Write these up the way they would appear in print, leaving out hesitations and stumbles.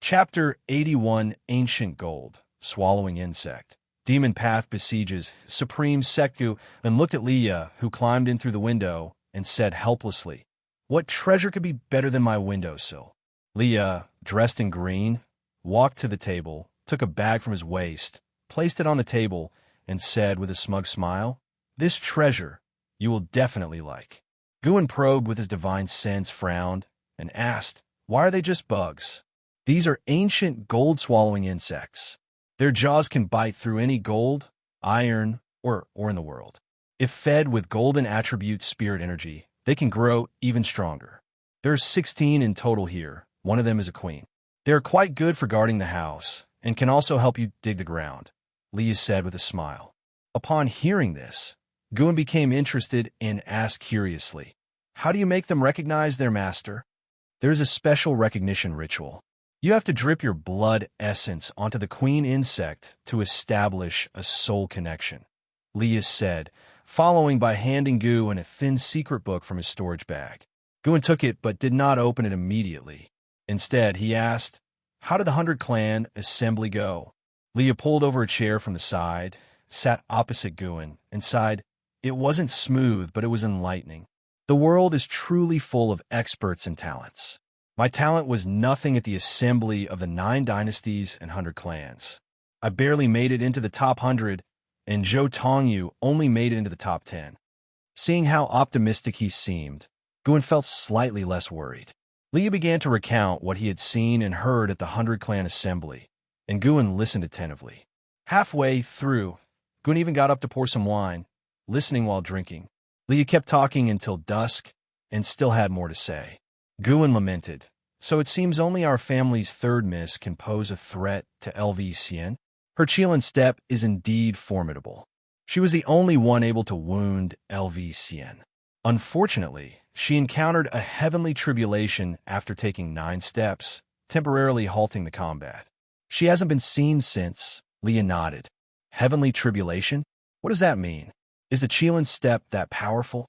Chapter 81 Ancient Gold, Swallowing Insect. Demon Path besieges Supreme Sekgu and looked at Leah, who climbed in through the window, and said helplessly, "What treasure could be better than my windowsill?" Leah, dressed in green, walked to the table, took a bag from his waist, placed it on the table, and said with a smug smile, "This treasure you will definitely like." Guin probed with his divine sense, frowned, and asked, "Why are they just bugs?" "These are ancient gold-swallowing insects. Their jaws can bite through any gold, iron, or in the world. If fed with golden attribute spirit energy, they can grow even stronger. There are 16 in total here. One of them is a queen. They are quite good for guarding the house, and can also help you dig the ground," Leah said with a smile. Upon hearing this, Guin became interested and asked curiously, "How do you make them recognize their master?" "There's a special recognition ritual. You have to drip your blood essence onto the queen insect to establish a soul connection," Leah said, following by handing Guin a thin secret book from his storage bag. Guin took it but did not open it immediately. Instead, he asked, "How did the 100 Clan assembly go?" Leah pulled over a chair from the side, sat opposite Guin, and sighed, "It wasn't smooth, but it was enlightening. The world is truly full of experts and talents. My talent was nothing at the assembly of the 9 dynasties and 100 clans. I barely made it into the top 100, and Zhou Tongyu only made it into the top 10. Seeing how optimistic he seemed, Guin felt slightly less worried. Leah began to recount what he had seen and heard at the 100 Clan assembly, and Guin listened attentively. Halfway through, Guin even got up to pour some wine, listening while drinking. Leah kept talking until dusk and still had more to say. Guin lamented, "So it seems only our family's third miss can pose a threat to LV Xian. Her Qilin step is indeed formidable. She was the only one able to wound LV Xian. Unfortunately, she encountered a heavenly tribulation after taking 9 steps, temporarily halting the combat. She hasn't been seen since." Leah nodded. "Heavenly tribulation? What does that mean? Is the Qilin step that powerful?"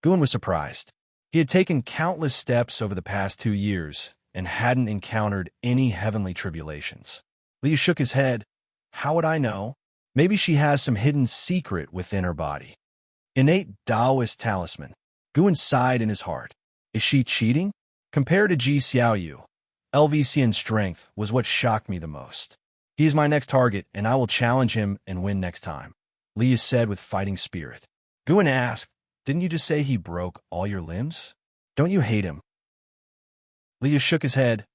Guin was surprised. He had taken countless steps over the past 2 years and hadn't encountered any heavenly tribulations. Leah shook his head. "How would I know? Maybe she has some hidden secret within her body." Innate Taoist talisman. Guin sighed in his heart. Is she cheating? Compared to Ji Xiaoyu, LV Xian's strength was what shocked me the most. "He is my next target, and I will challenge him and win next time," Leah said with fighting spirit. Guin asked, "Didn't you just say he broke all your limbs? Don't you hate him?" Leah shook his head.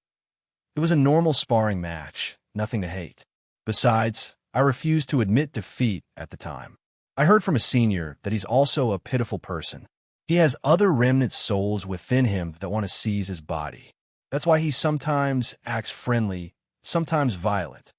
"It was a normal sparring match, nothing to hate. Besides, I refused to admit defeat at the time. I heard from a senior that he's also a pitiful person. He has other remnant souls within him that want to seize his body. That's why he sometimes acts friendly, sometimes violent."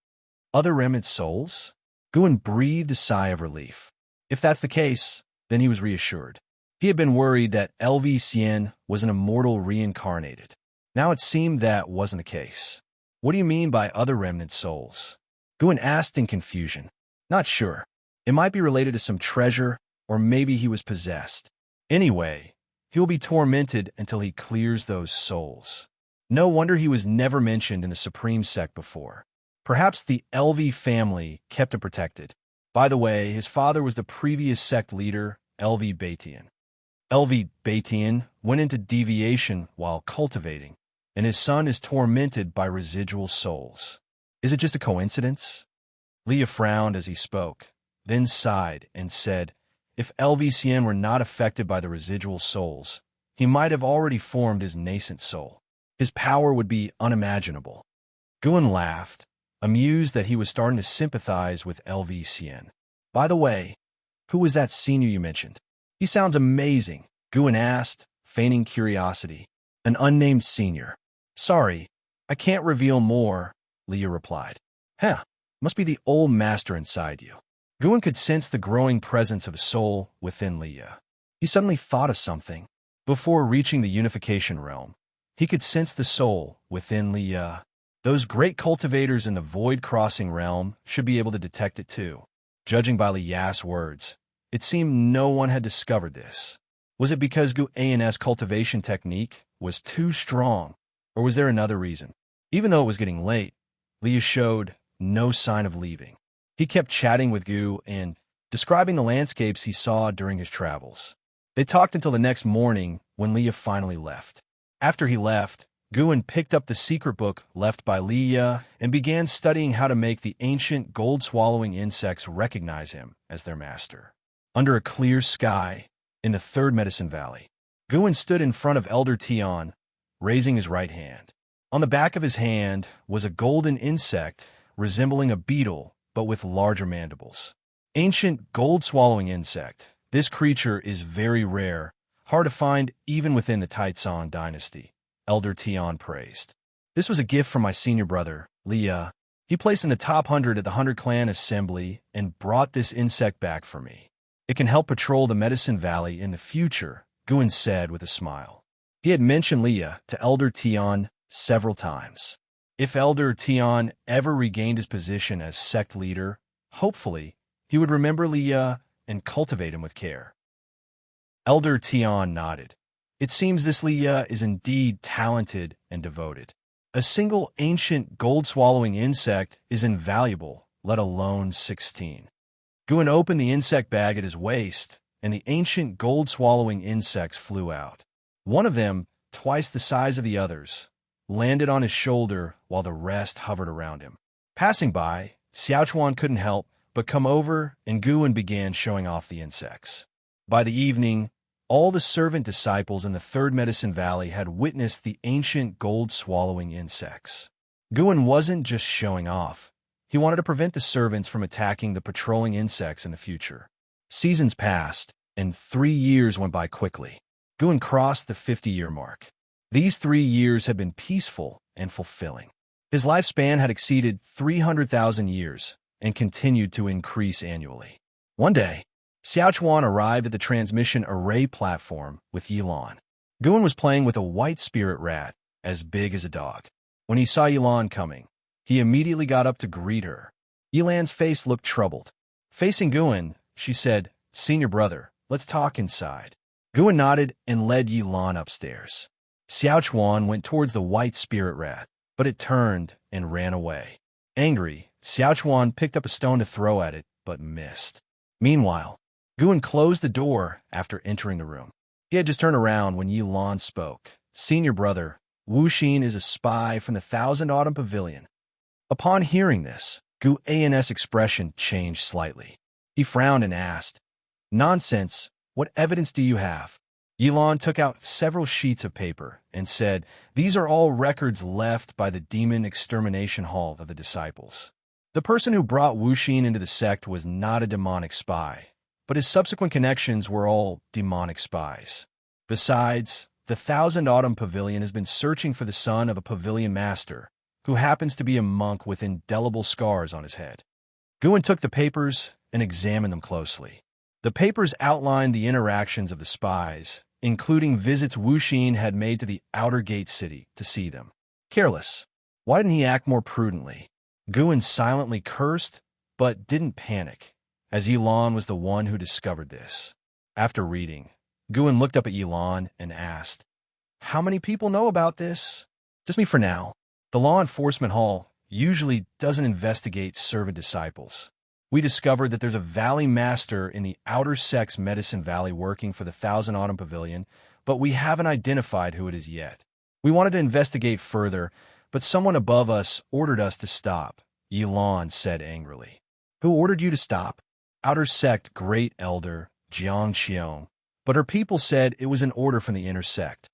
"Other remnant souls?" Guin breathed a sigh of relief. If that's the case, then he was reassured. He had been worried that LV Xian was an immortal reincarnated. Now it seemed that wasn't the case. "What do you mean by other remnant souls?" Guin asked in confusion. "Not sure. It might be related to some treasure, or maybe he was possessed. Anyway, he will be tormented until he clears those souls. No wonder he was never mentioned in the Supreme Sect before. Perhaps the LV family kept him protected. By the way, his father was the previous sect leader, LV Batian. LV Batian went into deviation while cultivating, and his son is tormented by residual souls. Is it just a coincidence?" Leah frowned as he spoke, then sighed and said, "If LV Xian were not affected by the residual souls, he might have already formed his nascent soul. His power would be unimaginable." Guin laughed, amused that he was starting to sympathize with LV Xian. "By the way, who was that senior you mentioned? He sounds amazing," Guin asked, feigning curiosity. "An unnamed senior. Sorry, I can't reveal more," Leah replied. "Huh, must be the old master inside you." Guin could sense the growing presence of soul within Leah. He suddenly thought of something. Before reaching the unification realm, he could sense the soul within Leah. Those great cultivators in the Void Crossing realm should be able to detect it too. Judging by Lia's words, it seemed no one had discovered this. Was it because Guan's cultivation technique was too strong, or was there another reason? Even though it was getting late, Leah showed no sign of leaving. He kept chatting with Gu and describing the landscapes he saw during his travels. They talked until the next morning when Leah finally left. After he left, Guin picked up the secret book left by Leah and began studying how to make the ancient gold-swallowing insects recognize him as their master. Under a clear sky, in the third Medicine Valley, Guin stood in front of Elder Tian, raising his right hand. On the back of his hand was a golden insect resembling a beetle but with larger mandibles. Ancient gold-swallowing insect. This creature is very rare, hard to find even within the Taizong dynasty, Elder Tian praised. This was a gift from my senior brother, Leah. He placed in the top 100 at the 100 Clan Assembly and brought this insect back for me. It can help patrol the Medicine Valley in the future, Guin said with a smile. He had mentioned Leah to Elder Tian several times. If Elder Tian ever regained his position as sect leader, hopefully, he would remember Leah and cultivate him with care. Elder Tian nodded. It seems this Leah is indeed talented and devoted. A single ancient gold-swallowing insect is invaluable, let alone 16. Guin opened the insect bag at his waist, and the ancient gold-swallowing insects flew out. One of them, twice the size of the others, landed on his shoulder while the rest hovered around him. Passing by, Xiaochuan couldn't help but come over, and Guin began showing off the insects. By the evening, all the servant disciples in the Third Medicine Valley had witnessed the ancient gold-swallowing insects. Guin wasn't just showing off. He wanted to prevent the servants from attacking the patrolling insects in the future. Seasons passed, and 3 years went by quickly. Guin crossed the 50-year mark. These 3 years had been peaceful and fulfilling. His lifespan had exceeded 300,000 years and continued to increase annually. One day, Xiaochuan arrived at the transmission array platform with Yilan. Guin was playing with a white spirit rat, as big as a dog. When he saw Yilan coming, he immediately got up to greet her. Yilan's face looked troubled. Facing Guin, she said, "Senior brother, let's talk inside." Guin nodded and led Yilan upstairs. Xiaochuan went towards the white spirit rat, but it turned and ran away. Angry, Xiaochuan picked up a stone to throw at it, but missed. Meanwhile, Guin closed the door after entering the room. He had just turned around when Yilan spoke. "Senior brother, Wuxia is a spy from the Thousand Autumn Pavilion." Upon hearing this, Guin's expression changed slightly. He frowned and asked, "Nonsense, what evidence do you have?" Yilan took out several sheets of paper and said, "These are all records left by the Demon Extermination Hall of the Disciples. The person who brought Wuxia into the sect was not a demonic spy, but his subsequent connections were all demonic spies. Besides, the Thousand Autumn Pavilion has been searching for the son of a pavilion master, who happens to be a monk with indelible scars on his head." Guin took the papers and examined them closely. The papers outlined the interactions of the spies, including visits Wuxia had made to the outer gate city to see them. Careless. Why didn't he act more prudently? Guin silently cursed, but didn't panic, as Yilan was the one who discovered this. After reading, Guin looked up at Yilan and asked, "How many people know about this?" "Just me for now. The Law Enforcement Hall usually doesn't investigate servant disciples. We discovered that there's a valley master in the outer sect's Medicine Valley working for the Thousand Autumn Pavilion, but we haven't identified who it is yet. We wanted to investigate further, but someone above us ordered us to stop," Yilan said angrily. "Who ordered you to stop?" "Outer sect Great Elder Xianxia, but her people said it was an order from the inner sect."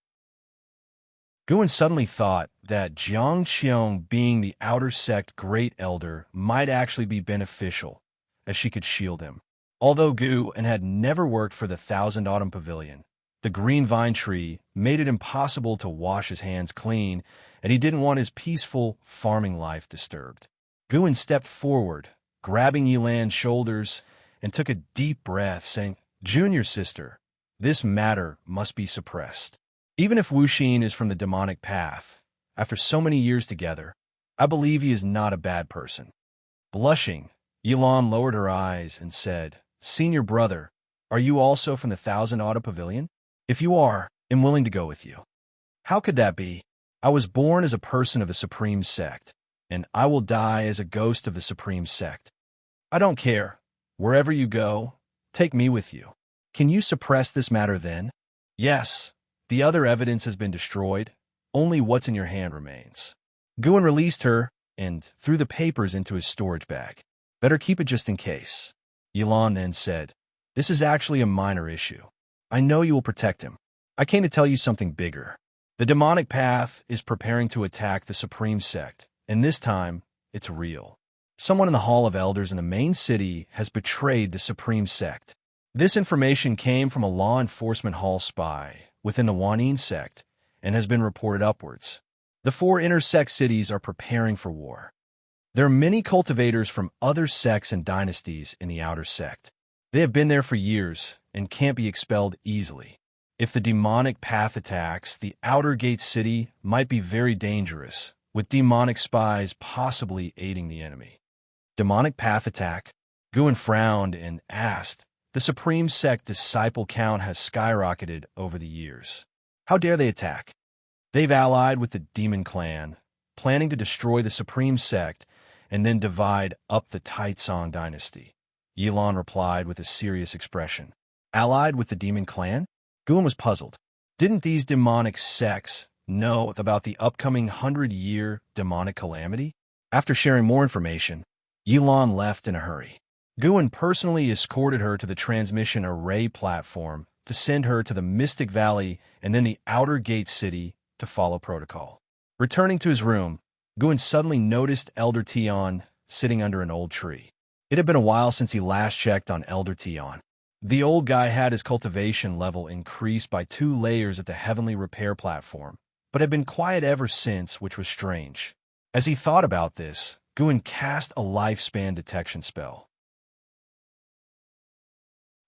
Guin suddenly thought that Xianxia being the outer sect Great Elder might actually be beneficial, as she could shield him. Although Guin had never worked for the Thousand Autumn Pavilion, the green vine tree made it impossible to wash his hands clean, and he didn't want his peaceful farming life disturbed. Guin stepped forward, grabbing Yilan's shoulders, and took a deep breath, saying, "Junior sister, this matter must be suppressed. Even if Wuxia is from the demonic path, after so many years together, I believe he is not a bad person." Blushing, Yilan lowered her eyes and said, "Senior brother, are you also from the Thousand Autumn Pavilion? If you are, I'm willing to go with you." "How could that be?" I was born as a person of the Supreme Sect, and I will die as a ghost of the Supreme Sect. I don't care. Wherever you go, take me with you. Can you suppress this matter then? Yes. The other evidence has been destroyed. Only what's in your hand remains. Guan released her and threw the papers into his storage bag. Better keep it just in case. Yilan then said, "This is actually a minor issue. I know you will protect him. I came to tell you something bigger. The demonic path is preparing to attack the Supreme Sect, and this time, it's real. Someone in the Hall of Elders in the main city has betrayed the Supreme Sect. This information came from a law enforcement hall spy within the Wanyin sect and has been reported upwards. The 4 intersect cities are preparing for war. There are many cultivators from other sects and dynasties in the outer sect. They have been there for years and can't be expelled easily. If the demonic path attacks, the outer gate city might be very dangerous, with demonic spies possibly aiding the enemy." Demonic path attack? Guan frowned and asked. The Supreme Sect disciple count has skyrocketed over the years. How dare they attack? They've allied with the Demon Clan, planning to destroy the Supreme Sect and then divide up the Taitsong dynasty. Yilan replied with a serious expression. Allied with the Demon Clan? Guan was puzzled. Didn't these demonic sects know about the upcoming 100-year demonic calamity? After sharing more information, Yilan left in a hurry. Guan personally escorted her to the transmission array platform to send her to the Mystic Valley and then the outer gate city to follow protocol. Returning to his room, Guan suddenly noticed Elder Tian sitting under an old tree. It had been a while since he last checked on Elder Tian. The old guy had his cultivation level increased by 2 layers at the heavenly repair platform, but had been quiet ever since, which was strange. As he thought about this, Guan cast a lifespan detection spell.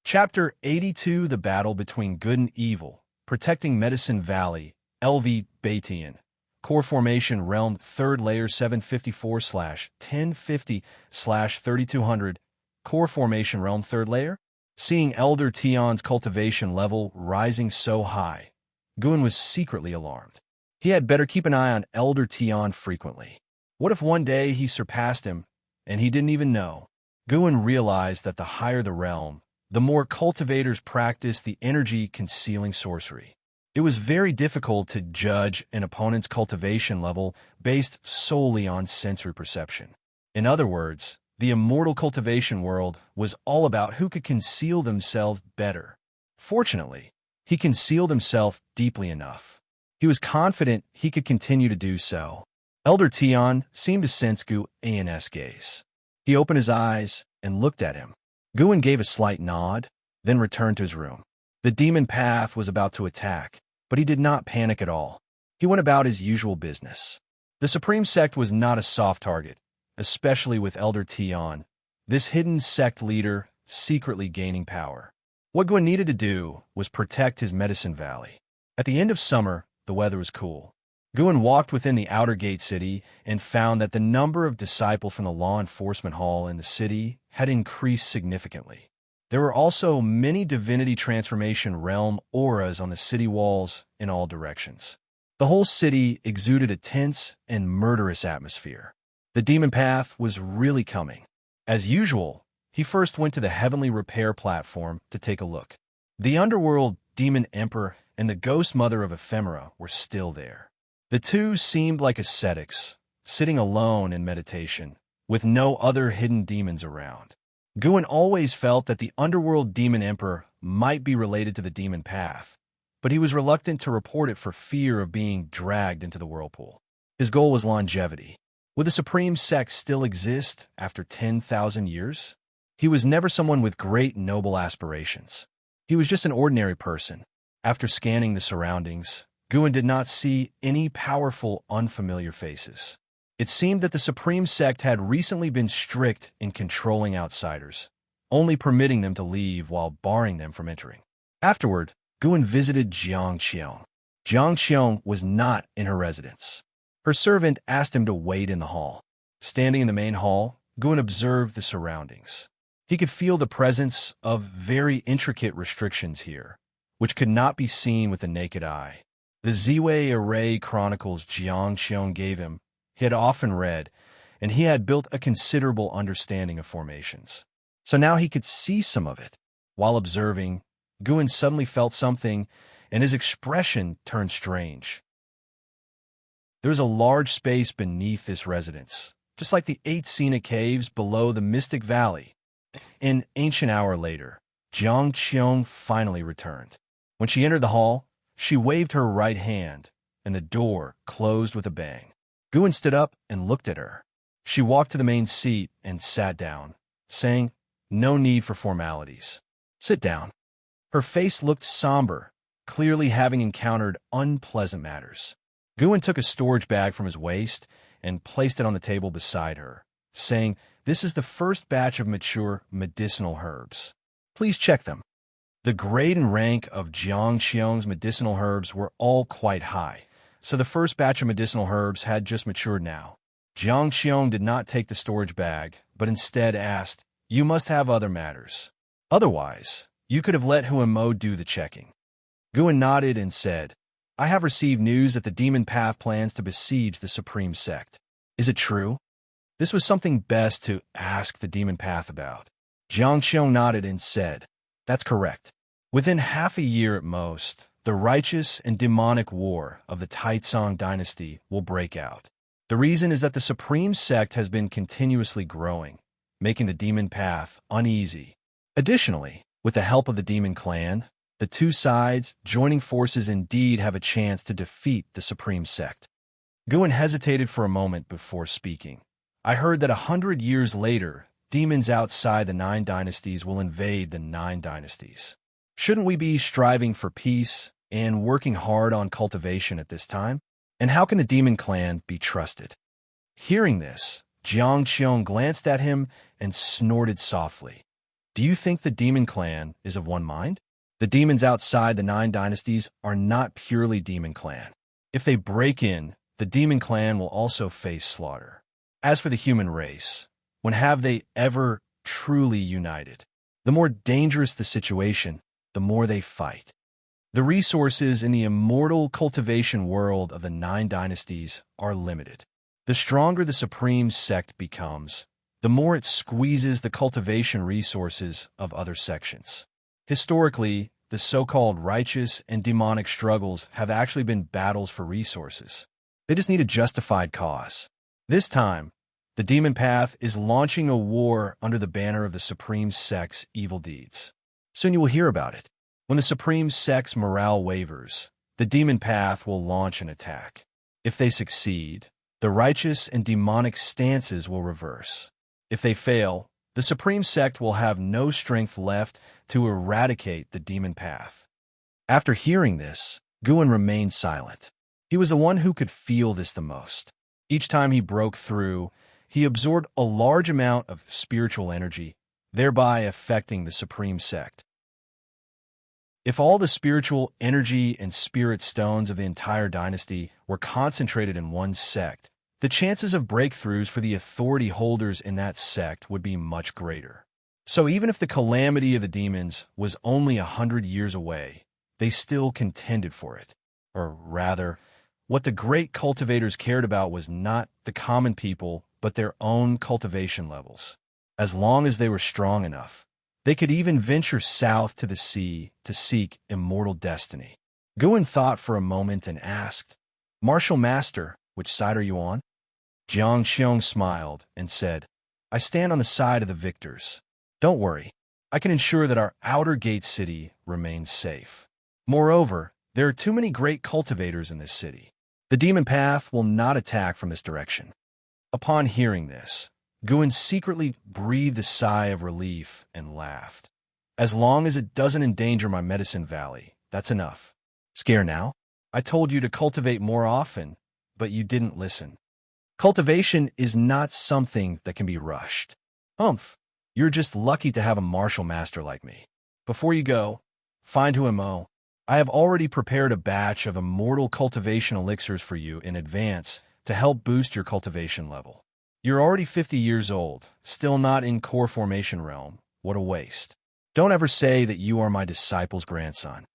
Chapter 82: The Battle Between Good and Evil, Protecting Medicine Valley, LV Baitian. Core Formation Realm 3rd Layer 754/1050/3200. Core Formation Realm 3rd Layer? Seeing Elder Tian's cultivation level rising so high, Guan was secretly alarmed. He had better keep an eye on Elder Tian frequently. What if one day he surpassed him, and he didn't even know? Guan realized that the higher the realm, the more cultivators practice the energy-concealing sorcery. It was very difficult to judge an opponent's cultivation level based solely on sensory perception. In other words, the immortal cultivation world was all about who could conceal themselves better. Fortunately, he concealed himself deeply enough. He was confident he could continue to do so. Elder Tian seemed to sense Guan's gaze. He opened his eyes and looked at him. Guan gave a slight nod, then returned to his room. The demon path was about to attack, but he did not panic at all. He went about his usual business. The Supreme Sect was not a soft target, especially with Elder Tian, this hidden sect leader secretly gaining power. What Guan needed to do was protect his medicine valley. At the end of summer, the weather was cool. Guan walked within the outer gate city and found that the number of disciples from the law enforcement hall in the city had increased significantly. There were also many divinity transformation realm auras on the city walls in all directions. The whole city exuded a tense and murderous atmosphere. The demon path was really coming. As usual, he first went to the heavenly repair platform to take a look. The underworld demon emperor and the ghost mother of ephemera were still there. The two seemed like ascetics, sitting alone in meditation, with no other hidden demons around. Guan always felt that the underworld demon emperor might be related to the demon path, but he was reluctant to report it for fear of being dragged into the whirlpool. His goal was longevity. Would the Supreme Sect still exist after 10,000 years? He was never someone with great noble aspirations. He was just an ordinary person. After scanning the surroundings, Guan did not see any powerful, unfamiliar faces. It seemed that the Supreme Sect had recently been strict in controlling outsiders, only permitting them to leave while barring them from entering. Afterward, Guan visited Xianxia. Xianxia was not in her residence. Her servant asked him to wait in the hall. Standing in the main hall, Guan observed the surroundings. He could feel the presence of very intricate restrictions here, which could not be seen with the naked eye. The Ziwei Array Chronicles Xianxia gave him, he had often read, and he had built a considerable understanding of formations. So now he could see some of it. While observing, Guin suddenly felt something, and his expression turned strange. There was a large space beneath this residence, just like the 8 scenic caves below the Mystic Valley. An ancient hour later, Xianxia finally returned. When she entered the hall, she waved her right hand, and the door closed with a bang. Guin stood up and looked at her. She walked to the main seat and sat down, saying, "No need for formalities. Sit down." Her face looked somber, clearly having encountered unpleasant matters. Guin took a storage bag from his waist and placed it on the table beside her, saying, "This is the first batch of mature medicinal herbs. Please check them." The grade and rank of Xiangxiang's medicinal herbs were all quite high, so the first batch of medicinal herbs had just matured now. Xiangxiang did not take the storage bag, but instead asked, "You must have other matters. Otherwise, you could have let Huimo do the checking." Guin nodded and said, "I have received news that the Demon Path plans to besiege the Supreme Sect. Is it true?" This was something best to ask the Demon Path about. Xiangxiang nodded and said, "That's correct. Within half a year at most, the righteous and demonic war of the Taizong dynasty will break out. The reason is that the Supreme Sect has been continuously growing, making the Demon Path uneasy. Additionally, with the help of the Demon Clan, the two sides joining forces indeed have a chance to defeat the Supreme Sect." Guin hesitated for a moment before speaking. "I heard that 100 years later, demons outside the 9 dynasties will invade the 9 dynasties. Shouldn't we be striving for peace and working hard on cultivation at this time? And how can the Demon Clan be trusted?" Hearing this, Xiangxiang glanced at him and snorted softly. "Do you think the Demon Clan is of one mind? The demons outside the 9 dynasties are not purely Demon Clan. If they break in, the Demon Clan will also face slaughter. As for the human race, when have they ever truly united? The more dangerous the situation, the more they fight. The resources in the immortal cultivation world of the 9 dynasties are limited. The stronger the Supreme Sect becomes, the more it squeezes the cultivation resources of other sections. Historically, the so-called righteous and demonic struggles have actually been battles for resources. They just need a justified cause. This time, the Demon Path is launching a war under the banner of the Supreme Sect's evil deeds. Soon you will hear about it. When the Supreme Sect's morale wavers, the Demon Path will launch an attack. If they succeed, the righteous and demonic stances will reverse. If they fail, the Supreme Sect will have no strength left to eradicate the Demon Path." After hearing this, Guin remained silent. He was the one who could feel this the most. Each time he broke through, he absorbed a large amount of spiritual energy, thereby affecting the Supreme Sect. If all the spiritual energy and spirit stones of the entire dynasty were concentrated in one sect, the chances of breakthroughs for the authority holders in that sect would be much greater. So even if the calamity of the demons was only 100 years away, they still contended for it. Or rather, what the great cultivators cared about was not the common people, but their own cultivation levels. As long as they were strong enough, they could even venture south to the sea to seek immortal destiny. Guin thought for a moment and asked, "Martial Master, which side are you on?" Xianxiang smiled and said, "I stand on the side of the victors. Don't worry, I can ensure that our outer gate city remains safe. Moreover, there are too many great cultivators in this city. The Demon Path will not attack from this direction." Upon hearing this, Guin secretly breathed a sigh of relief and laughed. "As long as it doesn't endanger my medicine valley, that's enough. Scare now? I told you to cultivate more often, but you didn't listen. Cultivation is not something that can be rushed. Humph, you're just lucky to have a martial master like me. Before you go, find Huimo. I have already prepared a batch of immortal cultivation elixirs for you in advance to help boost your cultivation level. You're already 50 years old, still not in core formation realm. What a waste. Don't ever say that you are my disciple's grandson."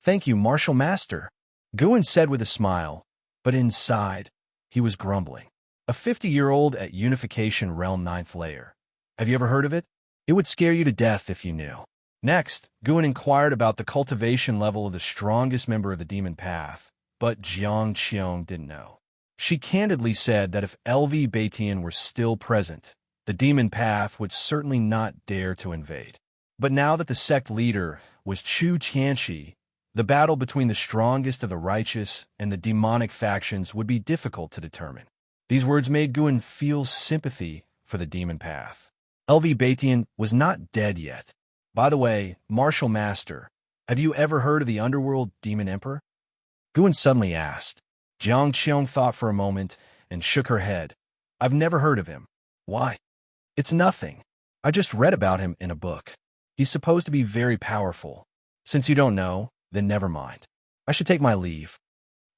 "Thank you, Martial Master." Guan said with a smile, but inside, he was grumbling. A 50-year-old at Unification Realm 9th layer. Have you ever heard of it? It would scare you to death if you knew. Next, Guan inquired about the cultivation level of the strongest member of the Demon Path, but Xianxia didn't know. She candidly said that if LV Batian were still present, the Demon Path would certainly not dare to invade. But now that the sect leader was Xianxia, the battle between the strongest of the righteous and the demonic factions would be difficult to determine. These words made Guan feel sympathy for the Demon Path. LV Batian was not dead yet. By the way, Martial Master, have you ever heard of the Underworld Demon Emperor? Guan suddenly asked. Xianxia thought for a moment and shook her head. I've never heard of him. Why? It's nothing. I just read about him in a book. He's supposed to be very powerful. Since you don't know, then never mind. I should take my leave.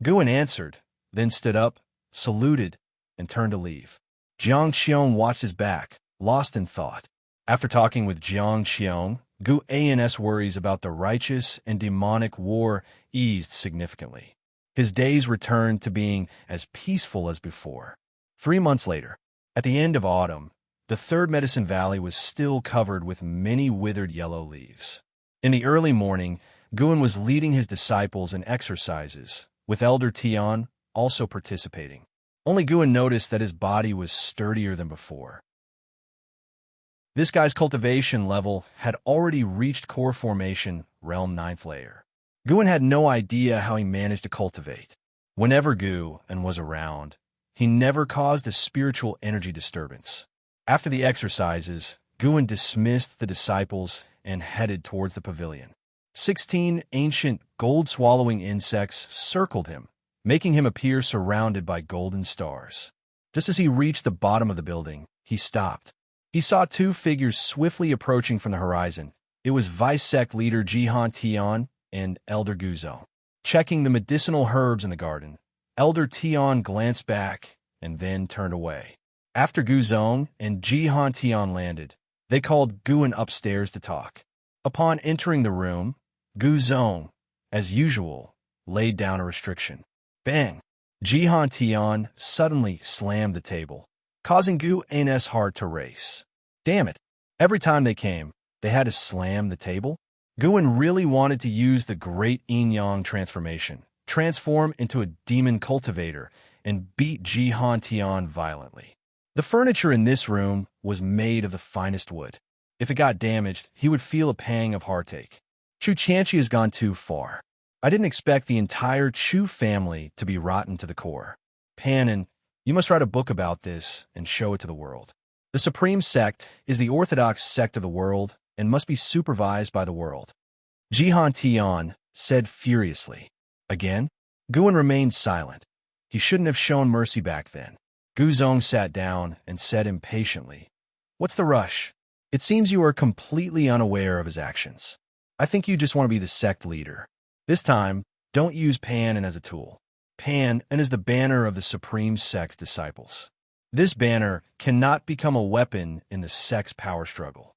Guan answered, then stood up, saluted, and turned to leave. Xianxia watched his back, lost in thought. After talking with Xianxia, Guan's worries about the righteous and demonic war eased significantly. His days returned to being as peaceful as before. 3 months later, at the end of autumn, the third Medicine Valley was still covered with many withered yellow leaves. In the early morning, Guan was leading his disciples in exercises, with Elder Tian also participating. Only Guan noticed that his body was sturdier than before. This guy's cultivation level had already reached core formation, realm 9th layer. Guan had no idea how he managed to cultivate. Whenever Guan was around, he never caused a spiritual energy disturbance. After the exercises, Guan dismissed the disciples and headed towards the pavilion. 16 ancient gold-swallowing insects circled him, making him appear surrounded by golden stars. Just as he reached the bottom of the building, he stopped. He saw 2 figures swiftly approaching from the horizon. It was Vice-Sect leader Xianxia and Elder Guzong. Checking the medicinal herbs in the garden, Elder Tian glanced back and then turned away. After Guzong and Xianxia landed, they called Guan upstairs to talk. Upon entering the room, Guzong, as usual, laid down a restriction. Bang! Xianxia suddenly slammed the table, causing Guan's heart to race. Damn it! Every time they came, they had to slam the table? Guan really wanted to use the great yin-yang transformation, transform into a demon cultivator, and beat Xianxia violently. The furniture in this room was made of the finest wood. If it got damaged, he would feel a pang of heartache. Xianxia has gone too far. I didn't expect the entire Chu family to be rotten to the core. Panin, you must write a book about this and show it to the world. The Supreme Sect is the orthodox sect of the world and must be supervised by the world. Xianxia said furiously. Again, Guan remained silent. He shouldn't have shown mercy back then. Guzong sat down and said impatiently, "What's the rush? It seems you are completely unaware of his actions. I think you just want to be the sect leader. This time, don't use Panin as a tool. Panin is the banner of the Supreme Sect's disciples. This banner cannot become a weapon in the sect's power struggle."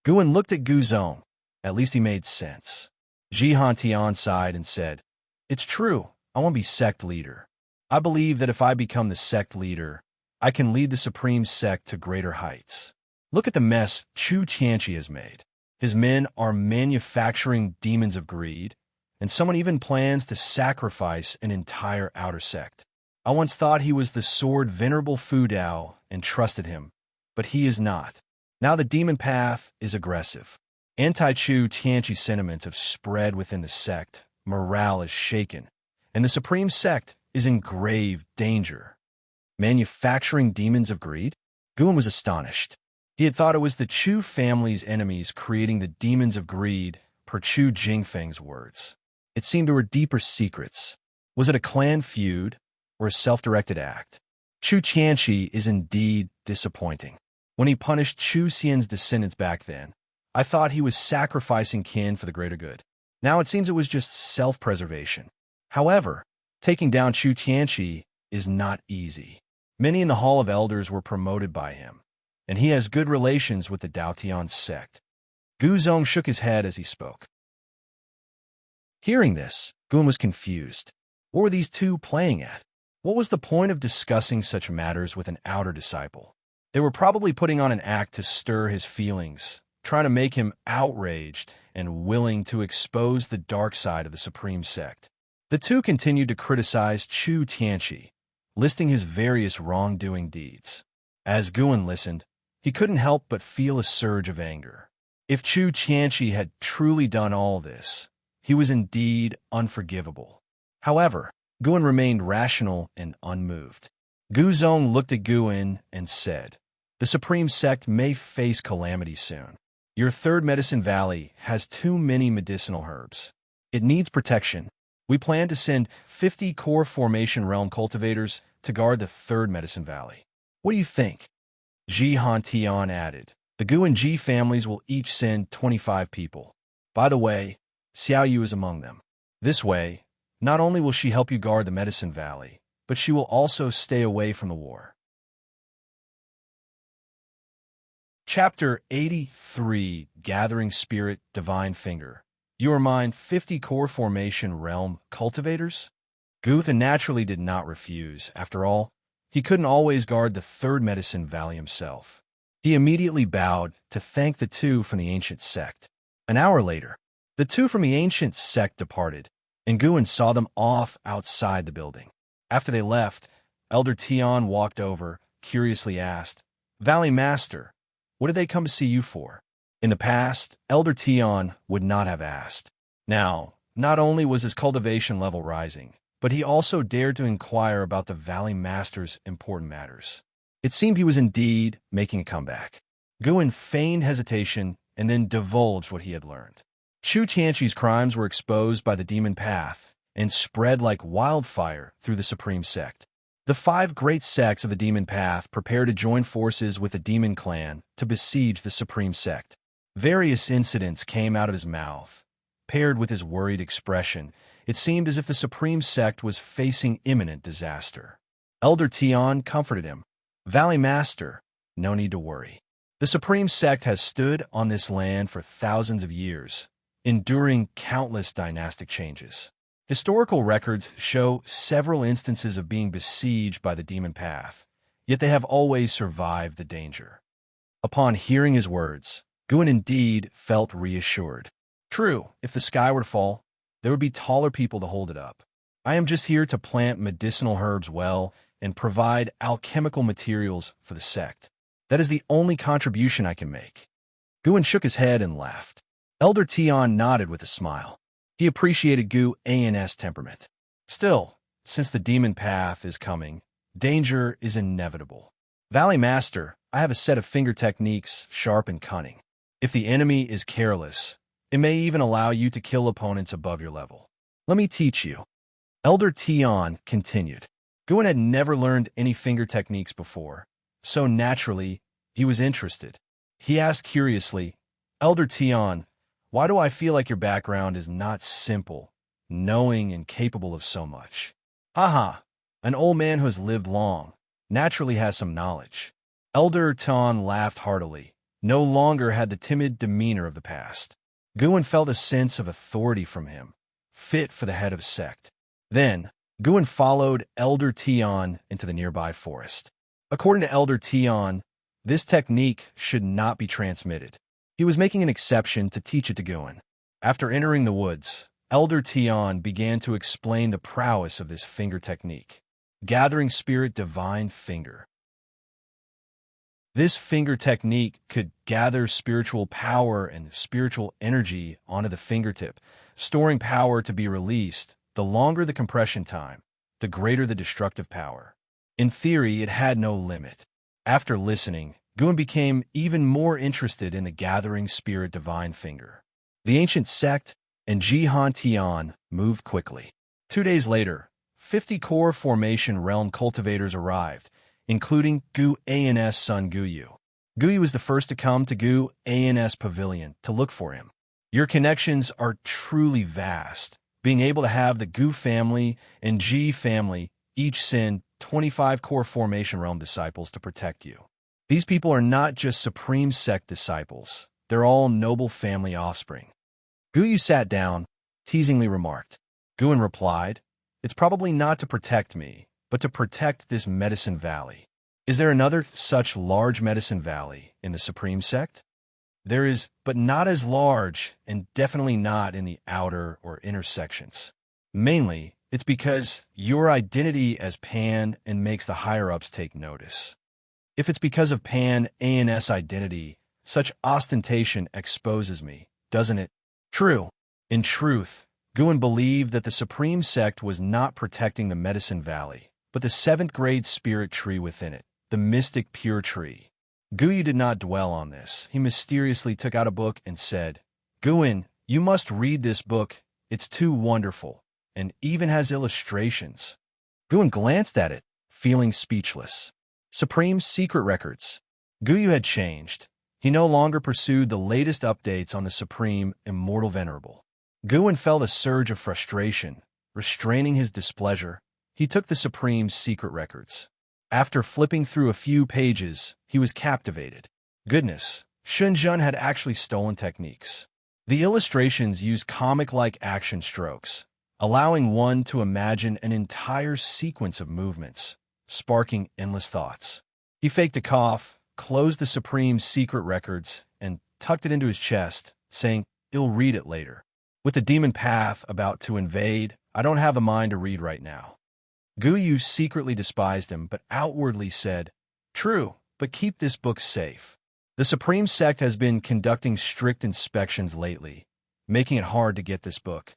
Guan looked at Guzong. At least he made sense. Xianxia sighed and said, "It's true, I want to be sect leader. I believe that if I become the sect leader, I can lead the Supreme Sect to greater heights. Look at the mess Xianxia has made. His men are manufacturing demons of greed, and someone even plans to sacrifice an entire outer sect. I once thought he was the sword Venerable Fu Dao and trusted him, but he is not. Now the demon path is aggressive. Anti-Xianxia sentiments have spread within the sect, morale is shaken, and the Supreme Sect is in grave danger. Manufacturing demons of greed? Guan was astonished. He had thought it was the Chu family's enemies creating the demons of greed, per Chu Jingfeng's words. It seemed there were deeper secrets. Was it a clan feud or a self-directed act? Xianxia is indeed disappointing. When he punished Chu Xian's descendants back then, I thought he was sacrificing kin for the greater good. Now it seems it was just self-preservation. However, taking down Xianxia is not easy. Many in the Hall of Elders were promoted by him, and he has good relations with the Daotian sect. Guzong shook his head as he spoke. Hearing this, Guan was confused. What were these two playing at? What was the point of discussing such matters with an outer disciple? They were probably putting on an act to stir his feelings, trying to make him outraged and willing to expose the dark side of the supreme sect. The two continued to criticize Xianxia, listing his various wrongdoing deeds. As Guan listened, he couldn't help but feel a surge of anger. If Xianxia had truly done all this, he was indeed unforgivable. However, Guan remained rational and unmoved. Gu Zong looked at Guan and said, "The Supreme Sect may face calamity soon. Your third Medicine Valley has too many medicinal herbs. It needs protection. We plan to send 50 core formation realm cultivators to guard the third Medicine Valley. What do you think?" Xianxia added, "The Gu and Ji families will each send 25 people. By the way, Xiaoyu is among them. This way, not only will she help you guard the Medicine Valley, but she will also stay away from the war." Chapter 83, Gathering Spirit, Divine Finger. You are mine 50 core formation realm cultivators? Gutha naturally did not refuse. After all, he couldn't always guard the third Medicine Valley himself. He immediately bowed to thank the two from the ancient sect. An hour later, the two from the ancient sect departed, and Guan saw them off outside the building. After they left, Elder Tian walked over, curiously asked, "Valley Master, what did they come to see you for?" In the past, Elder Tian would not have asked. Now, not only was his cultivation level rising, but he also dared to inquire about the Valley Master's important matters. It seemed he was indeed making a comeback. Guan feigned hesitation and then divulged what he had learned. Xianxia's crimes were exposed by the demon path and spread like wildfire through the Supreme Sect. The 5 great sects of the demon path prepared to join forces with the demon clan to besiege the Supreme Sect. Various incidents came out of his mouth. Paired with his worried expression, it seemed as if the Supreme Sect was facing imminent disaster. Elder Tian comforted him. "Valley Master, no need to worry. The Supreme Sect has stood on this land for thousands of years, enduring countless dynastic changes. Historical records show several instances of being besieged by the demon path, yet they have always survived the danger." Upon hearing his words, Guan indeed felt reassured. True, if the sky were to fall, there would be taller people to hold it up. I am just here to plant medicinal herbs well and provide alchemical materials for the sect. That is the only contribution I can make. Guan shook his head and laughed. Elder Tian nodded with a smile. He appreciated Gu An's temperament. Still, since the demon path is coming, danger is inevitable. "Valley Master, I have a set of finger techniques, sharp and cunning. If the enemy is careless, it may even allow you to kill opponents above your level. Let me teach you." Elder Tian continued. Guan had never learned any finger techniques before, so naturally, he was interested. He asked curiously, "Elder Tian, why do I feel like your background is not simple, knowing and capable of so much?" "Haha, an old man who has lived long, naturally has some knowledge." Elder Tian laughed heartily, no longer had the timid demeanor of the past. Guan felt a sense of authority from him, fit for the head of sect. Then, Guan followed Elder Tian into the nearby forest. According to Elder Tian, this technique should not be transmitted. He was making an exception to teach it to Guan. After entering the woods, Elder Tian began to explain the prowess of this finger technique. Gathering Spirit Divine Finger. This finger technique could gather spiritual power and spiritual energy onto the fingertip, storing power to be released. The longer the compression time, the greater the destructive power. In theory, it had no limit. After listening, Guan became even more interested in the Gathering Spirit Divine Finger. The ancient sect and Xianxia moved quickly. 2 days later, 50 core formation realm cultivators arrived, including Gu An's son Guyu. Guyu was the first to come to Gu An's pavilion to look for him. "Your connections are truly vast. Being able to have the Gu family and Ji family each send 25 core formation realm disciples to protect you. These people are not just Supreme Sect disciples. They're all noble family offspring." Guyu sat down, teasingly remarked. Guan replied, It's probably not to protect me, but to protect this Medicine Valley. Is there another such large Medicine Valley in the Supreme Sect? There is, but not as large, and definitely not in the outer or inner sections. Mainly, it's because your identity as Pan and makes the higher-ups take notice. If it's because of Pan ANS identity, such ostentation exposes me, doesn't it? True. In truth, Guan believed that the Supreme Sect was not protecting the Medicine Valley, but the 7th grade spirit tree within it, the mystic pure tree. Guyu did not dwell on this. He mysteriously took out a book and said, "Guan, you must read this book. It's too wonderful, and even has illustrations." Guan glanced at it, feeling speechless. Supreme Secret Records. Guyu had changed. He no longer pursued the latest updates on the Supreme Immortal Venerable. Guan felt a surge of frustration. Restraining his displeasure, he took the Supreme Secret Records. After flipping through a few pages, he was captivated. Goodness, Shunjun had actually stolen techniques. The illustrations used comic-like action strokes, allowing one to imagine an entire sequence of movements, sparking endless thoughts. He faked a cough, closed the Supreme Secret Records, and tucked it into his chest, saying, "I'll read it later. With the demon path about to invade, I don't have the mind to read right now." Guyu secretly despised him, but outwardly said, "True, but keep this book safe. The Supreme Sect has been conducting strict inspections lately, making it hard to get this book.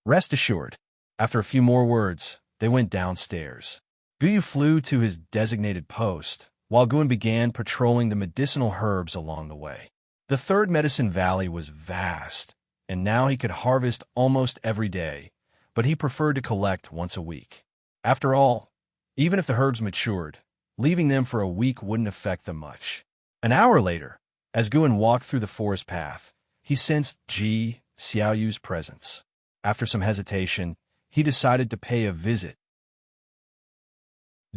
Rest assured." After a few more words, they went downstairs. Guyu flew to his designated post, while Guan began patrolling the medicinal herbs along the way. The 3rd Medicine Valley was vast, and now he could harvest almost every day, but he preferred to collect once a week. After all, even if the herbs matured, leaving them for a week wouldn't affect them much. An hour later, as Guan walked through the forest path, he sensed Xiaoyu's presence. After some hesitation, he decided to pay a visit.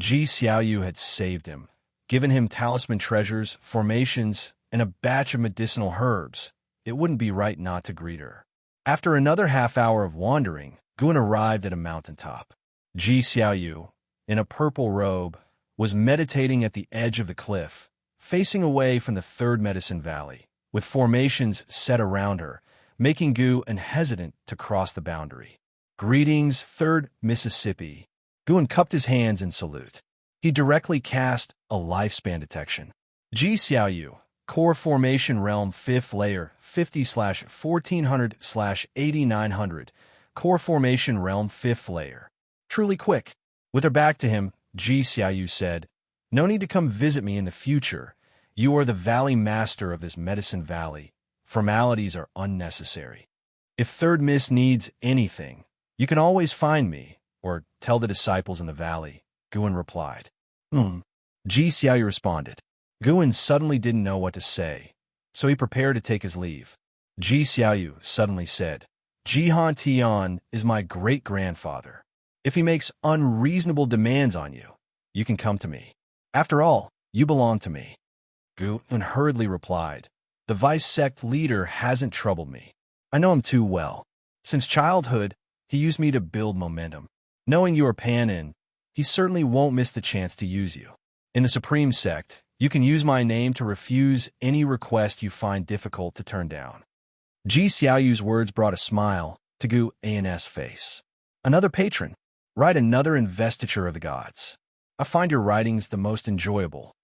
Xiaoyu had saved him, given him talisman treasures, formations, and a batch of medicinal herbs. It wouldn't be right not to greet her. After another half-hour of wandering, Guan arrived at a mountaintop. Xiaoyu, in a purple robe, was meditating at the edge of the cliff, facing away from the 3rd Medicine Valley, with formations set around her, making Guan hesitant to cross the boundary. "Greetings, 3rd Mississippi." Guan cupped his hands in salute. He directly cast a lifespan detection. Xiaoyu, Core Formation Realm 5th Layer, 50/1400/8900, Core Formation Realm 5th Layer. Truly quick. With her back to him, Xiaoyu said, "No need to come visit me in the future. You are the Valley Master of this Medicine Valley. Formalities are unnecessary. If 3rd Miss needs anything, you can always find me, or tell the disciples in the valley," Guan replied. Xiaoyu responded. Guan suddenly didn't know what to say, so he prepared to take his leave. Xiaoyu suddenly said, "Jihan Tian is my great-grandfather. If he makes unreasonable demands on you, you can come to me. After all, you belong to me." Guan hurriedly replied, "The vice sect leader hasn't troubled me. I know him too well. Since childhood, he used me to build momentum. Knowing you are Panin, he certainly won't miss the chance to use you. In the Supreme Sect, you can use my name to refuse any request you find difficult to turn down." Xiaoyu's words brought a smile to Guan's face. "Another patron. Write another investiture of the gods. I find your writings the most enjoyable."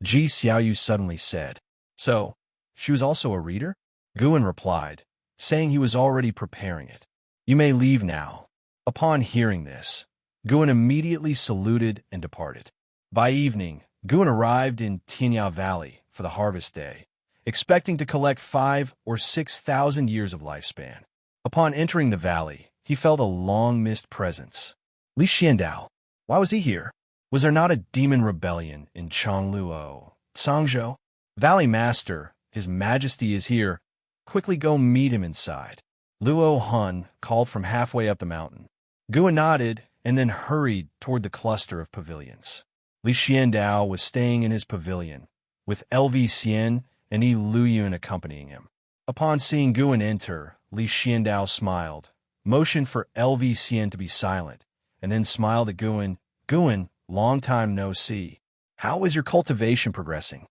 Xiaoyu suddenly said. "So, she was also a reader?" Guan replied, saying he was already preparing it. "You may leave now." Upon hearing this, Guan immediately saluted and departed. By evening, Guan arrived in Tianya Valley for the harvest day, expecting to collect 5,000 or 6,000 years of lifespan. Upon entering the valley, he felt a long-missed presence. Li Xiandao. Why was he here? Was there not a demon rebellion in Chongluo, Sangzhou? "Valley Master, His Majesty is here. Quickly go meet him inside." Luo Hun called from halfway up the mountain. Guan nodded and then hurried toward the cluster of pavilions. Li Xiandao was staying in his pavilion, with LV Xian and Yi Luyun accompanying him. Upon seeing Guan enter, Li Xiandao smiled, motioned for LV Xian to be silent, and then smiled at Guin. Guin, long time no see. How is your cultivation progressing?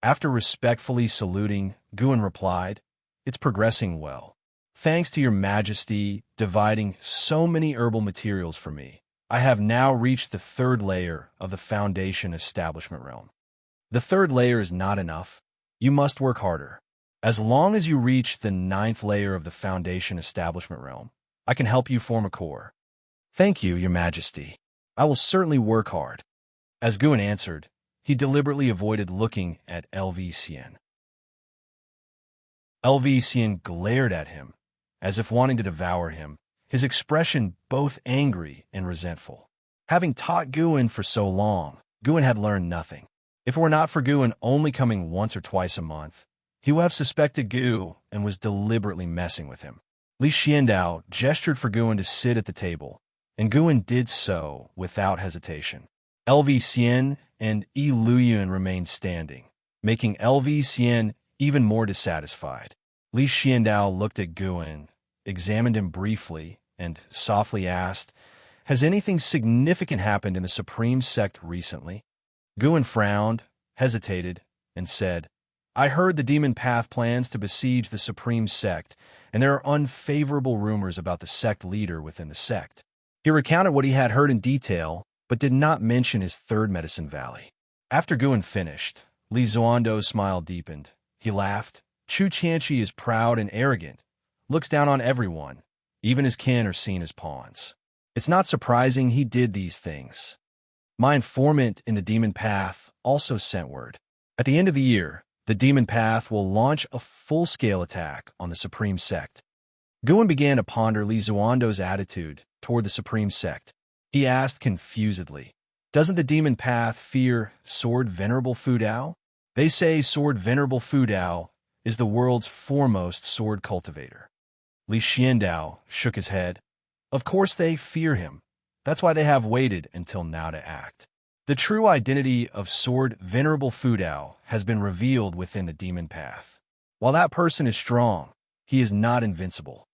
After respectfully saluting, Guin replied, It's progressing well. Thanks to your majesty dividing so many herbal materials for me, I have now reached the 3rd layer of the foundation establishment realm. The 3rd layer is not enough. You must work harder. As long as you reach the 9th layer of the foundation establishment realm, I can help you form a core. Thank you, your majesty. I will certainly work hard. As Guin answered, he deliberately avoided looking at Xian. Xian glared at him, as if wanting to devour him, his expression both angry and resentful. Having taught Guin for so long, Guin had learned nothing. If it were not for Guin only coming once or twice a month, he would have suspected Gu and was deliberately messing with him. Li Xiandao gestured for Guin to sit at the table, and Guin did so without hesitation. Xian and Yi Luyan remained standing, making Xian even more dissatisfied. Li Xiandao looked at Guin, examined him briefly, and softly asked, Has anything significant happened in the Supreme Sect recently? Guin frowned, hesitated, and said, I heard the Demon Path plans to besiege the Supreme Sect, and there are unfavorable rumors about the sect leader within the sect. He recounted what he had heard in detail, but did not mention his 3rd Medicine Valley. After Guin finished, Li Zuando's smile deepened. He laughed. Chu Xianxia is proud and arrogant, looks down on everyone, even his kin are seen as pawns. It's not surprising he did these things. My informant in the Demon Path also sent word. At the end of the year, the Demon Path will launch a full-scale attack on the Supreme Sect. Guin began to ponder Li Zuando's attitude toward the Supreme Sect. He asked confusedly, Doesn't the Demon Path fear Sword Venerable Fu Dao? They say Sword Venerable Fu Dao is the world's foremost sword cultivator. Li Xiandao shook his head. Of course they fear him. That's why they have waited until now to act. The true identity of Sword Venerable Fu Dao has been revealed within the Demon Path. While that person is strong, he is not invincible.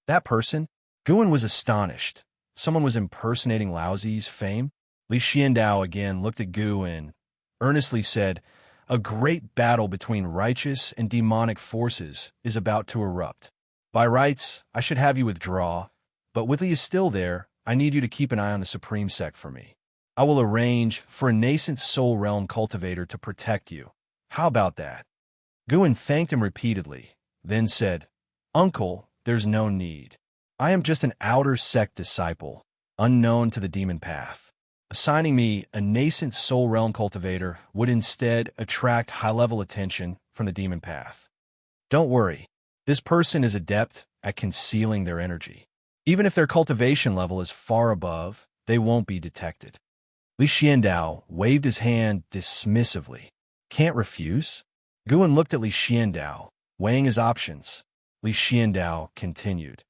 That person? Guin was astonished. Someone was impersonating Lao Zi's fame? Li Xiandao again looked at Guin, earnestly said, A great battle between righteous and demonic forces is about to erupt. By rights, I should have you withdraw, but Whitley is still there. I need you to keep an eye on the Supreme Sect for me. I will arrange for a nascent soul realm cultivator to protect you. How about that? Guin thanked him repeatedly, then said, Uncle, there's no need. I am just an outer sect disciple, unknown to the Demon Path. Assigning me a nascent soul realm cultivator would instead attract high-level attention from the Demon Path. Don't worry, this person is adept at concealing their energy. Even if their cultivation level is far above, they won't be detected. Li Xiandao waved his hand dismissively. Can't refuse? Guin looked at Li Xiandao, weighing his options. Li Xiandao continued.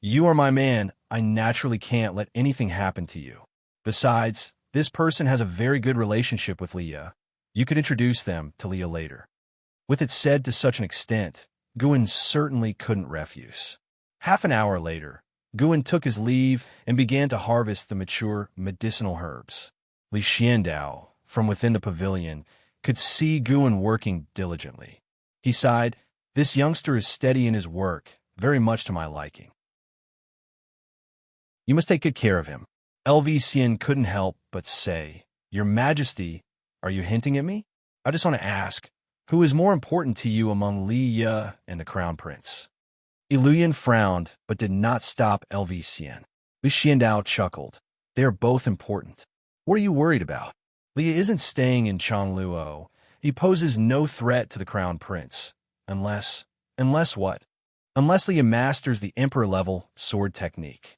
You are my man. I naturally can't let anything happen to you. Besides, this person has a very good relationship with Leah. You could introduce them to Leah later. With it said to such an extent, Guin certainly couldn't refuse. Half an hour later, Guin took his leave and began to harvest the mature medicinal herbs. Li Xiandao, from within the pavilion, could see Guin working diligently. He sighed, This youngster is steady in his work, very much to my liking. You must take good care of him. Xian couldn't help but say, Your Majesty, are you hinting at me? I just want to ask, who is more important to you among Li Ye and the Crown Prince? Iluyan frowned, but did not stop Xian. Li Xiandao chuckled. They are both important. What are you worried about? Li isn't staying in Changluo. He poses no threat to the Crown Prince. Unless what? Unless Li masters the Emperor-level sword technique.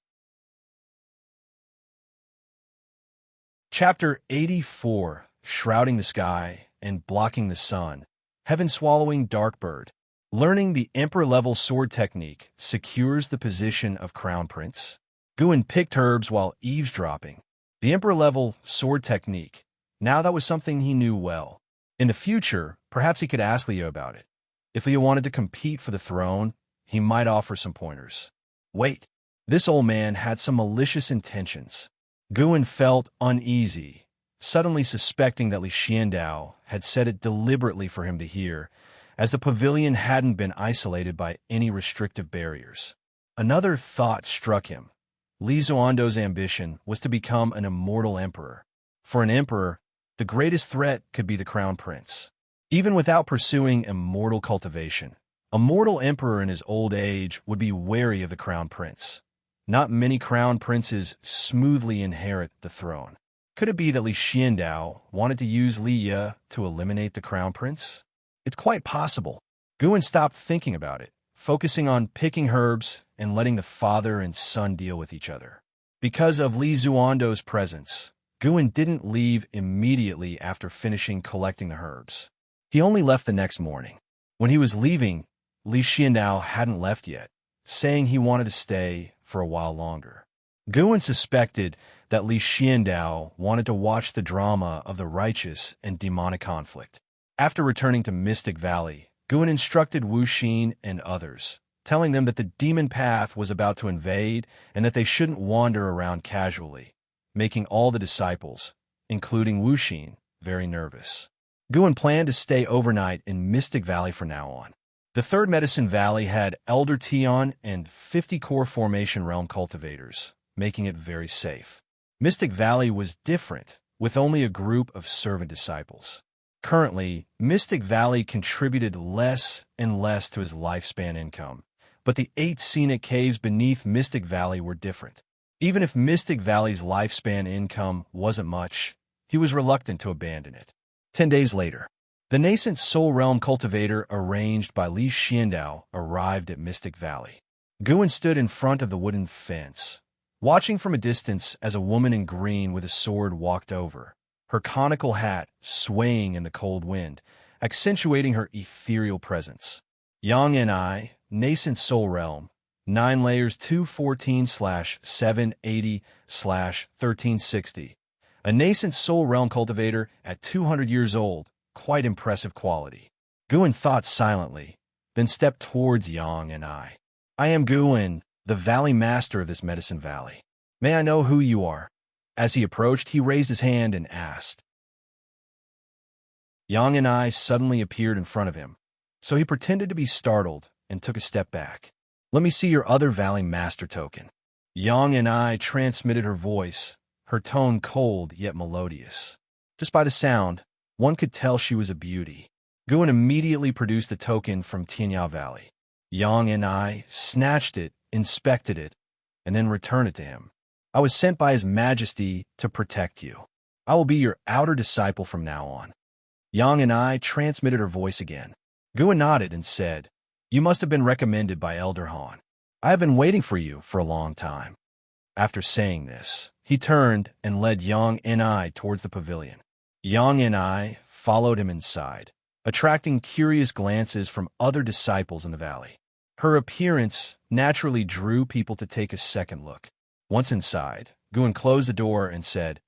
Chapter 84, Shrouding the Sky and Blocking the Sun. Heaven-swallowing Darkbird. Learning the Emperor-level sword technique secures the position of Crown Prince. Guin picked herbs while eavesdropping. The Emperor-level sword technique. Now that was something he knew well. In the future, perhaps he could ask Leo about it. If Leo wanted to compete for the throne, he might offer some pointers. Wait, this old man had some malicious intentions. Guan felt uneasy, suddenly suspecting that Li Xiandao had said it deliberately for him to hear, as the pavilion hadn't been isolated by any restrictive barriers. Another thought struck him. Li Zuando's ambition was to become an immortal emperor. For an emperor, the greatest threat could be the crown prince. Even without pursuing immortal cultivation, a mortal emperor in his old age would be wary of the crown prince. Not many crown princes smoothly inherit the throne. Could it be that Li Xiandao wanted to use Li Ye to eliminate the crown prince? It's quite possible. Guan stopped thinking about it, focusing on picking herbs and letting the father and son deal with each other. Because of Li Zuando's presence, Guan didn't leave immediately after finishing collecting the herbs. He only left the next morning. When he was leaving, Li Xiandao hadn't left yet, saying he wanted to stay for a while longer. Guan suspected that Li Xiandao wanted to watch the drama of the righteous and demonic conflict. After returning to Mystic Valley, Guan instructed Wuxia and others, telling them that the demon path was about to invade and that they shouldn't wander around casually, making all the disciples, including Wuxia, very nervous. Guan planned to stay overnight in Mystic Valley from now on. The third Medicine Valley had Elder Tion and 50 core formation realm cultivators, making it very safe. Mystic Valley was different, with only a group of servant disciples. Currently, Mystic Valley contributed less and less to his lifespan income, but the 8 scenic caves beneath Mystic Valley were different. Even if Mystic Valley's lifespan income wasn't much, he was reluctant to abandon it. 10 days later, the nascent Soul Realm cultivator arranged by Li Xiandao arrived at Mystic Valley. Guan stood in front of the wooden fence, watching from a distance as a woman in green with a sword walked over, her conical hat swaying in the cold wind, accentuating her ethereal presence. Yang and I, Nascent Soul Realm, 9 layers 214/780/1360. A nascent Soul Realm cultivator at 200 years old, quite impressive quality. Guan thought silently, then stepped towards Yang and I. I am Guan, the Valley Master of this Medicine Valley. May I know who you are? As he approached, he raised his hand and asked. Yang and I suddenly appeared in front of him, so he pretended to be startled and took a step back. Let me see your other Valley Master token. Yang and I transmitted her voice, her tone cold yet melodious. Just by the sound, one could tell she was a beauty. Guan immediately produced the token from Tianya Valley. Yang and I snatched it, inspected it, and then returned it to him. I was sent by His Majesty to protect you. I will be your outer disciple from now on. Yang and I transmitted her voice again. Guan nodded and said, You must have been recommended by Elder Han. I have been waiting for you for a long time. After saying this, he turned and led Yang and I towards the pavilion. Yang and I followed him inside, attracting curious glances from other disciples in the valley. Her appearance naturally drew people to take a second look. Once inside, Guan closed the door and said,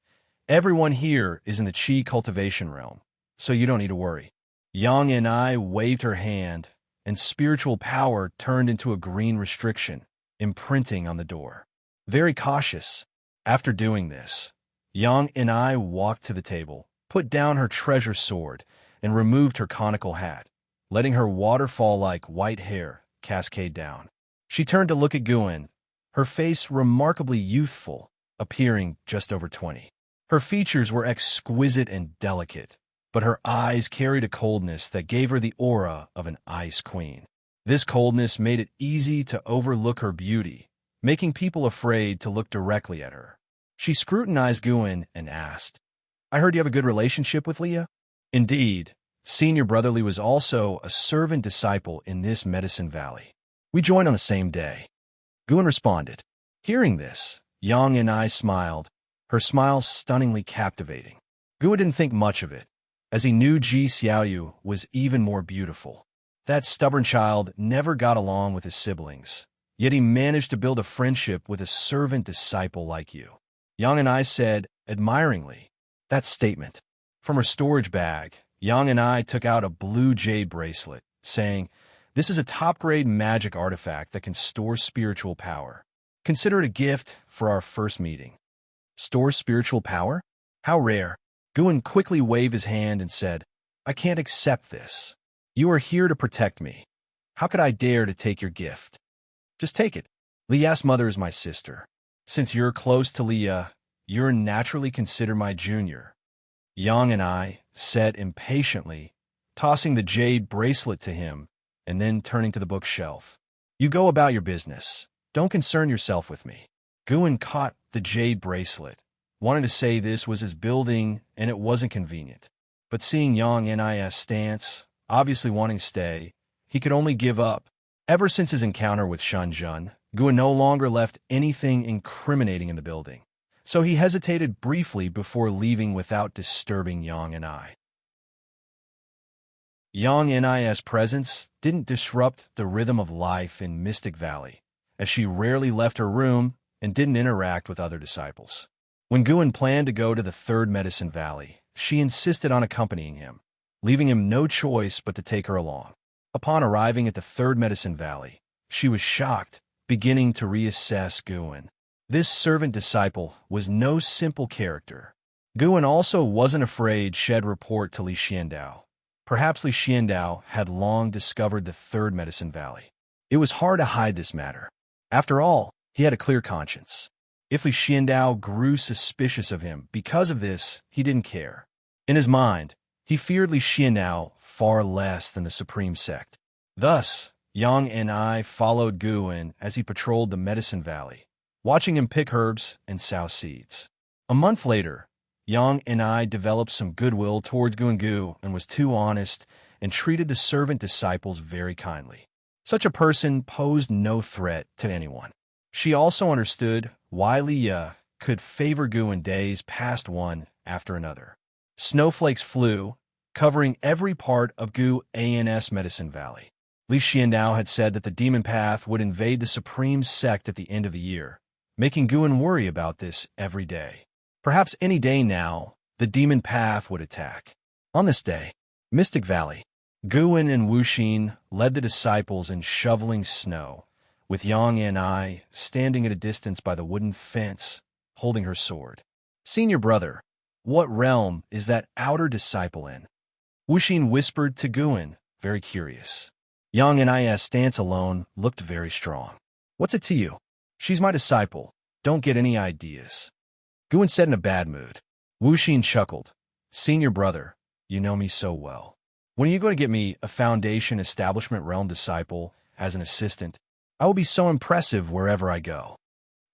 Everyone here is in the Qi cultivation realm, so you don't need to worry. Yang and I waved her hand, and spiritual power turned into a green restriction, imprinting on the door. Very cautious. After doing this, Yang and I walked to the table, put down her treasure sword, and removed her conical hat, letting her waterfall-like white hair cascade down. She turned to look at Guan, her face remarkably youthful, appearing just over 20. Her features were exquisite and delicate, but her eyes carried a coldness that gave her the aura of an ice queen. This coldness made it easy to overlook her beauty, making people afraid to look directly at her. She scrutinized Guan and asked, I heard you have a good relationship with Leah? Indeed, Senior Brother Li was also a servant disciple in this Medicine Valley. We joined on the same day. Guan responded. Hearing this, Yang and I smiled, her smile stunningly captivating. Guan didn't think much of it, as he knew Ji Xiaoyu was even more beautiful. That stubborn child never got along with his siblings, yet he managed to build a friendship with a servant disciple like you. Yang and I said, admiringly, that statement. From her storage bag, Yang and I took out a blue jade bracelet, saying, This is a top-grade magic artifact that can store spiritual power. Consider it a gift for our first meeting. Store spiritual power? How rare. Guin quickly waved his hand and said, I can't accept this. You are here to protect me. How could I dare to take your gift? Just take it. Lia's mother is my sister. Since you're close to Lia, you're naturally considered my junior. Yang and I said impatiently, tossing the jade bracelet to him and then turning to the bookshelf. You go about your business. Don't concern yourself with me. Guin caught the jade bracelet, wanted to say this was his building and it wasn't convenient. But seeing Yang Ni's stance, obviously wanting to stay, he could only give up. Ever since his encounter with Shenzhen, Guin no longer left anything incriminating in the building, so he hesitated briefly before leaving without disturbing Yang and I. Yang Ni's presence didn't disrupt the rhythm of life in Mystic Valley, as she rarely left her room and didn't interact with other disciples. When Guin planned to go to the Third Medicine Valley, she insisted on accompanying him, leaving him no choice but to take her along. Upon arriving at the Third Medicine Valley, she was shocked, beginning to reassess Guin. This servant disciple was no simple character. Guin also wasn't afraid shed report to Li Xiandao. Perhaps Li Xiandao had long discovered the Third Medicine Valley. It was hard to hide this matter. After all, he had a clear conscience. If Li Xiandao grew suspicious of him because of this, he didn't care. In his mind, he feared Li Xiandao far less than the Supreme Sect. Thus, Yang and I followed Guin as he patrolled the Medicine Valley, watching him pick herbs and sow seeds. A month later, Yang and I developed some goodwill towards Guin and was too honest and treated the servant disciples very kindly. Such a person posed no threat to anyone. She also understood why Lia could favor Guin days past one after another. Snowflakes flew, covering every part of Guin's Medicine Valley. Li Xiandao had said that the demon path would invade the Supreme Sect at the end of the year, making Guin worry about this every day. Perhaps any day now, the demon path would attack. On this day, Mystic Valley, Guin and Wuxia led the disciples in shoveling snow, with Yang and I standing at a distance by the wooden fence, holding her sword. Senior brother, what realm is that outer disciple in? Wuxia whispered to Guin, very curious. Yang and I's stance alone looked very strong. What's it to you? She's my disciple. Don't get any ideas. Guin said in a bad mood. Wuxia chuckled. Senior brother, you know me so well. When are you going to get me a Foundation Establishment Realm disciple as an assistant? I will be so impressive wherever I go.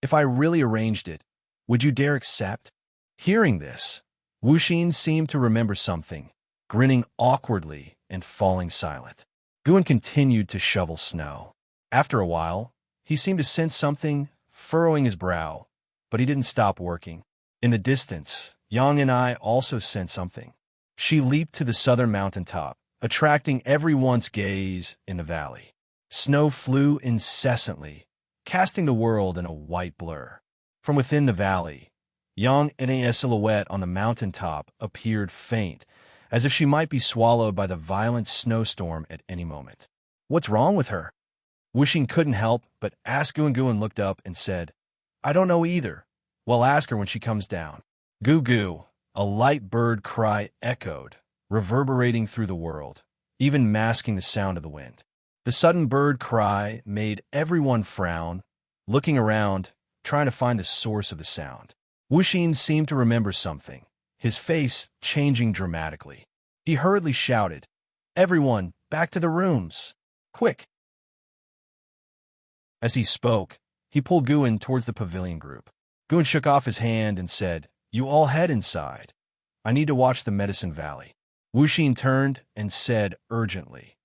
If I really arranged it, would you dare accept? Hearing this, Wuxia seemed to remember something, grinning awkwardly and falling silent. Guin continued to shovel snow. After a while, he seemed to sense something furrowing his brow, but he didn't stop working. In the distance, Yang and I also sensed something. She leaped to the southern mountaintop, attracting everyone's gaze in the valley. Snow flew incessantly, casting the world in a white blur. From within the valley, Yang and a silhouette on the mountaintop appeared faint, as if she might be swallowed by the violent snowstorm at any moment. What's wrong with her? Wuxia couldn't help but ask Guin. Guin looked up and said, I don't know either. Well, ask her when she comes down. Goo goo, a light bird cry echoed, reverberating through the world, even masking the sound of the wind. The sudden bird cry made everyone frown, looking around, trying to find the source of the sound. Wuxia seemed to remember something, his face changing dramatically. He hurriedly shouted, Everyone, back to the rooms! Quick! As he spoke, he pulled Guin towards the pavilion group. Guin shook off his hand and said, You all head inside. I need to watch the Medicine Valley. Wuxia turned and said urgently,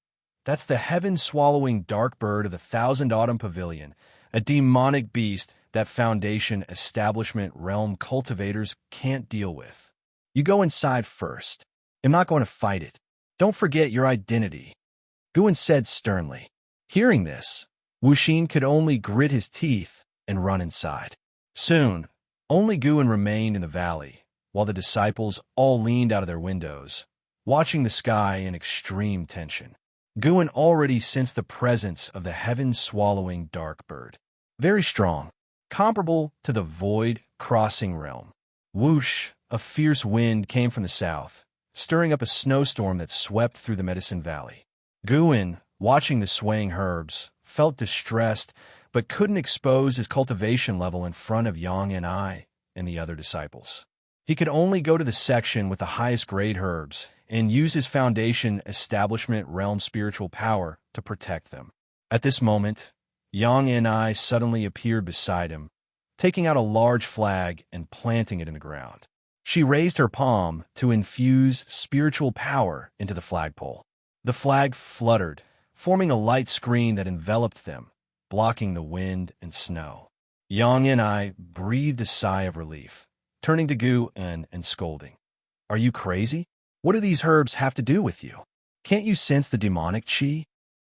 That's the heaven-swallowing dark bird of the Thousand Autumn Pavilion, a demonic beast that Foundation Establishment Realm cultivators can't deal with. You go inside first. I'm not going to fight it. Don't forget your identity. Guin said sternly. Hearing this, Wuxia could only grit his teeth and run inside. Soon, only Guin remained in the valley, while the disciples all leaned out of their windows, watching the sky in extreme tension. Guin already sensed the presence of the heaven-swallowing dark bird. Very strong, comparable to the void Crossing Realm. Whoosh, a fierce wind came from the south, stirring up a snowstorm that swept through the Medicine Valley. Guin, watching the swaying herbs, felt distressed but couldn't expose his cultivation level in front of Yang and I and the other disciples. He could only go to the section with the highest grade herbs and use his foundation establishment realm spiritual power to protect them. At this moment, Yang and I suddenly appeared beside him, taking out a large flag and planting it in the ground. She raised her palm to infuse spiritual power into the flagpole. The flag fluttered, forming a light screen that enveloped them, blocking the wind and snow. Yang and I breathed a sigh of relief, turning to Gu and scolding. "Are you crazy? What do these herbs have to do with you? Can't you sense the demonic qi?"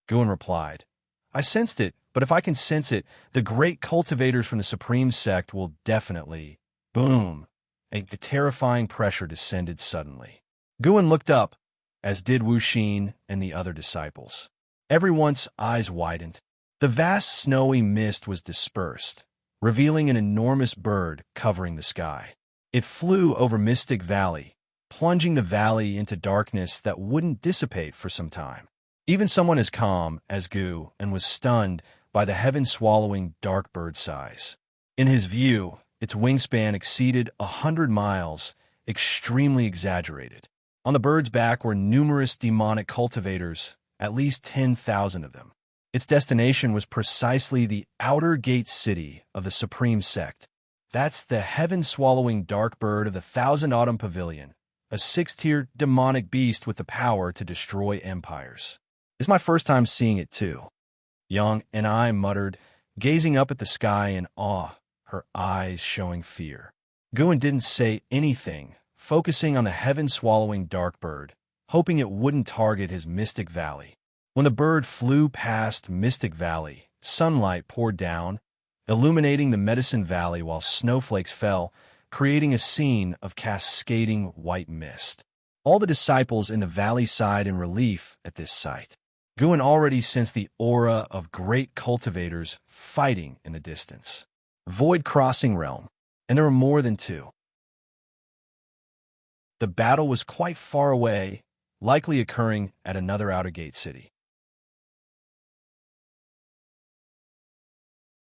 Guin replied, "I sensed it, but if I can sense it, the great cultivators from the Supreme Sect will definitely..." Boom! A terrifying pressure descended suddenly. Guin looked up, as did Wuxia and the other disciples. Everyone's eyes widened. The vast snowy mist was dispersed, revealing an enormous bird covering the sky. It flew over Mystic Valley, plunging the valley into darkness that wouldn't dissipate for some time. Even someone as calm as Gu and was stunned by the heaven-swallowing dark bird size. In his view, its wingspan exceeded 100 miles, extremely exaggerated. On the bird's back were numerous demonic cultivators, at least 10,000 of them. Its destination was precisely the outer gate city of the Supreme Sect. That's the heaven-swallowing dark bird of the Thousand Autumn Pavilion, a 6-tier demonic beast with the power to destroy empires. It's my first time seeing it too. Yang and I muttered, gazing up at the sky in awe, her eyes showing fear. Guin didn't say anything, focusing on the heaven-swallowing dark bird, hoping it wouldn't target his Mystic Valley. When the bird flew past Mystic Valley, sunlight poured down, illuminating the Medicine Valley while snowflakes fell, creating a scene of cascading white mist. All the disciples in the valley sighed in relief at this sight. Guin already sensed the aura of great cultivators fighting in the distance. Void Crossing Realm, and there were more than two. The battle was quite far away, likely occurring at another outer gate city.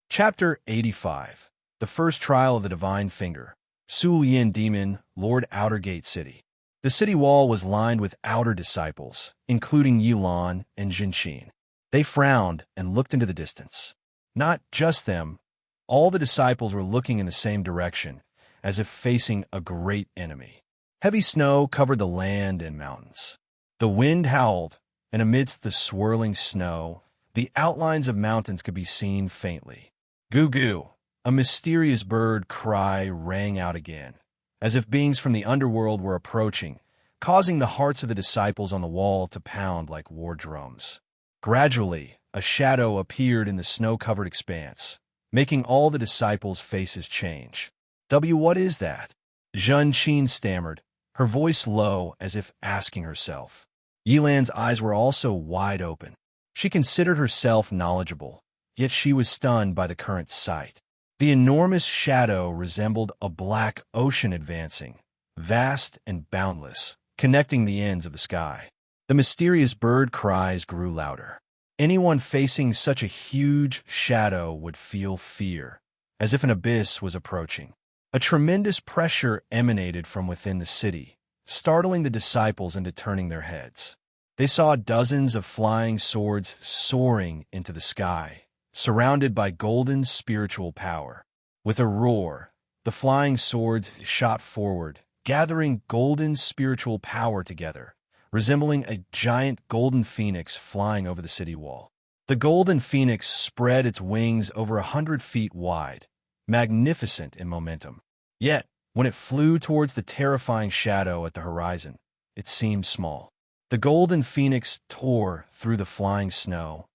Chapter 85. The First Trial of the Divine Finger. Su Yin Demon, Lord Outer Gate City. The city wall was lined with outer disciples, including Yilan and Jinxin. They frowned and looked into the distance. Not just them, all the disciples were looking in the same direction, as if facing a great enemy. Heavy snow covered the land and mountains. The wind howled, and amidst the swirling snow, the outlines of mountains could be seen faintly. Goo-goo, a mysterious bird cry rang out again, as if beings from the underworld were approaching, causing the hearts of the disciples on the wall to pound like war drums. Gradually, a shadow appeared in the snow-covered expanse, making all the disciples' faces change. What is that?" Zhenqin stammered, her voice low as if asking herself. Yilan's eyes were also wide open. She considered herself knowledgeable, yet she was stunned by the current sight. The enormous shadow resembled a black ocean advancing, vast and boundless, connecting the ends of the sky. The mysterious bird cries grew louder. Anyone facing such a huge shadow would feel fear, as if an abyss was approaching. A tremendous pressure emanated from within the city, startling the disciples into turning their heads. They saw dozens of flying swords soaring into the sky, surrounded by golden spiritual power. With a roar, the flying swords shot forward, gathering golden spiritual power together, resembling a giant golden phoenix flying over the city wall. The golden phoenix spread its wings over 100 feet wide, magnificent in momentum. Yet, when it flew towards the terrifying shadow at the horizon, it seemed small. The golden phoenix tore through the flying snow,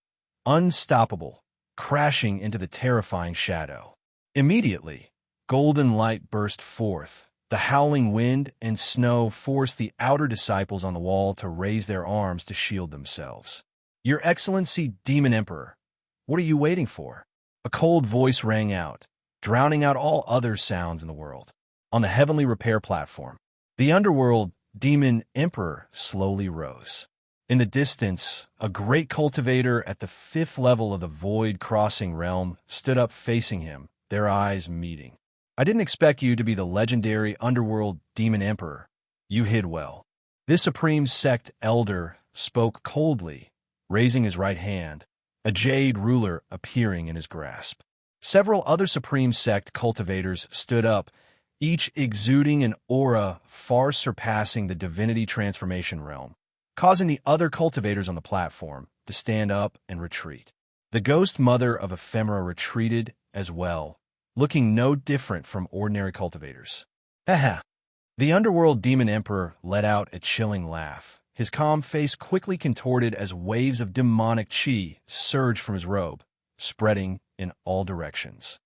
unstoppable, crashing into the terrifying shadow. Immediately, golden light burst forth. The howling wind and snow forced the outer disciples on the wall to raise their arms to shield themselves. "Your Excellency, Demon Emperor, what are you waiting for?" A cold voice rang out, drowning out all other sounds in the world. On the heavenly repair platform, the underworld demon emperor slowly rose. In the distance, a great cultivator at the 5th level of the void crossing realm stood up facing him, their eyes meeting. I didn't expect you to be the legendary underworld demon emperor. You hid well. This supreme sect elder spoke coldly, raising his right hand, a jade ruler appearing in his grasp. Several other supreme sect cultivators stood up, each exuding an aura far surpassing the divinity transformation realm, causing the other cultivators on the platform to stand up and retreat. The ghost mother of ephemera retreated as well, looking no different from ordinary cultivators. Haha. The underworld demon emperor let out a chilling laugh. His calm face quickly contorted as waves of demonic chi surged from his robe, spreading in all directions.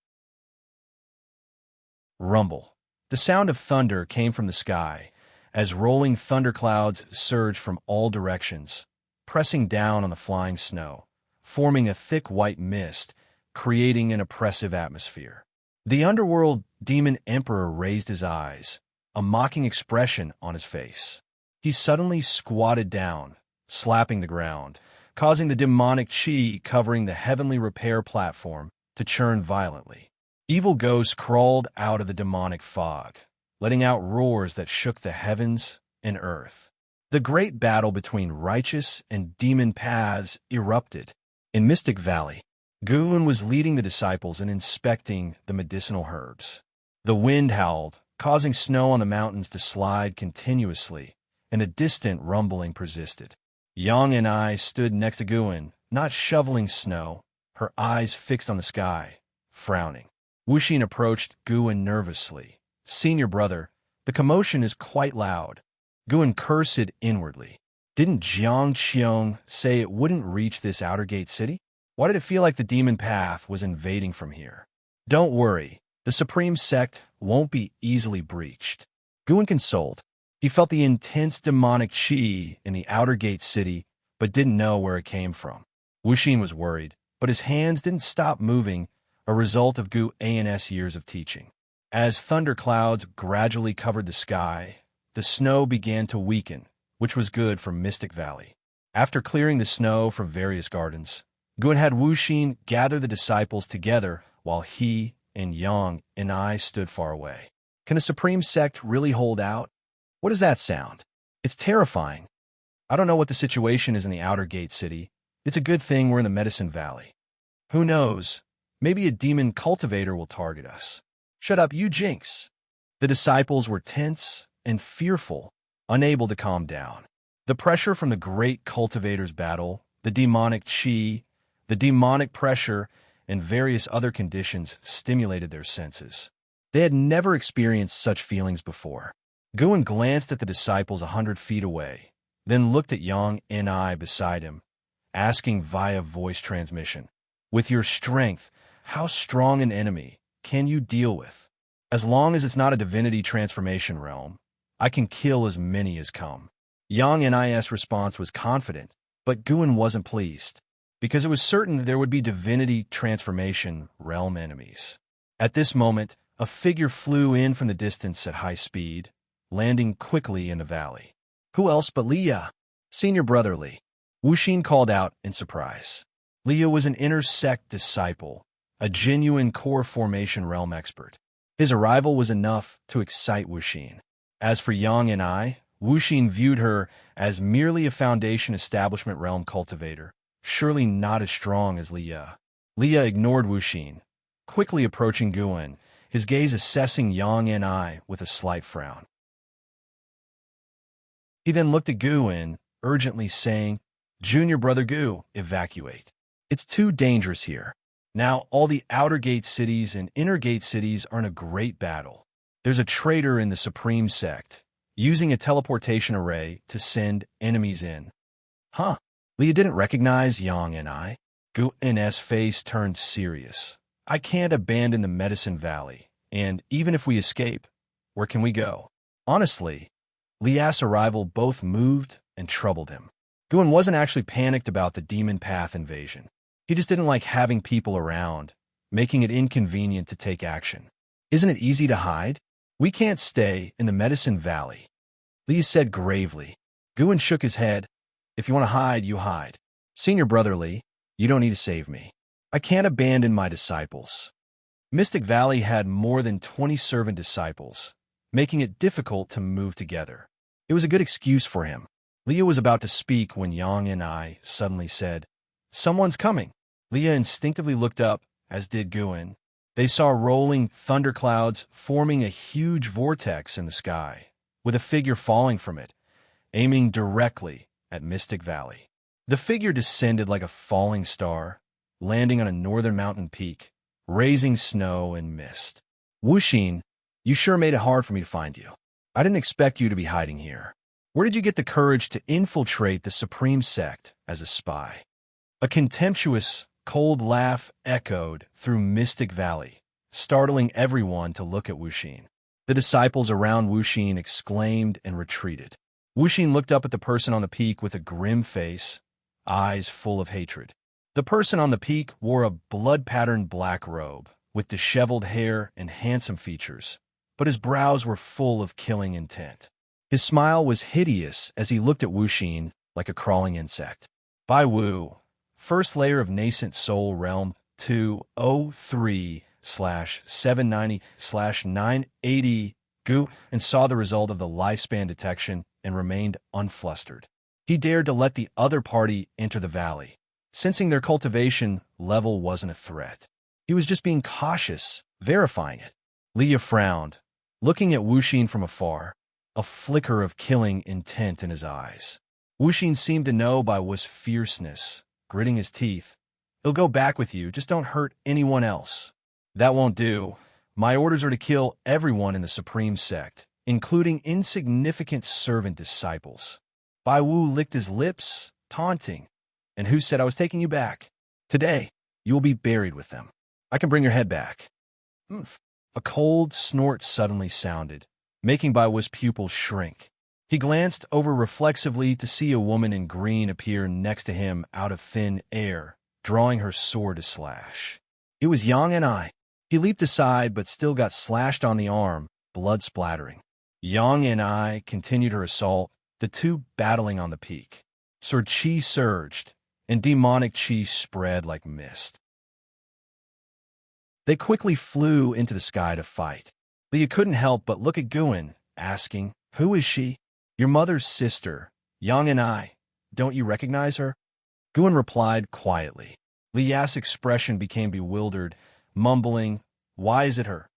Rumble. The sound of thunder came from the sky, as rolling thunderclouds surged from all directions, pressing down on the flying snow, forming a thick white mist, creating an oppressive atmosphere. The underworld demon emperor raised his eyes, a mocking expression on his face. He suddenly squatted down, slapping the ground, causing the demonic chi covering the heavenly repair platform to churn violently. Evil ghosts crawled out of the demonic fog, letting out roars that shook the heavens and earth. The great battle between righteous and demon paths erupted. In Mystic Valley, Guwen was leading the disciples and inspecting the medicinal herbs. The wind howled, causing snow on the mountains to slide continuously, and a distant rumbling persisted. Yang and I stood next to Guwen, not shoveling snow, her eyes fixed on the sky, frowning. Wuxia approached Guwen nervously. "Senior brother, the commotion is quite loud." Guwen cursed inwardly. Didn't Xianxia say it wouldn't reach this outer gate city? Why did it feel like the demon path was invading from here? Don't worry, the supreme sect won't be easily breached. Guwen consoled. He felt the intense demonic chi in the outer gate city, but didn't know where it came from. Wuxia was worried, but his hands didn't stop moving, a result of Gu An's years of teaching. As thunderclouds gradually covered the sky, the snow began to weaken, which was good for Mystic Valley. After clearing the snow from various gardens, Guwen had Wuxia gather the disciples together while he and Yang and I stood far away. Can the Supreme Sect really hold out? What does that sound? It's terrifying. I don't know what the situation is in the outer gate city. It's a good thing we're in the Medicine Valley. Who knows? Maybe a demon cultivator will target us. Shut up, you jinx. The disciples were tense and fearful, unable to calm down. The pressure from the great cultivator's battle, the demonic chi, the demonic pressure, and various other conditions stimulated their senses. They had never experienced such feelings before. Guwen glanced at the disciples 100 feet away, then looked at Yang and I beside him, asking via voice transmission, "With your strength, how strong an enemy can you deal with? As long as it's not a divinity transformation realm, I can kill as many as come." Yang and I's response was confident, but Guwen wasn't pleased, because it was certain there would be divinity transformation realm enemies. At this moment, a figure flew in from the distance at high speed, landing quickly in the valley. Who else but Leah? Senior brother Li. Wuxia called out in surprise. Leah was an inner sect disciple, a genuine core formation realm expert. His arrival was enough to excite Wuxia. As for Yang and I, Wuxia viewed her as merely a foundation establishment realm cultivator, surely not as strong as Leah. Leah ignored Wuxia, quickly approaching Guwen, his gaze assessing Yang and I with a slight frown. He then looked at Guwen, urgently saying, "Junior brother Gu, evacuate. It's too dangerous here. Now all the outer gate cities and inner gate cities are in a great battle. There's a traitor in the Supreme Sect, using a teleportation array to send enemies in." Huh? Leah didn't recognize Yang and I. Guwen's face turned serious. "I can't abandon the Medicine Valley, and even if we escape, where can we go?" Honestly, Leah's arrival both moved and troubled him. Guwen wasn't actually panicked about the demon path invasion. He just didn't like having people around, making it inconvenient to take action. Isn't it easy to hide? We can't stay in the Medicine Valley, Li said gravely. Guan shook his head. If you want to hide, you hide. Senior brother Li, you don't need to save me. I can't abandon my disciples. Mystic Valley had more than 20 servant disciples, making it difficult to move together. It was a good excuse for him. Leah was about to speak when Yang and I suddenly said, "Someone's coming." Leah instinctively looked up, as did Guan. They saw rolling thunderclouds forming a huge vortex in the sky, with a figure falling from it, aiming directly at Mystic Valley. The figure descended like a falling star, landing on a northern mountain peak, raising snow and mist. Wuxia, you sure made it hard for me to find you. I didn't expect you to be hiding here. Where did you get the courage to infiltrate the Supreme Sect as a spy? A contemptuous, cold laugh echoed through Mystic Valley, startling everyone to look at Wuxia. The disciples around Wuxia exclaimed and retreated. Wuxia looked up at the person on the peak with a grim face, eyes full of hatred. The person on the peak wore a blood-patterned black robe, with disheveled hair and handsome features, but his brows were full of killing intent. His smile was hideous as he looked at Wuxia like a crawling insect. Bai Wu, first layer of nascent soul realm 203/790/980 Gu, and saw the result of the lifespan detection and remained unflustered. He dared to let the other party enter the valley, sensing their cultivation level wasn't a threat. He was just being cautious, verifying it. Leah frowned, looking at Wuxia from afar, a flicker of killing intent in his eyes. Wuxia seemed to know Bai Wu's fierceness, gritting his teeth. "He'll go back with you, just don't hurt anyone else." "That won't do. My orders are to kill everyone in the Supreme Sect, including insignificant servant disciples." Bai Wu licked his lips, taunting. "And who said I was taking you back? Today, you will be buried with them. I can bring your head back." "Oomph." A cold snort suddenly sounded, making Bai Wu's pupils shrink. He glanced over reflexively to see a woman in green appear next to him out of thin air, drawing her sword to slash. It was Yang and I. He leaped aside but still got slashed on the arm, blood splattering. Yang and I continued her assault, the two battling on the peak. Sword chi surged, and demonic chi spread like mist. They quickly flew into the sky to fight. Leah couldn't help but look at Guan, asking, "Who is she?" "Your mother's sister, Yang and I. Don't you recognize her?" Guan replied quietly. Leah's expression became bewildered, mumbling, "Why is it her?"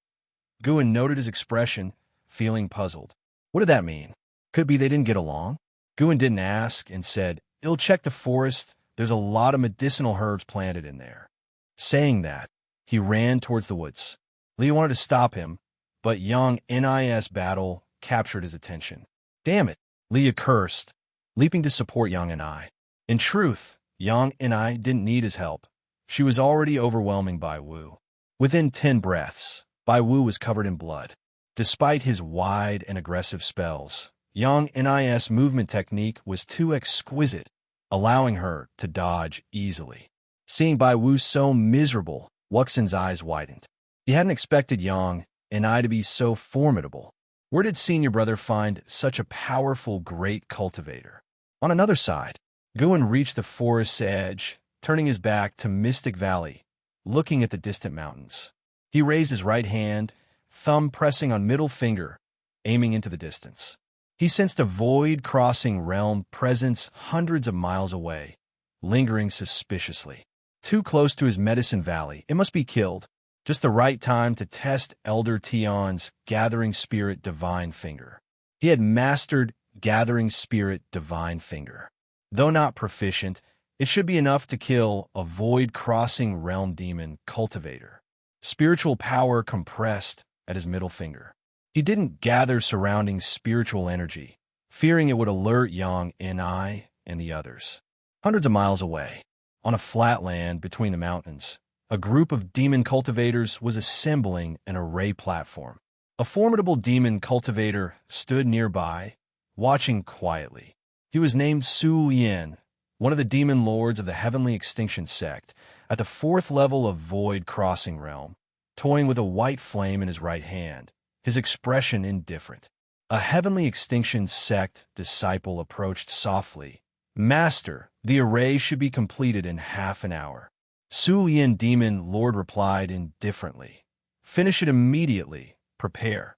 Guan noted his expression, feeling puzzled. What did that mean? Could be they didn't get along? Guan didn't ask and said, "I'll check the forest. There's a lot of medicinal herbs planted in there." Saying that, he ran towards the woods. Leah wanted to stop him, but Yang NIS battle captured his attention. "Damn it," Leah cursed, leaping to support Yang and I. In truth, Yang and I didn't need his help. She was already overwhelming Bai Wu. Within 10 breaths, Bai Wu was covered in blood. Despite his wide and aggressive spells, Yang NIS movement technique was too exquisite, allowing her to dodge easily. Seeing Bai Wu so miserable, Wuxia's eyes widened. He hadn't expected Yang and I to be so formidable. Where did senior brother find such a powerful great cultivator? On another side, Guan reached the forest's edge, turning his back to Mystic Valley, looking at the distant mountains. He raised his right hand, thumb pressing on middle finger, aiming into the distance. He sensed a void-crossing realm presence hundreds of miles away, lingering suspiciously. Too close to his Medicine Valley, it must be killed. Just the right time to test Elder Tion's Gathering Spirit Divine Finger. He had mastered Gathering Spirit Divine Finger. Though not proficient, it should be enough to kill a void-crossing realm demon cultivator. Spiritual power compressed at his middle finger. He didn't gather surrounding spiritual energy, fearing it would alert Yang and I and the others. Hundreds of miles away, on a flat land between the mountains, a group of demon cultivators was assembling an array platform. A formidable demon cultivator stood nearby, watching quietly. He was named Su Yan, one of the demon lords of the Heavenly Extinction sect, at the 4th level of Void Crossing Realm, toying with a white flame in his right hand, his expression indifferent. A Heavenly Extinction sect disciple approached softly. "Master, the array should be completed in half an hour." Su Lian Demon Lord replied indifferently. "Finish it immediately. Prepare."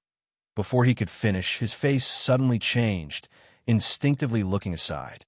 Before he could finish, his face suddenly changed, instinctively looking aside.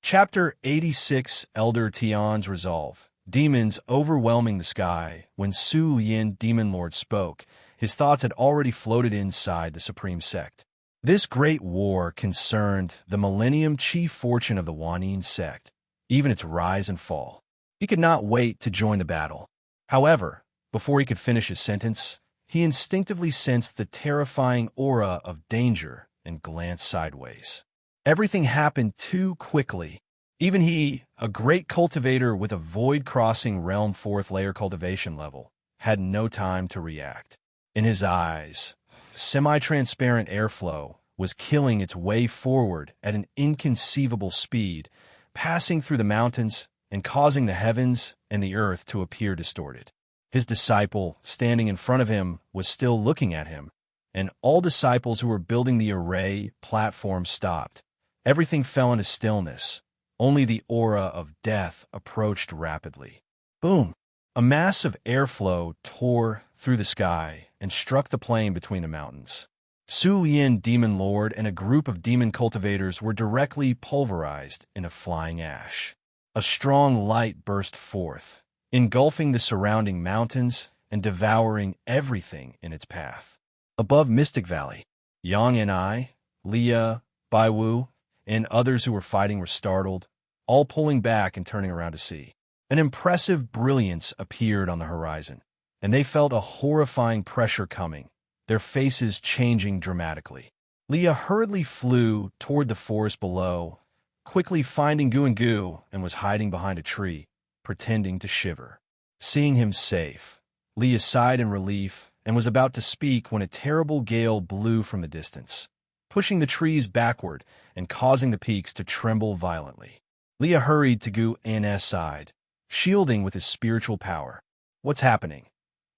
Chapter 86 Elder Tian's Resolve. Demons overwhelming the sky. When Su Lian Demon Lord spoke, his thoughts had already floated inside the Supreme Sect. This great war concerned the Millennium chief fortune of the Huanin sect, even its rise and fall. He could not wait to join the battle. However, before he could finish his sentence, he instinctively sensed the terrifying aura of danger and glanced sideways. Everything happened too quickly. Even he, a great cultivator with a void-crossing realm 4th layer cultivation level, had no time to react. In his eyes, semi-transparent airflow was killing its way forward at an inconceivable speed, passing through the mountains and causing the heavens and the earth to appear distorted. His disciple, standing in front of him, was still looking at him, and all disciples who were building the array platform stopped. Everything fell into stillness. Only the aura of death approached rapidly. Boom! A mass of airflow tore through the sky and struck the plain between the mountains. Su Lian Demon Lord and a group of demon cultivators were directly pulverized in a flying ash. A strong light burst forth, engulfing the surrounding mountains and devouring everything in its path. Above Mystic Valley, Yang and I, Leah, Baiwu, and others who were fighting were startled, all pulling back and turning around to see. An impressive brilliance appeared on the horizon, and they felt a horrifying pressure coming, their faces changing dramatically. Leah hurriedly flew toward the forest below, quickly finding Gu and was hiding behind a tree, pretending to shiver. Seeing him safe, Leah sighed in relief and was about to speak when a terrible gale blew from the distance, pushing the trees backward and causing the peaks to tremble violently. Leah hurried to Gu's side, shielding with his spiritual power. "What's happening?"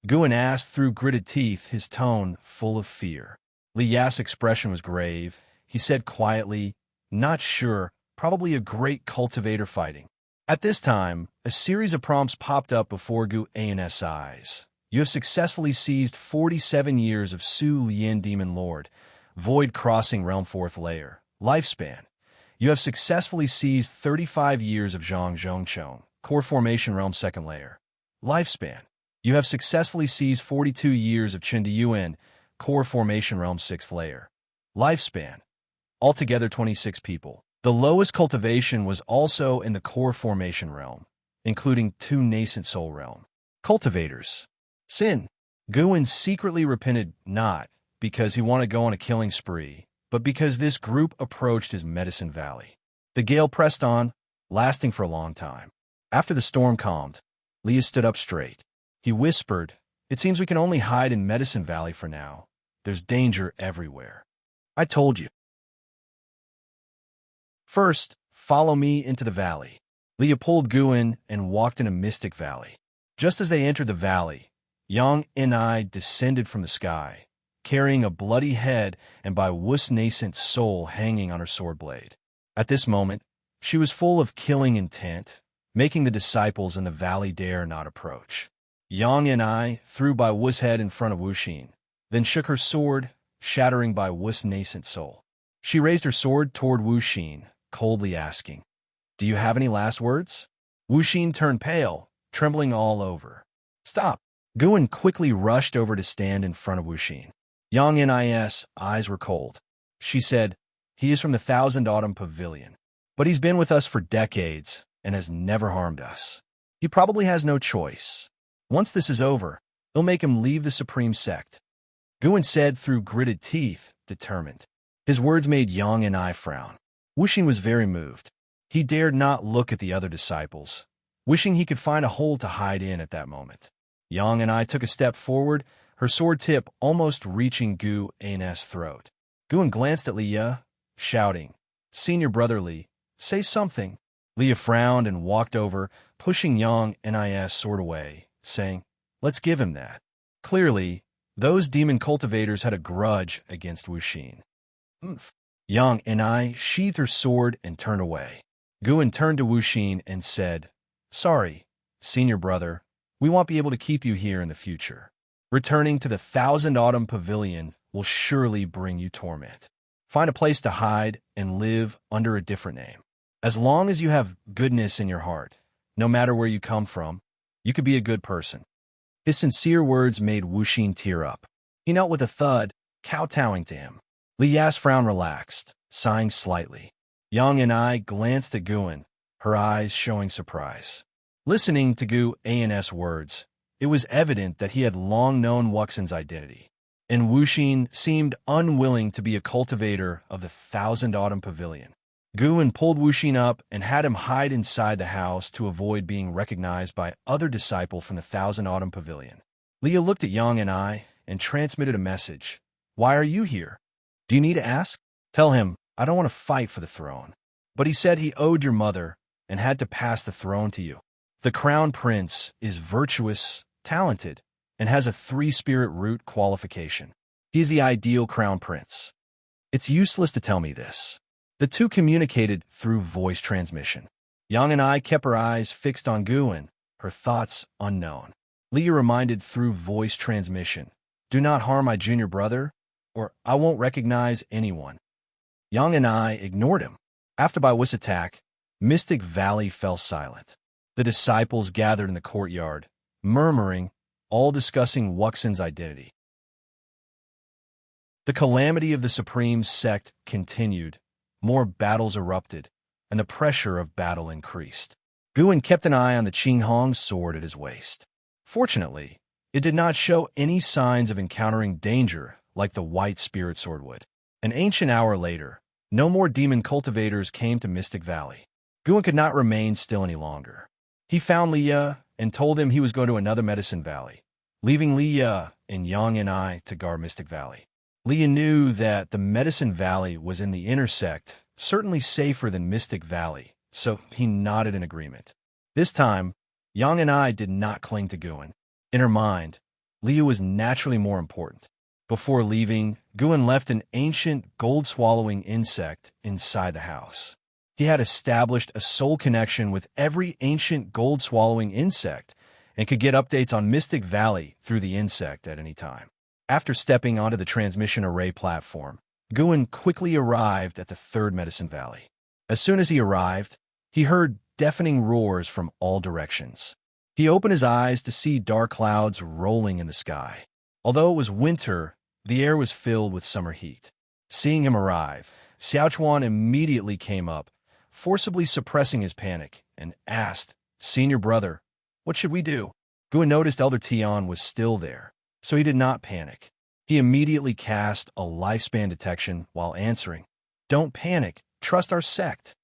Guan asked through gritted teeth, his tone full of fear. Lia's expression was grave. He said quietly, "Not sure, probably a great cultivator fighting." At this time, a series of prompts popped up before Gu's eyes. "You have successfully seized 47 years of Su Lian Demon Lord, Void Crossing Realm 4th Layer. Lifespan. You have successfully seized 35 years of Zhang Zhongchong, Core Formation Realm 2nd Layer. Lifespan. You have successfully seized 42 years of Qin Yuan, Core Formation Realm 6th Layer. Lifespan. Altogether 26 people. The lowest cultivation was also in the Core Formation Realm, including 2 nascent Soul Realm. Cultivators. Sin. Guan secretly repented not because he wanted to go on a killing spree, but because this group approached his Medicine Valley. The gale pressed on, lasting for a long time. After the storm calmed, Leah stood up straight. He whispered, "It seems we can only hide in Medicine Valley for now. There's danger everywhere. I told you. First, follow me into the valley." Leah pulled Guan and walked into Mystic Valley. Just as they entered the valley, Yang and I descended from the sky, carrying a bloody head and by Wu's nascent soul hanging on her sword blade. At this moment, she was full of killing intent, making the disciples in the valley dare not approach. Yang and I threw Bai Wu's head in front of Wuxin, then shook her sword, shattering Bai Wu's nascent soul. She raised her sword toward Wuxin, coldly asking, "Do you have any last words?" Wuxin turned pale, trembling all over. "Stop!" Guan quickly rushed over to stand in front of Wuxin. Yang and I's eyes were cold. She said, "He is from the Thousand Autumn Pavilion, but he's been with us for decades and has never harmed us. He probably has no choice. Once this is over, they'll make him leave the Supreme Sect." Guan said through gritted teeth, determined. His words made Yang and I frown. Wuxin was very moved. He dared not look at the other disciples, wishing he could find a hole to hide in at that moment. Yang and I took a step forward, her sword tip almost reaching Gu's throat. Guan glanced at Leah, shouting, "Senior brother Li, say something." Leah frowned and walked over, pushing Yang Ni's sword away, saying, "Let's give him that." Clearly, those demon cultivators had a grudge against Wuxia. "Oomph." Yang Ni sheathed her sword and turned away. Guan turned to Wuxia and said, "Sorry, senior brother, we won't be able to keep you here in the future. Returning to the Thousand Autumn Pavilion will surely bring you torment. Find a place to hide and live under a different name. As long as you have goodness in your heart, no matter where you come from, you could be a good person." His sincere words made Wuxia tear up. He knelt with a thud, kowtowing to him. Li Ya's frown relaxed, sighing slightly. Yang Ni glanced at Guan, her eyes showing surprise. Listening to Gu An's words, it was evident that he had long known Wuxia's identity, and Wuxia seemed unwilling to be a cultivator of the Thousand Autumn Pavilion. Guan pulled Wuxia up and had him hide inside the house to avoid being recognized by other disciples from the Thousand Autumn Pavilion. Leah looked at Yang and transmitted a message. "Why are you here? Do you need to ask? Tell him I don't want to fight for the throne. But he said he owed your mother and had to pass the throne to you. The crown prince is virtuous, talented, and has a 3-spirit root qualification. He's the ideal crown prince. It's useless to tell me this." The two communicated through voice transmission. Yang kept her eyes fixed on Guan, her thoughts unknown. Leah reminded through voice transmission, "Do not harm my junior brother, or I won't recognize anyone." Yang ignored him. After Baiwu's attack, Mystic Valley fell silent. The disciples gathered in the courtyard, murmuring, all discussing Wuxia's identity. The calamity of the Supreme Sect continued. More battles erupted, and the pressure of battle increased. Guan kept an eye on the Qinghong's sword at his waist. Fortunately, it did not show any signs of encountering danger like the white spirit sword would. An ancient hour later, no more demon cultivators came to Mystic Valley. Guan could not remain still any longer. He found Leah and told him he was going to another medicine valley, leaving Leah and Yang to guard Mystic Valley. Leah knew that the Medicine Valley was in the intersect, certainly safer than Mystic Valley, so he nodded in agreement. This time, Yang did not cling to Guan. In her mind, Leah was naturally more important. Before leaving, Guan left an ancient gold-swallowing insect inside the house. He had established a soul connection with every ancient gold-swallowing insect and could get updates on Mystic Valley through the insect at any time. After stepping onto the transmission array platform, Guan quickly arrived at the third Medicine Valley. As soon as he arrived, he heard deafening roars from all directions. He opened his eyes to see dark clouds rolling in the sky. Although it was winter, the air was filled with summer heat. Seeing him arrive, Xiaochuan immediately came up, forcibly suppressing his panic, and asked, "Senior brother, what should we do?" Guan noticed Elder Tian was still there, so he did not panic. He immediately cast a lifespan detection while answering, "Don't panic, trust our sect."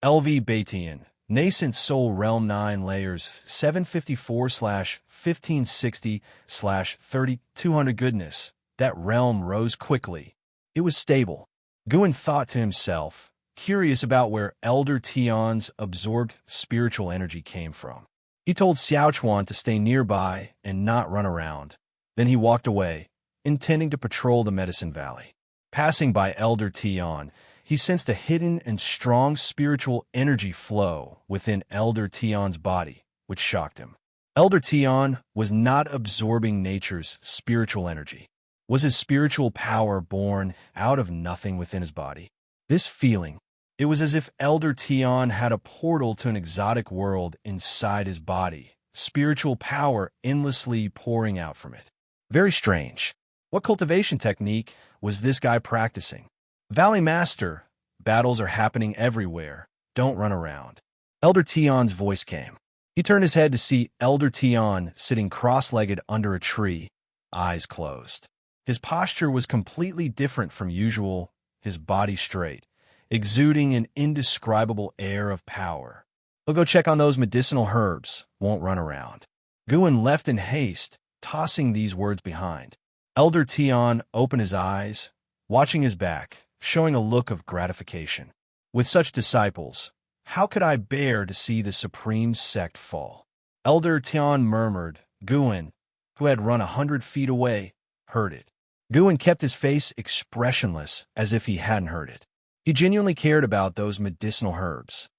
LV Batian, Nascent Soul Realm 9 Layers 754/1560/3200 Goodness, that realm rose quickly. It was stable. Guan thought to himself, curious about where Elder Tian's absorbed spiritual energy came from. He told Xiaochuan to stay nearby and not run around. Then he walked away, intending to patrol the Medicine Valley. Passing by Elder Tian, he sensed a hidden and strong spiritual energy flow within Elder Tian's body, which shocked him. Elder Tian was not absorbing nature's spiritual energy. Was his spiritual power born out of nothing within his body? This feeling, it was as if Elder Tian had a portal to an exotic world inside his body, spiritual power endlessly pouring out from it. Very strange. What cultivation technique was this guy practicing? "Valley Master, battles are happening everywhere. Don't run around." Elder Tian's voice came. He turned his head to see Elder Tian sitting cross-legged under a tree, eyes closed. His posture was completely different from usual, his body straight, exuding an indescribable air of power. "I'll go check on those medicinal herbs, won't run around." Guan left in haste, tossing these words behind. Elder Tian opened his eyes, watching his back, showing a look of gratification. With such disciples, how could I bear to see the supreme sect fall? Elder Tian murmured. Guan, who had run 100 feet away, heard it. Guan kept his face expressionless as if he hadn't heard it. He genuinely cared about those medicinal herbs.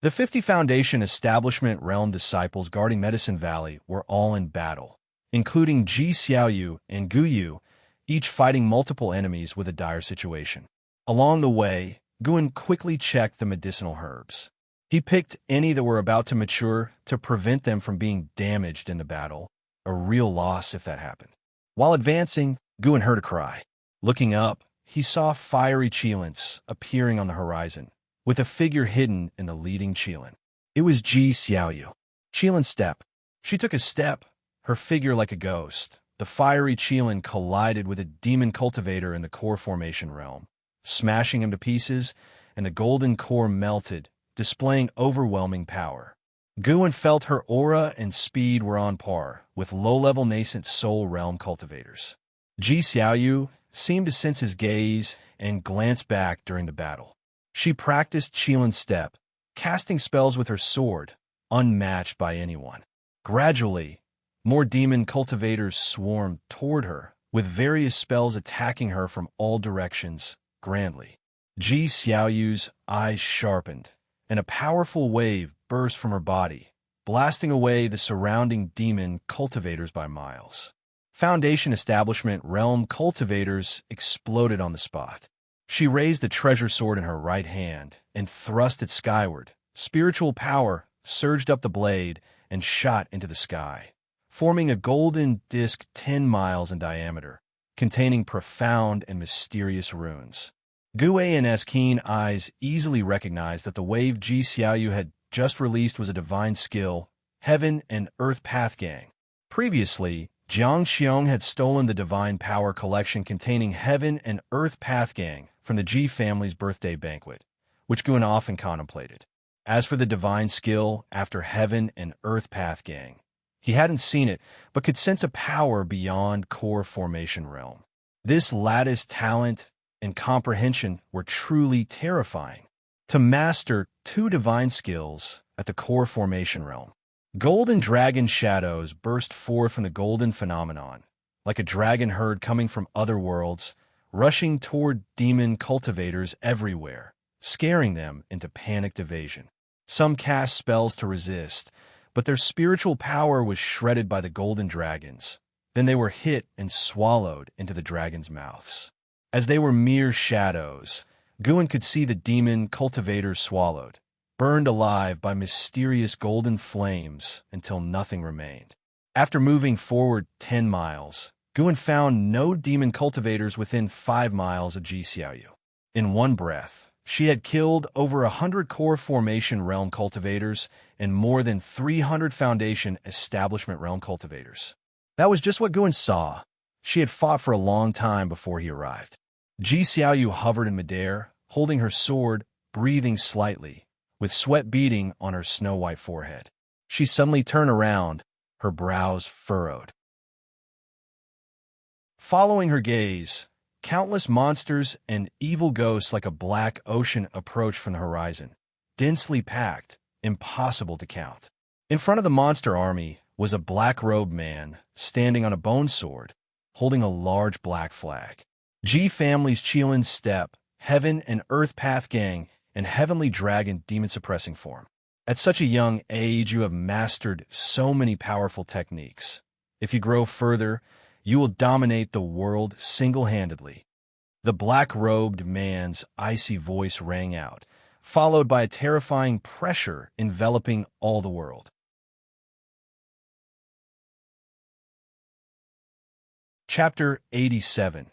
The 50 Foundation Establishment Realm disciples guarding Medicine Valley were all in battle, including Ji Xiaoyu and Gu Yu, each fighting multiple enemies with a dire situation. Along the way, Guan quickly checked the medicinal herbs. He picked any that were about to mature to prevent them from being damaged in the battle, a real loss if that happened. While advancing, Guan heard a cry. Looking up, he saw fiery Qilins appearing on the horizon, with a figure hidden in the leading Qilin. It was Ji Xiaoyu. Qilin step. She took a step, her figure like a ghost. The fiery Qilin collided with a demon cultivator in the core formation realm, smashing him to pieces, and the golden core melted, displaying overwhelming power. Guan felt her aura and speed were on par with low-level nascent soul realm cultivators. Ji Xiaoyu seemed to sense his gaze and glanced back during the battle. She practiced Qilin step, casting spells with her sword, unmatched by anyone. Gradually, more demon cultivators swarmed toward her, with various spells attacking her from all directions, grandly. Ji Xiaoyu's eyes sharpened, and a powerful wave burst from her body, blasting away the surrounding demon cultivators by miles. Foundation Establishment Realm cultivators exploded on the spot. She raised the treasure sword in her right hand and thrust it skyward. Spiritual power surged up the blade and shot into the sky, forming a golden disk 10 miles in diameter, containing profound and mysterious runes. Gu An's keen eyes easily recognized that the wave Ji Xiaoyu had just released was a divine skill, Heaven and Earth Path Gang. Previously, Jiang Xiong had stolen the divine power collection containing Heaven and Earth Path Gang from the Ji family's birthday banquet, which Guan often contemplated. As for the divine skill after Heaven and Earth Path Gang, he hadn't seen it, but could sense a power beyond core formation realm. This lattice talent and comprehension were truly terrifying. To master 2 divine skills at the core formation realm. Golden dragon shadows burst forth from the golden phenomenon, like a dragon herd coming from other worlds, rushing toward demon cultivators everywhere, scaring them into panicked evasion. Some cast spells to resist, but their spiritual power was shredded by the golden dragons. Then they were hit and swallowed into the dragons' mouths. As they were mere shadows, Guan could see the demon cultivators swallowed, burned alive by mysterious golden flames until nothing remained. After moving forward 10 miles, Guan found no demon cultivators within 5 miles of Ji Xiaoyu. In one breath, she had killed over 100 core formation realm cultivators and more than 300 foundation establishment realm cultivators. That was just what Guan saw. She had fought for a long time before he arrived. Ji Xiaoyu hovered in midair, holding her sword, breathing slightly, with sweat beading on her snow-white forehead. She suddenly turned around, her brows furrowed. Following her gaze, countless monsters and evil ghosts like a black ocean approached from the horizon, densely packed, impossible to count. In front of the monster army was a black-robed man standing on a bone sword, holding a large black flag. Ji family's Qilin step, Heaven and Earth Path Gang, and Heavenly Dragon demon-suppressing form. At such a young age, you have mastered so many powerful techniques. If you grow further, you will dominate the world single-handedly. The black-robed man's icy voice rang out, followed by a terrifying pressure enveloping all the world. Chapter 87.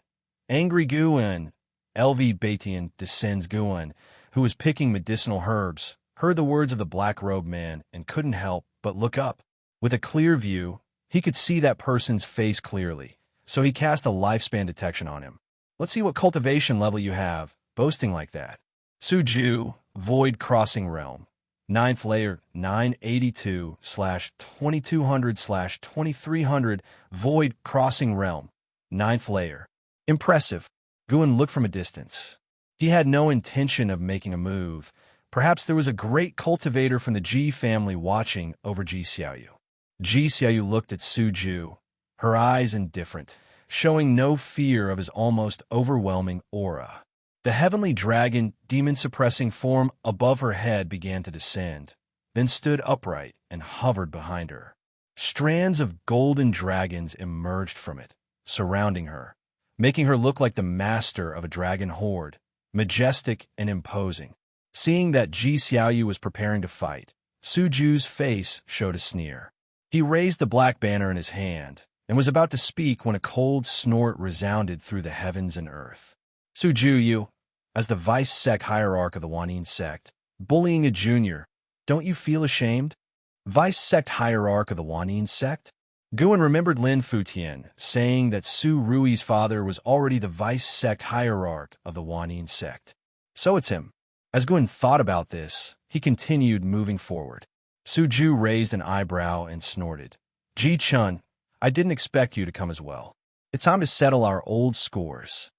Angry Guan. LV Batian descends Guan, who was picking medicinal herbs, heard the words of the black-robed man and couldn't help but look up. With a clear view, he could see that person's face clearly, so he cast a lifespan detection on him. Let's see what cultivation level you have, boasting like that. Suju, Void Crossing Realm. 9th layer, 982/2200/2300, Void Crossing Realm. 9th layer. Impressive. Guan looked from a distance. He had no intention of making a move. Perhaps there was a great cultivator from the Ji family watching over Ji Xiaoyu. Ji Xiaoyu looked at Su Ju, her eyes indifferent, showing no fear of his almost overwhelming aura. The heavenly dragon, demon-suppressing form above her head began to descend, then stood upright and hovered behind her. Strands of golden dragons emerged from it, surrounding her, making her look like the master of a dragon horde, majestic and imposing. Seeing that Ji Xiaoyu was preparing to fight, Su Ju's face showed a sneer. He raised the black banner in his hand and was about to speak when a cold snort resounded through the heavens and earth. Su Ju, you, as the vice-sect hierarch of the Huanin sect, bullying a junior, don't you feel ashamed? Vice-sect hierarch of the Huanin sect? Guan remembered Lin Futian saying that Su Rui's father was already the vice-sect hierarch of the Huanin sect. So it's him. As Guan thought about this, he continued moving forward. Su Ju raised an eyebrow and snorted. Ji Chun, I didn't expect you to come as well. It's time to settle our old scores.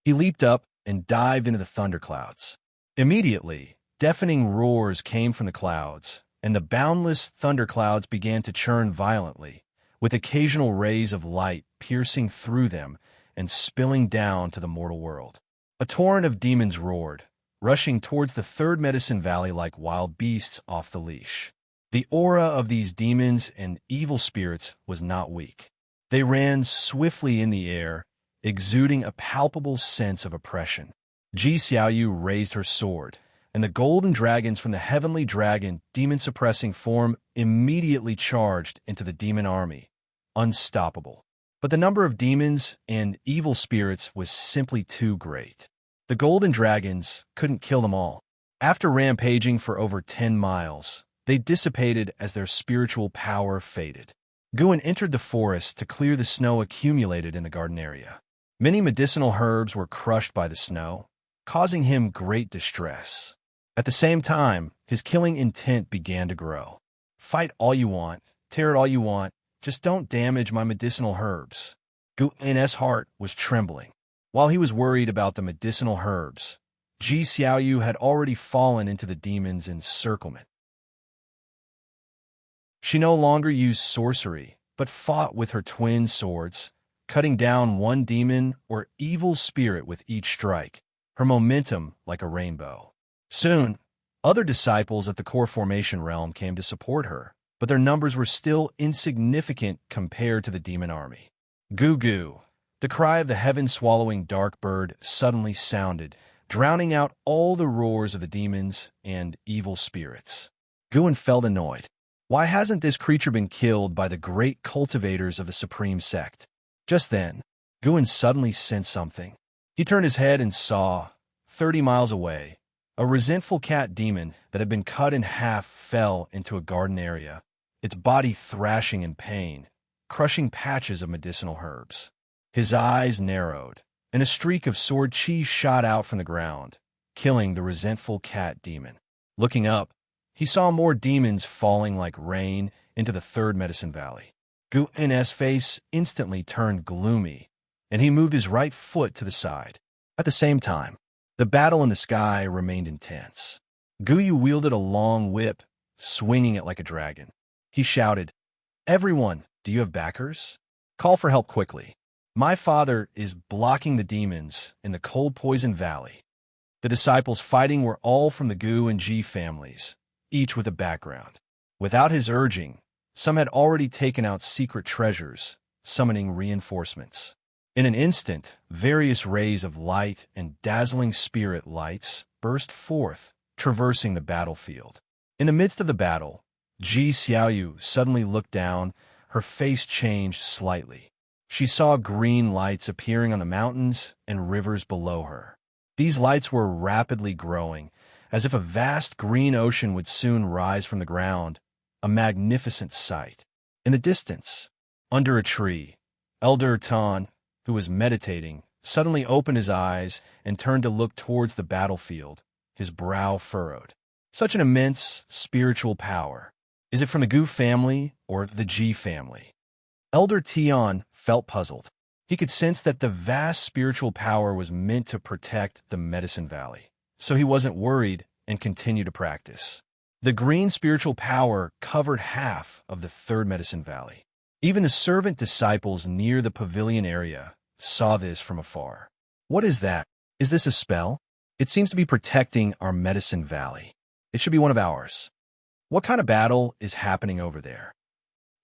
He leaped up and dived into the thunderclouds. Immediately, deafening roars came from the clouds, and the boundless thunderclouds began to churn violently, with occasional rays of light piercing through them and spilling down to the mortal world. A torrent of demons roared, rushing towards the third medicine valley like wild beasts off the leash. The aura of these demons and evil spirits was not weak. They ran swiftly in the air, exuding a palpable sense of oppression. Ji Xiaoyu raised her sword, and the golden dragons from the heavenly dragon demon-suppressing form immediately charged into the demon army, unstoppable. But the number of demons and evil spirits was simply too great. The golden dragons couldn't kill them all. After rampaging for over 10 miles, they dissipated as their spiritual power faded. Guan entered the forest to clear the snow accumulated in the garden area. Many medicinal herbs were crushed by the snow, causing him great distress. At the same time, his killing intent began to grow. Fight all you want, tear it all you want, just don't damage my medicinal herbs. Guan's heart was trembling. While he was worried about the medicinal herbs, Ji Xiaoyu had already fallen into the demon's encirclement. She no longer used sorcery, but fought with her twin swords, cutting down one demon or evil spirit with each strike, her momentum like a rainbow. Soon, other disciples at the core formation realm came to support her, but their numbers were still insignificant compared to the demon army. Goo goo. The cry of the heaven-swallowing dark bird suddenly sounded, drowning out all the roars of the demons and evil spirits. Guan felt annoyed. Why hasn't this creature been killed by the great cultivators of the supreme sect? Just then, Guan suddenly sensed something. He turned his head and saw, 30 miles away, a resentful cat demon that had been cut in half fell into a garden area, its body thrashing in pain, crushing patches of medicinal herbs. His eyes narrowed, and a streak of sword chi shot out from the ground, killing the resentful cat demon. Looking up, he saw more demons falling like rain into the third medicine valley. Guan's face instantly turned gloomy, and he moved his right foot to the side. At the same time, the battle in the sky remained intense. Guyu wielded a long whip, swinging it like a dragon. He shouted, "Everyone, do you have backers? Call for help quickly. My father is blocking the demons in the Cold Poison Valley." The disciples fighting were all from the Gu and Ji families, each with a background. Without his urging, some had already taken out secret treasures, summoning reinforcements. In an instant, various rays of light and dazzling spirit lights burst forth, traversing the battlefield. In the midst of the battle, Ji Xiaoyu suddenly looked down, her face changed slightly. She saw green lights appearing on the mountains and rivers below her. These lights were rapidly growing, as if a vast green ocean would soon rise from the ground, a magnificent sight. In the distance, under a tree, Elder Tan, who was meditating, suddenly opened his eyes and turned to look towards the battlefield, his brow furrowed. Such an immense spiritual power. Is it from the Gu family or the Ji family? Elder Tian felt puzzled. He could sense that the vast spiritual power was meant to protect the Medicine Valley, so he wasn't worried and continued to practice. The green spiritual power covered half of the third Medicine Valley. Even the servant disciples near the pavilion area saw this from afar. What is that? Is this a spell? It seems to be protecting our Medicine Valley. It should be one of ours. What kind of battle is happening over there?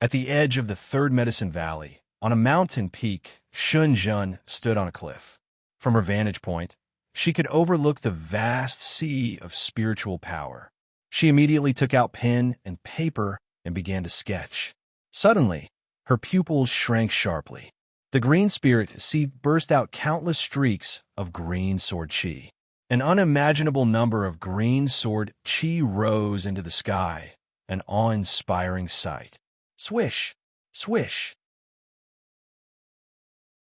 At the edge of the third Medicine Valley, on a mountain peak, Xianxia stood on a cliff. From her vantage point, she could overlook the vast sea of spiritual power. She immediately took out pen and paper and began to sketch. Suddenly, her pupils shrank sharply. The green spirit sea burst out countless streaks of green sword chi. An unimaginable number of green sword chi rose into the sky, an awe-inspiring sight. Swish! Swish!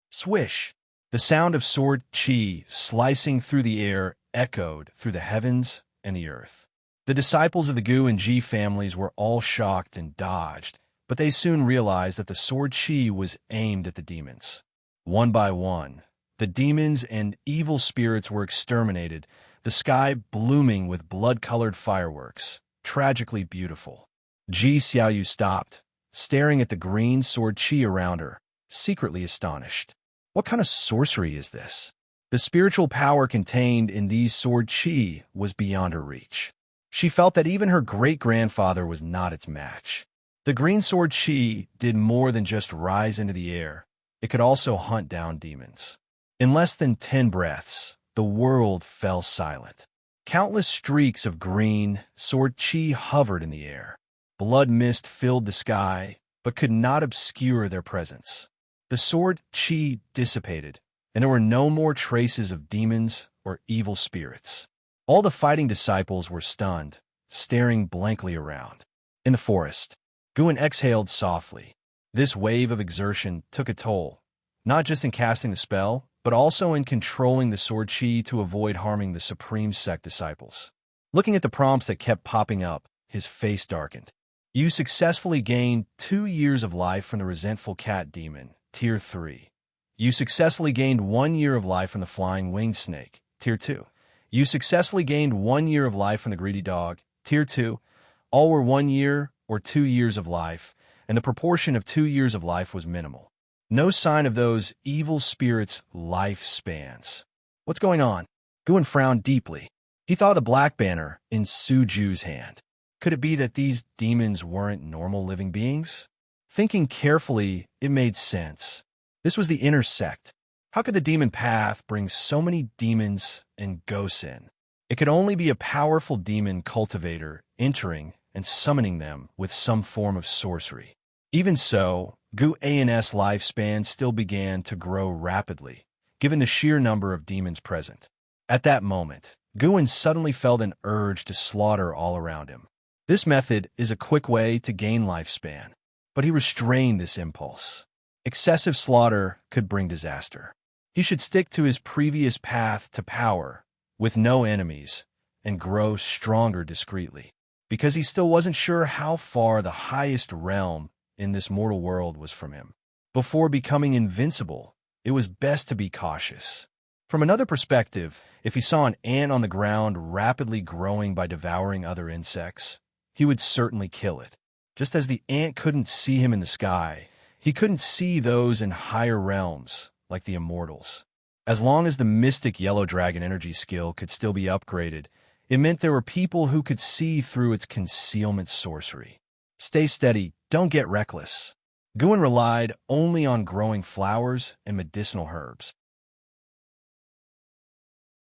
Swish! The sound of sword chi slicing through the air echoed through the heavens and the earth. The disciples of the Gu and Ji families were all shocked and dodged, but they soon realized that the sword chi was aimed at the demons. One by one, the demons and evil spirits were exterminated, the sky blooming with blood-colored fireworks, tragically beautiful. Ji Xiaoyu stopped, staring at the green sword chi around her, secretly astonished. What kind of sorcery is this? The spiritual power contained in these sword chi was beyond her reach. She felt that even her great-grandfather was not its match. The green sword chi did more than just rise into the air. It could also hunt down demons. In less than 10 breaths, the world fell silent. Countless streaks of green sword chi hovered in the air. Blood mist filled the sky, but could not obscure their presence. The sword chi dissipated, and there were no more traces of demons or evil spirits. All the fighting disciples were stunned, staring blankly around. In the forest, Guan exhaled softly. This wave of exertion took a toll, not just in casting the spell, but also in controlling the sword chi to avoid harming the Supreme Sect disciples. Looking at the prompts that kept popping up, his face darkened. You successfully gained 2 years of life from the Resentful Cat Demon, Tier 3. You successfully gained 1 year of life from the Flying Winged Snake, Tier 2. You successfully gained 1 year of life from the Greedy Dog, Tier 2. All were 1 year or 2 years of life, and the proportion of 2 years of life was minimal. No sign of those evil spirits' lifespans. What's going on? Guan frowned deeply. He thought of the black banner in Suju's hand. Could it be that these demons weren't normal living beings? Thinking carefully, it made sense. This was the inner sect. How could the demon path bring so many demons and ghosts in? It could only be a powerful demon cultivator entering and summoning them with some form of sorcery. Even so, Gu An's lifespan still began to grow rapidly, given the sheer number of demons present. At that moment, Guan suddenly felt an urge to slaughter all around him. This method is a quick way to gain lifespan, but he restrained this impulse. Excessive slaughter could bring disaster. He should stick to his previous path to power, with no enemies, and grow stronger discreetly, because he still wasn't sure how far the highest realm in this mortal world was from him. Before becoming invincible, it was best to be cautious. From another perspective, if he saw an ant on the ground rapidly growing by devouring other insects, he would certainly kill it. Just as the ant couldn't see him in the sky, he couldn't see those in higher realms, like the immortals. As long as the mystic yellow dragon energy skill could still be upgraded, it meant there were people who could see through its concealment sorcery. Stay steady, don't get reckless. Guan relied only on growing flowers and medicinal herbs.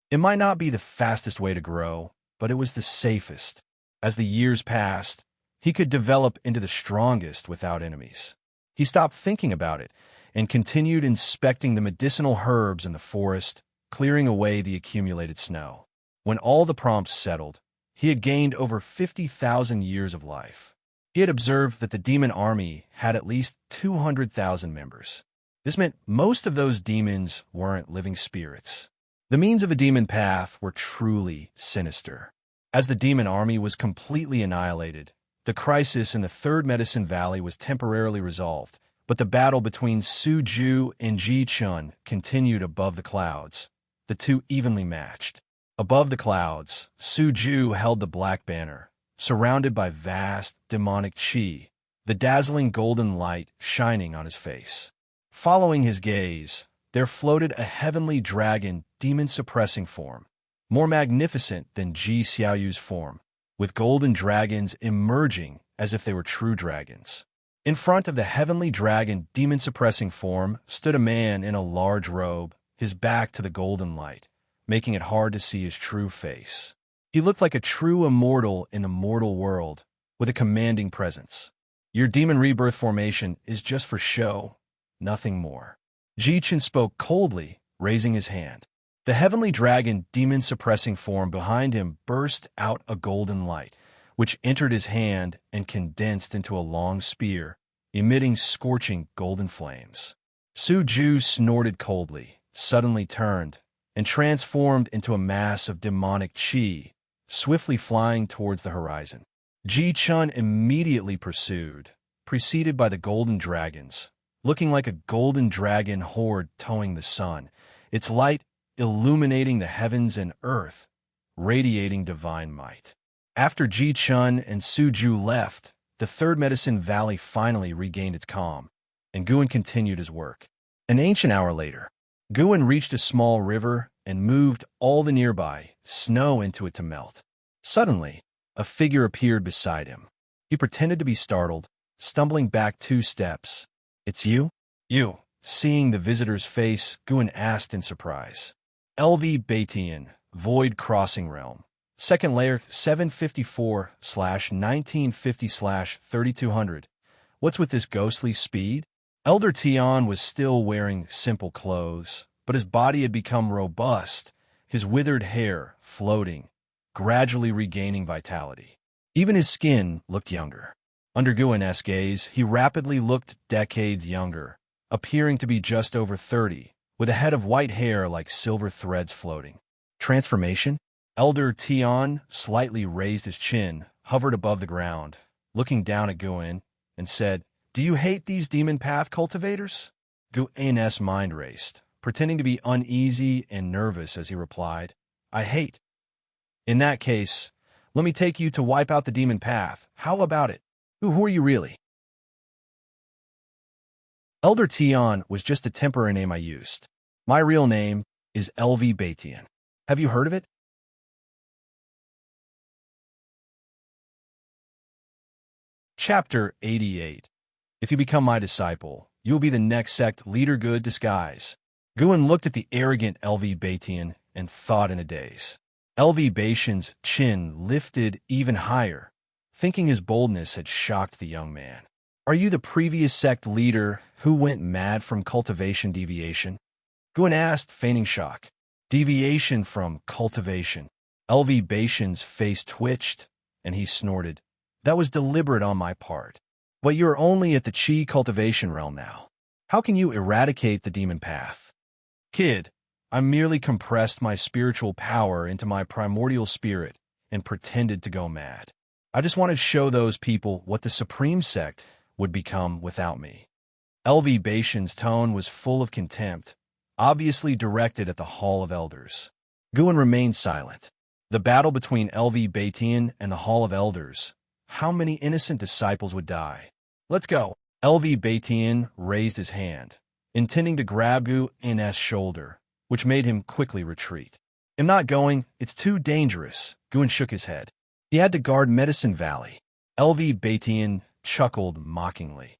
It might not be the fastest way to grow, but it was the safest. As the years passed, he could develop into the strongest without enemies. He stopped thinking about it and continued inspecting the medicinal herbs in the forest, clearing away the accumulated snow. When all the prompts settled, he had gained over 50,000 years of life. He had observed that the demon army had at least 200,000 members. This meant most of those demons weren't living spirits. The means of a demon path were truly sinister. As the demon army was completely annihilated, the crisis in the Third Medicine Valley was temporarily resolved, But the battle between Su Ju and Ji Chun continued above the clouds, the two evenly matched. Above the clouds, Su Ju held the black banner, surrounded by vast, demonic qi, the dazzling golden light shining on his face. Following his gaze, there floated a heavenly dragon demon-suppressing form, more magnificent than Ji Xiaoyu's form, with golden dragons emerging as if they were true dragons. In front of the heavenly dragon demon-suppressing form stood a man in a large robe, his back to the golden light, making it hard to see his true face. He looked like a true immortal in the mortal world, with a commanding presence. Your demon rebirth formation is just for show, nothing more. Ji Chun spoke coldly, raising his hand. The heavenly dragon demon-suppressing form behind him burst out a golden light, which entered his hand and condensed into a long spear, emitting scorching golden flames. Su Ju snorted coldly, suddenly turned, and transformed into a mass of demonic qi, swiftly flying towards the horizon. Ji Chun immediately pursued, preceded by the golden dragons, looking like a golden dragon horde towing the sun, its light illuminating the heavens and earth, radiating divine might. After Ji Chun and Su Ju left, the Third Medicine Valley finally regained its calm, and Guan continued his work. An ancient hour later, Guan reached a small river and moved all the nearby snow into it to melt. Suddenly, a figure appeared beside him. He pretended to be startled, stumbling back 2 steps. "It's you?" "You." Seeing the visitor's face, Guan asked in surprise. "LV Batian, Void Crossing Realm. Second layer 754/1950/3200. What's with this ghostly speed?" Elder Tian was still wearing simple clothes, but his body had become robust, his withered hair floating, gradually regaining vitality. Even his skin looked younger. Under Guan's gaze, he rapidly looked decades younger, appearing to be just over 30, with a head of white hair like silver threads floating. Transformation? Elder Tian slightly raised his chin, hovered above the ground, looking down at Guan, and said, "Do you hate these demon path cultivators?" Guan's mind raced, pretending to be uneasy and nervous as he replied, "I hate." "In that case, let me take you to wipe out the demon path. How about it? Who are you really?" Elder Tian was just a temporary name I used. My real name is LV Batian. Have you heard of it? Chapter 88. If you become my disciple, you will be the next sect leader. Good disguise. Guan looked at the arrogant LV Batian and thought in a daze. LV Batian's chin lifted even higher, thinking his boldness had shocked the young man. "Are you the previous sect leader who went mad from cultivation deviation?" Guan asked, feigning shock. "Deviation from cultivation." LV Batian's face twitched, and he snorted. "That was deliberate on my part. But you're only at the Qi cultivation realm now. How can you eradicate the demon path?" "Kid, I merely compressed my spiritual power into my primordial spirit and pretended to go mad. I just wanted to show those people what the Supreme Sect would become without me." LV Batian's tone was full of contempt, obviously directed at the Hall of Elders. Guan remained silent. The battle between LV Batian and the Hall of Elders. How many innocent disciples would die? "Let's go." LV Batian raised his hand, intending to grab Guan's shoulder, which made him quickly retreat. "I'm not going. It's too dangerous." Guan shook his head. He had to guard Medicine Valley. LV Batian chuckled mockingly.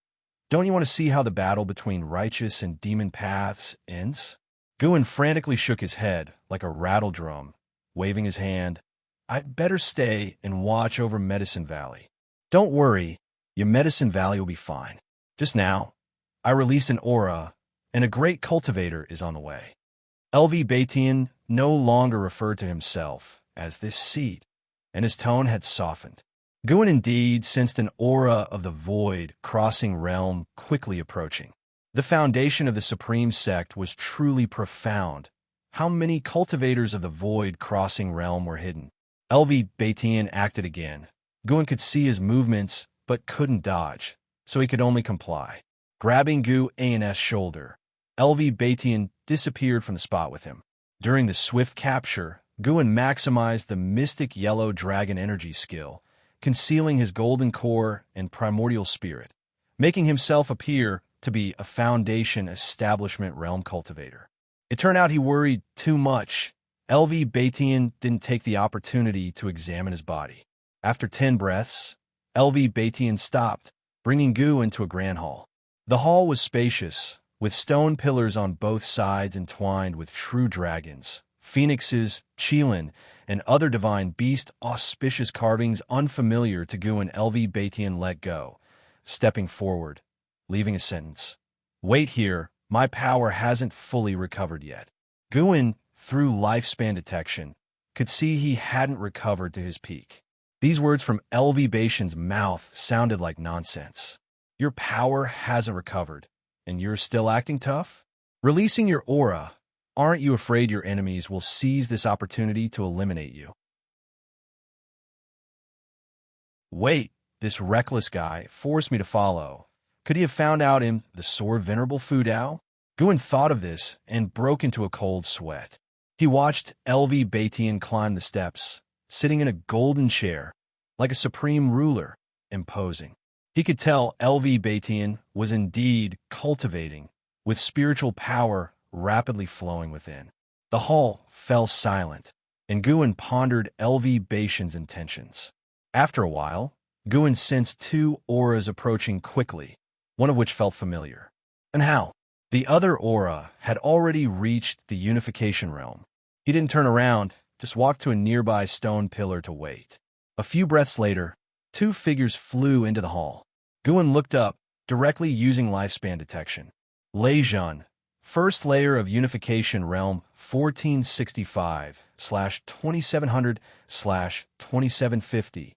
"Don't you want to see how the battle between righteous and demon paths ends?" Guan frantically shook his head like a rattle drum, waving his hand. "I'd better stay and watch over Medicine Valley." "Don't worry, your Medicine Valley will be fine. Just now, I released an aura, and a great cultivator is on the way." LV Batian no longer referred to himself as this seed, and his tone had softened. Guan indeed sensed an aura of the void crossing realm quickly approaching. The foundation of the Supreme Sect was truly profound. How many cultivators of the void crossing realm were hidden? LV Batian acted again. Guan could see his movements, but couldn't dodge, so he could only comply. Grabbing Gu An's shoulder, LV Batian disappeared from the spot with him. During the swift capture, Guan maximized the mystic yellow dragon energy skill, concealing his golden core and primordial spirit, making himself appear to be a Foundation Establishment realm cultivator. It turned out he worried too much. LV Batian didn't take the opportunity to examine his body. After 10 breaths, LV Batian stopped, bringing Gu into a grand hall. The hall was spacious, with stone pillars on both sides entwined with true dragons, phoenixes, qilin, and other divine beast auspicious carvings unfamiliar to Gu and LV Batian let go, stepping forward, leaving a sentence. Wait here, my power hasn't fully recovered yet. Guin, through lifespan detection, could see he hadn't recovered to his peak. These words from LV Batian's mouth sounded like nonsense. Your power hasn't recovered, and you're still acting tough? Releasing your aura, aren't you afraid your enemies will seize this opportunity to eliminate you? Wait, this reckless guy forced me to follow. Could he have found out in the sore venerable Fu Dao? Guin thought of this and broke into a cold sweat. He watched LV Batian climb the steps, sitting in a golden chair, like a supreme ruler, imposing. He could tell LV Batian was indeed cultivating, with spiritual power rapidly flowing within. The hall fell silent, and Guin pondered LV Batian's intentions. After a while, Guin sensed 2 auras approaching quickly, one of which felt familiar. And how? The other aura had already reached the unification realm. He didn't turn around, just walked to a nearby stone pillar to wait. A few breaths later, 2 figures flew into the hall. Guin looked up, directly using lifespan detection. Lei Zhan, first layer of unification realm 1465/2700/2750.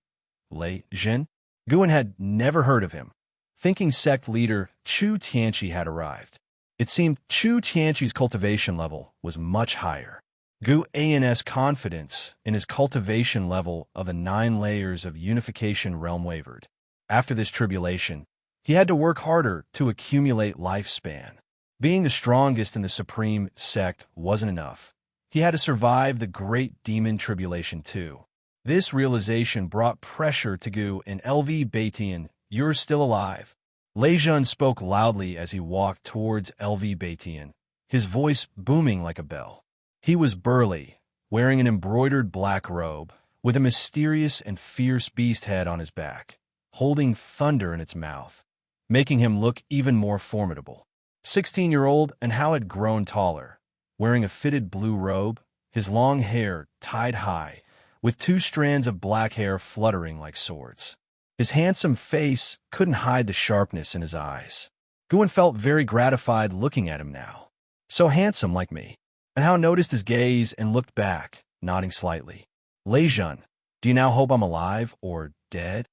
Lei Zhan? Guin had never heard of him. Thinking sect leader Chu Tianqi had arrived. It seemed Chu Tianqi's cultivation level was much higher. Gu An's confidence in his cultivation level of the 9 layers of unification realm wavered. After this tribulation, he had to work harder to accumulate lifespan. Being the strongest in the supreme sect wasn't enough. He had to survive the great demon tribulation too. This realization brought pressure to Gu and LV Batian. You're still alive. Lei Zhan spoke loudly as he walked towards LV Batian, his voice booming like a bell. He was burly, wearing an embroidered black robe, with a mysterious and fierce beast head on his back, holding thunder in its mouth, making him look even more formidable. 16-year-old and how had grown taller, wearing a fitted blue robe, his long hair tied high, with 2 strands of black hair fluttering like swords. His handsome face couldn't hide the sharpness in his eyes. Guin felt very gratified looking at him now. So handsome like me. And Hao noticed his gaze and looked back, nodding slightly. Lei Zhan, do you now hope I'm alive or dead?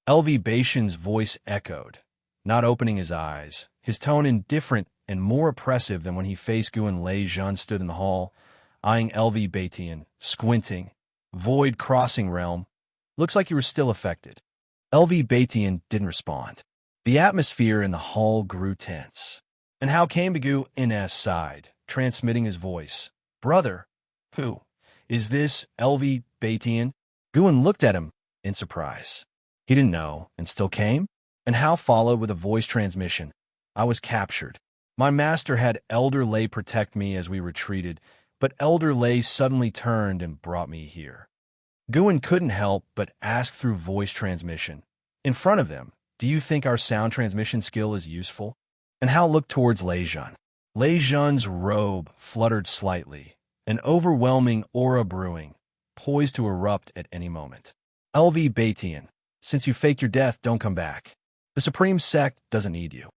LV Batian's voice echoed, not opening his eyes, his tone indifferent and more oppressive than when he faced Gu and Lei Zhan stood in the hall, eyeing LV Batian, squinting. Void crossing realm. Looks like you were still affected. LV Batian didn't respond. The atmosphere in the hall grew tense. And Hao came to Gu In's side, transmitting his voice. Brother, who? Is this LV Batian? Guin looked at him in surprise. He didn't know, and still came? And Hao followed with a voice transmission. I was captured. My master had Elder Lei protect me as we retreated, but Elder Lei suddenly turned and brought me here. Guin couldn't help but ask through voice transmission. In front of them, do you think our sound transmission skill is useful? And Hao looked towards Lei Zhan. Lei Zhan's robe fluttered slightly, an overwhelming aura brewing, poised to erupt at any moment. LV Batian, since you faked your death, don't come back. The Supreme Sect doesn't need you.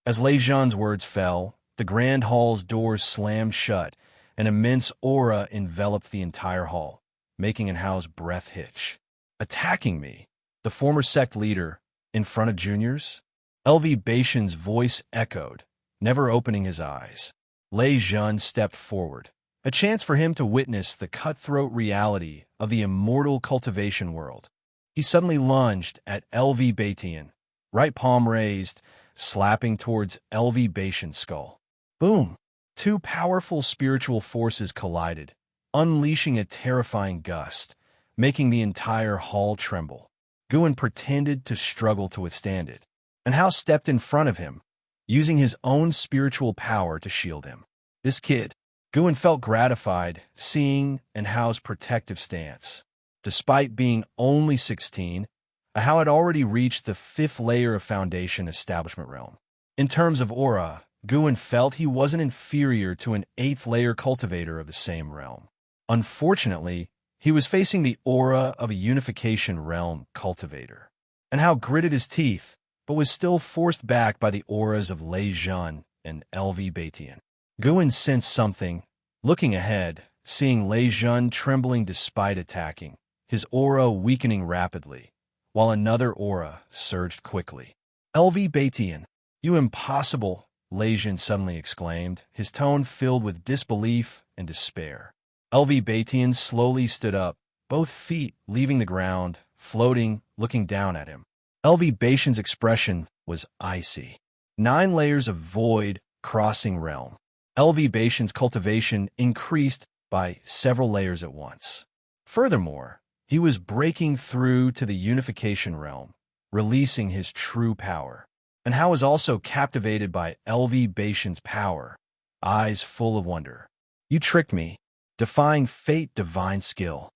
As Lei Zhan's words fell, the Grand Hall's doors slammed shut. An immense aura enveloped the entire hall, making Hao's breath hitch. Attacking me, the former sect leader, in front of juniors? LV Batian's voice echoed, never opening his eyes. Lei Zhan stepped forward, a chance for him to witness the cutthroat reality of the immortal cultivation world. He suddenly lunged at LV Batian, right palm raised, slapping towards Cultivation's skull. Boom! Two powerful spiritual forces collided, unleashing a terrifying gust, making the entire hall tremble. Guin pretended to struggle to withstand it, and Hao stepped in front of him, using his own spiritual power to shield him. This kid, Guin felt gratified seeing Hao's protective stance. Despite being only 16, Hao had already reached the 5th layer of Foundation Establishment Realm. In terms of aura, Guin felt he wasn't inferior to an 8th layer cultivator of the same realm. Unfortunately, he was facing the aura of a Unification Realm cultivator. And Hao gritted his teeth, but was still forced back by the auras of Lei Jun and Cultivation. Guin sensed something, looking ahead, seeing Lei Jun trembling despite attacking, his aura weakening rapidly, while another aura surged quickly. Cultivation, you impossible, Lei Jun suddenly exclaimed, his tone filled with disbelief and despair. Cultivation slowly stood up, both feet leaving the ground, floating, looking down at him. Cultivation's expression was icy. 9 layers of void crossing realm. Cultivation's cultivation increased by several layers at once. Furthermore, he was breaking through to the Unification Realm, releasing his true power. And Hao was also captivated by Cultivation's power, eyes full of wonder. You tricked me, defying fate, divine skill.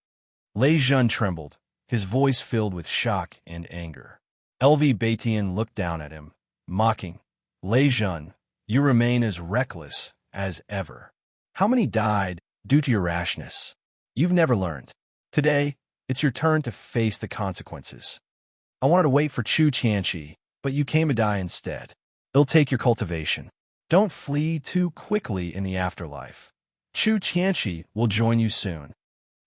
Lei Jun trembled, his voice filled with shock and anger. Cultivation looked down at him, mocking. Lei Jun, you remain as reckless as ever. How many died due to your rashness? You've never learned. Today, it's your turn to face the consequences. I wanted to wait for Xianxia, but you came to die instead. It'll take your cultivation. Don't flee too quickly in the afterlife. Xianxia will join you soon.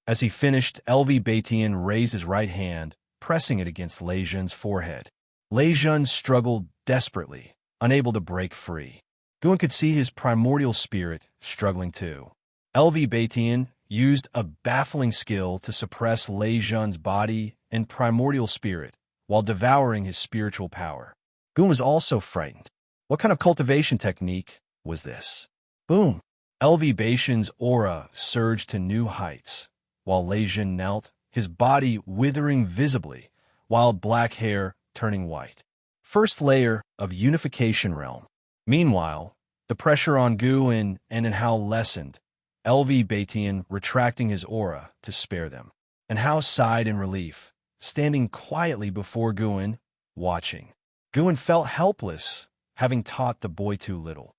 As he finished, Cultivation raised his right hand, pressing it against Lei Jun's forehead. Lei Jun struggled desperately, unable to break free. Guin could see his primordial spirit struggling too. Cultivation used a baffling skill to suppress Lei Jun's body and primordial spirit while devouring his spiritual power. Guin was also frightened. What kind of cultivation technique was this? Boom! Cultivation's aura surged to new heights, while Lei Jun knelt, his body withering visibly, wild black hair turning white. 1st layer of Unification Realm. Meanwhile, the pressure on Guin and Hao lessened, Cultivation retracting his aura to spare them. And Hao sighed in relief, standing quietly before Guin, watching. Guin felt helpless, having taught the boy too little.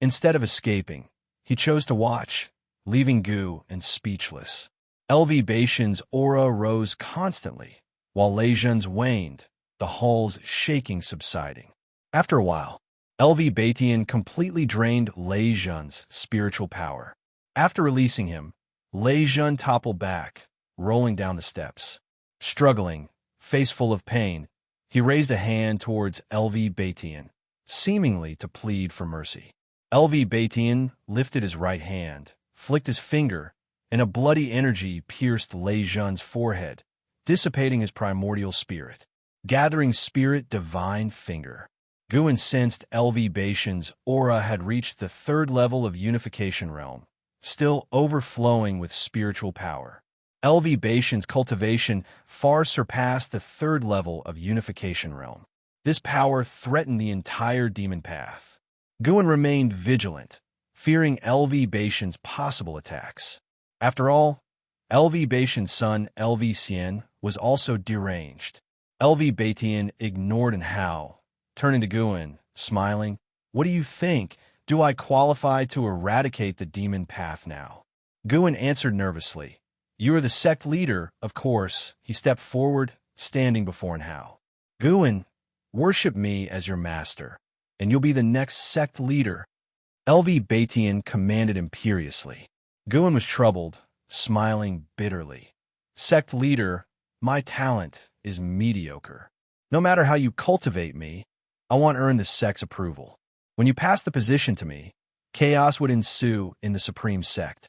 Instead of escaping, he chose to watch, leaving Guin speechless. Cultivation's aura rose constantly, while Lei Jun's waned, the hall's shaking subsiding. After a while, Cultivation completely drained Lei Jun's spiritual power. After releasing him, Lei Jun toppled back, rolling down the steps. Struggling, face full of pain, he raised a hand towards Cultivation, seemingly to plead for mercy. Cultivation lifted his right hand, flicked his finger, and a bloody energy pierced Lei Jun's forehead, dissipating his primordial spirit. Gathering spirit divine finger. Guin sensed Cultivation's aura had reached the 3rd level of Unification Realm, still overflowing with spiritual power. Cultivation's cultivation far surpassed the 3rd level of Unification Realm. This power threatened the entire demon path. Guin remained vigilant, fearing Cultivation's possible attacks. After all, Cultivation's son Xian was also deranged. Cultivation ignored Hao, turning to Guin, smiling. What do you think? Do I qualify to eradicate the demon path now? Guin answered nervously. You are the sect leader, of course. He stepped forward, standing before Hao. Guin, worship me as your master, and you'll be the next sect leader. Cultivation commanded imperiously. Guin was troubled, smiling bitterly. Sect leader, my talent is mediocre. No matter how you cultivate me, I want to earn the sect's approval. When you pass the position to me, chaos would ensue in the supreme sect.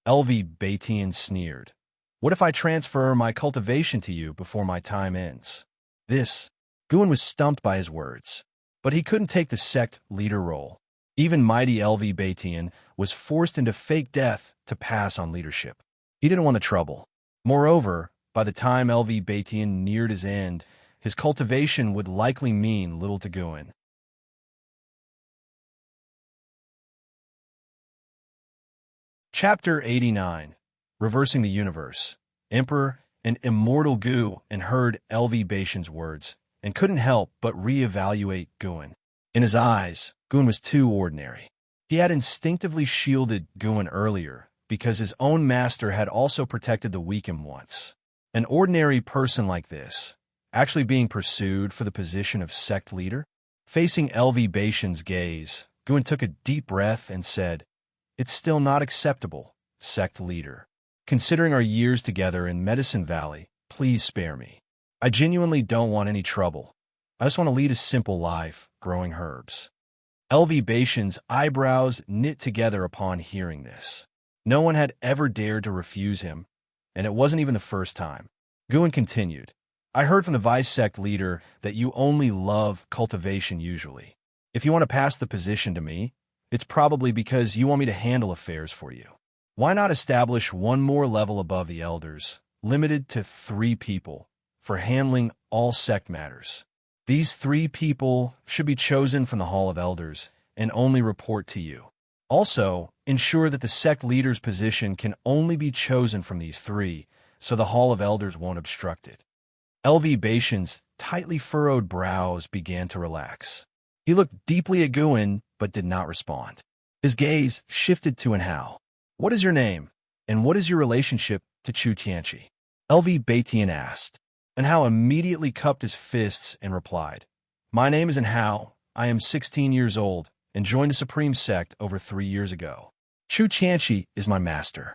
Cultivation sneered. What if I transfer my cultivation to you before my time ends? Guin was stumped by his words, but he couldn't take the sect leader role. Even mighty LV Batian was forced into fake death to pass on leadership. He didn't want the trouble. Moreover, by the time LV Batian neared his end, his cultivation would likely mean little to Guin. Chapter 89. Reversing the Universe. Emperor and Immortal Guin heard LV Batian's words and couldn't help but reevaluate Guin. In his eyes, Guin was too ordinary. He had instinctively shielded Guin earlier because his own master had also protected the weak once. An ordinary person like this, actually being pursued for the position of sect leader? Facing LV Batian's gaze, Guin took a deep breath and said, "It's still not acceptable, sect leader. Considering our years together in Medicine Valley, please spare me. I genuinely don't want any trouble. I just want to lead a simple life, growing herbs." LV Batian's eyebrows knit together upon hearing this. No one had ever dared to refuse him, and it wasn't even the first time. Guin continued, "I heard from the vice sect leader that you only love cultivation usually. If you want to pass the position to me, it's probably because you want me to handle affairs for you. Why not establish one more level above the elders, limited to 3 people, for handling all sect matters? These 3 people should be chosen from the Hall of Elders and only report to you. Also, ensure that the sect leader's position can only be chosen from these 3, so the Hall of Elders won't obstruct it." LV Batian's tightly furrowed brows began to relax. He looked deeply at Guin, but did not respond. His gaze shifted to Anhao. "What is your name, and what is your relationship to Xianxia?" LV Batian asked. Anhao immediately cupped his fists and replied, "My name is Anhao. I am 16 years old and joined the Supreme Sect over 3 years ago. Xianxia is my master."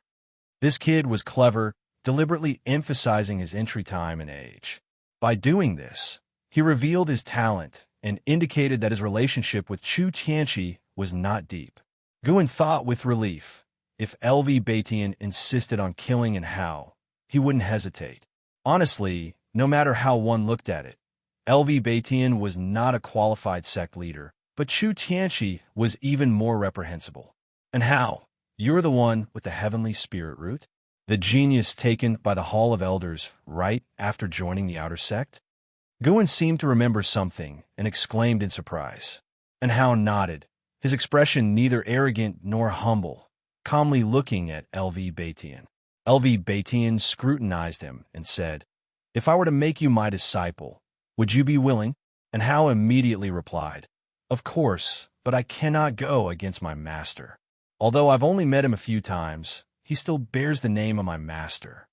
This kid was clever, deliberately emphasizing his entry time and age. By doing this, he revealed his talent and indicated that his relationship with Xianxia was not deep. Guin thought with relief. If LV Batian insisted on killing Anhao, he wouldn't hesitate. Honestly, no matter how one looked at it, LV Batian was not a qualified sect leader, but Xianxia was even more reprehensible. "Anhao, you're the one with the heavenly spirit root? The genius taken by the Hall of Elders right after joining the outer sect?" Guin seemed to remember something and exclaimed in surprise. Anhao nodded, his expression neither arrogant nor humble, calmly looking at LV Batian. LV Batian scrutinized him and said, "If I were to make you my disciple, would you be willing?" Anhao immediately replied, "Of course, but I cannot go against my master. Although I've only met him a few times, he still bears the name of my master."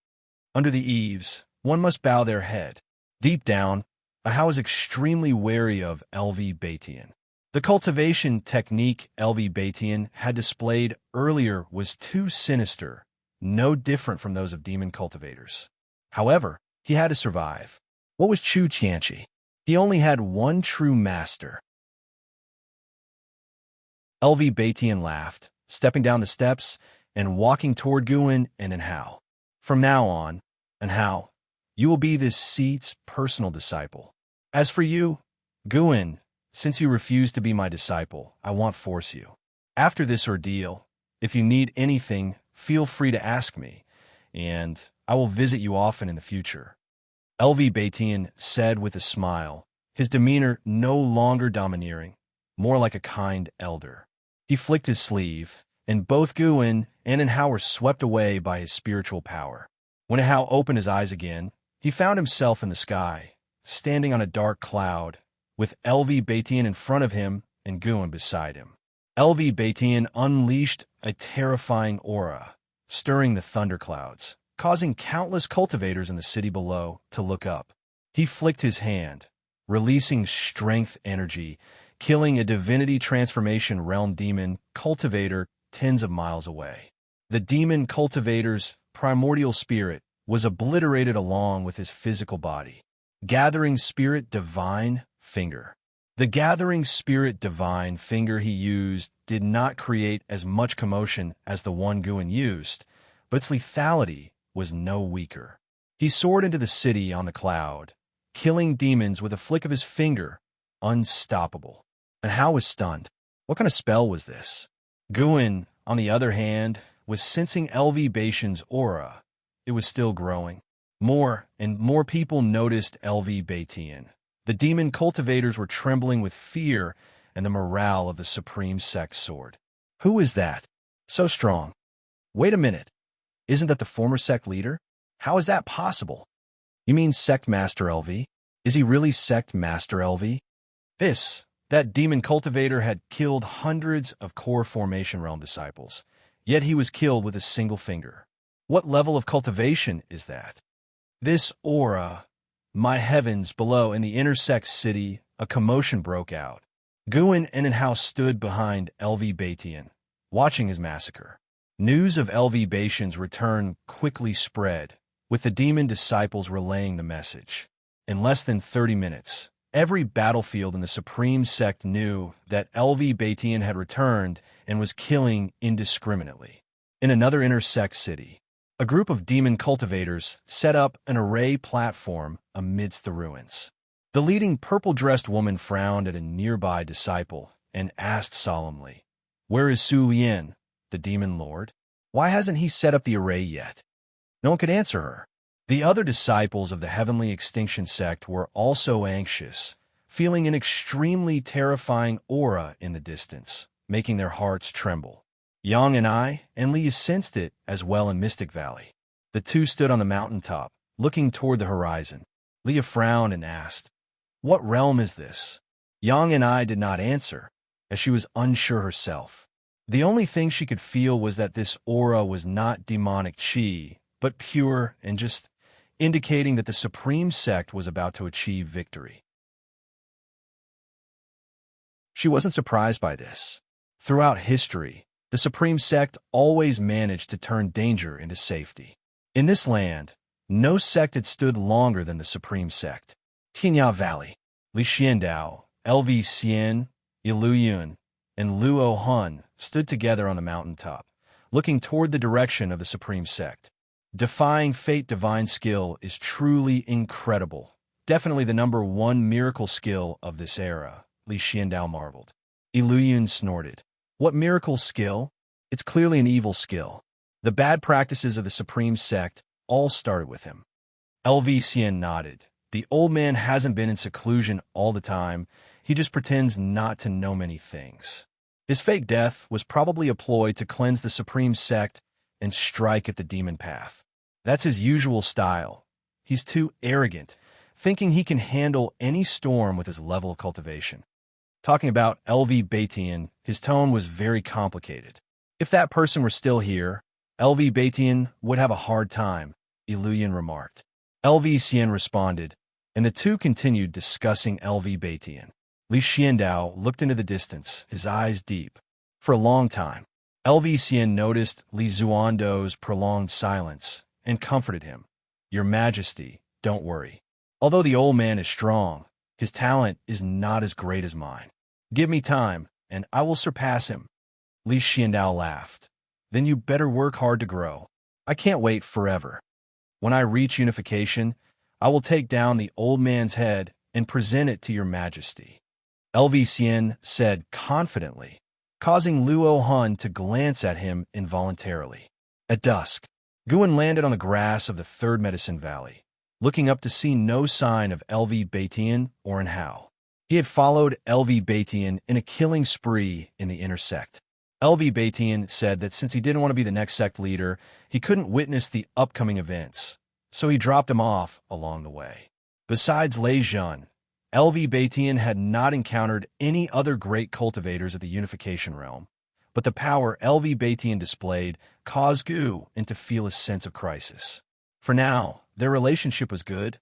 Under the eaves, one must bow their head. Deep down, Anhao is extremely wary of LV Batian. The cultivation technique LV Batian had displayed earlier was too sinister, no different from those of demon cultivators. However, he had to survive. What was Xianxia? He only had one true master. LV Batian laughed, stepping down the steps and walking toward Guin and Anhao. "From now on, Anhao, you will be this seat's personal disciple. As for you, Guin, since you refuse to be my disciple, I won't force you. After this ordeal, if you need anything, feel free to ask me, and I will visit you often in the future." LV Batian said with a smile, his demeanor no longer domineering, more like a kind elder. He flicked his sleeve, and both Guin and Anhao were swept away by his spiritual power. When Anhao opened his eyes again, he found himself in the sky, standing on a dark cloud, with LV Batian in front of him and Guin beside him. LV Batian unleashed a terrifying aura, stirring the thunderclouds, causing countless cultivators in the city below to look up. He flicked his hand, releasing strength energy, killing a divinity transformation realm demon cultivator tens of miles away. The demon cultivator's primordial spirit was obliterated along with his physical body. Gathering Spirit Divine Finger. The Gathering Spirit Divine Finger he used did not create as much commotion as the one Guin used, but its lethality was no weaker. He soared into the city on the cloud, killing demons with a flick of his finger, unstoppable. And Hao was stunned. What kind of spell was this? Guin, on the other hand, was sensing Cultivation's aura. It was still growing. More and more people noticed Cultivation. The demon cultivators were trembling with fear, and the morale of the Supreme Sect soared. Who is that? So strong. Wait a minute. Isn't that the former sect leader? How is that possible? You mean Sect Master LV? Is he really Sect Master LV? That demon cultivator had killed hundreds of core Formation Realm disciples, yet he was killed with a single finger. What level of cultivation is that? This aura, my heavens, below in the intersect city, a commotion broke out. Guin and Hao stood behind Cultivation, watching his massacre. News of Cultivation's return quickly spread, with the demon disciples relaying the message. In less than 30 minutes, every battlefield in the Supreme Sect knew that Cultivation had returned and was killing indiscriminately. In another intersect city, a group of demon cultivators set up an array platform amidst the ruins. The leading purple-dressed woman frowned at a nearby disciple and asked solemnly, "Where is Su Lian, the demon lord? Why hasn't he set up the array yet?" No one could answer her. The other disciples of the Heavenly Extinction Sect were also anxious, feeling an extremely terrifying aura in the distance, making their hearts tremble. Yang and I and Li sensed it as well in Mystic Valley. The two stood on the mountaintop, looking toward the horizon. Leah frowned and asked, "What realm is this?" Yang and I did not answer, as she was unsure herself. The only thing she could feel was that this aura was not demonic chi, but pure and just indicating that the Supreme Sect was about to achieve victory. She wasn't surprised by this. Throughout history, the Supreme Sect always managed to turn danger into safety. In this land, no sect had stood longer than the Supreme Sect. Tianya Valley, Li Xiandao, LV Xian, Ilu Yun, and Luo Hun stood together on the mountaintop, looking toward the direction of the Supreme Sect. Defying fate divine skill is truly incredible. Definitely the #1 miracle skill of this era, Li Xiandao marveled. Iluyun snorted. What miracle skill? It's clearly an evil skill. The bad practices of the Supreme Sect all started with him. LV Xian nodded. The old man hasn't been in seclusion all the time. He just pretends not to know many things. His fake death was probably a ploy to cleanse the Supreme Sect and strike at the demon path. That's his usual style. He's too arrogant, thinking he can handle any storm with his level of cultivation. Talking about LV Batian, his tone was very complicated. If that person were still here, LV Batian would have a hard time, Iluyan remarked. LV Xian responded, and the two continued discussing LV Batian. Li Xiandao looked into the distance, his eyes deep. For a long time, LV Xian noticed Li Zuando's prolonged silence and comforted him. Your Majesty, don't worry. Although the old man is strong, his talent is not as great as mine. Give me time, and I will surpass him. Li Xiandao laughed. Then you better work hard to grow. I can't wait forever. When I reach unification, I will take down the old man's head and present it to your Majesty. LV Xian said confidently, causing Luo Hun to glance at him involuntarily. At dusk, Guin landed on the grass of the Third Medicine Valley, looking up to see no sign of LV Batian or Hao. He had followed LV Batian in a killing spree in the inner sect. LV Batian said that since he didn't want to be the next sect leader, he couldn't witness the upcoming events, so he dropped him off along the way. Besides Lei Zhun, LV Batian had not encountered any other great cultivators of the unification realm, but the power LV Batian displayed caused Gu to feel a sense of crisis. For now, their relationship was good,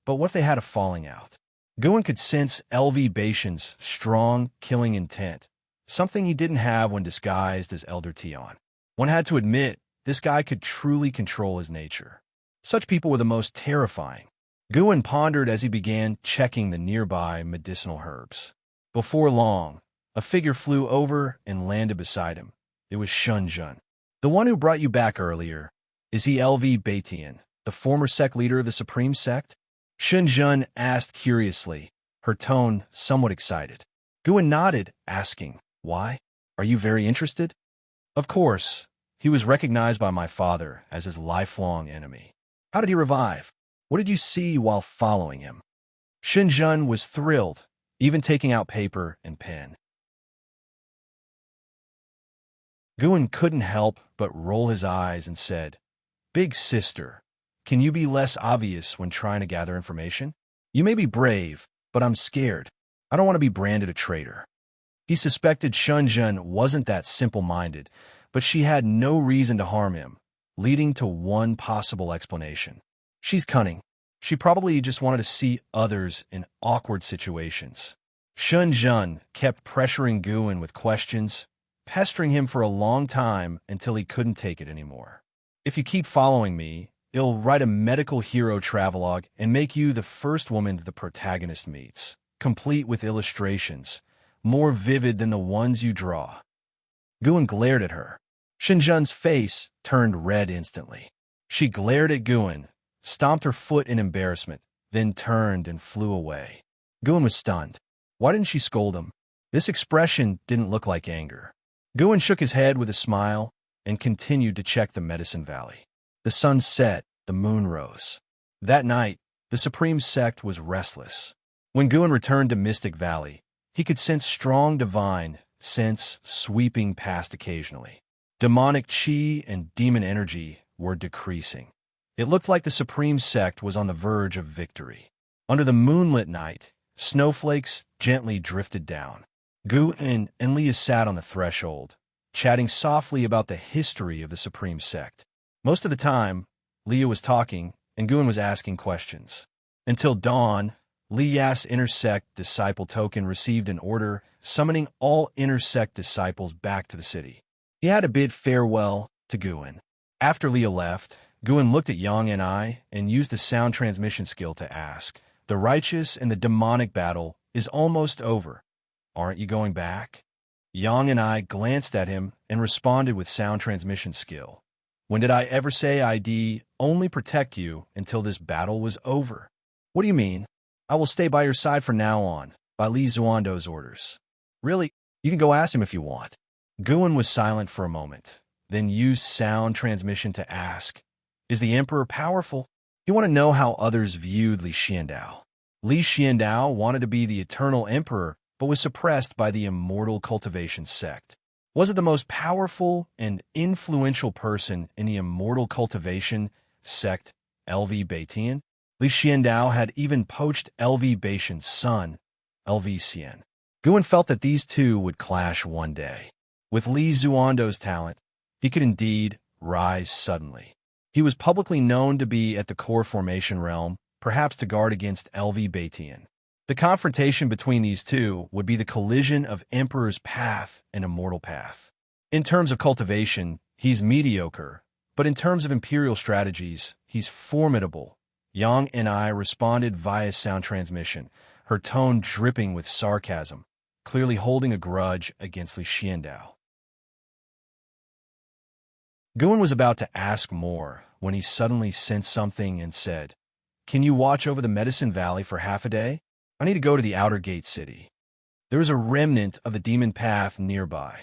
but what if they had a falling out? Guin could sense LV Batian's strong, killing intent, something he didn't have when disguised as Elder Tian. One had to admit, this guy could truly control his nature. Such people were the most terrifying. Guin pondered as he began checking the nearby medicinal herbs. Before long, a figure flew over and landed beside him. It was Shunjun, the one who brought you back earlier. Is he LV Batian, the former sect leader of the Supreme Sect? Shenzhen asked curiously, her tone somewhat excited. Guan nodded, asking, Why? Are you very interested? Of course. He was recognized by my father as his lifelong enemy. How did he revive? What did you see while following him? Shenzhen was thrilled, even taking out paper and pen. Guan couldn't help but roll his eyes and said, Big sister, can you be less obvious when trying to gather information? You may be brave, but I'm scared. I don't want to be branded a traitor. He suspected Shenzhen wasn't that simple-minded, but she had no reason to harm him, leading to one possible explanation. She's cunning. She probably just wanted to see others in awkward situations. Shenzhen kept pressuring Guan with questions, pestering him for a long time until he couldn't take it anymore. If you keep following me, I'll write a medical hero travelogue and make you the first woman the protagonist meets, complete with illustrations, more vivid than the ones you draw. Guan glared at her. Shenzhen's face turned red instantly. She glared at Guan, stomped her foot in embarrassment, then turned and flew away. Guan was stunned. Why didn't she scold him? This expression didn't look like anger. Guan shook his head with a smile and continued to check the Medicine Valley. The sun set, the moon rose. That night, the Supreme Sect was restless. When Guan returned to Mystic Valley, he could sense strong divine sense sweeping past occasionally. Demonic chi and demon energy were decreasing. It looked like the Supreme Sect was on the verge of victory. Under the moonlit night, snowflakes gently drifted down. Guan and Leah sat on the threshold, chatting softly about the history of the Supreme Sect. Most of the time, Leah was talking and Guan was asking questions. Until dawn, Leah's Intersect Disciple token received an order summoning all Intersect disciples back to the city. He had to bid farewell to Guan. After Leah left, Guan looked at Yang and I and used the sound transmission skill to ask, The righteous and the demonic battle is almost over. Aren't you going back? Yang and I glanced at him and responded with sound transmission skill. When did I ever say I'd only protect you until this battle was over? What do you mean? I will stay by your side from now on, by Li Zuando's orders. Really? You can go ask him if you want. Guan was silent for a moment, then used sound transmission to ask, Is the Emperor powerful? He wanted to know how others viewed Li Xiandao. Li Xiandao wanted to be the eternal emperor, but was suppressed by the Immortal Cultivation sect. Was it the most powerful and influential person in the Immortal Cultivation sect, LV Batian? Li Xiandao had even poached LV Batian's son, LV Xian. Guan felt that these two would clash one day. With Li Zuando's talent, he could indeed rise suddenly. He was publicly known to be at the core formation realm, perhaps to guard against LV Batian. The confrontation between these two would be the collision of Emperor's path and Immortal path. In terms of cultivation, he's mediocre, but in terms of imperial strategies, he's formidable. Yang and I responded via sound transmission, her tone dripping with sarcasm, clearly holding a grudge against Li Xiandao. Guan was about to ask more when he suddenly sensed something and said, Can you watch over the Medicine Valley for half a day? I need to go to the Outer Gate City. There is a remnant of the demon path nearby.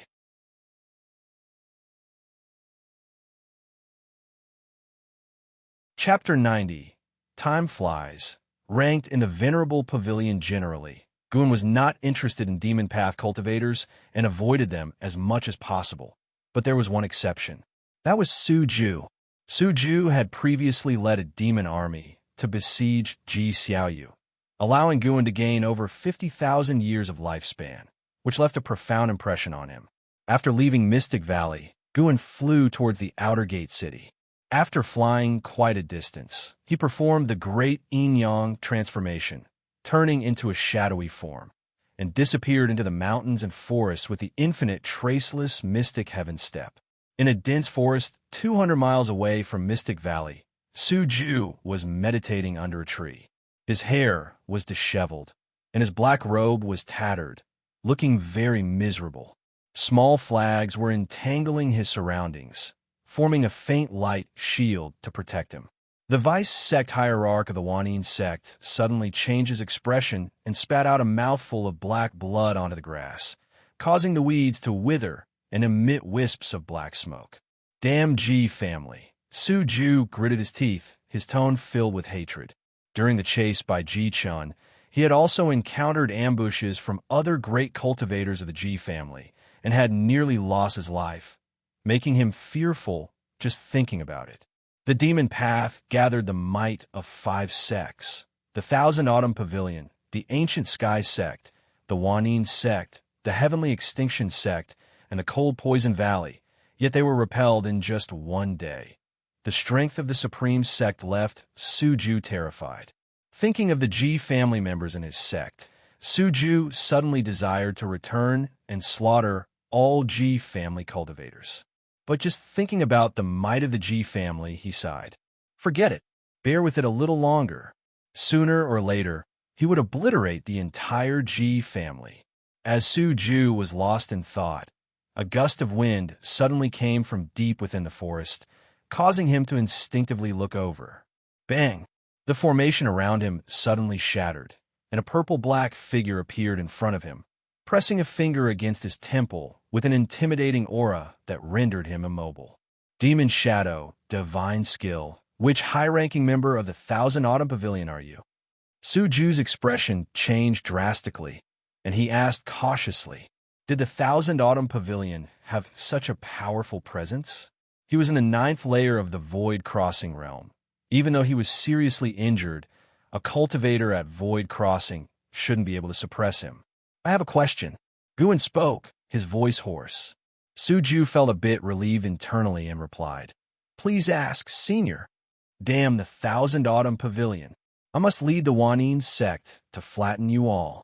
Chapter 90. Time flies. Ranked in the Venerable Pavilion generally, Guan was not interested in demon path cultivators and avoided them as much as possible. But there was one exception. That was Su Ju. Su Ju had previously led a demon army to besiege Ji Xiaoyu, allowing Guan to gain over 50,000 years of lifespan, which left a profound impression on him. After leaving Mystic Valley, Guan flew towards the Outer Gate City. After flying quite a distance, he performed the Great Yin-Yang transformation, turning into a shadowy form, and disappeared into the mountains and forests with the infinite traceless mystic heaven step. In a dense forest 200 miles away from Mystic Valley, Su Ju was meditating under a tree. His hair was disheveled, and his black robe was tattered, looking very miserable. Small flags were entangling his surroundings, forming a faint light shield to protect him. The vice sect hierarch of the Huanin sect suddenly changes expression and spat out a mouthful of black blood onto the grass, causing the weeds to wither and emit wisps of black smoke. Damn Ji family. Su Ju gritted his teeth, his tone filled with hatred. During the chase by Ji Chun, he had also encountered ambushes from other great cultivators of the Ji family and had nearly lost his life, making him fearful just thinking about it. The demon path gathered the might of 5 sects: the Thousand Autumn Pavilion, the Ancient Sky sect, the Huanin sect, the Heavenly Extinction sect, and the Cold Poison Valley, yet they were repelled in just one day. The strength of the supreme sect left Su Ju terrified. Thinking of the Ji family members in his sect, Su Ju suddenly desired to return and slaughter all Ji family cultivators. But just thinking about the might of the Ji family, he sighed. Forget it. Bear with it a little longer. Sooner or later, he would obliterate the entire Ji family. As Su Ju was lost in thought, a gust of wind suddenly came from deep within the forest, causing him to instinctively look over. Bang! The formation around him suddenly shattered, and a purple-black figure appeared in front of him, pressing a finger against his temple with an intimidating aura that rendered him immobile. Demon Shadow, Divine Skill, which high-ranking member of the Thousand Autumn Pavilion are you? Su Ju's expression changed drastically, and he asked cautiously, did the Thousand Autumn Pavilion have such a powerful presence? He was in the 9th layer of the Void Crossing realm. Even though he was seriously injured, a cultivator at Void Crossing shouldn't be able to suppress him. I have a question. Guan spoke, his voice hoarse. Su Ju felt a bit relieved internally and replied, please ask, Senior. Damn the Thousand Autumn Pavilion. I must lead the Huanin sect to flatten you all.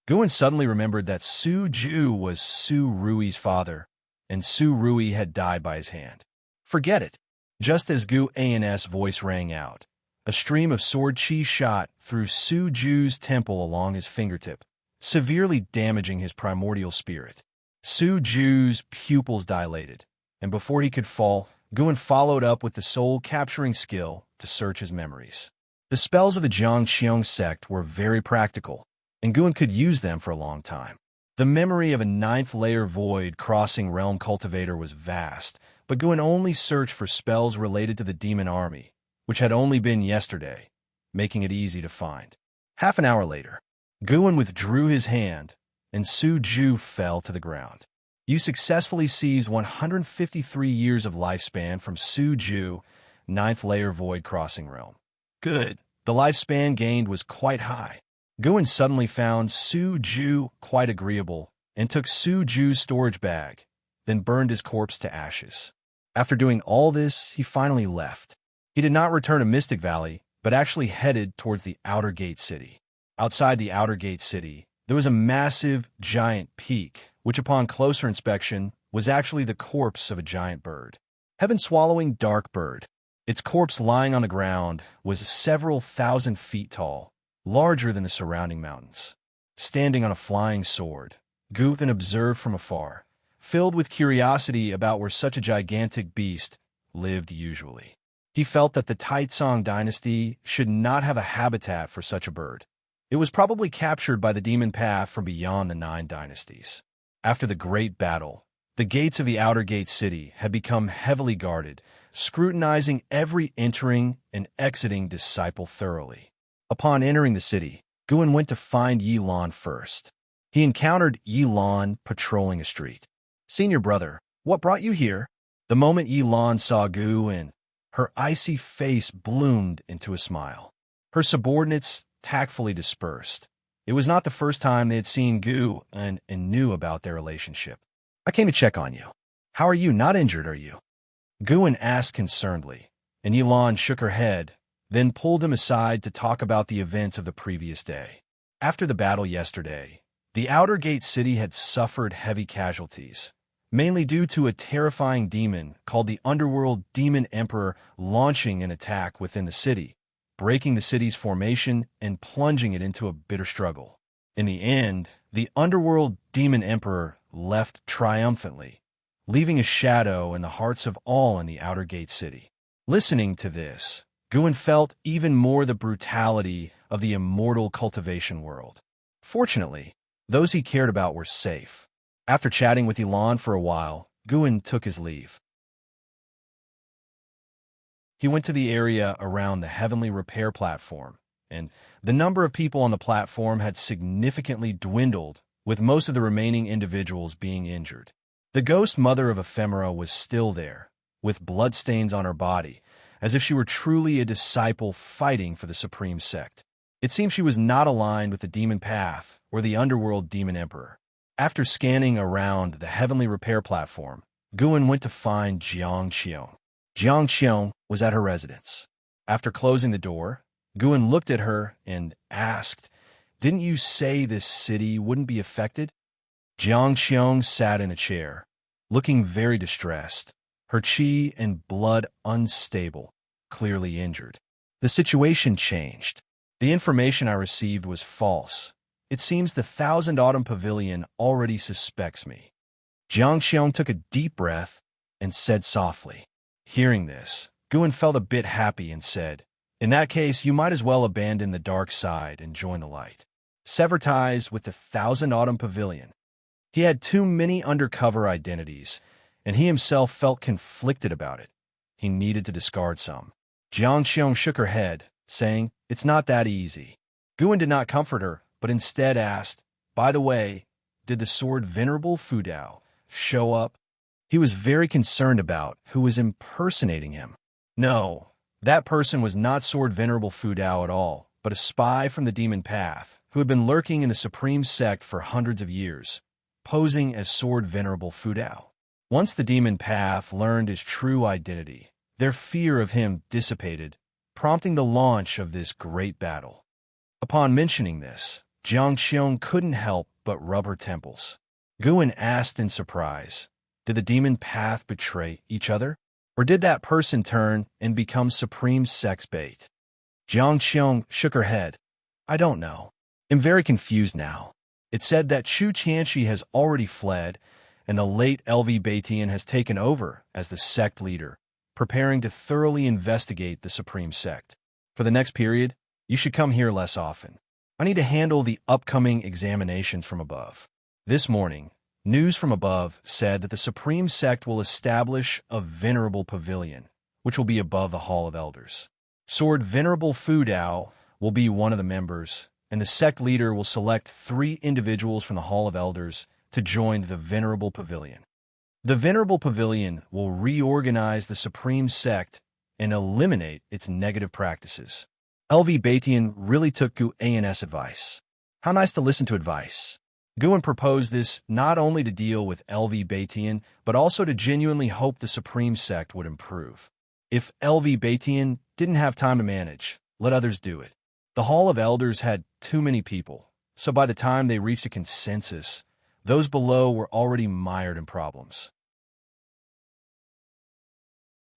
Guan suddenly remembered that Su Ju was Su Rui's father, and Su Rui had died by his hand. Forget it. Just as Gu An's voice rang out, a stream of sword chi shot through Su Ju's temple along his fingertip, severely damaging his primordial spirit. Su Ju's pupils dilated, and before he could fall, Guan followed up with the soul-capturing skill to search his memories. The spells of the Xianxia sect were very practical, and Guan could use them for a long time. The memory of a 9th layer Void Crossing realm cultivator was vast, but Guan only searched for spells related to the demon army, which had only been yesterday, making it easy to find. Half an hour later, Guan withdrew his hand, and Su Ju fell to the ground. You successfully seized 153 years of lifespan from Su Ju, 9th layer Void Crossing realm. Good. The lifespan gained was quite high. Guan suddenly found Su Ju quite agreeable and took Su Ju's storage bag, then burned his corpse to ashes. After doing all this, he finally left. He did not return to Mystic Valley, but actually headed towards the Outer Gate City. Outside the Outer Gate City, there was a massive, giant peak, which upon closer inspection was actually the corpse of a giant bird. Heaven-swallowing dark bird. Its corpse lying on the ground was several thousand feet tall, larger than the surrounding mountains. Standing on a flying sword, Guthan observed from afar, filled with curiosity about where such a gigantic beast lived usually. He felt that the Taitsong dynasty should not have a habitat for such a bird. It was probably captured by the demon path from beyond the 9 dynasties. After the great battle, the gates of the Outer Gate City had become heavily guarded, scrutinizing every entering and exiting disciple thoroughly. Upon entering the city, Guan went to find Yi Lan first. He encountered Yi Lan patrolling a street. Senior brother, what brought you here? The moment Yi Lan saw Guan, her icy face bloomed into a smile. Her subordinates tactfully dispersed. It was not the first time they had seen Gu and knew about their relationship. I came to check on you. How are you? Not injured, are you? Guan asked concernedly, and Yi Lan shook her head, then pulled him aside to talk about the events of the previous day. After the battle yesterday, the Outer Gate City had suffered heavy casualties, mainly due to a terrifying demon called the Underworld Demon Emperor launching an attack within the city, breaking the city's formation and plunging it into a bitter struggle. In the end, the Underworld Demon Emperor left triumphantly, leaving a shadow in the hearts of all in the outer gate city. Listening to this, Guin felt even more the brutality of the immortal cultivation world. Fortunately, those he cared about were safe. After chatting with Elan for a while, Guin took his leave. He went to the area around the heavenly repair platform, and the number of people on the platform had significantly dwindled, with most of the remaining individuals being injured. The ghost mother of Ephemera was still there, with bloodstains on her body, as if she were truly a disciple fighting for the supreme sect. It seemed she was not aligned with the demon path or the underworld demon emperor. After scanning around the heavenly repair platform, Guin went to find Xianxia. Xianxia was at her residence. After closing the door, Guin looked at her and asked, "Didn't you say this city wouldn't be affected?" Xianxia sat in a chair, looking very distressed, her chi and blood unstable, clearly injured. The situation changed. The information I received was false. It seems the Thousand Autumn Pavilion already suspects me. Xianxia took a deep breath and said softly. Hearing this, Guin felt a bit happy and said, "In that case, you might as well abandon the dark side and join the light. Sever ties with the Thousand Autumn Pavilion." He had too many undercover identities, and he himself felt conflicted about it. He needed to discard some. Xianxia shook her head, saying, "It's not that easy." Guin did not comfort her, but instead asked, "By the way, did the sword Venerable Fudao show up?" He was very concerned about who was impersonating him. No, that person was not Sword Venerable Fudao at all, but a spy from the demon path who had been lurking in the supreme sect for hundreds of years, posing as Sword Venerable Fudao. Once the demon path learned his true identity, their fear of him dissipated, prompting the launch of this great battle. Upon mentioning this, Xianxia couldn't help but rub her temples. Guin asked in surprise, did the demon path betray each other? Or did that person turn and become supreme sex bait? Xianxia shook her head. "I don't know. I'm very confused now. It said that Chu Qianxi has already fled, and the late LV Baitian has taken over as the sect leader, preparing to thoroughly investigate the supreme sect. For the next period, you should come here less often. I need to handle the upcoming examinations from above." This morning, news from above said that the supreme sect will establish a venerable pavilion, which will be above the Hall of Elders. Sword Venerable Fudao will be one of the members, and the sect leader will select 3 individuals from the Hall of Elders to join the Venerable Pavilion. The Venerable Pavilion will reorganize the supreme sect and eliminate its negative practices. LV Baitian really took Guin's advice. How nice to listen to advice. Guin proposed this not only to deal with LV Baitian, but also to genuinely hope the supreme sect would improve. If LV Baitian didn't have time to manage, let others do it. The Hall of Elders had too many people, so by the time they reached a consensus, those below were already mired in problems.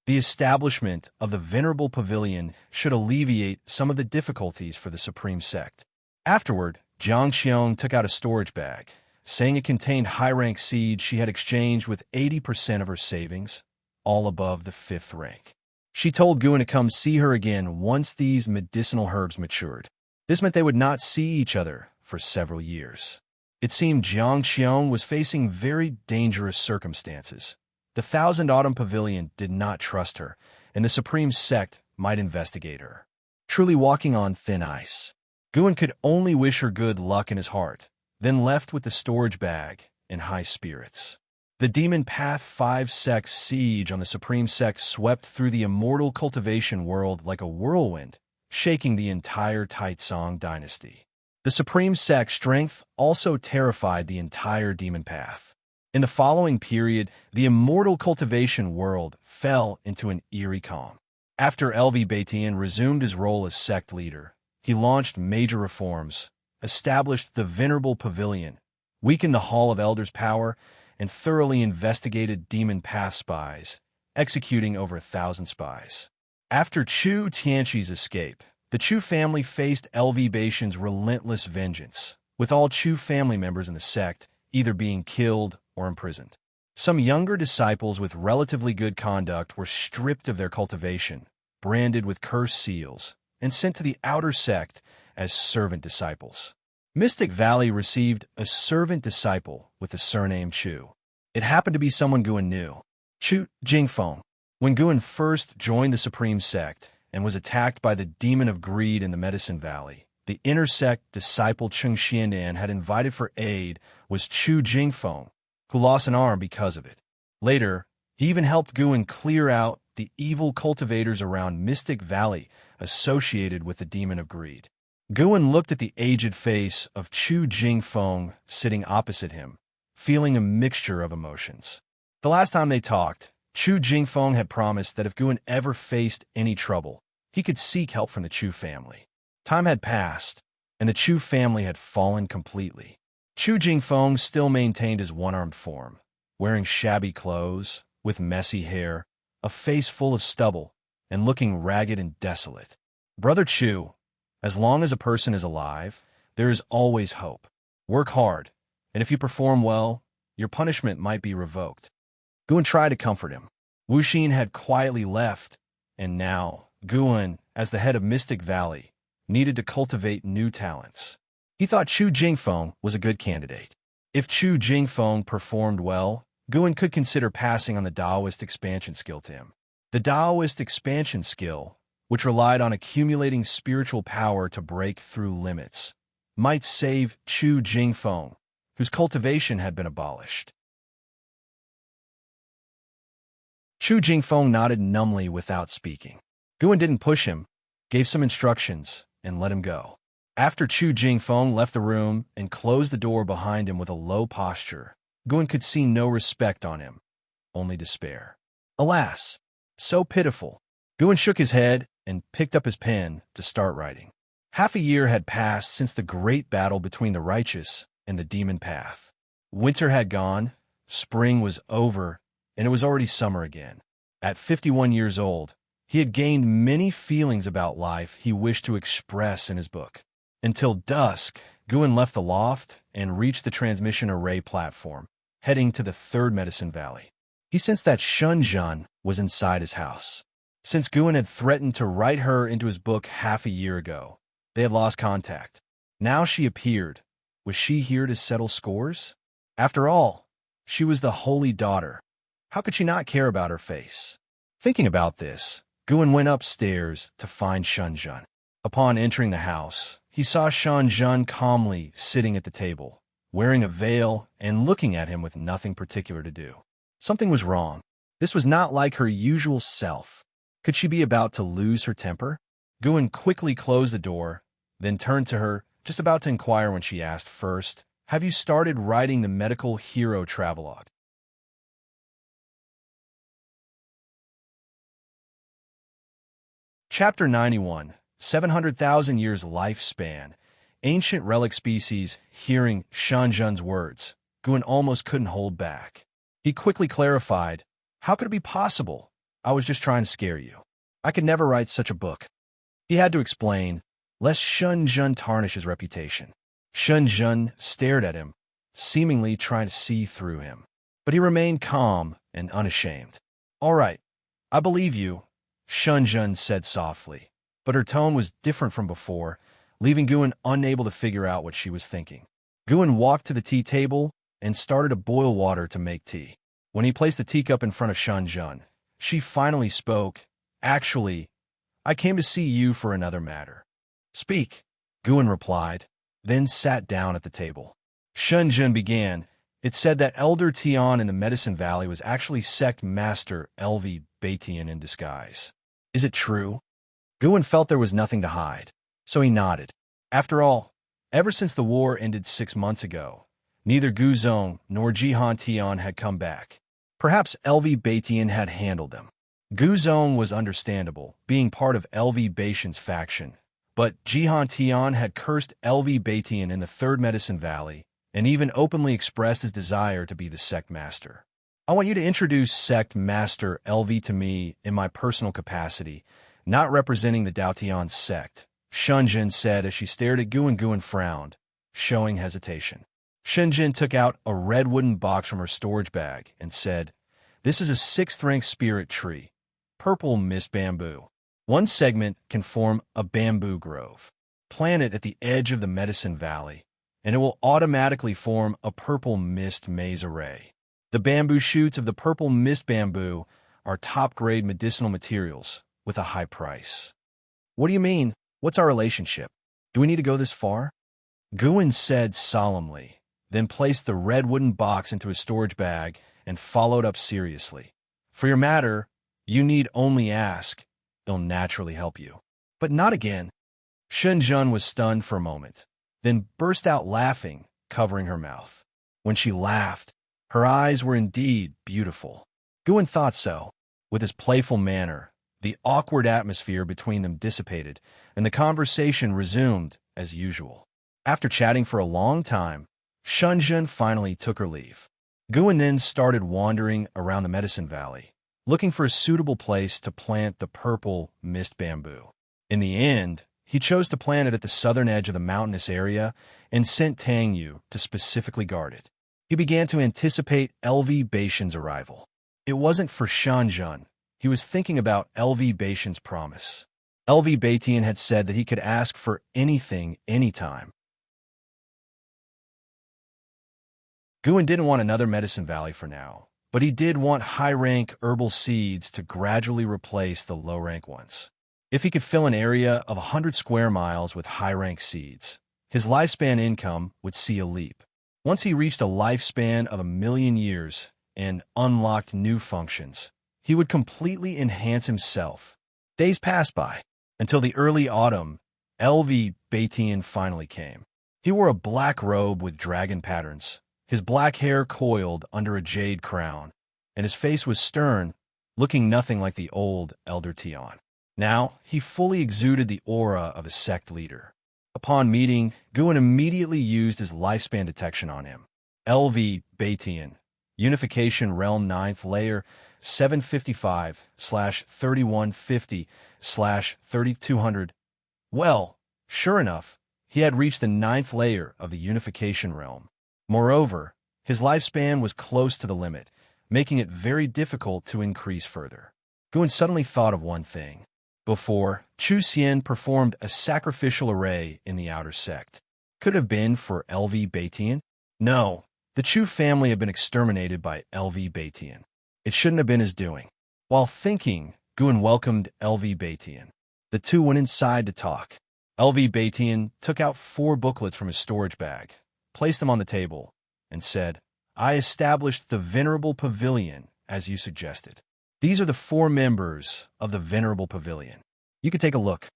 The establishment of the Venerable Pavilion should alleviate some of the difficulties for the supreme sect. Afterward, Xianxia took out a storage bag, saying it contained high-rank seeds she had exchanged with 80% of her savings, all above the 5th rank. She told Guin to come see her again once these medicinal herbs matured. This meant they would not see each other for several years. It seemed Xianxia was facing very dangerous circumstances. The Thousand Autumn Pavilion did not trust her, and the supreme sect might investigate her. Truly walking on thin ice. Guin could only wish her good luck in his heart, then left with the storage bag in high spirits. The Demon Path 5 sect's siege on the supreme sect swept through the immortal cultivation world like a whirlwind, shaking the entire Taitsong dynasty. The supreme sect's strength also terrified the entire demon path. In the following period, the immortal cultivation world fell into an eerie calm. After LV Baitian resumed his role as sect leader, he launched major reforms, established the Venerable Pavilion, weakened the Hall of Elders' power, and thoroughly investigated demon path spies, executing over 1,000 spies. After Chu Tianqi's escape, the Chu family faced LV Baitian's relentless vengeance, with all Chu family members in the sect either being killed or imprisoned. Some younger disciples with relatively good conduct were stripped of their cultivation, branded with cursed seals, and sent to the outer sect as servant disciples. Mystic Valley received a servant disciple with the surname Chu. It happened to be someone Guan knew, Chu Jingfeng. When Guan first joined the Supreme Sect and was attacked by the demon of greed in the Medicine Valley, the inner sect disciple Xianxia had invited for aid was Chu Jingfeng, who lost an arm because of it. Later, he even helped Guan clear out the evil cultivators around Mystic Valley associated with the demon of greed. Guan looked at the aged face of Chu Jingfeng sitting opposite him, feeling a mixture of emotions. The last time they talked, Chu Jingfeng had promised that if Guan ever faced any trouble, he could seek help from the Chu family. Time had passed, and the Chu family had fallen completely. Chu Jingfeng still maintained his one-armed form, wearing shabby clothes, with messy hair, a face full of stubble, and looking ragged and desolate. Brother Chu, as long as a person is alive, there is always hope. Work hard, and if you perform well, your punishment might be revoked. Guan tried to comfort him. Wuxia had quietly left, and now Guan, as the head of Mystic Valley, needed to cultivate new talents. He thought Chu Jingfeng was a good candidate. If Chu Jingfeng performed well, Guan could consider passing on the Taoist expansion skill to him. The Taoist expansion skill, which relied on accumulating spiritual power to break through limits, might save Chu Jingfeng, whose cultivation had been abolished. Chu Jingfeng nodded numbly without speaking. Guan didn't push him, gave some instructions, and let him go. After Chu Jingfeng left the room and closed the door behind him with a low posture, Guan could see no respect on him, only despair. Alas, so pitiful. Guan shook his head and picked up his pen to start writing. Half a year had passed since the great battle between the righteous and the demon path. Winter had gone, spring was over, and it was already summer again. At 51 years old, he had gained many feelings about life he wished to express in his book. Until dusk, Guan left the loft and reached the transmission array platform, heading to the third Medicine Valley. He sensed that Xianxia was inside his house. Since Guan had threatened to write her into his book half a year ago, they had lost contact. Now she appeared. Was she here to settle scores? After all, she was the holy daughter. How could she not care about her face? Thinking about this, Guan went upstairs to find Xianxia. Upon entering the house, he saw Xianxia calmly sitting at the table, wearing a veil and looking at him with nothing particular to do. Something was wrong. This was not like her usual self. Could she be about to lose her temper? Guan quickly closed the door, then turned to her, just about to inquire when she asked first, "Have you started writing the medical hero travelogue?" Chapter 91, 700,000 years lifespan. Ancient relic species. Hearing Xianxia's words, Guan almost couldn't hold back. He quickly clarified, "How could it be possible? I was just trying to scare you. I could never write such a book." He had to explain, lest Xianxia tarnish his reputation. Xianxia stared at him, seemingly trying to see through him. But he remained calm and unashamed. "All right, I believe you," Xianxia said softly, but her tone was different from before, leaving Guan unable to figure out what she was thinking. Guan walked to the tea table and started to boil water to make tea. When he placed the teacup in front of Xianxia, she finally spoke. "Actually, I came to see you for another matter." "Speak," Guan replied, then sat down at the table. Xianxia began. "It said that Elder Tian in the Medicine Valley was actually Sect Master LV Batian in disguise. Is it true?" Guan felt there was nothing to hide, so he nodded. After all, ever since the war ended 6 months ago, neither Guzong nor Xianxia had come back. Perhaps LV Batian had handled them. Guzong was understandable, being part of LV Batian's faction, but Xianxia had cursed LV Batian in the Third Medicine Valley and even openly expressed his desire to be the sect master. "I want you to introduce Sect Master LV to me in my personal capacity, not representing the Daotian sect," Xianxia said as she stared at Guan. Guan frowned, showing hesitation. Shenzhen took out a red wooden box from her storage bag and said, "This is a 6th-rank spirit tree, purple mist bamboo. One segment can form a bamboo grove. Plant it at the edge of the Medicine Valley, and it will automatically form a purple mist maze array. The bamboo shoots of the purple mist bamboo are top-grade medicinal materials with a high price." "What do you mean? What's our relationship? Do we need to go this far?" Guin said solemnly, then placed the red wooden box into his storage bag and followed up seriously. "For your matter, you need only ask. They'll naturally help you." "But not again." Shenzhen was stunned for a moment, then burst out laughing, covering her mouth. When she laughed, her eyes were indeed beautiful. Guin thought so. With his playful manner, the awkward atmosphere between them dissipated, and the conversation resumed as usual. After chatting for a long time, Shenzhen finally took her leave. Guin then started wandering around the Medicine Valley, looking for a suitable place to plant the purple mist bamboo. In the end, he chose to plant it at the southern edge of the mountainous area and sent Tang Yu to specifically guard it. He began to anticipate LV Baishan's arrival. It wasn't for Shenzhen. He was thinking about LV Baishan's promise. LV Baitian had said that he could ask for anything, anytime. Guin didn't want another Medicine Valley for now, but he did want high-rank herbal seeds to gradually replace the low-rank ones. If he could fill an area of 100 square miles with high-rank seeds, his lifespan income would see a leap. Once he reached a lifespan of 1,000,000 years and unlocked new functions, he would completely enhance himself. Days passed by, until the early autumn, LV Baitian finally came. He wore a black robe with dragon patterns, his black hair coiled under a jade crown, and his face was stern, looking nothing like the old Elder Tian. Now, he fully exuded the aura of a sect leader. Upon meeting, Guin immediately used his lifespan detection on him. LV Baitian, Unification Realm 9th Layer, 755/3150/3200. Well, sure enough, he had reached the 9th layer of the Unification Realm. Moreover, his lifespan was close to the limit, making it very difficult to increase further. Guin suddenly thought of one thing. Before, Chu Xian performed a sacrificial array in the outer sect. Could it have been for LV Baitian? No, the Chu family had been exterminated by LV Baitian. It shouldn't have been his doing. While thinking, Guin welcomed LV Baitian. The two went inside to talk. LV Baitian took out 4 booklets from his storage bag, placed them on the table, and said, "I established the Venerable Pavilion, as you suggested. These are the 4 members of the Venerable Pavilion. You could take a look."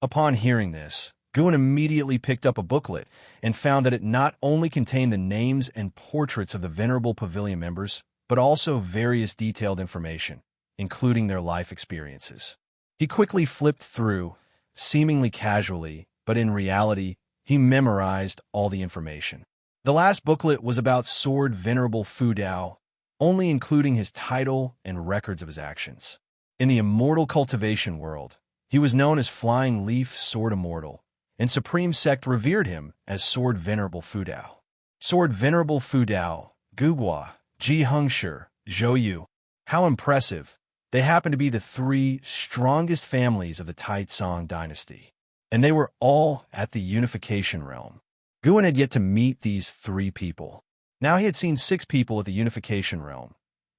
Upon hearing this, Guin immediately picked up a booklet and found that it not only contained the names and portraits of the Venerable Pavilion members, but also various detailed information, including their life experiences. He quickly flipped through, seemingly casually, but in reality, he memorized all the information. The last booklet was about Sword Venerable Fu Dao, only including his title and records of his actions. In the Immortal Cultivation world, he was known as Flying Leaf Sword Immortal, and Supreme Sect revered him as Sword Venerable Fu Dao. Sword Venerable Fu Dao, Gugua, Xianxia, Zhou. How impressive! They happen to be the 3 strongest families of the Taizong dynasty, and they were all at the Unification Realm. Guin had yet to meet these 3 people. Now he had seen 6 people at the Unification Realm: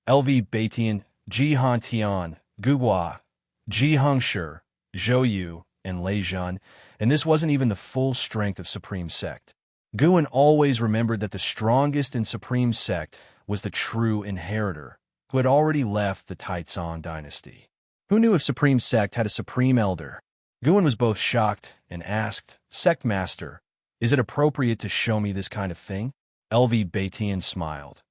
LV Baitian, Jihan Tian, Gugua, Xianxia, Zhou, and Lei Zhan, and this wasn't even the full strength of Supreme Sect. Guin always remembered that the strongest in Supreme Sect was the true inheritor, who had already left the Taizong dynasty. Who knew if Supreme Sect had a Supreme Elder? Guin was both shocked and asked, "Sect Master, is it appropriate to show me this kind of thing?" LV Baitian smiled.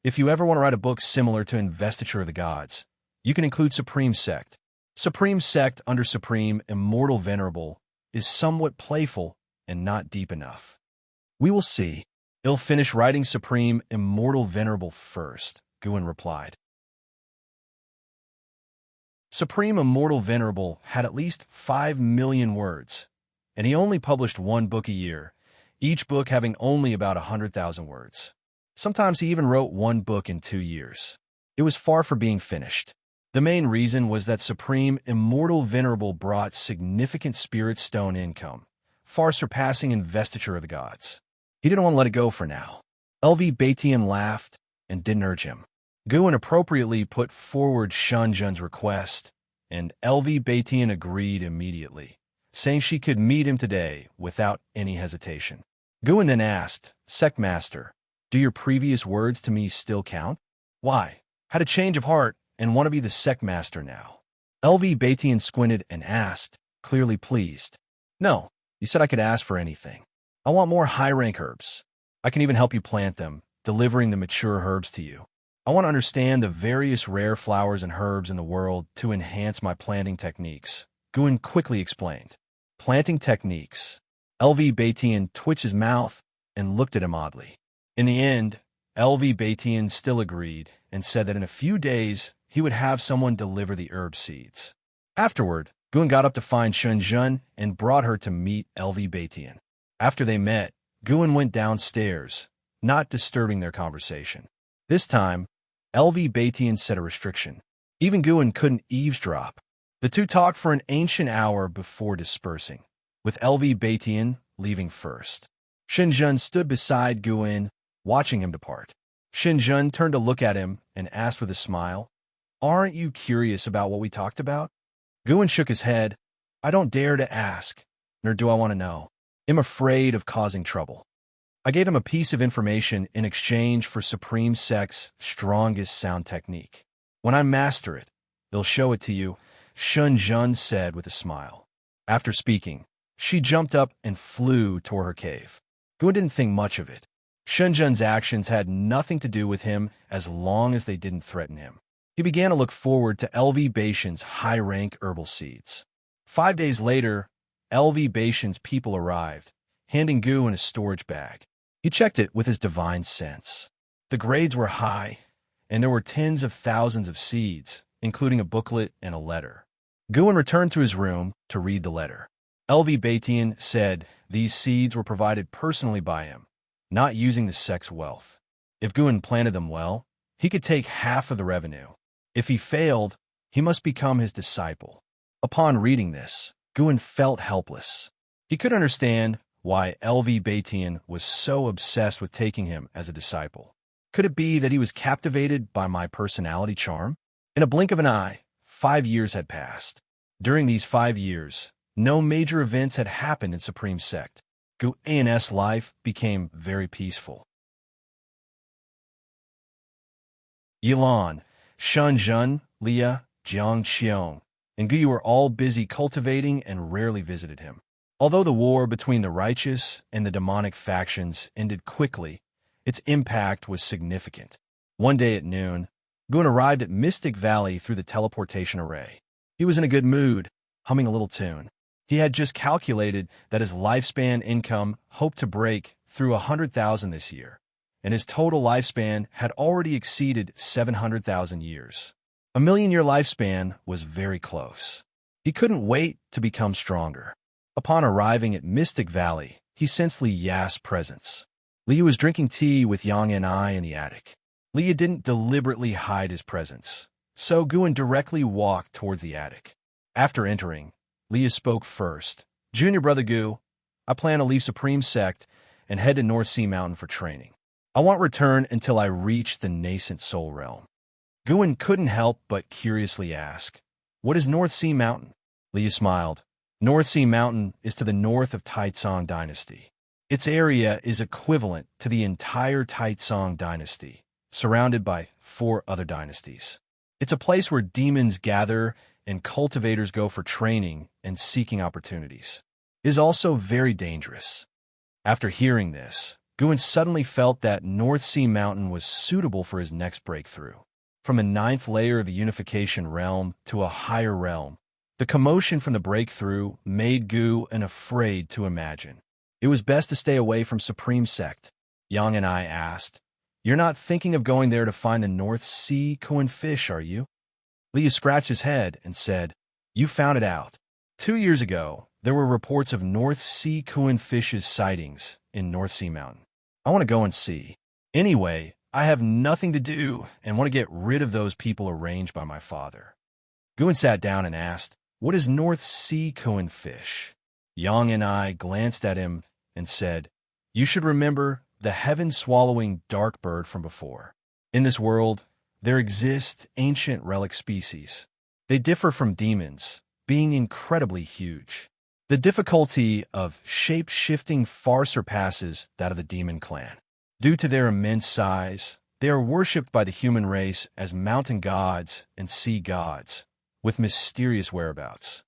"If you ever want to write a book similar to Investiture of the Gods, you can include Supreme Sect. Supreme Sect under Supreme Immortal Venerable is somewhat playful and not deep enough. We will see. He'll finish writing Supreme Immortal Venerable first," Guin replied. Supreme Immortal Venerable had at least 5 million words, and he only published 1 book a year, each book having only about 100,000 words. Sometimes he even wrote one book in 2 years. It was far from being finished. The main reason was that Supreme Immortal Venerable brought significant spirit stone income, far surpassing investiture of the gods. He didn't want to let it go for now. LV Batian laughed and didn't urge him. Guin appropriately put forward Xianxia's request, and LV Batian agreed immediately, saying she could meet him today without any hesitation. Guin then asked, "Sect Master, do your previous words to me still count? Why? Had a change of heart and want to be the Sect Master now." LV Batian squinted and asked, clearly pleased. "No, you said I could ask for anything. I want more high-rank herbs. I can even help you plant them, delivering the mature herbs to you. I want to understand the various rare flowers and herbs in the world to enhance my planting techniques," Guin quickly explained. Planting techniques. LV Batian twitched his mouth and looked at him oddly. In the end, LV Batian still agreed and said that in a few days he would have someone deliver the herb seeds. Afterward, Guin got up to find Xianxia and brought her to meet LV Batian. After they met, Guin went downstairs, not disturbing their conversation. This time, LV Batian set a restriction. Even Guin couldn't eavesdrop. The two talked for an ancient hour before dispersing, with LV Batian leaving first. Xianxia stood beside Guin, watching him depart. Xianxia turned to look at him and asked with a smile, "Aren't you curious about what we talked about?" Guin shook his head. "I don't dare to ask, nor do I want to know. I'm afraid of causing trouble." I gave him a piece of information in exchange for Supreme Sect's strongest sound technique. "When I master it, they'll show it to you," Xianxia said with a smile. After speaking, she jumped up and flew toward her cave. Guin didn't think much of it. Xianxia's actions had nothing to do with him as long as they didn't threaten him. He began to look forward to LV Batian's high-rank herbal seeds. 5 days later, LV Batian's people arrived, handing Guin a storage bag. He checked it with his divine sense. The grades were high, and there were tens of thousands of seeds, including a booklet and a letter. Guin returned to his room to read the letter. LV Batian said these seeds were provided personally by him, not using the sect's wealth. If Guin planted them well, he could take half of the revenue. If he failed, he must become his disciple. Upon reading this, Guin felt helpless. He could understand why LV Batian was so obsessed with taking him as a disciple. Could it be that he was captivated by my personality charm? In a blink of an eye, 5 years had passed. During these 5 years, no major events had happened in Supreme Sect. Guin's life became very peaceful. Yilan, Xianxia, Lia, Xianxia, and Gu were all busy cultivating and rarely visited him. Although the war between the righteous and the demonic factions ended quickly, its impact was significant. One day at noon, Guin arrived at Mystic Valley through the teleportation array. He was in a good mood, humming a little tune. He had just calculated that his lifespan income hoped to break through 100,000 this year, and his total lifespan had already exceeded 700,000 years. A million-year lifespan was very close. He couldn't wait to become stronger. Upon arriving at Mystic Valley, he sensed Li Ya's presence. Li was drinking tea with Yang and I in the attic. Li didn't deliberately hide his presence, so Guin directly walked towards the attic. After entering, Li spoke first. "Junior brother Gu, I plan to leave Supreme Sect and head to North Sea Mountain for training. I won't return until I reach the nascent soul realm." Guin couldn't help but curiously ask, "What is North Sea Mountain?" Li smiled. "North Sea Mountain is to the north of Taitsong Dynasty. Its area is equivalent to the entire Taitsong Dynasty, surrounded by 4 other dynasties. It's a place where demons gather and cultivators go for training and seeking opportunities. It is also very dangerous." After hearing this, Guin suddenly felt that North Sea Mountain was suitable for his next breakthrough. From the 9th layer of the unification realm to a higher realm, the commotion from the breakthrough made Guin afraid to imagine. It was best to stay away from Supreme Sect. Yang and I asked, "You're not thinking of going there to find the North Sea Coin fish, are you?" Li scratched his head and said, "You found it out. 2 years ago, there were reports of North Sea Coin fish's sightings in North Sea Mountain. I want to go and see. Anyway, I have nothing to do and want to get rid of those people arranged by my father. Guin sat down and asked, "What is North Sea Koan fish?" Yang and I glanced at him and said, "You should remember the heaven-swallowing dark bird from before. In this world, there exist ancient relic species. They differ from demons, being incredibly huge. The difficulty of shape-shifting far surpasses that of the demon clan. Due to their immense size, they are worshipped by the human race as mountain gods and sea gods, with mysterious whereabouts."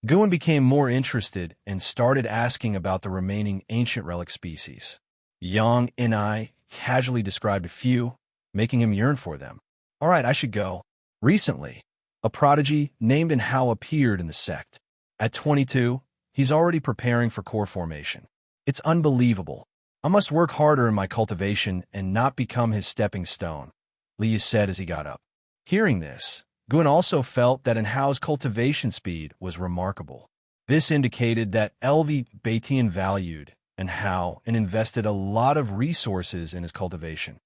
Guin became more interested and started asking about the remaining ancient relic species. Yang and I casually described a few, making him yearn for them. "All right, I should go." Recently, a prodigy named and Hao appeared in the sect. At 22, he's already preparing for core formation. It's unbelievable. I must work harder in my cultivation and not become his stepping stone, Li said as he got up. Hearing this, Guin also felt that Hao's cultivation speed was remarkable. This indicated that LV Baitian valued Hao and invested a lot of resources in his cultivation.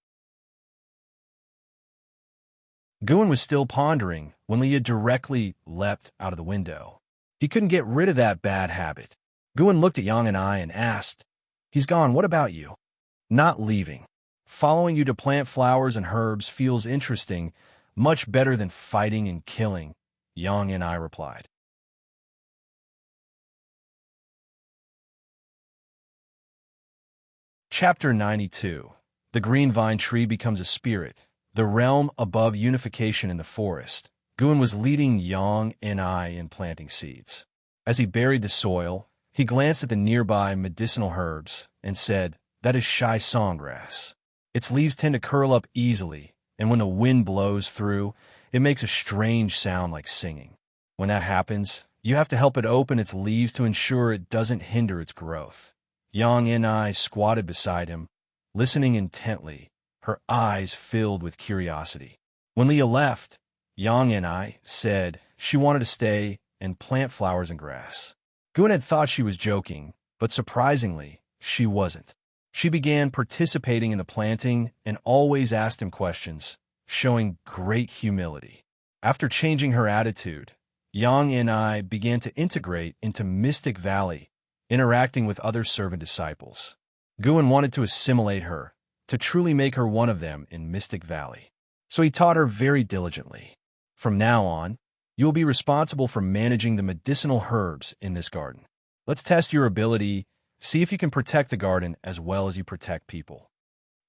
Guin was still pondering when Leah directly leapt out of the window. He couldn't get rid of that bad habit. Guin looked at Yang and I and asked, "He's gone, what about you?" "Not leaving. Following you to plant flowers and herbs feels interesting, much better than fighting and killing," Yang and I replied. Chapter 92. The green vine tree becomes a spirit, the realm above unification in the forest. Guin was leading Yang and I in planting seeds. As he buried the soil, he glanced at the nearby medicinal herbs and said, "That is Shai songgrass. Its leaves tend to curl up easily, and when the wind blows through, it makes a strange sound like singing. When that happens, you have to help it open its leaves to ensure it doesn't hinder its growth." Yang and I squatted beside him, listening intently, her eyes filled with curiosity. When Leah left, Yang and I said she wanted to stay and plant flowers and grass. Guin had thought she was joking, but surprisingly, she wasn't. She began participating in the planting and always asked him questions, showing great humility. After changing her attitude, Yang and I began to integrate into Mystic Valley, interacting with other servant disciples. Guin wanted to assimilate her, to truly make her one of them in Mystic Valley. So he taught her very diligently. "From now on, you will be responsible for managing the medicinal herbs in this garden. Let's test your ability, see if you can protect the garden as well as you protect people."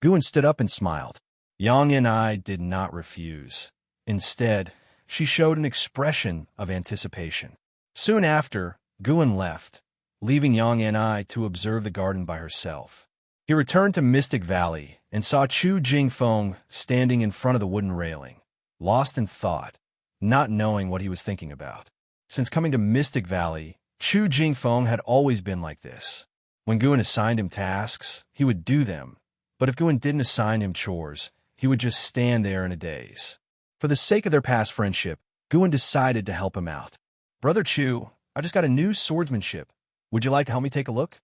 Guin stood up and smiled. Yang and I did not refuse. Instead, she showed an expression of anticipation. Soon after, Guin left, leaving Yang and I to observe the garden by herself. He returned to Mystic Valley and saw Chu Jingfeng standing in front of the wooden railing, lost in thought, not knowing what he was thinking about. Since coming to Mystic Valley, Chu Jingfeng had always been like this. When Guin assigned him tasks, he would do them, but if Guin didn't assign him chores, he would just stand there in a daze. For the sake of their past friendship, Guin decided to help him out. "Brother Chu, I just got a new swordsmanship. Would you like to help me take a look?"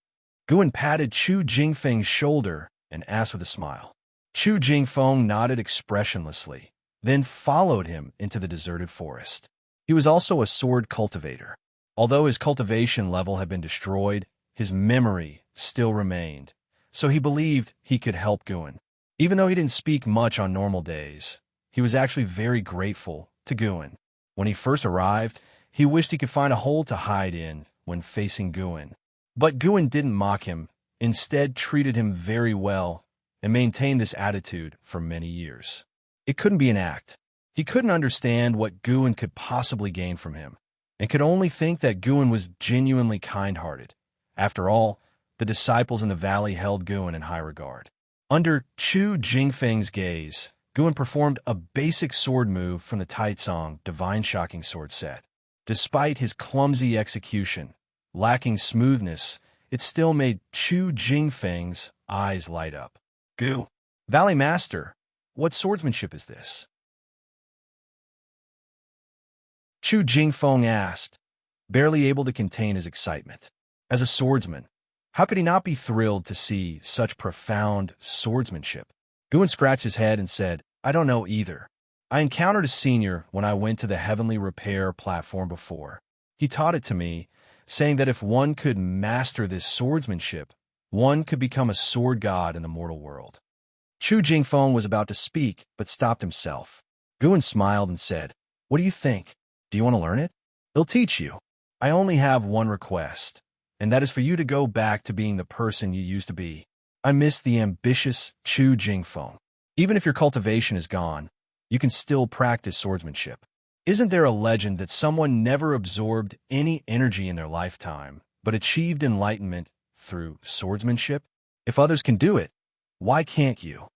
Guin patted Chu Jingfeng's shoulder and asked with a smile. Chu Jingfeng nodded expressionlessly, then followed him into the deserted forest. He was also a sword cultivator. Although his cultivation level had been destroyed, his memory still remained, so he believed he could help Guin. Even though he didn't speak much on normal days, he was actually very grateful to Guin. When he first arrived, he wished he could find a hole to hide in when facing Guin. But Guin didn't mock him, instead treated him very well, and maintained this attitude for many years. It couldn't be an act. He couldn't understand what Guin could possibly gain from him, and could only think that Guin was genuinely kind-hearted. After all, the disciples in the valley held Guin in high regard. Under Chu Jingfeng's gaze, Guin performed a basic sword move from the Taitsong Divine Shocking Sword set. Despite his clumsy execution, lacking smoothness, it still made Chu Jingfeng's eyes light up. "Gu, Valley Master, what swordsmanship is this?" Chu Jingfeng asked, barely able to contain his excitement. As a swordsman, How could he not be thrilled to see such profound swordsmanship? Guin scratched his head and said, I don't know either. I encountered a senior when I went to the heavenly repair platform before. He taught it to me, saying that if one could master this swordsmanship, one could become a sword god in the mortal world. Chu Jingfeng was about to speak, but stopped himself. Guin smiled and said, What do you think? Do you want to learn it? It'll teach you. I only have one request, and that is for you to go back to being the person you used to be. I miss the ambitious Chu Jingfeng. Even if your cultivation is gone, you can still practice swordsmanship. Isn't there a legend that someone never absorbed any energy in their lifetime, but achieved enlightenment through swordsmanship? If others can do it, why can't you?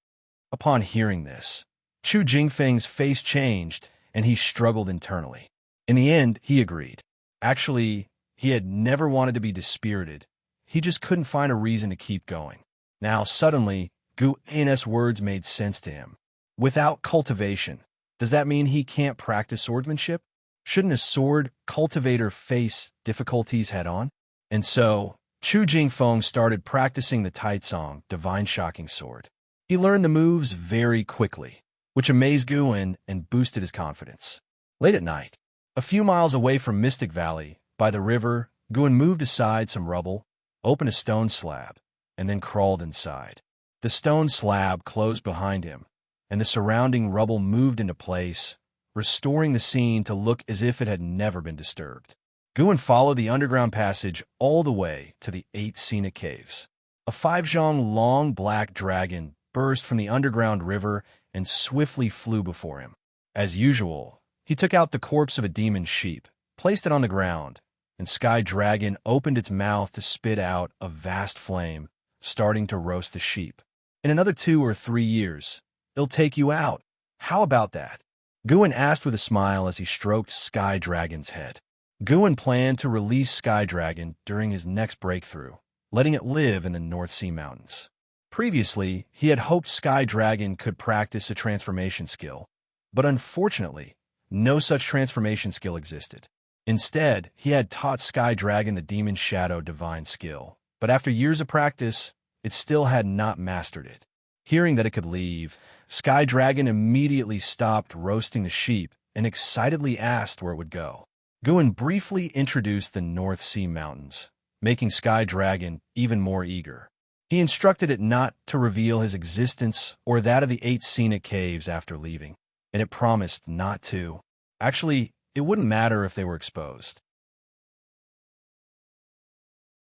Upon hearing this, Chu Jingfeng's face changed, and he struggled internally. In the end, he agreed. Actually, he had never wanted to be dispirited. He just couldn't find a reason to keep going. Now, suddenly, Guin's words made sense to him. Without cultivation, does that mean he can't practice swordsmanship? Shouldn't a sword cultivator face difficulties head-on? And so, Chu Jingfeng started practicing the Taizong, Divine Shocking Sword. He learned the moves very quickly, which amazed Guin and boosted his confidence. Late at night, a few miles away from Mystic Valley, by the river, Guin moved aside some rubble, opened a stone slab, and then crawled inside. The stone slab closed behind him, and the surrounding rubble moved into place, restoring the scene to look as if it had never been disturbed. Guin followed the underground passage all the way to the 8 scenic caves. A 5-zhong long black dragon burst from the underground river and swiftly flew before him. As usual, he took out the corpse of a demon sheep, placed it on the ground, and Sky Dragon opened its mouth to spit out a vast flame, starting to roast the sheep. In another 2 or 3 years, it'll take you out. How about that? Guin asked with a smile as he stroked Sky Dragon's head. Guin planned to release Sky Dragon during his next breakthrough, letting it live in the North Sea Mountains. Previously, he had hoped Sky Dragon could practice a transformation skill, but unfortunately, no such transformation skill existed. Instead, he had taught Sky Dragon the Demon Shadow Divine skill, but after years of practice, it still had not mastered it. Hearing that it could leave, Sky Dragon immediately stopped roasting the sheep and excitedly asked where it would go. Guin briefly introduced the North Sea Mountains, making Sky Dragon even more eager. He instructed it not to reveal his existence or that of the 8 scenic caves after leaving, and it promised not to. Actually, it wouldn't matter if they were exposed.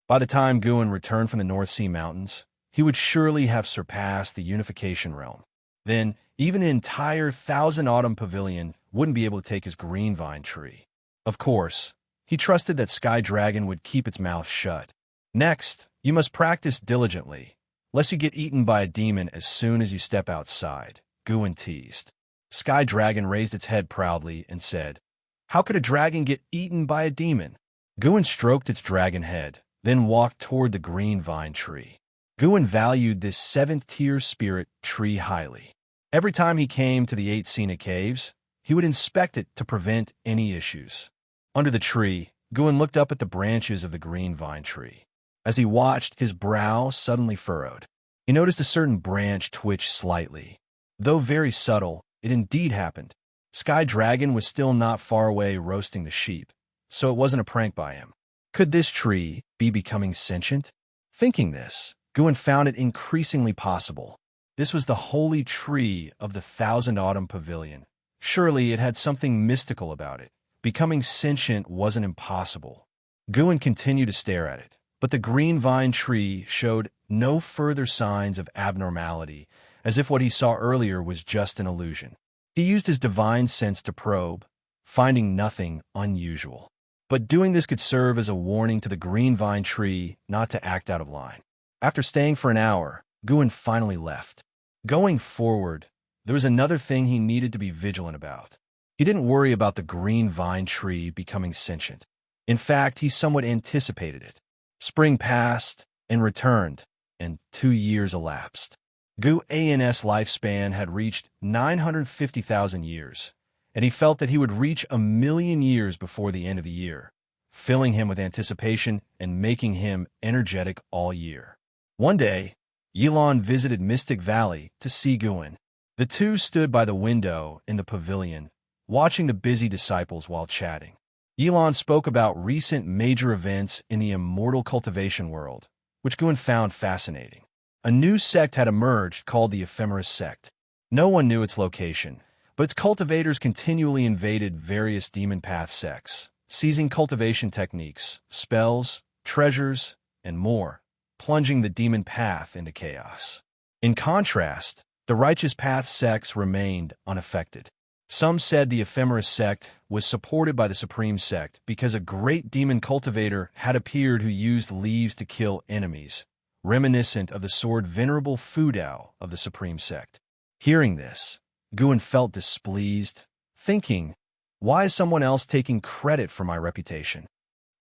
By the time Guin returned from the North Sea Mountains, he would surely have surpassed the Unification Realm. Then, even the entire Thousand Autumn Pavilion wouldn't be able to take his green vine tree. Of course, he trusted that Sky Dragon would keep its mouth shut. Next, you must practice diligently, lest you get eaten by a demon as soon as you step outside, Guin teased. Sky Dragon raised its head proudly and said, How could a dragon get eaten by a demon? Guin stroked its dragon head, then walked toward the green vine tree. Guin valued this 7th-tier spirit tree highly. Every time he came to the 8 scenic caves, he would inspect it to prevent any issues. Under the tree, Guin looked up at the branches of the green vine tree. As he watched, his brow suddenly furrowed. He noticed a certain branch twitch slightly. Though very subtle, it indeed happened. Sky Dragon was still not far away roasting the sheep, so it wasn't a prank by him. Could this tree be becoming sentient? Thinking this, Guin found it increasingly possible. This was the holy tree of the Thousand Autumn Pavilion. Surely it had something mystical about it. Becoming sentient wasn't impossible. Guin continued to stare at it, but the green vine tree showed no further signs of abnormality, as if what he saw earlier was just an illusion. He used his divine sense to probe, finding nothing unusual. But doing this could serve as a warning to the green vine tree not to act out of line. After staying for an hour, Guin finally left. Going forward, there was another thing he needed to be vigilant about. He didn't worry about the green vine tree becoming sentient. In fact, he somewhat anticipated it. Spring passed and returned, and 2 years elapsed. Guin's lifespan had reached 950,000 years, and he felt that he would reach 1,000,000 years before the end of the year. filling him with anticipation and making him energetic all year. One day, Yilan visited Mystic Valley to see Guin. The two stood by the window in the pavilion, watching the busy disciples while chatting. Yilan spoke about recent major events in the immortal cultivation world, which Guin found fascinating. A new sect had emerged called the Ephemeris sect. No one knew its location, but its cultivators continually invaded various demon path sects, seizing cultivation techniques, spells, treasures, and more, plunging the demon path into chaos. In contrast, the righteous path sects remained unaffected. Some said the Ephemeris sect was supported by the Supreme sect because a great demon cultivator had appeared who used leaves to kill enemies, reminiscent of the sword Venerable Fudao of the Supreme sect. Hearing this, Guin felt displeased, thinking, why is someone else taking credit for my reputation?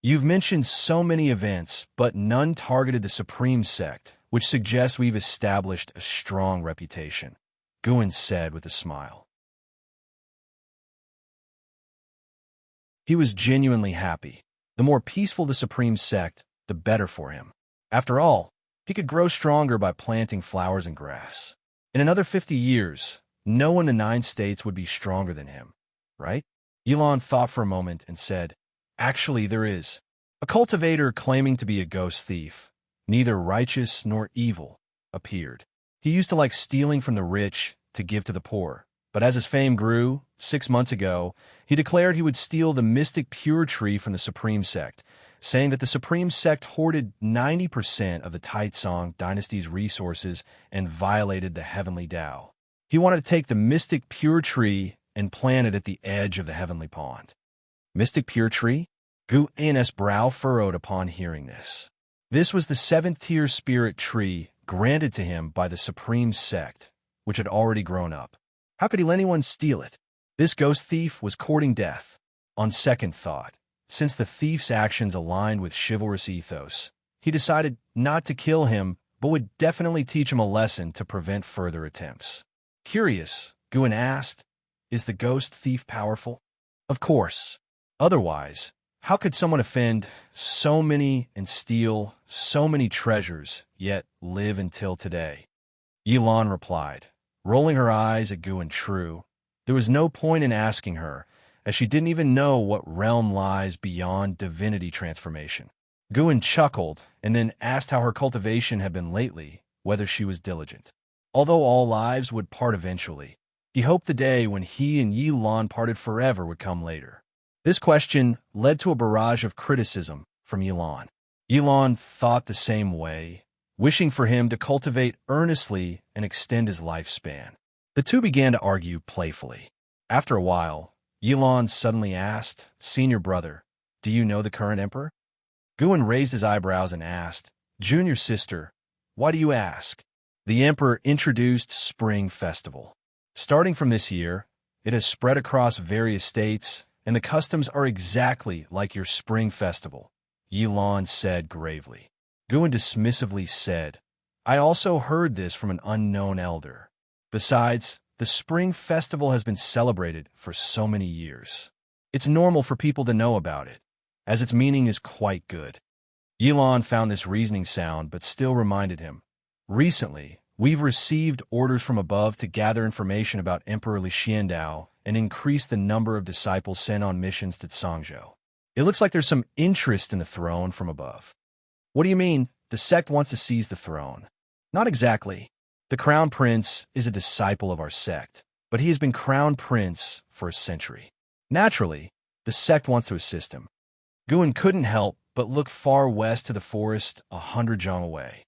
You've mentioned so many events, but none targeted the Supreme sect, which suggests we've established a strong reputation, Guin said with a smile. He was genuinely happy. The more peaceful the Supreme sect, the better for him. After all, he could grow stronger by planting flowers and grass. In another 50 years, no one in the 9 states would be stronger than him, right? Yilan thought for a moment and said, actually, there is. A cultivator claiming to be a ghost thief, neither righteous nor evil, appeared. He used to like stealing from the rich to give to the poor. But as his fame grew, 6 months ago, he declared he would steal the mystic pure tree from the Supreme sect, saying that the Supreme sect hoarded 90% of the Taitsong dynasty's resources and violated the heavenly Tao. He wanted to take the mystic pure tree and plant it at the edge of the heavenly pond. Mystic pure tree? Guin's brow furrowed upon hearing this. This was the 7th-tier spirit tree granted to him by the Supreme sect, which had already grown up. How could he let anyone steal it? This ghost thief was courting death. On second thought, since the thief's actions aligned with chivalrous ethos, he decided not to kill him, but would definitely teach him a lesson to prevent further attempts. Curious, Guin asked, is the ghost thief powerful? Of course. Otherwise, how could someone offend so many and steal so many treasures, yet live until today? Yilan replied, rolling her eyes at Guin. True, there was no point in asking her, as she didn't even know what realm lies beyond divinity transformation. Guin chuckled and then asked how her cultivation had been lately, whether she was diligent. Although all lives would part eventually, he hoped the day when he and Yilan parted forever would come later. This question led to a barrage of criticism from Yilan. Yilan thought the same way, wishing for him to cultivate earnestly and extend his lifespan. The two began to argue playfully. After a while, Yilan suddenly asked, "Senior brother, do you know the current emperor?" Guin raised his eyebrows and asked, "Junior sister, why do you ask?" The emperor introduced Spring Festival. Starting from this year, it has spread across various states, and the customs are exactly like your Spring Festival, Yilan said gravely. Guin dismissively said, "I also heard this from an unknown elder. Besides, the Spring Festival has been celebrated for so many years. It's normal for people to know about it, as its meaning is quite good." Yilan found this reasoning sound but still reminded him, "Recently, we've received orders from above to gather information about Emperor Li Xiandao and increase the number of disciples sent on missions to Xianxia. It looks like there's some interest in the throne from above." "What do you mean, the sect wants to seize the throne?" "Not exactly. The crown prince is a disciple of our sect, but he has been crown prince for a century. Naturally, the sect wants to assist him." Guin couldn't help but look far west to the forest 100 zhang away.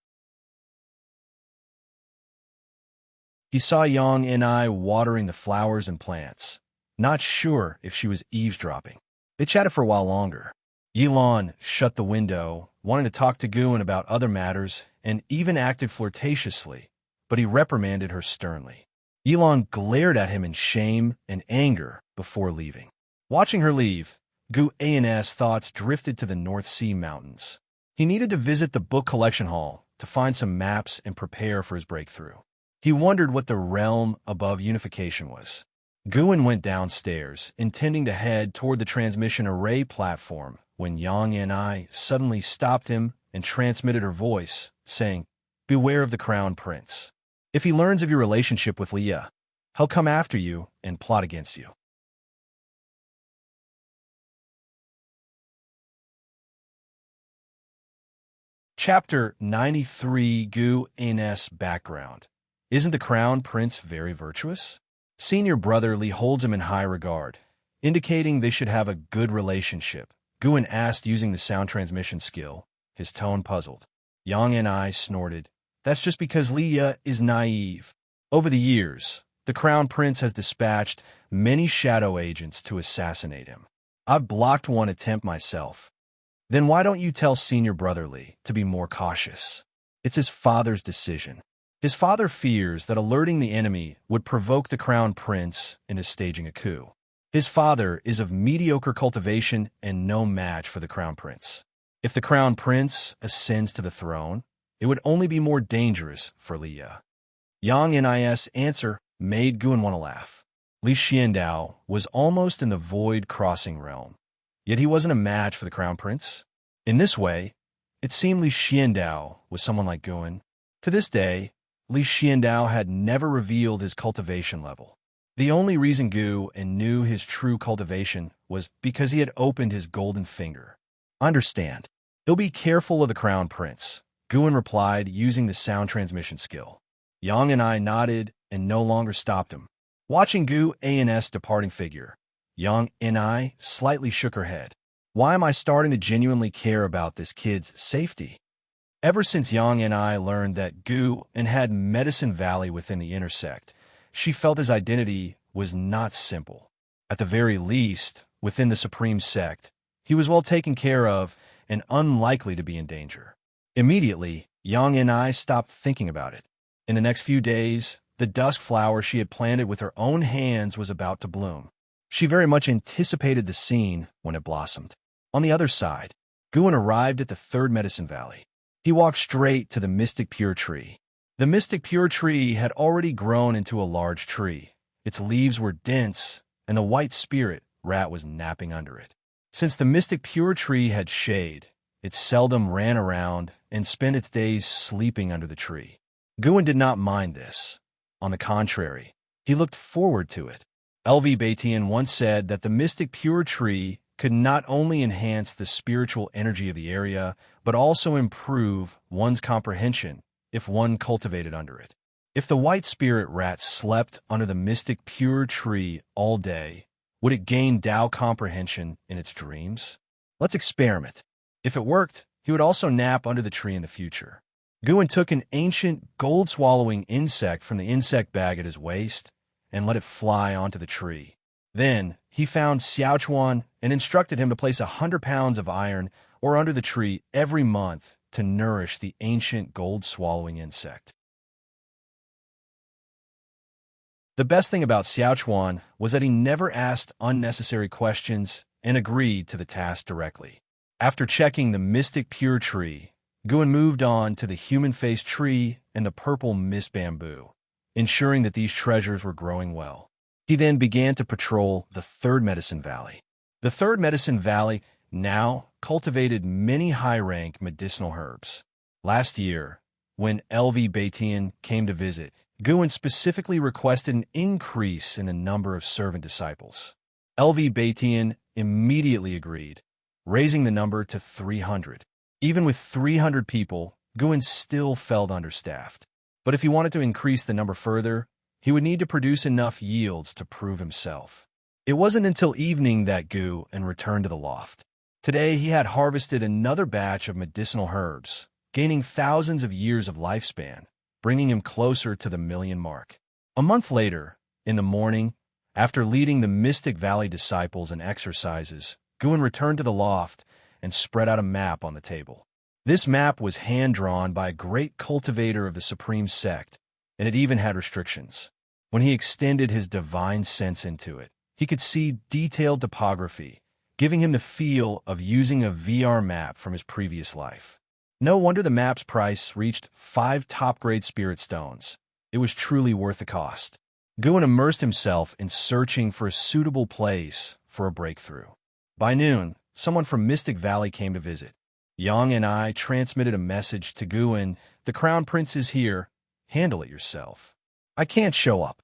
He saw Xianxia watering the flowers and plants, not sure if she was eavesdropping. They chatted for a while longer. Yilan shut the window, wanting to talk to Guin about other matters, and even acted flirtatiously, but he reprimanded her sternly. Yilan glared at him in shame and anger before leaving. Watching her leave, Guin's thoughts drifted to the North Sea mountains. He needed to visit the book collection hall to find some maps and prepare for his breakthrough. He wondered what the realm above unification was. Guin went downstairs, intending to head toward the transmission array platform, when Xianxia suddenly stopped him and transmitted her voice, saying, "Beware of the Crown Prince. If he learns of your relationship with Leah, he'll come after you and plot against you." Chapter 93. Gu An's background. Isn't the Crown Prince very virtuous? Senior brother Li holds him in high regard, indicating they should have a good relationship. Guan asked using the sound transmission skill, his tone puzzled. Xianxia snorted. That's just because Leah is naive. Over the years, the Crown Prince has dispatched many shadow agents to assassinate him. I've blocked one attempt myself. Then why don't you tell Senior Brother Li to be more cautious? It's his father's decision. His father fears that alerting the enemy would provoke the Crown Prince into staging a coup. His father is of mediocre cultivation and no match for the Crown Prince. If the Crown Prince ascends to the throne, it would only be more dangerous for Leah. Xianxia's answer made Guan want to laugh. Li Xiandao was almost in the void-crossing realm, yet he wasn't a match for the Crown Prince. In this way, it seemed Li Xiandao was someone like Guan. To this day, Li Xiandao had never revealed his cultivation level. The only reason Gu knew his true cultivation was because he had opened his golden finger. Understand. He'll be careful of the Crown Prince, Guan replied using the sound transmission skill. Xianxia nodded and no longer stopped him. Watching Gu An's departing figure, Xianxia slightly shook her head. Why am I starting to genuinely care about this kid's safety? Ever since Xianxia learned that Gu An had Medicine Valley within the intersect, she felt his identity was not simple. At the very least, within the Supreme Sect, he was well taken care of and unlikely to be in danger. Immediately, Xianxia stopped thinking about it. In the next few days, the dusk flower she had planted with her own hands was about to bloom. She very much anticipated the scene when it blossomed. On the other side, Guan arrived at the third Medicine Valley. He walked straight to the Mystic Pure Tree. The Mystic Pure Tree had already grown into a large tree. Its leaves were dense, and the white spirit rat was napping under it. Since the Mystic Pure Tree had shade, it seldom ran around and spent its days sleeping under the tree. Guan did not mind this. On the contrary, he looked forward to it. L.V. Batian once said that the Mystic Pure Tree could not only enhance the spiritual energy of the area, but also improve one's comprehension if one cultivated under it. If the white spirit rat slept under the Mystic Pure Tree all day, would it gain Tao comprehension in its dreams? Let's experiment. If it worked, he would also nap under the tree in the future. Guan took an ancient gold-swallowing insect from the insect bag at his waist and let it fly onto the tree. Then he found Xiaochuan and instructed him to place 100 pounds of iron ore under the tree every month to nourish the ancient gold-swallowing insect. The best thing about Xiaochuan was that he never asked unnecessary questions and agreed to the task directly. After checking the Mystic Pure Tree, Guan moved on to the Human-Faced Tree and the Purple Mist Bamboo, ensuring that these treasures were growing well. He then began to patrol the Third Medicine Valley. The Third Medicine Valley now cultivated many high-rank medicinal herbs. Last year, when L.V. Batian came to visit, Guan specifically requested an increase in the number of servant disciples. L.V. Batian immediately agreed, raising the number to 300. Even with 300 people, Guan still felt understaffed. But if he wanted to increase the number further, he would need to produce enough yields to prove himself. It wasn't until evening that Guan returned to the loft. Today he had harvested another batch of medicinal herbs, gaining thousands of years of lifespan, bringing him closer to the 1,000,000 mark. A month later, in the morning, after leading the Mystic Valley disciples in exercises, Guan returned to the loft and spread out a map on the table. This map was hand-drawn by a great cultivator of the Supreme Sect, and it even had restrictions. When he extended his divine sense into it, he could see detailed topography, giving him the feel of using a VR map from his previous life. No wonder the map's price reached 5 top-grade spirit stones. It was truly worth the cost. Guan immersed himself in searching for a suitable place for a breakthrough. By noon, someone from Mystic Valley came to visit. Yang and I transmitted a message to Guan. The Crown Prince is here. Handle it yourself. I can't show up.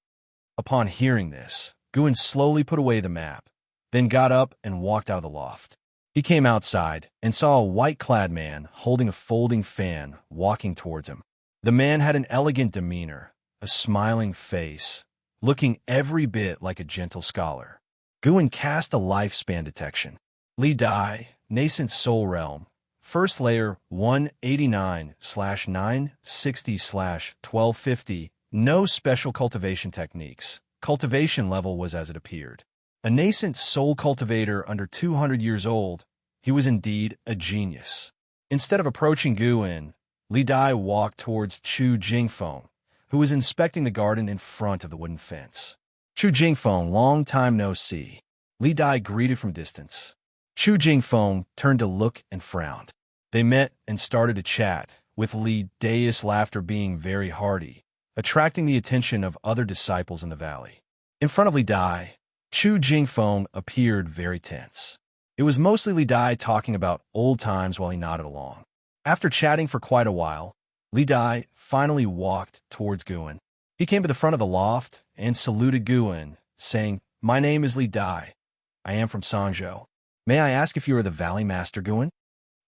Upon hearing this, Guan slowly put away the map, then got up and walked out of the loft. He came outside and saw a white-clad man holding a folding fan walking towards him. The man had an elegant demeanor, a smiling face, looking every bit like a gentle scholar. Guan cast a lifespan detection. Li Dai, Nascent Soul Realm, First Layer 189/960/1250, no special cultivation techniques. Cultivation level was as it appeared. A nascent soul cultivator under 200 years old, he was indeed a genius. Instead of approaching Guan, Li Dai walked towards Chu Jingfeng, who was inspecting the garden in front of the wooden fence. Chu Jingfeng, long time no see. Li Dai greeted from distance. Chu Jingfeng turned to look and frowned. They met and started to chat, with Li Dai's laughter being very hearty, attracting the attention of other disciples in the valley. In front of Li Dai, Chu Jingfeng appeared very tense. It was mostly Li Dai talking about old times while he nodded along. After chatting for quite a while, Li Dai finally walked towards Guan. He came to the front of the loft and saluted Guan, saying, "My name is Li Dai. I am from Sangzhou. May I ask if you are the Valley Master, Guan?"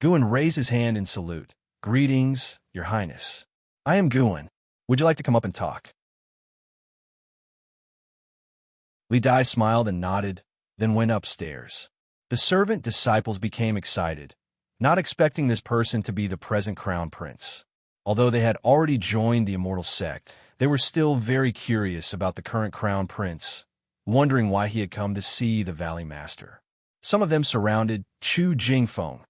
Guan raised his hand in salute. "Greetings, Your Highness. I am Guan. Would you like to come up and talk?" Li Dai smiled and nodded, then went upstairs. The servant disciples became excited, not expecting this person to be the present crown prince. Although they had already joined the immortal sect, they were still very curious about the current crown prince, wondering why he had come to see the Valley Master. Some of them surrounded Chu Jingfeng,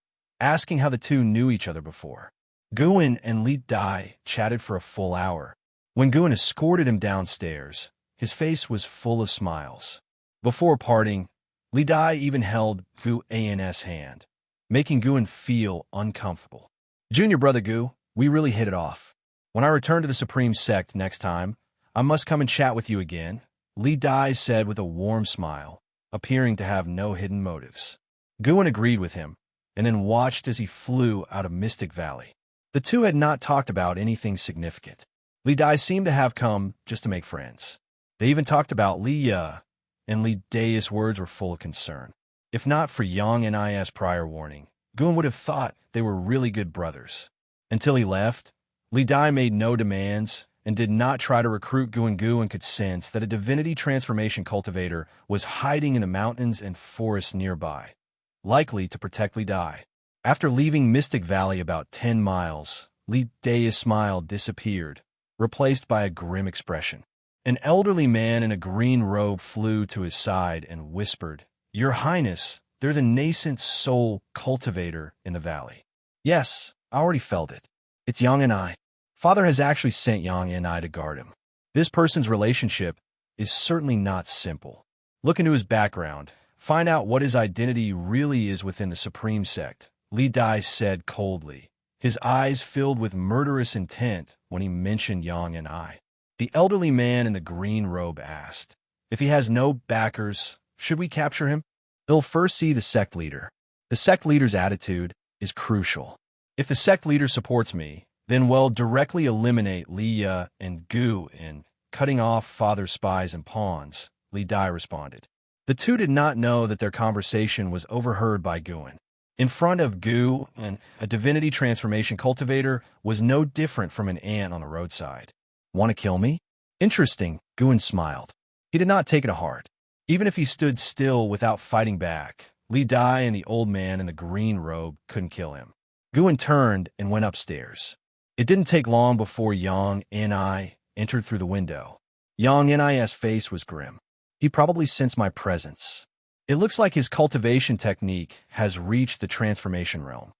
asking how the two knew each other before. Guan and Li Dai chatted for a full hour. When Guan escorted him downstairs, his face was full of smiles. Before parting, Li Dai even held Guan's hand, making Guan feel uncomfortable. "Junior brother Gu, we really hit it off. When I return to the Supreme Sect next time, I must come and chat with you again," Li Dai said with a warm smile, appearing to have no hidden motives. Guan agreed with him, and then watched as he flew out of Mystic Valley. The two had not talked about anything significant. Li Dai seemed to have come just to make friends. They even talked about Li, and Li Dai's words were full of concern. If not for Yang and I's prior warning, Guan would have thought they were really good brothers. Until he left, Li Dai made no demands and did not try to recruit Guan. Guan could sense that a divinity transformation cultivator was hiding in the mountains and forests nearby, likely to protect Li Dai. After leaving Mystic Valley about 10 miles, Li Dai's smile disappeared, replaced by a grim expression. An elderly man in a green robe flew to his side and whispered, "Your Highness, they're the nascent soul cultivator in the valley." "Yes, I already felt it. It's Yang and I. Father has actually sent Yang and I to guard him. This person's relationship is certainly not simple. Look into his background. Find out what his identity really is within the Supreme Sect," Li Dai said coldly, his eyes filled with murderous intent when he mentioned Yang and I. The elderly man in the green robe asked, "If he has no backers, should we capture him?" "They'll first see the sect leader. The sect leader's attitude is crucial. If the sect leader supports me, then we'll directly eliminate Li and Gu in cutting off father's spies and pawns," Li Dai responded. The two did not know that their conversation was overheard by Guan. In front of Gu, and a divinity transformation cultivator was no different from an ant on the roadside. "Want to kill me?" "Interesting," Guan smiled. He did not take it to heart. Even if he stood still without fighting back, Li Dai and the old man in the green robe couldn't kill him. Guan turned and went upstairs. It didn't take long before Yang and I entered through the window. Yang Ni's face was grim. He probably sensed my presence. It looks like his cultivation technique has reached the transformation realm.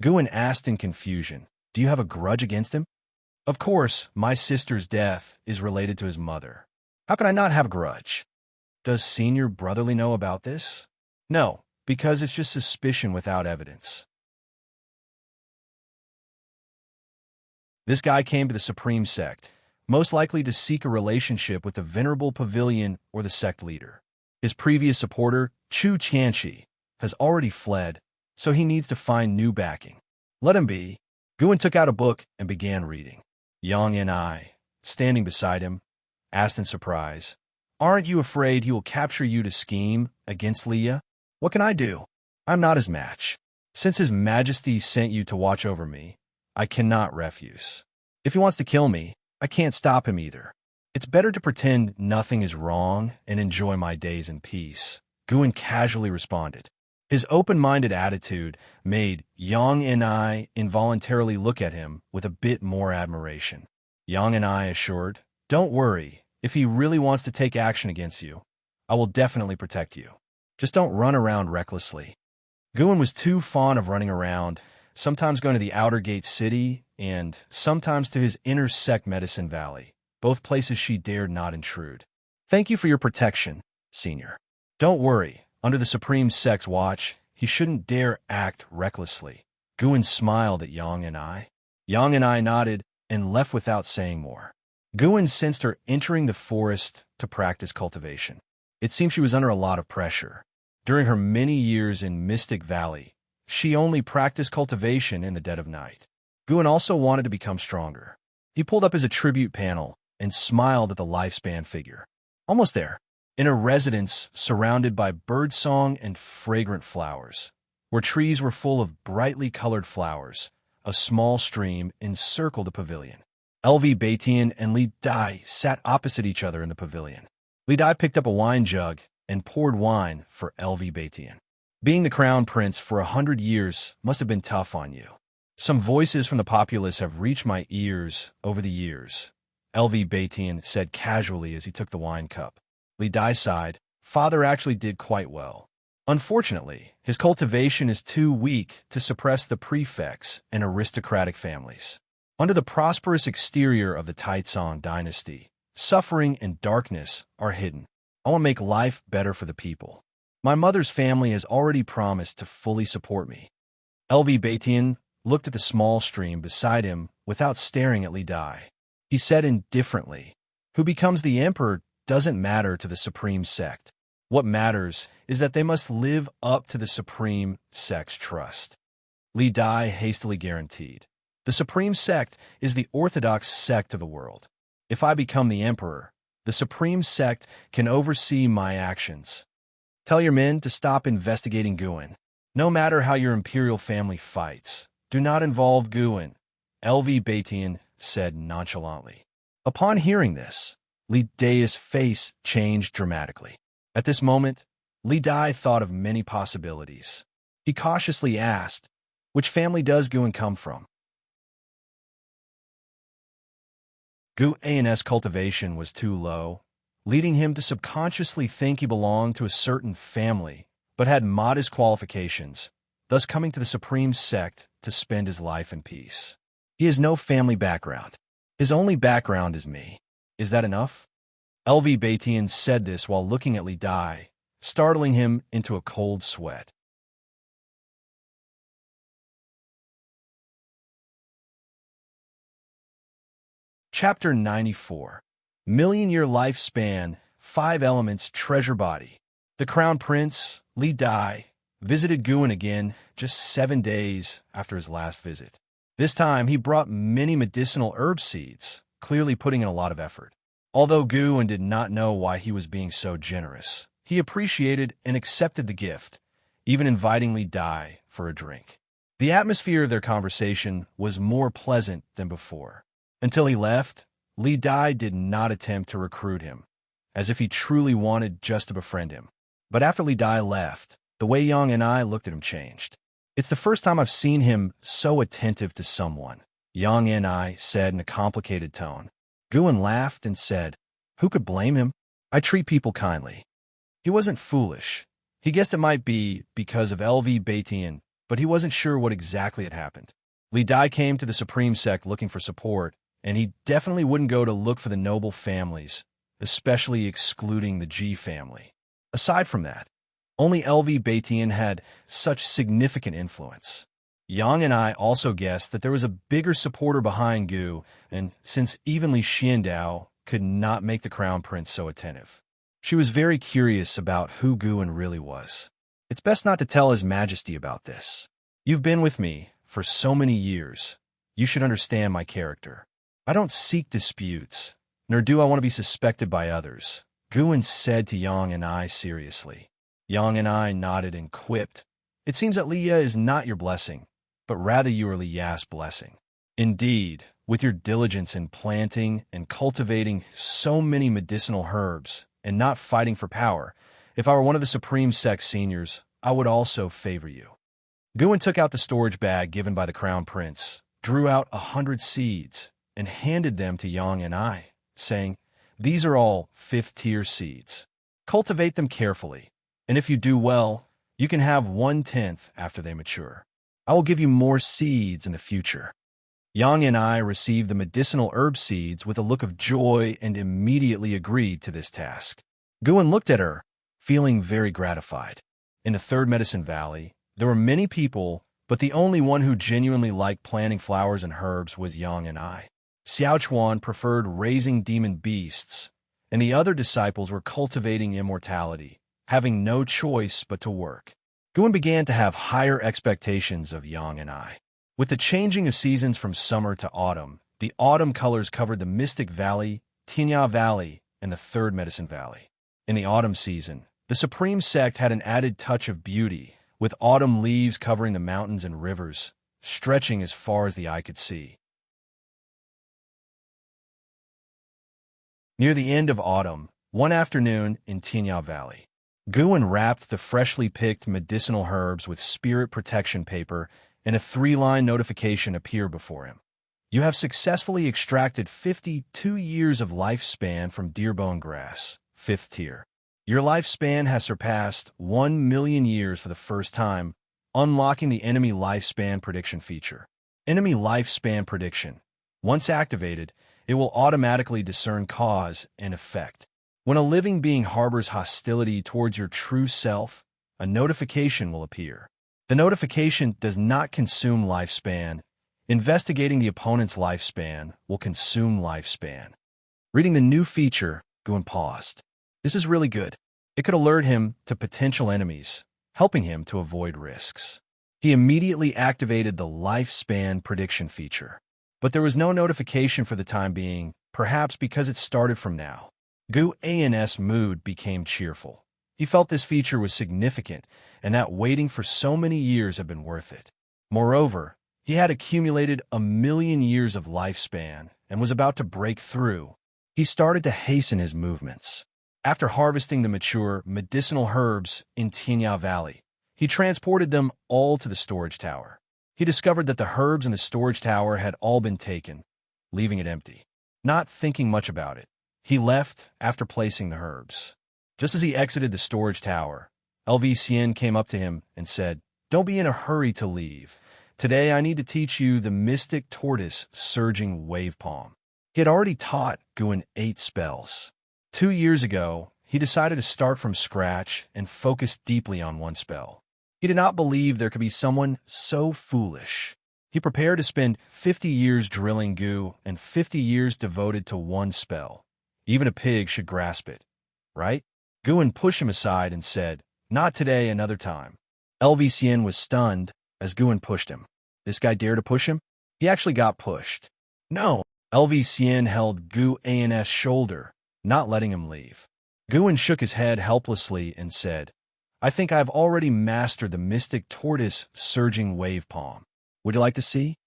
Guan asked in confusion, "Do you have a grudge against him?" "Of course, my sister's death is related to his mother. How can I not have a grudge?" "Does Senior Brotherly know about this?" "No, because it's just suspicion without evidence." This guy came to the Supreme Sect, most likely to seek a relationship with the Venerable Pavilion or the sect leader. His previous supporter, Xianxia, has already fled, so he needs to find new backing. Let him be. Guan took out a book and began reading. Yang and I, standing beside him, asked in surprise, "Aren't you afraid he will capture you to scheme against Leah? What can I do? I'm not his match. Since his majesty sent you to watch over me, I cannot refuse. If he wants to kill me, I can't stop him either. It's better to pretend nothing is wrong and enjoy my days in peace," Guan casually responded. His open-minded attitude made Yang and I involuntarily look at him with a bit more admiration. Yang and I assured, "Don't worry, if he really wants to take action against you, I will definitely protect you. Just don't run around recklessly." Guan was too fond of running around, sometimes going to the outer gate city and sometimes to his inner sect Medicine Valley, both places she dared not intrude. "Thank you for your protection, Senior. Don't worry, under the Supreme Sect's watch, he shouldn't dare act recklessly." Guan smiled at Yang and I. Yang and I nodded and left without saying more. Guan sensed her entering the forest to practice cultivation. It seemed she was under a lot of pressure. During her many years in Mystic Valley, she only practiced cultivation in the dead of night. Guan also wanted to become stronger. He pulled up his attribute panel and smiled at the lifespan figure. Almost there, in a residence surrounded by birdsong and fragrant flowers, where trees were full of brightly colored flowers, a small stream encircled the pavilion. LV Batian and Li Dai sat opposite each other in the pavilion. Li Dai picked up a wine jug and poured wine for LV Batian. "Being the crown prince for 100 years must have been tough on you. Some voices from the populace have reached my ears over the years," LV Batian said casually as he took the wine cup. Li Dai sighed. "Father actually did quite well. Unfortunately, his cultivation is too weak to suppress the prefects and aristocratic families. Under the prosperous exterior of the Taizong dynasty, suffering and darkness are hidden. I want to make life better for the people. My mother's family has already promised to fully support me." LV Batian looked at the small stream beside him without staring at Li Dai. He said indifferently, "Who becomes the emperor doesn't matter to the Supreme Sect. What matters is that they must live up to the Supreme Sect's trust." Li Dai hastily guaranteed, "The Supreme Sect is the orthodox sect of the world. If I become the emperor, the Supreme Sect can oversee my actions. Tell your men to stop investigating Guan. No matter how your imperial family fights, do not involve Guan," LV Batian said nonchalantly. Upon hearing this, Li Dai's face changed dramatically. At this moment, Li Dai thought of many possibilities. He cautiously asked, "Which family does Guan come from?" Guan's cultivation was too low, leading him to subconsciously think he belonged to a certain family, but had modest qualifications, thus coming to the Supreme Sect to spend his life in peace. He has no family background. His only background is me. Is that enough? LV Batian said this while looking at Li Dai, startling him into a cold sweat. Chapter 94. Million-year lifespan, 5 elements treasure body. The Crown Prince, Li Dai, visited Guan again just 7 days after his last visit. This time, he brought many medicinal herb seeds, clearly putting in a lot of effort. Although Guan did not know why he was being so generous, he appreciated and accepted the gift, even inviting Li Dai for a drink. The atmosphere of their conversation was more pleasant than before. Until he left, Li Dai did not attempt to recruit him, as if he truly wanted just to befriend him. But after Li Dai left, the way Yang and I looked at him changed. "It's the first time I've seen him so attentive to someone," Yang and I said in a complicated tone. Guan laughed and said, "Who could blame him? I treat people kindly." He wasn't foolish. He guessed it might be because of LV Batian, but he wasn't sure what exactly had happened. Li Dai came to the Supreme Sect looking for support, and he definitely wouldn't go to look for the noble families, especially excluding the Ji family. Aside from that, only LV Batian had such significant influence. Yang and I also guessed that there was a bigger supporter behind Gu, and since even Li Xiandao could not make the Crown Prince so attentive, she was very curious about who Guan really was. It's best not to tell His Majesty about this. You've been with me for so many years. You should understand my character. I don't seek disputes, nor do I want to be suspected by others, Guan said to Yang and I seriously. Yang and I nodded and quipped, It seems that Liya is not your blessing, but rather you are Liya's blessing. Indeed, with your diligence in planting and cultivating so many medicinal herbs and not fighting for power, if I were one of the Supreme Sect seniors, I would also favor you. Guan took out the storage bag given by the Crown Prince, drew out 100 seeds, and handed them to Yang and I, saying, These are all 5th-tier seeds. Cultivate them carefully, and if you do well, you can have 1/10 after they mature. I will give you more seeds in the future. Yang and I received the medicinal herb seeds with a look of joy and immediately agreed to this task. Guan looked at her, feeling very gratified. In the 3rd Medicine Valley, there were many people, but the only one who genuinely liked planting flowers and herbs was Yang and I. Xiaochuan preferred raising demon beasts, and the other disciples were cultivating immortality, having no choice but to work. Guan began to have higher expectations of Yang and I. With the changing of seasons from summer to autumn, the autumn colors covered the Mystic Valley, Tinya Valley, and the 3rd Medicine Valley. In the autumn season, the Supreme Sect had an added touch of beauty, with autumn leaves covering the mountains and rivers, stretching as far as the eye could see. Near the end of autumn, one afternoon in Tinya Valley, Guan wrapped the freshly picked medicinal herbs with spirit protection paper, and a 3-line notification appeared before him. You have successfully extracted 52 years of lifespan from deerbone grass, 5th tier. Your lifespan has surpassed 1 million years for the first time, unlocking the enemy lifespan prediction feature. Enemy lifespan prediction. Once activated, it will automatically discern cause and effect. When a living being harbors hostility towards your true self, a notification will appear. The notification does not consume lifespan. Investigating the opponent's lifespan will consume lifespan. Reading the new feature, Guan paused. This is really good. It could alert him to potential enemies, helping him to avoid risks. He immediately activated the lifespan prediction feature. But there was no notification for the time being, perhaps because it started from now. Guan's mood became cheerful. He felt this feature was significant and that waiting for so many years had been worth it. Moreover, he had accumulated 1 million years of lifespan and was about to break through. He started to hasten his movements. After harvesting the mature medicinal herbs in Tinya Valley, he transported them all to the storage tower. He discovered that the herbs in the storage tower had all been taken, leaving it empty. Not thinking much about it, he left after placing the herbs. Just as he exited the storage tower, Xianxia came up to him and said, Don't be in a hurry to leave. Today I need to teach you the Mystic Tortoise Surging Wave Palm. He had already taught Guan 8 spells. 2 years ago, he decided to start from scratch and focus deeply on one spell. He did not believe there could be someone so foolish. He prepared to spend 50 years drilling Gu and 50 years devoted to one spell. Even a pig should grasp it, right? Guan pushed him aside and said, Not today, another time. Xianxia was stunned as Guan pushed him. This guy dared to push him? He actually got pushed. No, Xianxia held Guan's shoulder, not letting him leave. Guan shook his head helplessly and said, I think I have already mastered the Mystic Tortoise Surging Wave Palm. Would you like to see?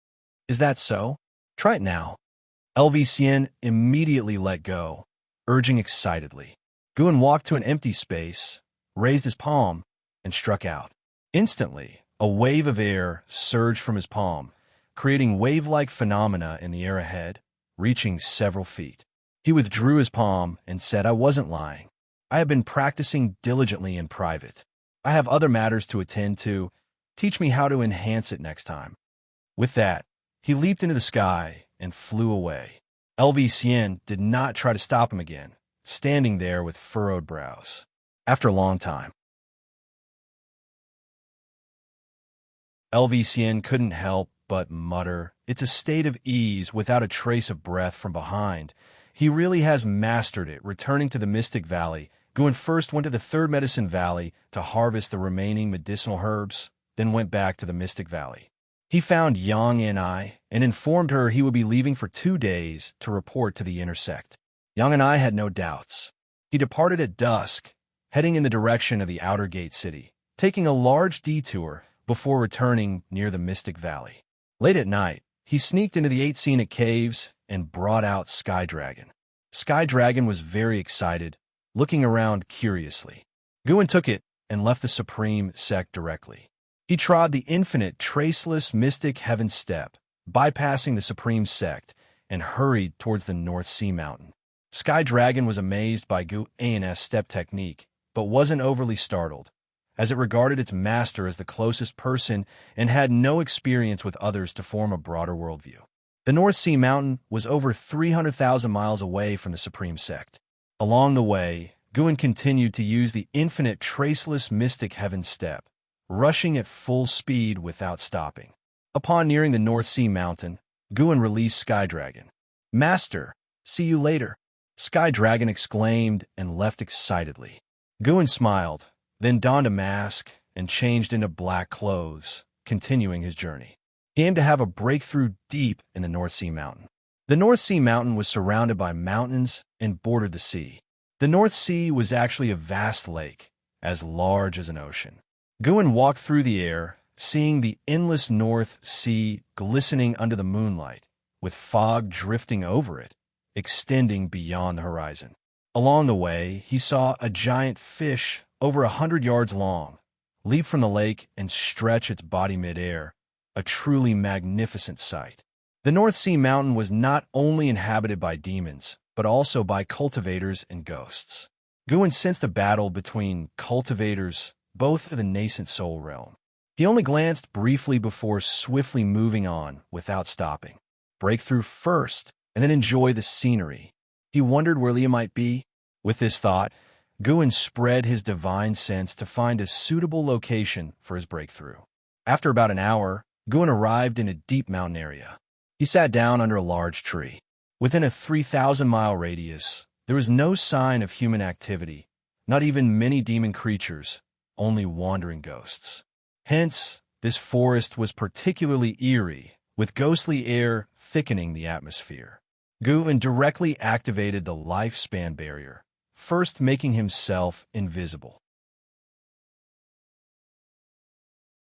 Is that so? Try it now. Xianxia immediately let go, urging excitedly. Guan walked to an empty space, raised his palm, and struck out. Instantly, a wave of air surged from his palm, creating wave-like phenomena in the air ahead, reaching several feet. He withdrew his palm and said, I wasn't lying. I have been practicing diligently in private. I have other matters to attend to. Teach me how to enhance it next time. With that, he leaped into the sky and flew away. Xianxia did not try to stop him again, standing there with furrowed brows. After a long time, Xianxia couldn't help but mutter, It's a state of ease without a trace of breath from behind. He really has mastered it, returning to the Mystic Valley, Guan first went to the third Medicine Valley to harvest the remaining medicinal herbs, then went back to the Mystic Valley. He found Xianxia and informed her he would be leaving for 2 days to report to the intersect. Xianxia had no doubts. He departed at dusk, heading in the direction of the Outer Gate City, taking a large detour before returning near the Mystic Valley. Late at night, he sneaked into the 8 scenic caves and brought out Sky Dragon. Sky Dragon was very excited, looking around curiously. Guan took it and left the Supreme Sect directly. He trod the infinite, traceless, mystic heaven step, bypassing the Supreme Sect, and hurried towards the North Sea Mountain. Sky Dragon was amazed by Guan's step technique, but wasn't overly startled, as it regarded its master as the closest person and had no experience with others to form a broader worldview. The North Sea Mountain was over 300,000 miles away from the Supreme Sect. Along the way, Guan continued to use the infinite, traceless, mystic heaven step, rushing at full speed without stopping. Upon nearing the North Sea Mountain, Guan released Sky Dragon. "Master, see you later," Sky Dragon exclaimed and left excitedly. Guan smiled, then donned a mask and changed into black clothes, continuing his journey. He aimed to have a breakthrough deep in the North Sea Mountain. The North Sea Mountain was surrounded by mountains and bordered the sea. The North Sea was actually a vast lake, as large as an ocean. Guan walked through the air, seeing the endless North Sea glistening under the moonlight, with fog drifting over it, extending beyond the horizon. Along the way, he saw a giant fish over 100 yards long leap from the lake and stretch its body midair, a truly magnificent sight. The North Sea Mountain was not only inhabited by demons, but also by cultivators and ghosts. Guan sensed a battle between cultivators, both of the nascent soul realm. He only glanced briefly before swiftly moving on without stopping. Break through first, and then enjoy the scenery. He wondered where Leah might be. With this thought, Guan spread his divine sense to find a suitable location for his breakthrough. After about an hour, Guan arrived in a deep mountain area. He sat down under a large tree. Within a 3,000-mile radius, there was no sign of human activity, not even many demon creatures, only wandering ghosts. Hence, this forest was particularly eerie, with ghostly air thickening the atmosphere. Guan directly activated the lifespan barrier, first making himself invisible.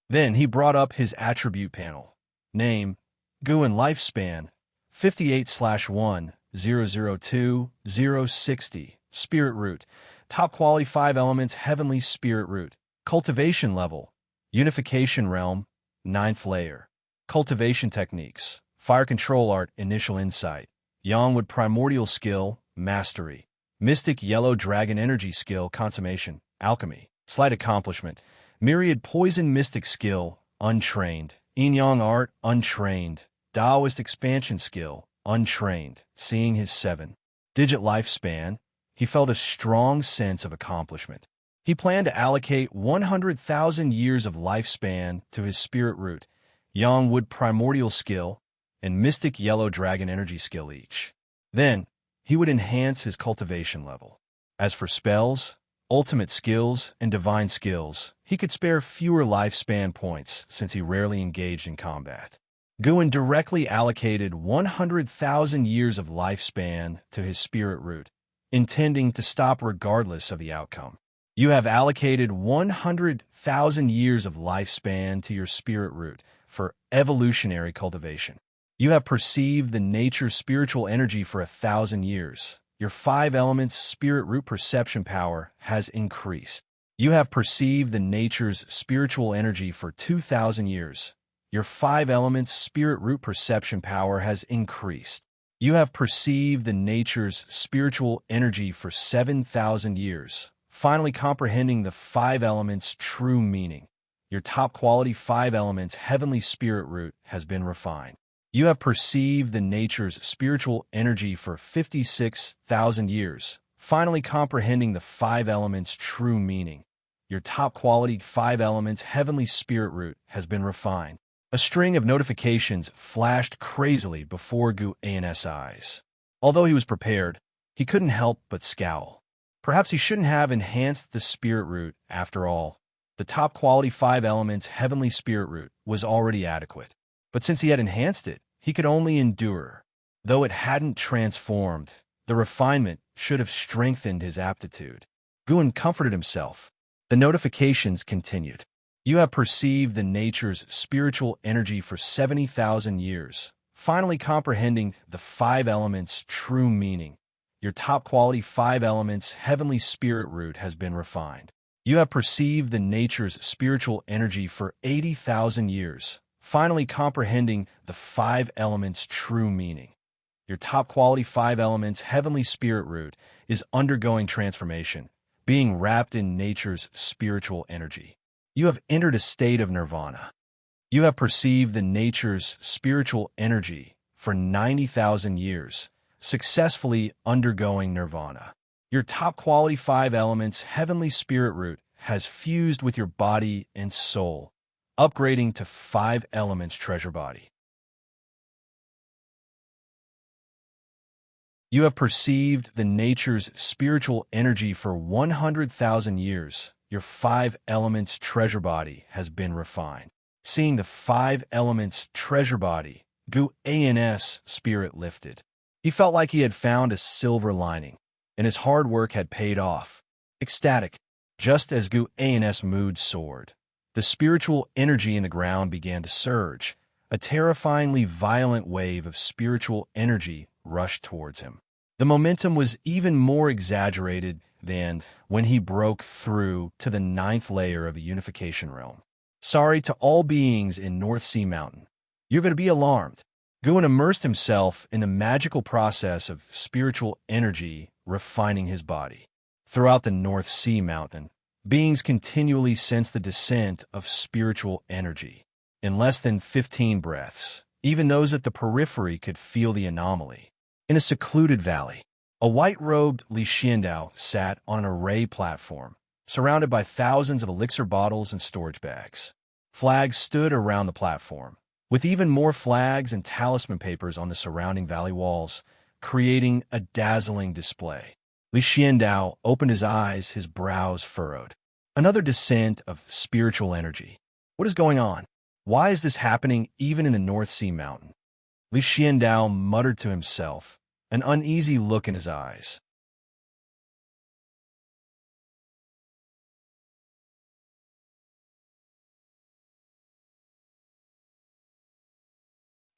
Then he brought up his attribute panel. Name, Guan Lifespan, 58/1-002-060, Spirit Root, Top Quality 5 Elements Heavenly Spirit Root, Cultivation Level, Unification Realm, 9th Layer, Cultivation Techniques, Fire Control Art Initial Insight, Yangwood Primordial Skill, Mastery, Mystic Yellow Dragon Energy Skill, Consummation, Alchemy, Slight Accomplishment, Myriad Poison Mystic Skill, Untrained, Yin-Yang Art, Untrained, Taoist Expansion Skill, Untrained, Seeing his 7-digit lifespan, he felt a strong sense of accomplishment. He planned to allocate 100,000 years of lifespan to his Spirit Root, Yangwood Primordial Skill, and Mystic Yellow Dragon Energy Skill each. Then, he would enhance his cultivation level. As for spells, ultimate skills, and divine skills, he could spare fewer lifespan points since he rarely engaged in combat. Guan directly allocated 100,000 years of lifespan to his Spirit Root, intending to stop regardless of the outcome. You have allocated 100,000 years of lifespan to your Spirit Root for evolutionary cultivation. You have perceived the nature's spiritual energy for 1,000 years. Your 5 elements Spirit Root perception power has increased. You have perceived the nature's spiritual energy for 2,000 years. Your 5 elements Spirit Root perception power has increased. You have perceived the nature's spiritual energy for 7,000 years, finally comprehending the 5 elements' true meaning. Your top quality 5 elements Heavenly Spirit Root has been refined. You have perceived the nature's spiritual energy for 56,000 years, finally comprehending the 5 elements' true meaning. Your top quality 5 elements Heavenly Spirit Root has been refined. A string of notifications flashed crazily before Guan's eyes. Although he was prepared, he couldn't help but scowl. Perhaps he shouldn't have enhanced the spirit root after all. The top quality 5 elements heavenly spirit root was already adequate. But since he had enhanced it, he could only endure. Though it hadn't transformed, the refinement should have strengthened his aptitude. Guan comforted himself. The notifications continued. You have perceived the nature's spiritual energy for 70,000 years, finally comprehending the 5 elements' true meaning. Your top quality 5 elements heavenly spirit root has been refined. You have perceived the nature's spiritual energy for 80,000 years, finally comprehending the 5 elements' true meaning. Your top quality 5 elements heavenly spirit root is undergoing transformation, being wrapped in nature's spiritual energy. You have entered a state of nirvana. You have perceived the nature's spiritual energy for 90,000 years, successfully undergoing nirvana. Your top quality 5 elements heavenly spirit root has fused with your body and soul, upgrading to 5 elements treasure body. You have perceived the nature's spiritual energy for 100,000 years. Your 5 elements treasure body has been refined. Seeing the 5 elements treasure body, Guan's spirit lifted. He felt like he had found a silver lining, and his hard work had paid off. Ecstatic, just as Guan's mood soared, the spiritual energy in the ground began to surge. A terrifyingly violent wave of spiritual energy rushed towards him. The momentum was even more exaggerated than when he broke through to the 9th layer of the unification realm. Sorry to all beings in North Sea Mountain. You're going to be alarmed. Guan immersed himself in the magical process of spiritual energy refining his body. Throughout the North Sea Mountain, beings continually sensed the descent of spiritual energy. In less than 15 breaths, even those at the periphery could feel the anomaly. In a secluded valley, a white-robed Xianxia sat on an array platform, surrounded by thousands of elixir bottles and storage bags. Flags stood around the platform, with even more flags and talisman papers on the surrounding valley walls, creating a dazzling display. Xianxia opened his eyes, his brows furrowed. Another descent of spiritual energy. What is going on? Why is this happening even in the North Sea Mountain? Xianxia muttered to himself, an uneasy look in his eyes.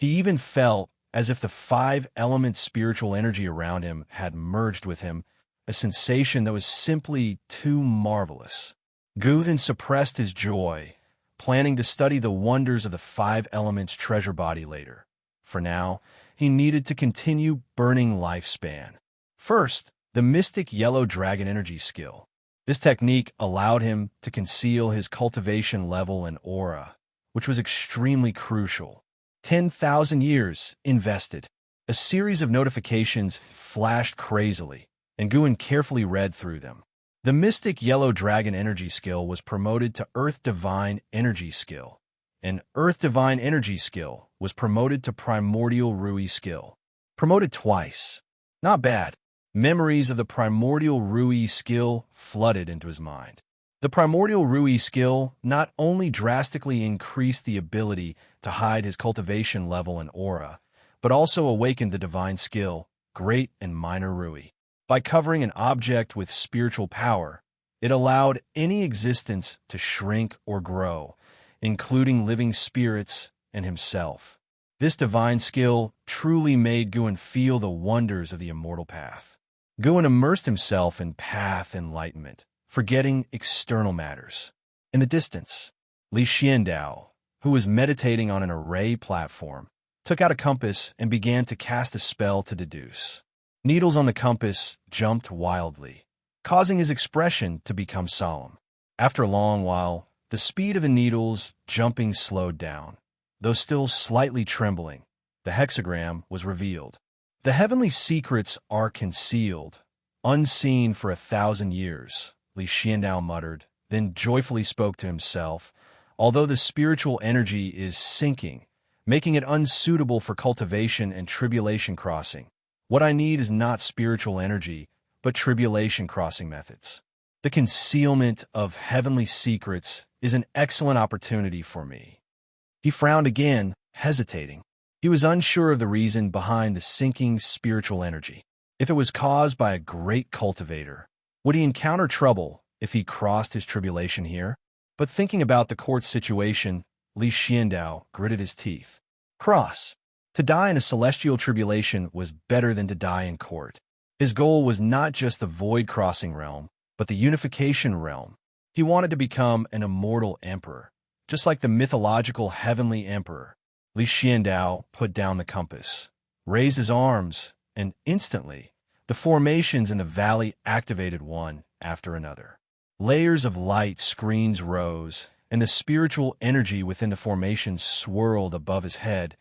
He even felt as if the 5-element spiritual energy around him had merged with him, a sensation that was simply too marvelous. Guan suppressed his joy, planning to study the wonders of the 5 elements treasure body later. For now, he needed to continue burning lifespan. First, the mystic yellow dragon energy skill. This technique allowed him to conceal his cultivation level and aura, which was extremely crucial. 10,000 years invested. A series of notifications flashed crazily, and Guan carefully read through them. The mystic yellow dragon energy skill was promoted to Earth Divine Energy skill, and Earth Divine Energy skill was promoted to Primordial Rui skill. Promoted twice. Not bad. Memories of the Primordial Rui skill flooded into his mind. The Primordial Rui skill not only drastically increased the ability to hide his cultivation level and aura, but also awakened the divine skill, Great and Minor Rui. By covering an object with spiritual power, it allowed any existence to shrink or grow, including living spirits and himself. This divine skill truly made Guan feel the wonders of the immortal path. Guan immersed himself in path enlightenment, forgetting external matters. In the distance, Xianxia, who was meditating on an array platform, took out a compass and began to cast a spell to deduce. Needles on the compass jumped wildly, causing his expression to become solemn. After a long while, the speed of the needles jumping slowed down. Though still slightly trembling, the hexagram was revealed. The heavenly secrets are concealed, unseen for 1,000 years, Xianxia muttered, then joyfully spoke to himself. Although the spiritual energy is sinking, making it unsuitable for cultivation and tribulation crossing, what I need is not spiritual energy, but tribulation crossing methods. The concealment of heavenly secrets is an excellent opportunity for me. He frowned again, hesitating. He was unsure of the reason behind the sinking spiritual energy. If it was caused by a great cultivator, would he encounter trouble if he crossed his tribulation here? But thinking about the court situation, Li Xiandao gritted his teeth. Cross. To die in a celestial tribulation was better than to die in court. His goal was not just the void-crossing realm, but the unification realm. He wanted to become an immortal emperor, just like the mythological heavenly emperor. Li Xiandao put down the compass, raised his arms, and instantly, the formations in the valley activated one after another. Layers of light screens rose, and the spiritual energy within the formations swirled above his head,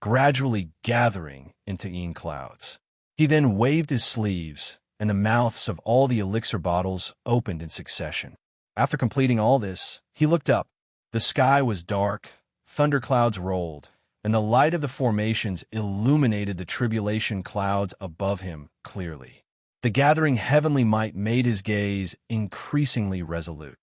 gradually gathering into Yin clouds. He then waved his sleeves, and the mouths of all the elixir bottles opened in succession. After completing all this, he looked up. The sky was dark, thunderclouds rolled, and the light of the formations illuminated the tribulation clouds above him clearly. The gathering heavenly might made his gaze increasingly resolute.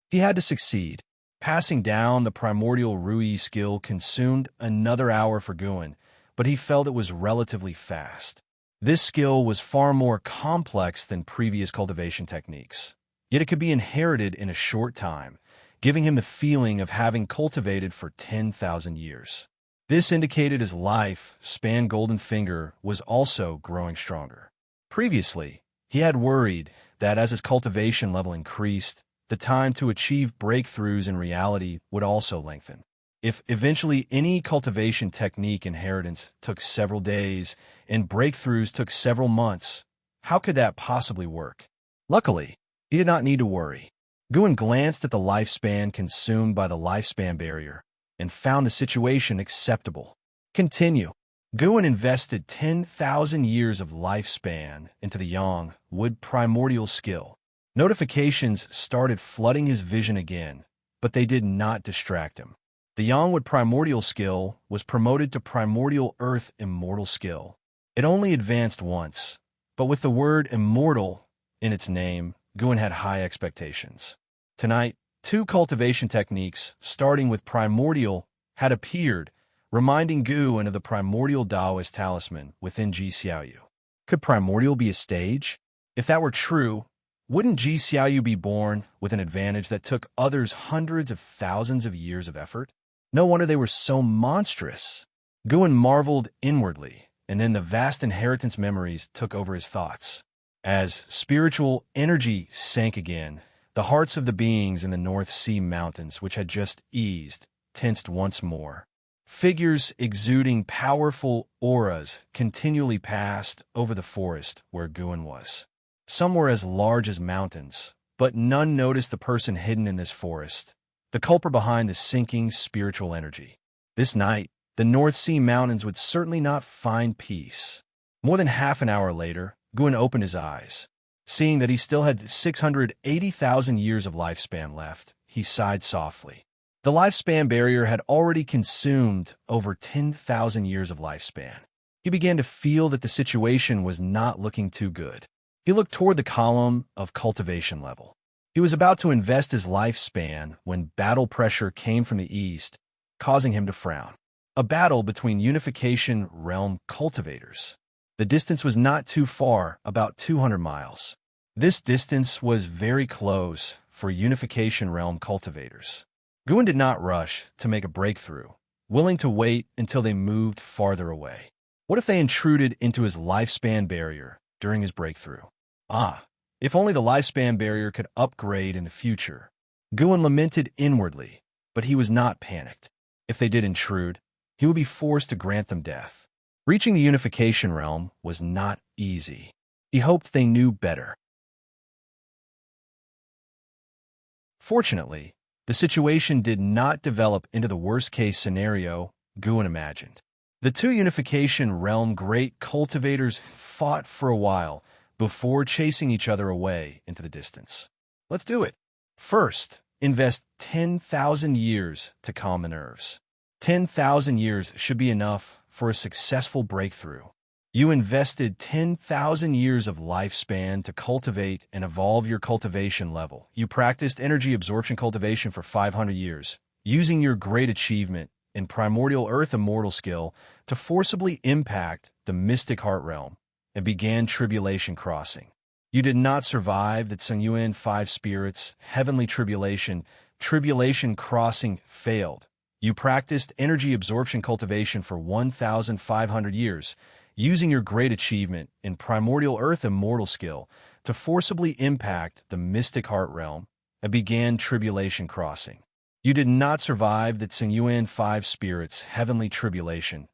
He had to succeed. Passing down the primordial Rui skill consumed another hour for Guan, but he felt it was relatively fast. This skill was far more complex than previous cultivation techniques, yet it could be inherited in a short time, giving him the feeling of having cultivated for 10,000 years. This indicated his life span golden finger was also growing stronger. Previously, he had worried that as his cultivation level increased, the time to achieve breakthroughs in reality would also lengthen. If eventually any cultivation technique inheritance took several days and breakthroughs took several months, how could that possibly work? Luckily, he did not need to worry. Guan glanced at the lifespan consumed by the lifespan barrier and found the situation acceptable. Continue. Guan invested 10,000 years of lifespan into the Yang Wood primordial skill. Notifications started flooding his vision again, but they did not distract him. The Yangwood primordial skill was promoted to primordial earth immortal skill. It only advanced once, but with the word immortal in its name, Guan had high expectations. Tonight, 2 cultivation techniques, starting with primordial, had appeared, reminding Guan of the primordial Taoist talisman within Xiaoyu. Could primordial be a stage? If that were true, wouldn't Xiaoyu be born with an advantage that took others hundreds of thousands of years of effort? No wonder they were so monstrous. Guan marveled inwardly, and then the vast inheritance memories took over his thoughts. As spiritual energy sank again, the hearts of the beings in the North Sea mountains, which had just eased, tensed once more. Figures exuding powerful auras continually passed over the forest where Guan was. Some were as large as mountains, but none noticed the person hidden in this forest, the culprit behind the sinking spiritual energy. This night, the North Sea mountains would certainly not find peace. More than half an hour later, Guan opened his eyes. Seeing that he still had 680,000 years of lifespan left, he sighed softly. The lifespan barrier had already consumed over 10,000 years of lifespan. He began to feel that the situation was not looking too good. He looked toward the column of cultivation level. He was about to invest his lifespan when battle pressure came from the east, causing him to frown. A battle between unification realm cultivators. The distance was not too far, about 200 miles. This distance was very close for unification realm cultivators. Guan did not rush to make a breakthrough, willing to wait until they moved farther away. What if they intruded into his lifespan barrier during his breakthrough? If only the lifespan barrier could upgrade in the future. Guan lamented inwardly, but he was not panicked. If they did intrude, he would be forced to grant them death. Reaching the unification realm was not easy. He hoped they knew better. Fortunately, the situation did not develop into the worst-case scenario Guan imagined. The 2 unification realm great cultivators fought for a while before chasing each other away into the distance. Let's do it. First, invest 10,000 years to calm the nerves. 10,000 years should be enough for a successful breakthrough. You invested 10,000 years of lifespan to cultivate and evolve your cultivation level. You practiced energy absorption cultivation for 500 years, using your great achievement in primordial earth immortal skill to forcibly impact the mystic heart realm and began tribulation crossing. You did not survive the Tsungyuan 5 spirits, heavenly tribulation crossing failed. You practiced energy absorption cultivation for 1,500 years, using your great achievement in primordial earth immortal skill to forcibly impact the mystic heart realm and began tribulation crossing. You did not survive the Tsungyuan 5 spirits, heavenly tribulation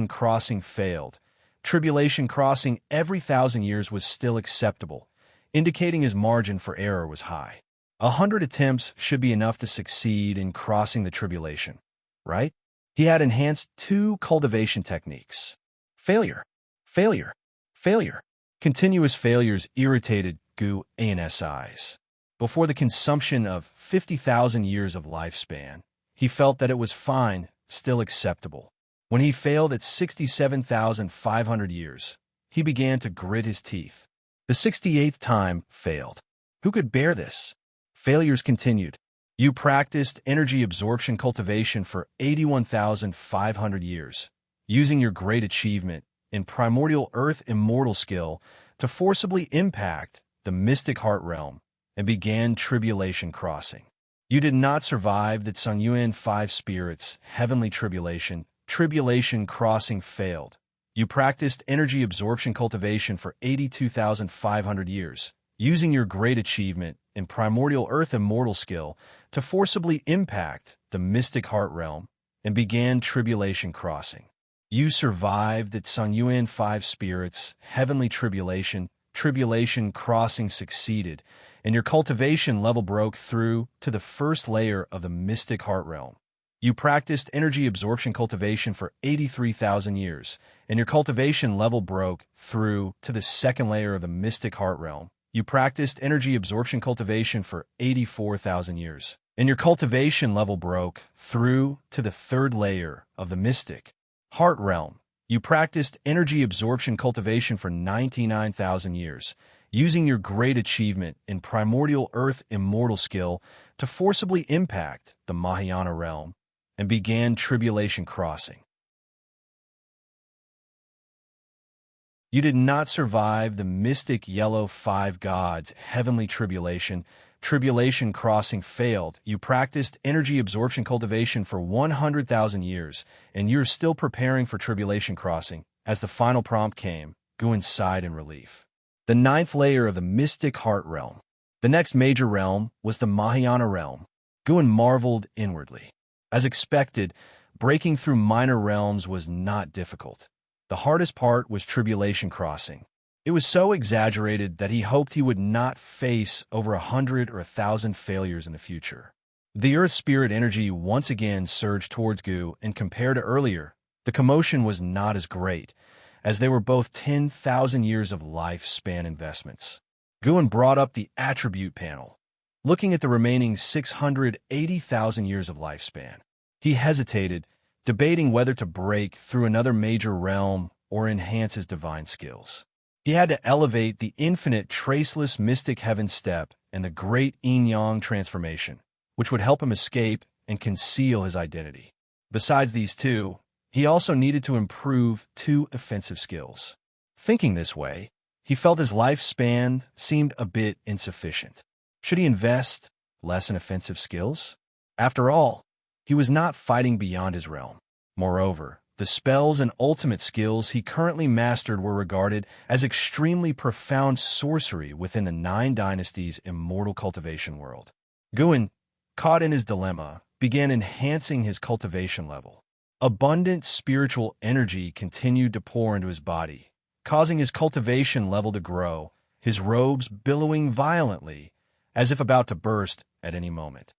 crossing failed. Tribulation crossing every 1,000 years was still acceptable, indicating his margin for error was high. 100 attempts should be enough to succeed in crossing the tribulation, right? He had enhanced 2 cultivation techniques. Failure, failure, failure. Continuous failures irritated Gu An's eyes. Before the consumption of 50,000 years of lifespan, he felt that it was fine, still acceptable. When he failed at 67,500 years, he began to grit his teeth. The 68th time failed. Who could bear this? Failures continued. You practiced energy absorption cultivation for 81,500 years, using your great achievement in primordial earth immortal skill to forcibly impact the mystic heart realm and began tribulation crossing. You did not survive the Tsungyuan 5 spirits, heavenly tribulation crossing failed. You practiced energy absorption cultivation for 82,500 years, using your great achievement in primordial earth immortal skill to forcibly impact the mystic heart realm and began tribulation crossing. You survived the Tsungyuan 5 spirits, heavenly tribulation crossing succeeded, and your cultivation level broke through to the first layer of the mystic heart realm. You practiced energy absorption cultivation for 83,000 years, and your cultivation level broke through to the second layer of the mystic heart realm. You practiced energy absorption cultivation for 84,000 years, and your cultivation level broke through to the third layer of the mystic heart realm. You practiced energy absorption cultivation for 99,000 years, using your great achievement in primordial earth immortal skill to forcibly impact the Mahayana realm and began tribulation crossing. You did not survive the mystic yellow 5 gods, heavenly tribulation crossing failed. You practiced energy absorption cultivation for 100,000 years, and you're still preparing for tribulation crossing. As the final prompt came, Guin sighed in relief. The 9th layer of the mystic heart realm. The next major realm was the Mahayana realm. Guin marveled inwardly. As expected, breaking through minor realms was not difficult. The hardest part was tribulation crossing. It was so exaggerated that he hoped he would not face over 100 or 1,000 failures in the future. The earth spirit energy once again surged towards Gu, and compared to earlier, the commotion was not as great, as they were both 10,000 years of lifespan investments. Guin brought up the attribute panel, looking at the remaining 680,000 years of lifespan. He hesitated, debating whether to break through another major realm or enhance his divine skills. He had to elevate the infinite traceless mystic heaven step and the great yin-yang transformation, which would help him escape and conceal his identity. Besides these two, he also needed to improve 2 offensive skills. Thinking this way, he felt his lifespan seemed a bit insufficient. Should he invest less in offensive skills? After all, he was not fighting beyond his realm. Moreover, the spells and ultimate skills he currently mastered were regarded as extremely profound sorcery within the 9 Dynasties' immortal cultivation world. Guin, caught in his dilemma, began enhancing his cultivation level. Abundant spiritual energy continued to pour into his body, causing his cultivation level to grow, his robes billowing violently, as if about to burst at any moment.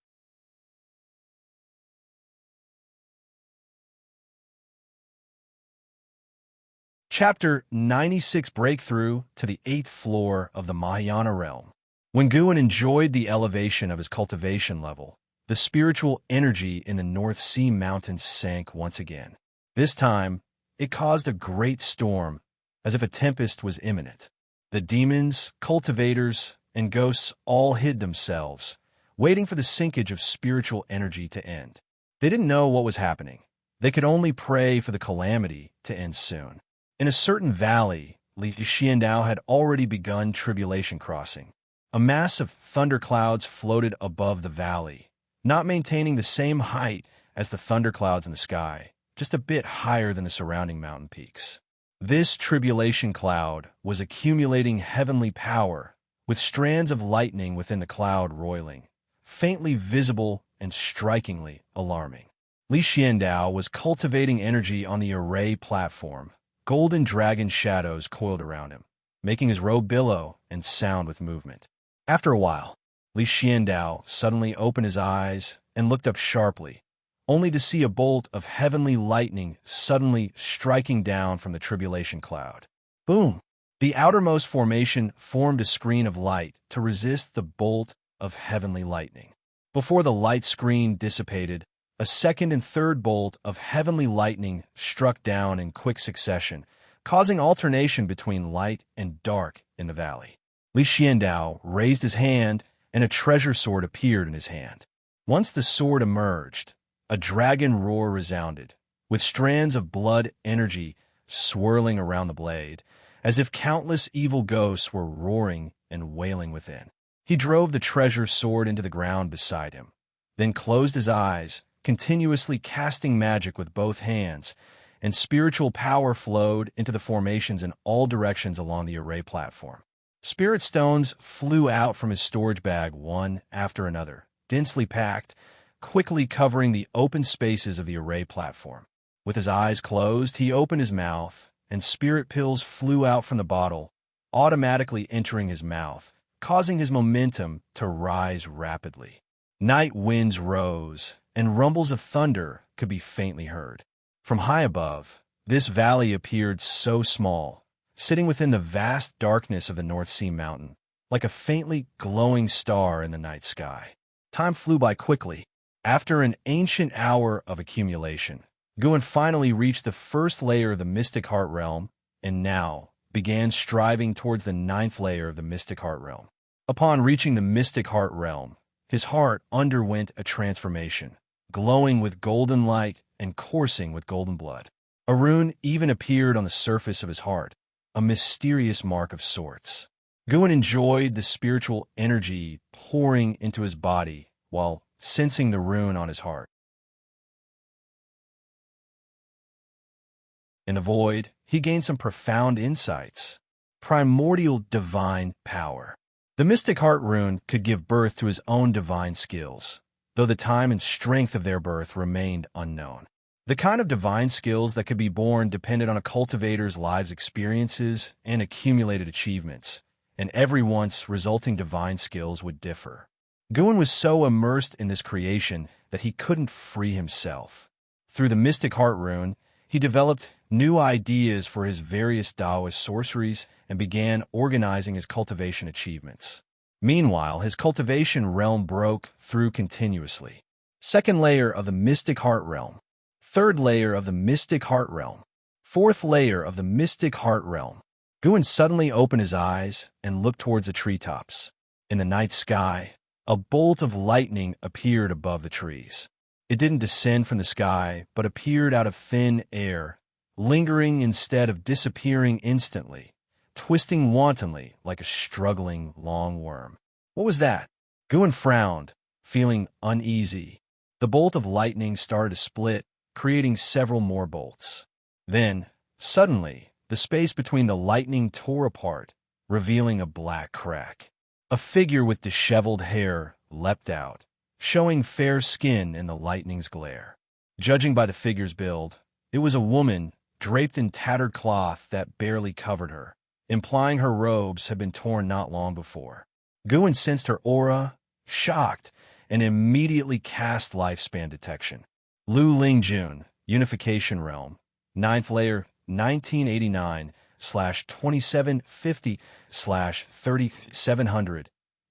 Chapter 96 Breakthrough to the 8th Floor of the Mahayana Realm. When Guin enjoyed the elevation of his cultivation level, the spiritual energy in the North Sea Mountains sank once again. This time, it caused a great storm, as if a tempest was imminent. The demons, cultivators, and ghosts all hid themselves, waiting for the sinkage of spiritual energy to end. They didn't know what was happening. They could only pray for the calamity to end soon. In a certain valley, Li Xiandao had already begun tribulation crossing. A mass of thunderclouds floated above the valley, not maintaining the same height as the thunderclouds in the sky, just a bit higher than the surrounding mountain peaks. This tribulation cloud was accumulating heavenly power, with strands of lightning within the cloud roiling, faintly visible and strikingly alarming. Li Xiandao was cultivating energy on the array platform. Golden dragon shadows coiled around him, making his robe billow and sound with movement. After a while, Li Xiandao suddenly opened his eyes and looked up sharply, only to see a bolt of heavenly lightning suddenly striking down from the tribulation cloud. Boom! The outermost formation formed a screen of light to resist the bolt of heavenly lightning. Before the light screen dissipated, a second and third bolt of heavenly lightning struck down in quick succession, causing alternation between light and dark in the valley. Li Xiandao raised his hand, and a treasure sword appeared in his hand. Once the sword emerged, a dragon roar resounded, with strands of blood energy swirling around the blade, as if countless evil ghosts were roaring and wailing within. He drove the treasure sword into the ground beside him, then closed his eyes, continuously casting magic with both hands, and spiritual power flowed into the formations in all directions along the array platform. Spirit stones flew out from his storage bag one after another, densely packed, quickly covering the open spaces of the array platform. With his eyes closed, he opened his mouth, and spirit pills flew out from the bottle, automatically entering his mouth, causing his momentum to rise rapidly. Night winds rose, and rumbles of thunder could be faintly heard. From high above, this valley appeared so small, sitting within the vast darkness of the North Sea mountain, like a faintly glowing star in the night sky. Time flew by quickly. After an ancient hour of accumulation, Guan finally reached the first layer of the Mystic Heart Realm, and now began striving towards the 9th layer of the Mystic Heart Realm. Upon reaching the Mystic Heart Realm, his heart underwent a transformation, glowing with golden light and coursing with golden blood. A rune even appeared on the surface of his heart, a mysterious mark of sorts. Guan enjoyed the spiritual energy pouring into his body while sensing the rune on his heart. In the void, he gained some profound insights. Primordial divine power. The Mystic Heart rune could give birth to his own divine skills, though the time and strength of their birth remained unknown. The kind of divine skills that could be born depended on a cultivator's lives experiences and accumulated achievements, and everyone's resulting divine skills would differ. Guan was so immersed in this creation that he couldn't free himself. Through the Mystic Heart rune, he developed new ideas for his various Taoist sorceries and began organizing his cultivation achievements. Meanwhile, his cultivation realm broke through continuously. Second layer of the Mystic Heart Realm. Third layer of the Mystic Heart Realm. Fourth layer of the Mystic Heart Realm. Guan suddenly opened his eyes and looked towards the treetops. In the night sky, a bolt of lightning appeared above the trees. It didn't descend from the sky, but appeared out of thin air, lingering instead of disappearing instantly, twisting wantonly like a struggling long worm. What was that? Guan frowned, feeling uneasy. The bolt of lightning started to split, creating several more bolts. Then, suddenly, the space between the lightning tore apart, revealing a black crack. A figure with disheveled hair leapt out, showing fair skin in the lightning's glare. Judging by the figure's build, it was a woman draped in tattered cloth that barely covered her, implying her robes had been torn not long before. Guan sensed her aura, shocked, and immediately cast lifespan detection. Lu Lingjun, Unification Realm, 9th layer, 1989/2750/3700,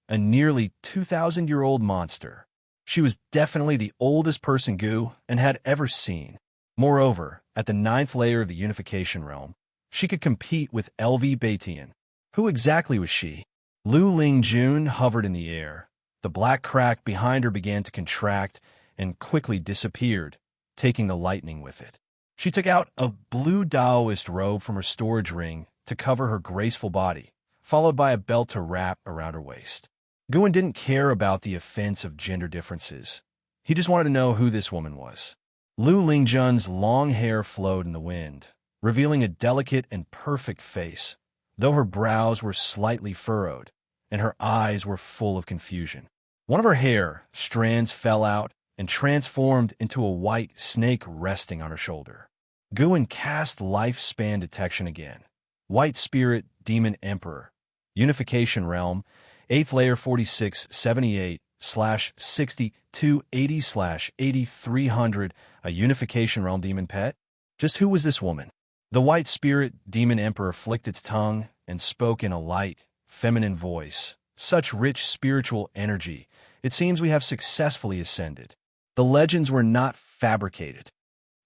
a nearly 2,000-year-old monster. She was definitely the oldest person Gu and had ever seen. Moreover, at the ninth layer of the unification realm, she could compete with LV Baitian. Who exactly was she? Lu Lingjun hovered in the air. The black crack behind her began to contract and quickly disappeared, taking the lightning with it. She took out a blue Taoist robe from her storage ring to cover her graceful body, followed by a belt to wrap around her waist. Guan didn't care about the offense of gender differences. He just wanted to know who this woman was. Lu Lingjun's long hair flowed in the wind, revealing a delicate and perfect face, though her brows were slightly furrowed, and her eyes were full of confusion. One of her hair strands fell out and transformed into a white snake resting on her shoulder. Guan cast lifespan detection again. White Spirit Demon Emperor. Unification Realm. 8th layer 4678/6280/8300. A Unification Realm Demon Pet? Just who was this woman? The White Spirit Demon Emperor flicked its tongue and spoke in a light, feminine voice. Such rich spiritual energy. It seems we have successfully ascended. The legends were not fabricated.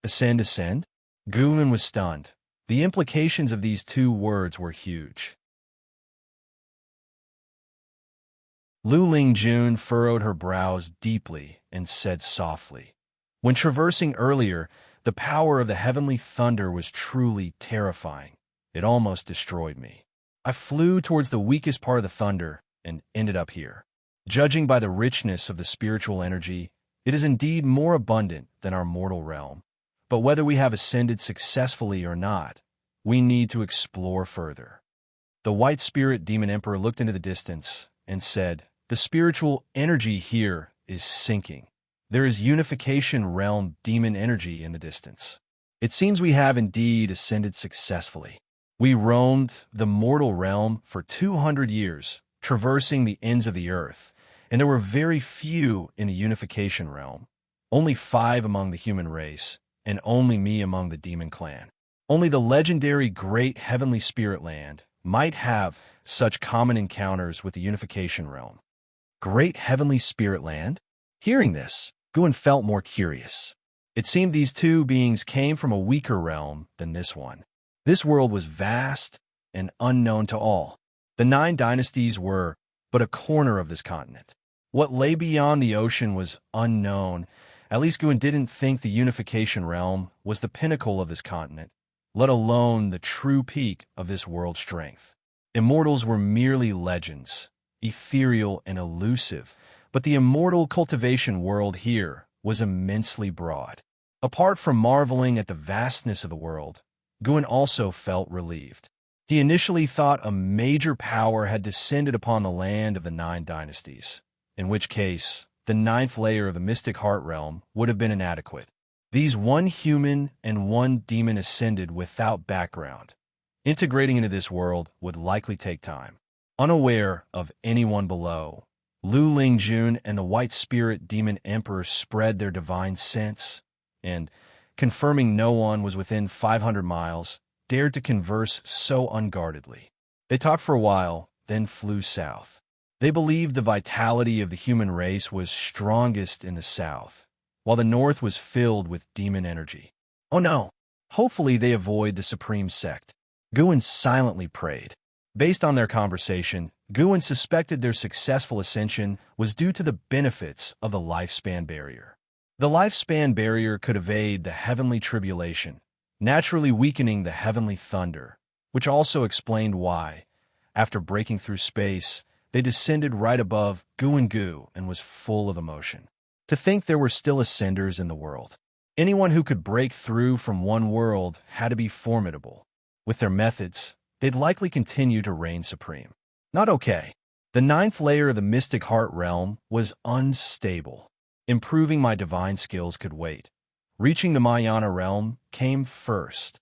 Ascend? Guan was stunned. The implications of these two words were huge. Lu Lingjun furrowed her brows deeply and said softly, "When traversing earlier, the power of the heavenly thunder was truly terrifying. It almost destroyed me. I flew towards the weakest part of the thunder and ended up here. Judging by the richness of the spiritual energy, it is indeed more abundant than our mortal realm. But whether we have ascended successfully or not, we need to explore further." The White Spirit Demon Emperor looked into the distance and said, "The spiritual energy here is sinking. There is unification realm demon energy in the distance. It seems we have indeed ascended successfully. We roamed the mortal realm for 200 years, traversing the ends of the earth, and there were very few in the unification realm. Only 5 among the human race, and only me among the demon clan. Only the legendary Great Heavenly Spirit Land might have such common encounters with the unification realm." Great Heavenly Spirit Land? Hearing this, Guan felt more curious. It seemed these two beings came from a weaker realm than this one. This world was vast and unknown to all. The 9 dynasties were but a corner of this continent. What lay beyond the ocean was unknown. At least Guan didn't think the unification realm was the pinnacle of this continent, let alone the true peak of this world's strength. Immortals were merely legends, ethereal and elusive, but the immortal cultivation world here was immensely broad. Apart from marveling at the vastness of the world, Guan also felt relieved. He initially thought a major power had descended upon the land of the 9 dynasties, in which case the 9th layer of the Mystic Heart Realm would have been inadequate. These 1 human and 1 demon ascended without background. Integrating into this world would likely take time. Unaware of anyone below, Lu Lingjun and the White Spirit Demon Emperor spread their divine sense, and, confirming no one was within 500 miles, dared to converse so unguardedly. They talked for a while, then flew south. They believed the vitality of the human race was strongest in the south, while the north was filled with demon energy. Oh no! Hopefully they avoid the supreme sect. Guan silently prayed. Based on their conversation, Guan suspected their successful ascension was due to the benefits of the lifespan barrier. The lifespan barrier could evade the heavenly tribulation, naturally weakening the heavenly thunder, which also explained why, after breaking through space, they descended right above Guan and was full of emotion. To think there were still ascenders in the world. Anyone who could break through from one world had to be formidable. With their methods, they'd likely continue to reign supreme. Not okay. The 9th layer of the Mystic Heart Realm was unstable. Improving my divine skills could wait. Reaching the Mahayana realm came first.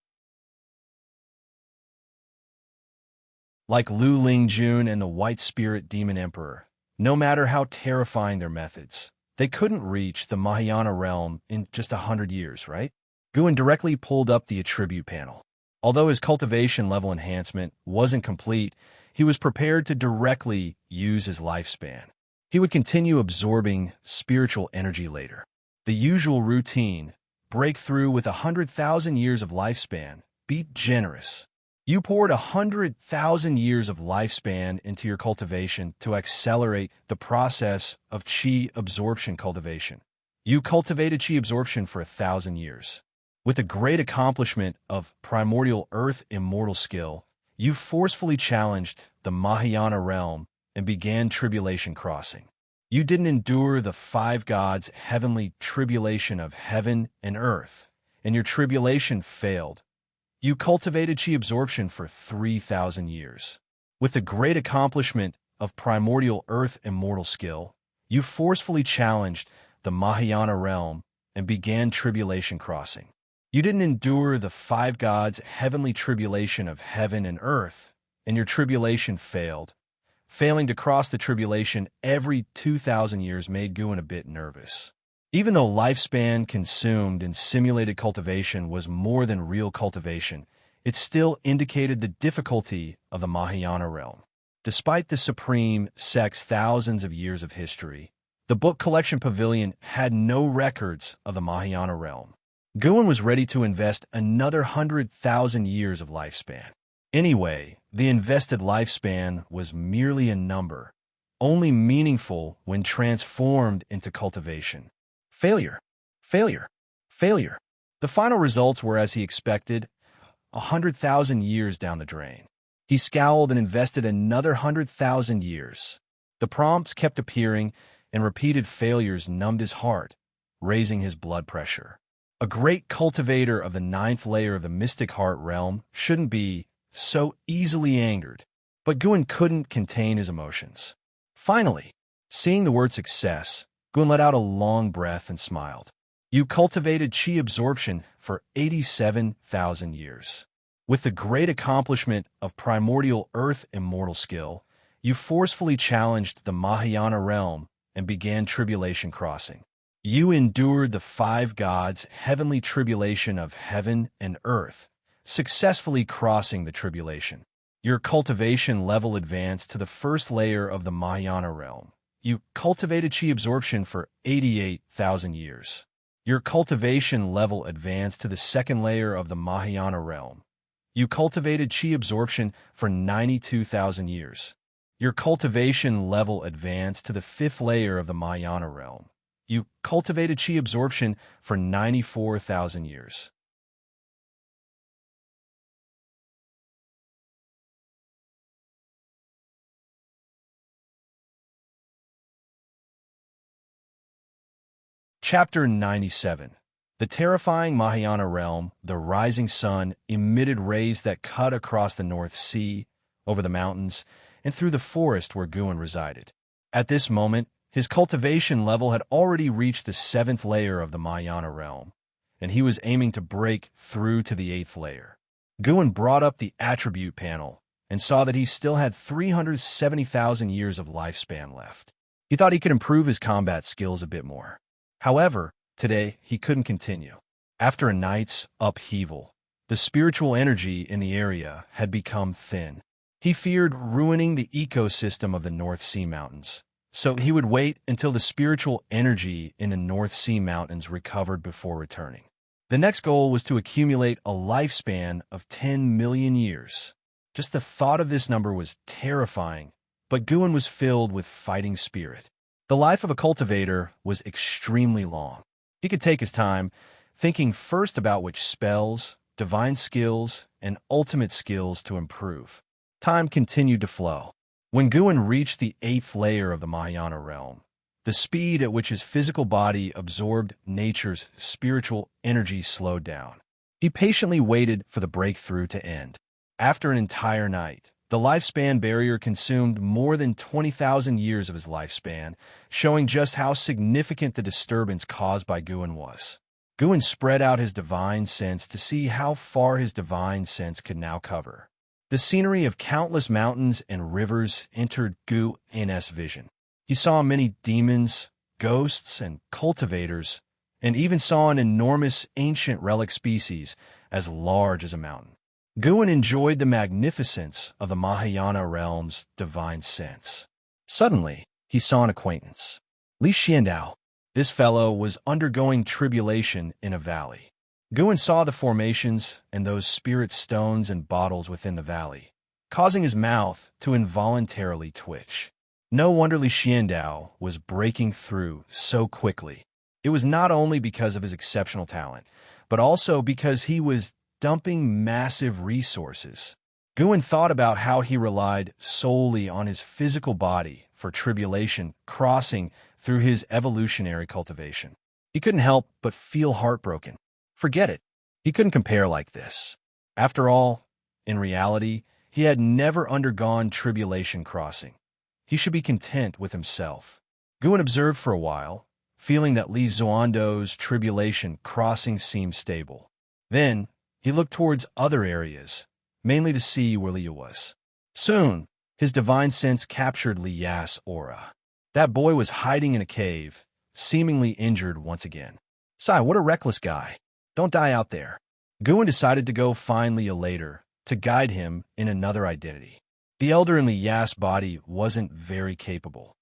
Like Lu Lingjun and the White Spirit Demon Emperor, no matter how terrifying their methods, they couldn't reach the Mahayana realm in just 100 years, right? Guan directly pulled up the attribute panel. Although his cultivation level enhancement wasn't complete, he was prepared to directly use his lifespan. He would continue absorbing spiritual energy later. The usual routine, break through with 100,000 years of lifespan. Be generous. You poured 100,000 years of lifespan into your cultivation to accelerate the process of qi absorption cultivation. You cultivated qi absorption for 1,000 years. With the great accomplishment of primordial earth immortal skill, you forcefully challenged the Mahayana realm and began tribulation crossing. You didn't endure the five gods' heavenly tribulation of heaven and earth, and your tribulation failed. You cultivated qi absorption for 3,000 years. With the great accomplishment of primordial earth immortal skill, you forcefully challenged the Mahayana realm and began tribulation crossing. You didn't endure the five gods' heavenly tribulation of heaven and earth, and your tribulation failed. Failing to cross the tribulation every 2,000 years made Guan a bit nervous. Even though lifespan consumed in simulated cultivation was more than real cultivation, it still indicated the difficulty of the Mahayana realm. Despite the supreme sect's thousands of years of history, the book collection pavilion had no records of the Mahayana realm. Guan was ready to invest another 100,000 years of lifespan. Anyway, the invested lifespan was merely a number, only meaningful when transformed into cultivation. Failure, failure, failure. The final results were as he expected, 100,000 years down the drain. He scowled and invested another 100,000 years. The prompts kept appearing, and repeated failures numbed his heart, raising his blood pressure. A great cultivator of the ninth layer of the mystic heart realm shouldn't be so easily angered, but Guan couldn't contain his emotions. Finally, seeing the word success, Guan let out a long breath and smiled. You cultivated qi absorption for 87,000 years. With the great accomplishment of primordial earth immortal skill, you forcefully challenged the Mahayana realm and began tribulation crossing. You endured the five gods' heavenly tribulation of heaven and earth, successfully crossing the tribulation. Your cultivation level advanced to the first layer of the Mahayana realm. You cultivated qi absorption for 88,000 years. Your cultivation level advanced to the second layer of the Mahayana realm. You cultivated qi absorption for 92,000 years. Your cultivation level advanced to the fifth layer of the Mahayana realm. You cultivated qi absorption for 94,000 years. Chapter 97. The terrifying Mahayana realm, the rising sun, emitted rays that cut across the North Sea, over the mountains, and through the forest where Guan resided. At this moment, his cultivation level had already reached the seventh layer of the Mahayana realm, and he was aiming to break through to the eighth layer. Guan brought up the attribute panel and saw that he still had 370,000 years of lifespan left. He thought he could improve his combat skills a bit more. However, today he couldn't continue. After a night's upheaval, the spiritual energy in the area had become thin. He feared ruining the ecosystem of the North Sea Mountains, so he would wait until the spiritual energy in the North Sea Mountains recovered before returning. The next goal was to accumulate a lifespan of 10 million years. Just the thought of this number was terrifying, but Guan was filled with fighting spirit. The life of a cultivator was extremely long. He could take his time, thinking first about which spells, divine skills, and ultimate skills to improve. Time continued to flow. When Guan reached the eighth layer of the Mahayana realm, the speed at which his physical body absorbed nature's spiritual energy slowed down. He patiently waited for the breakthrough to end. After an entire night, the lifespan barrier consumed more than 20,000 years of his lifespan, showing just how significant the disturbance caused by Guan was. Guan spread out his divine sense to see how far his divine sense could now cover. The scenery of countless mountains and rivers entered Guan's vision. He saw many demons, ghosts, and cultivators, and even saw an enormous ancient relic species as large as a mountain. Guan enjoyed the magnificence of the Mahayana realm's divine sense. Suddenly, he saw an acquaintance. Xianxia. This fellow was undergoing tribulation in a valley. Guin saw the formations and those spirit stones and bottles within the valley, causing his mouth to involuntarily twitch. No wonder Li Xiandao was breaking through so quickly. It was not only because of his exceptional talent, but also because he was dumping massive resources. Guin thought about how he relied solely on his physical body for tribulation crossing through his evolutionary cultivation. He couldn't help but feel heartbroken. Forget it. He couldn't compare like this. After all, in reality, he had never undergone tribulation crossing. He should be content with himself. Guin observed for a while, feeling that Li Xuando's tribulation crossing seemed stable. Then, he looked towards other areas, mainly to see where Li was. Soon, his divine sense captured Li Ya's aura. That boy was hiding in a cave, seemingly injured once again. Sai, what a reckless guy. Don't die out there. Guin decided to go find Li later to guide him in another identity. The elder in Li Ya's body wasn't very capable.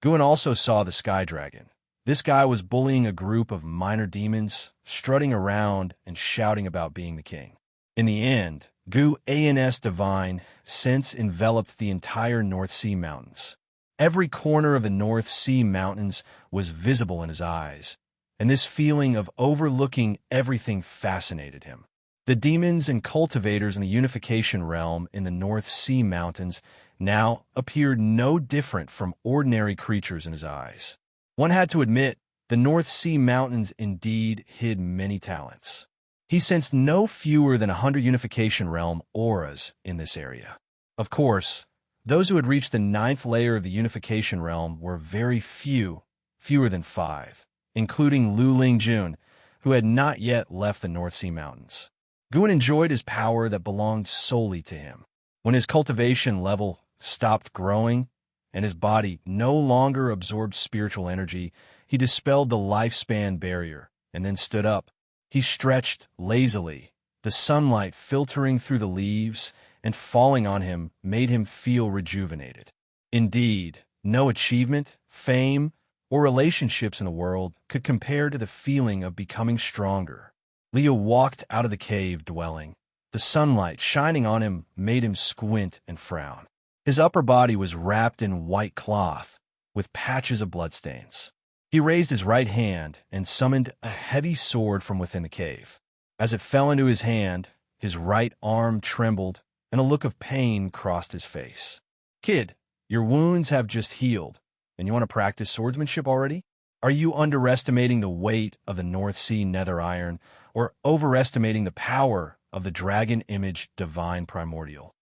Guin also saw the Sky Dragon. This guy was bullying a group of minor demons, strutting around and shouting about being the king. In the end, Guin's divine sense enveloped the entire North Sea Mountains. Every corner of the North Sea Mountains was visible in his eyes, and this feeling of overlooking everything fascinated him. The demons and cultivators in the unification realm in the North Sea Mountains now appeared no different from ordinary creatures in his eyes. One had to admit, the North Sea Mountains indeed hid many talents. He sensed no fewer than 100 unification realm auras in this area. Of course, those who had reached the 9th layer of the unification realm were very few, fewer than 5, including Lu Lingjun, who had not yet left the North Sea Mountains. Guin enjoyed his power that belonged solely to him. When his cultivation level stopped growing and his body no longer absorbed spiritual energy, he dispelled the lifespan barrier and then stood up. He stretched lazily, the sunlight filtering through the leaves and falling on him made him feel rejuvenated. Indeed, no achievement, fame, or relationships in the world could compare to the feeling of becoming stronger. Leo walked out of the cave dwelling. The sunlight shining on him made him squint and frown. His upper body was wrapped in white cloth, with patches of bloodstains. He raised his right hand and summoned a heavy sword from within the cave. As it fell into his hand, his right arm trembled, and a look of pain crossed his face. "Kid, your wounds have just healed, and you want to practice swordsmanship already? Are you underestimating the weight of the North Sea nether iron, or overestimating the power of the dragon image divine primordial?"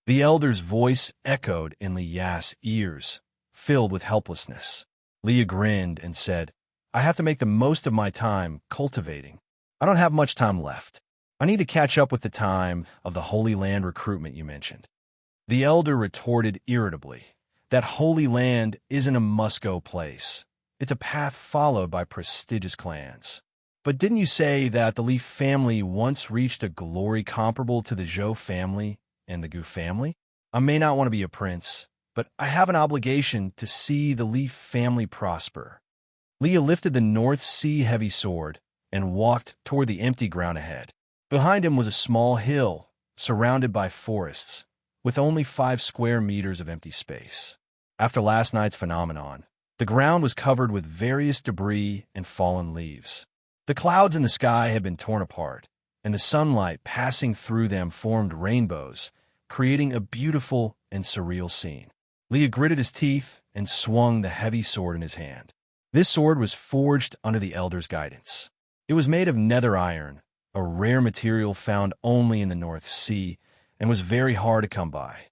The elder's voice echoed in Li Ya's ears, filled with helplessness. Leah grinned and said, "I have to make the most of my time cultivating. I don't have much time left. I need to catch up with the time of the Holy Land recruitment you mentioned." The elder retorted irritably, "That Holy Land isn't a must-go place. It's a path followed by prestigious clans. But didn't you say that the Li family once reached a glory comparable to the Zhou family and the Gu family? I may not want to be a prince, but I have an obligation to see the Li family prosper." Leah lifted the North Sea heavy sword and walked toward the empty ground ahead. Behind him was a small hill, surrounded by forests, with only 5 square meters of empty space. After last night's phenomenon, the ground was covered with various debris and fallen leaves. The clouds in the sky had been torn apart, and the sunlight passing through them formed rainbows, creating a beautiful and surreal scene. Leah gritted his teeth and swung the heavy sword in his hand. This sword was forged under the elder's guidance. It was made of nether iron, a rare material found only in the North Sea, and was very hard to come by.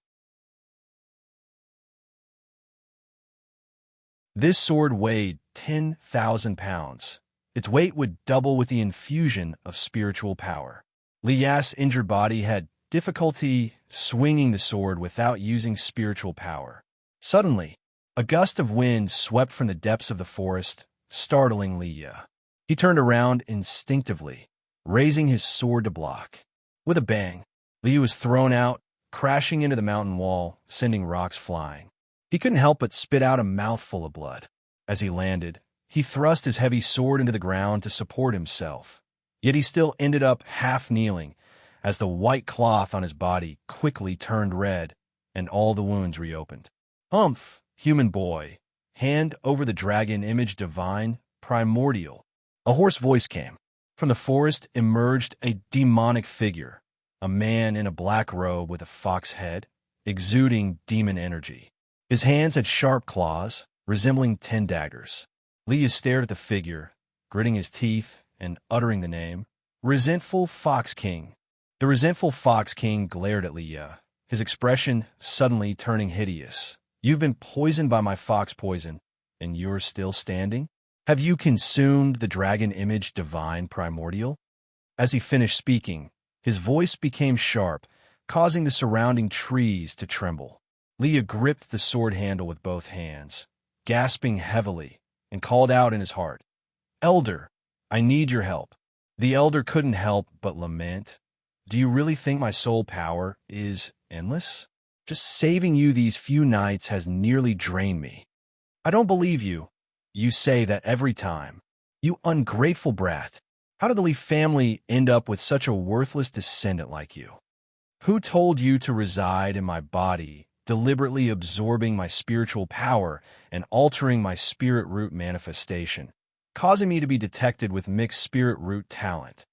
This sword weighed 10,000 pounds. Its weight would double with the infusion of spiritual power. Li Ya's injured body had difficulty swinging the sword without using spiritual power. Suddenly, a gust of wind swept from the depths of the forest, startling Li Ya. He turned around instinctively, raising his sword to block. With a bang, Li was thrown out, crashing into the mountain wall, sending rocks flying. He couldn't help but spit out a mouthful of blood. As he landed, he thrust his heavy sword into the ground to support himself. Yet he still ended up half kneeling, as the white cloth on his body quickly turned red and all the wounds reopened. Humph, human boy, hand over the dragon image divine, primordial. A hoarse voice came. From the forest emerged a demonic figure, a man in a black robe with a fox head, exuding demon energy. His hands had sharp claws, resembling 10 daggers. Leah stared at the figure, gritting his teeth and uttering the name, Resentful Fox King. The resentful Fox King glared at Leah, his expression suddenly turning hideous. You've been poisoned by my fox poison, and you're still standing? Have you consumed the dragon image divine primordial? As he finished speaking, his voice became sharp, causing the surrounding trees to tremble. Leah gripped the sword handle with both hands, gasping heavily, and called out in his heart, Elder, I need your help. The elder couldn't help but lament. Do you really think my soul power is endless? Just saving you these few nights has nearly drained me. I don't believe you. You say that every time. You ungrateful brat. How did the Lee family end up with such a worthless descendant like you? Who told you to reside in my body, deliberately absorbing my spiritual power and altering my spirit root manifestation, causing me to be detected with mixed spirit root talent?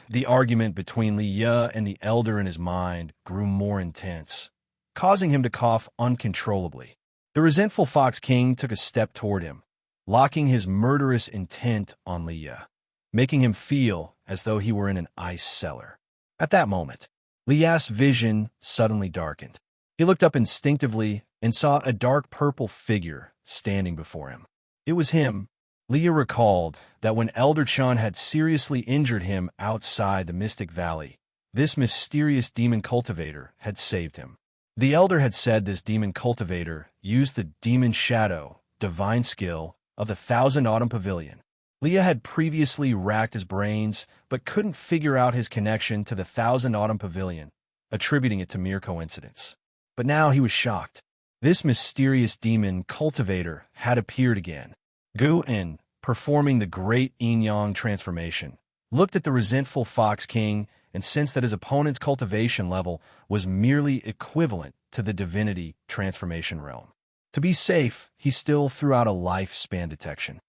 The argument between Leah and the elder in his mind grew more intense, causing him to cough uncontrollably. The resentful Fox King took a step toward him, locking his murderous intent on Leah, making him feel as though he were in an ice cellar. At that moment, Leah's vision suddenly darkened. He looked up instinctively and saw a dark purple figure standing before him. It was him. Leah recalled that when Elder Chan had seriously injured him outside the Mystic Valley, this mysterious demon cultivator had saved him. The elder had said this demon cultivator used the demon shadow, divine skill, of the Thousand Autumn Pavilion. Leah had previously racked his brains, but couldn't figure out his connection to the Thousand Autumn Pavilion, attributing it to mere coincidence. But now he was shocked. This mysterious demon cultivator had appeared again. Gu-in, performing the great yin-yang transformation, looked at the resentful Fox King and sensed that his opponent's cultivation level was merely equivalent to the divinity transformation realm. To be safe, he still threw out a lifespan detection.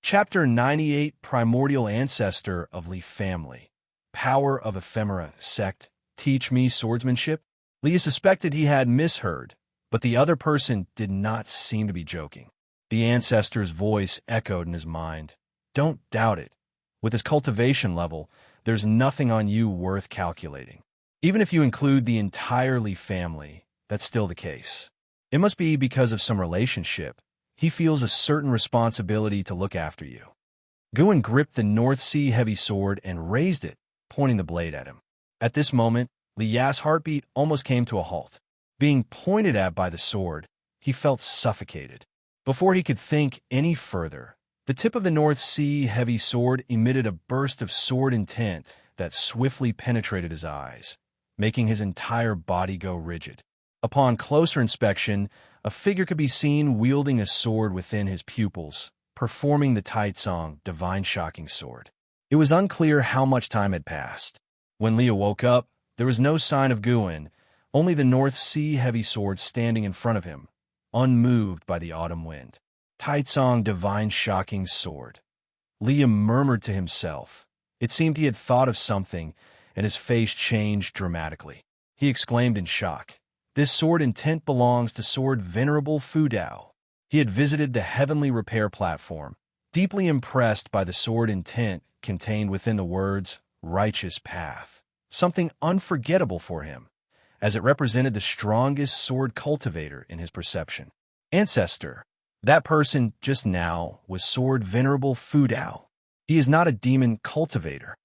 Chapter 98, Primordial Ancestor of Lee Family. Power of Ephemera Sect. Teach me swordsmanship? Leah suspected he had misheard, but the other person did not seem to be joking. The ancestor's voice echoed in his mind. Don't doubt it. With his cultivation level, there's nothing on you worth calculating. Even if you include the entire Lee family, that's still the case. It must be because of some relationship. He feels a certain responsibility to look after you. Guin gripped the North Sea heavy sword and raised it, pointing the blade at him. At this moment, Lia's heartbeat almost came to a halt. Being pointed at by the sword, he felt suffocated. Before he could think any further, the tip of the North Sea heavy sword emitted a burst of sword intent that swiftly penetrated his eyes, making his entire body go rigid. Upon closer inspection, a figure could be seen wielding a sword within his pupils, performing the Taitsong divine shocking sword. It was unclear how much time had passed. When Leah woke up, there was no sign of Guin, only the North Sea heavy sword standing in front of him, unmoved by the autumn wind. Taitsong divine shocking sword. Leah murmured to himself. It seemed he had thought of something, and his face changed dramatically. He exclaimed in shock. This sword intent belongs to Sword Venerable Fudao. He had visited the heavenly repair platform, deeply impressed by the sword intent contained within the words, righteous path. Something unforgettable for him, as it represented the strongest sword cultivator in his perception. Ancestor. That person just now was Sword Venerable Fudao. He is not a demon cultivator.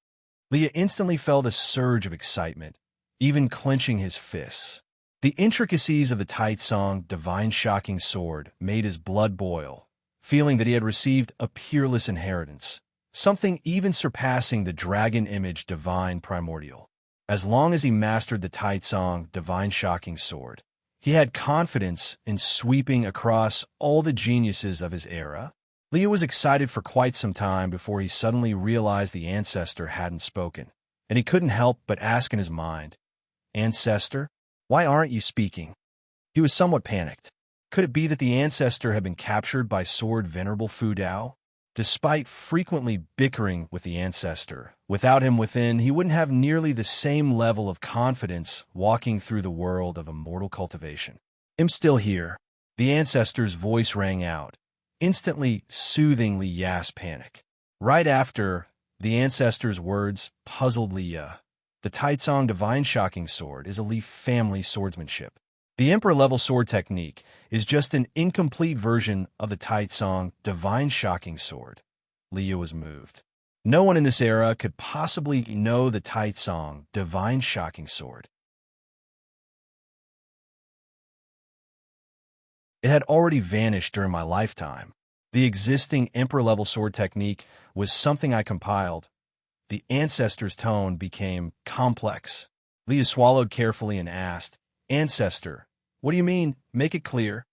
Leah instantly felt a surge of excitement, even clenching his fists. The intricacies of the tight song Divine Shocking Sword made his blood boil, feeling that he had received a peerless inheritance, something even surpassing the dragon image Divine Primordial. As long as he mastered the tight song Divine Shocking Sword, he had confidence in sweeping across all the geniuses of his era. Leo was excited for quite some time before he suddenly realized the ancestor hadn't spoken, and he couldn't help but ask in his mind, "Ancestor, why aren't you speaking?" He was somewhat panicked. Could it be that the ancestor had been captured by Sword Venerable Fu Dao? Despite frequently bickering with the ancestor, without him within, he wouldn't have nearly the same level of confidence walking through the world of immortal cultivation. "I'm still here." The ancestor's voice rang out, instantly soothing Li Ya's panic. Right after, the ancestor's words puzzled Li Ya. The Taitsong Divine Shocking Sword is a Li family swordsmanship. The Emperor-level sword technique is just an incomplete version of the Taitsong Divine Shocking Sword. Liu was moved. No one in this era could possibly know the Taitsong Divine Shocking Sword. It had already vanished during my lifetime. The existing Emperor-level sword technique was something I compiled. The ancestor's tone became complex. Liu swallowed carefully and asked, "Ancestor, what do you mean? Make it clear."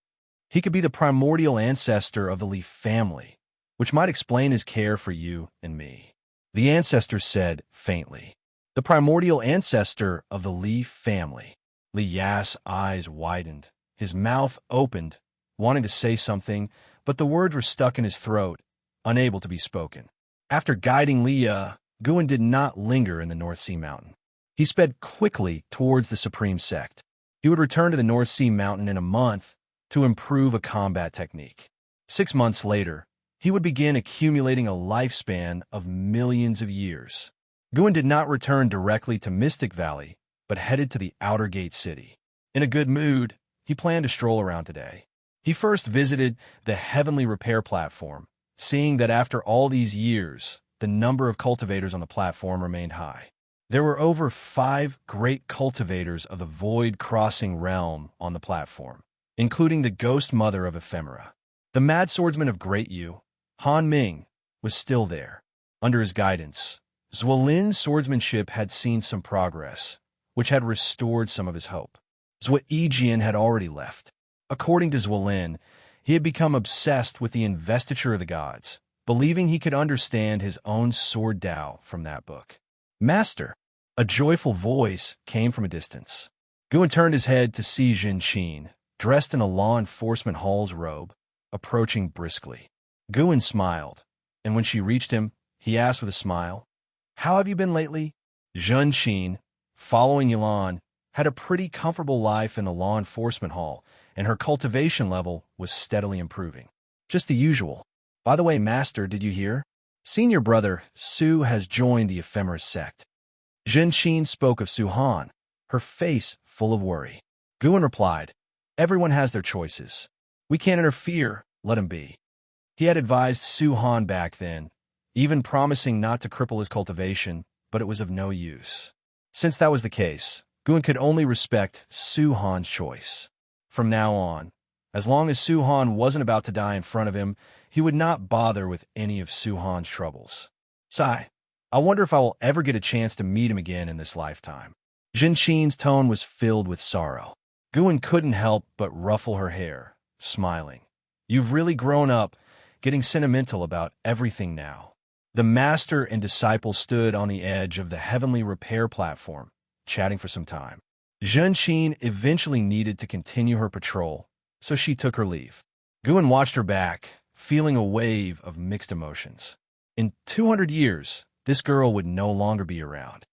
He could be the primordial ancestor of the Li family, which might explain his care for you and me. The ancestor said faintly, "The primordial ancestor of the Li family." Li Ya's eyes widened. His mouth opened, wanting to say something, but the words were stuck in his throat, unable to be spoken. After guiding Li Ya, Guan did not linger in the North Sea Mountain. He sped quickly towards the Supreme Sect. He would return to the North Sea Mountain in a month to improve a combat technique. 6 months later, he would begin accumulating a lifespan of millions of years. Guan did not return directly to Mystic Valley, but headed to the Outer Gate City. In a good mood, he planned to stroll around today. He first visited the Heavenly Repair Platform, seeing that after all these years, the number of cultivators on the platform remained high. There were over 5 great cultivators of the Void Crossing realm on the platform, including the Ghost Mother of Ephemera. The Mad Swordsman of Great Yu, Han Ming, was still there. Under his guidance, Zuolin's swordsmanship had seen some progress, which had restored some of his hope. Zhuo Yijian had already left. According to Zuolin, he had become obsessed with the Investiture of the Gods, believing he could understand his own sword Dao from that book. "Master!" A joyful voice came from a distance. Guan turned his head to see Xianxia, dressed in a law enforcement hall's robe, approaching briskly. Guan smiled, and when she reached him, he asked with a smile, "How have you been lately?" Xianxia, following Yilan, had a pretty comfortable life in the law enforcement hall, and her cultivation level was steadily improving. "Just the usual. By the way, Master, did you hear? Senior brother Su has joined the Ephemeris sect." Xianxia spoke of Su Han, her face full of worry. Guan replied, "Everyone has their choices. We can't interfere, let him be." He had advised Su Han back then, even promising not to cripple his cultivation, but it was of no use. Since that was the case, Guan could only respect Su Han's choice. From now on, as long as Su Han wasn't about to die in front of him, he would not bother with any of Su Han's troubles. Sigh, I wonder if I will ever get a chance to meet him again in this lifetime. Xianxia's tone was filled with sorrow. Guan couldn't help but ruffle her hair, smiling. "You've really grown up, getting sentimental about everything now." The master and disciple stood on the edge of the Heavenly Repair Platform, chatting for some time. Xianxia eventually needed to continue her patrol, so she took her leave. Guan watched her back, feeling a wave of mixed emotions. In 200 years, this girl would no longer be around.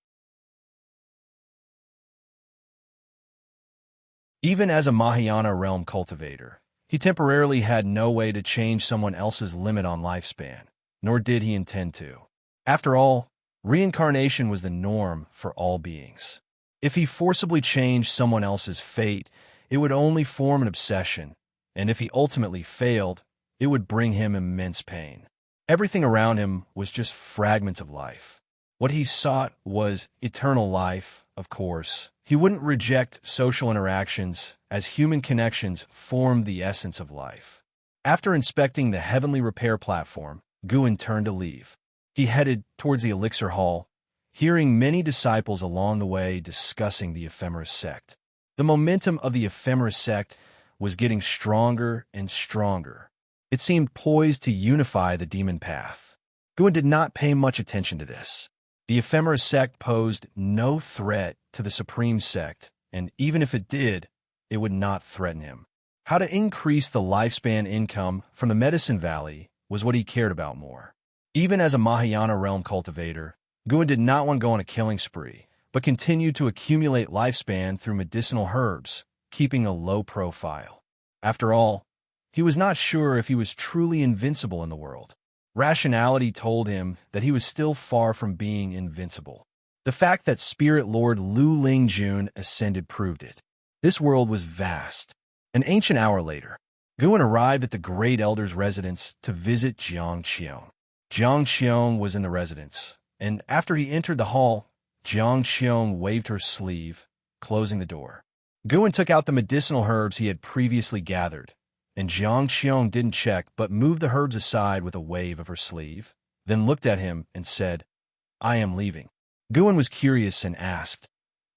Even as a Mahayana realm cultivator, he temporarily had no way to change someone else's limit on lifespan, nor did he intend to. After all, reincarnation was the norm for all beings. If he forcibly changed someone else's fate, it would only form an obsession, and if he ultimately failed, it would bring him immense pain. Everything around him was just fragments of life. What he sought was eternal life, of course. He wouldn't reject social interactions, as human connections form the essence of life. After inspecting the heavenly repair platform, Guin turned to leave. He headed towards the Elixir Hall, hearing many disciples along the way discussing the Ephemeris sect. The momentum of the Ephemeris sect was getting stronger and stronger. It seemed poised to unify the demon path. Guin did not pay much attention to this. The Ephemeris sect posed no threat to the Supreme sect, and even if it did, it would not threaten him. How to increase the lifespan income from the Medicine Valley was what he cared about more. Even as a Mahayana realm cultivator, Guin did not want to go on a killing spree, but continued to accumulate lifespan through medicinal herbs, keeping a low profile. After all, he was not sure if he was truly invincible in the world. Rationality told him that he was still far from being invincible. The fact that Spirit Lord Lu Lingjun ascended proved it. This world was vast. An ancient hour later, Guin arrived at the Great Elder's residence to visit Xianxia. Xianxia was in the residence, and after he entered the hall, Xianxia waved her sleeve, closing the door. Guin took out the medicinal herbs he had previously gathered, and Xianxia didn't check but moved the herbs aside with a wave of her sleeve, then looked at him and said, "I am leaving." Guin was curious and asked,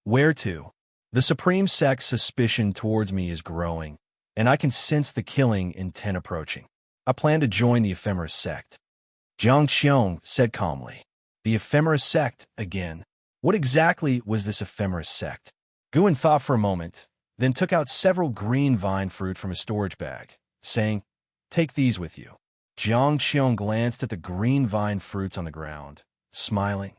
"Where to?" "The Supreme Sect's suspicion towards me is growing, and I can sense the killing intent approaching. I plan to join the Ephemeris sect." Xianxia said calmly. The Ephemeris sect again. What exactly was this Ephemeris sect? Guin thought for a moment, then took out several green vine fruit from his storage bag, saying, "Take these with you." Xianxia glanced at the green vine fruits on the ground, smiling.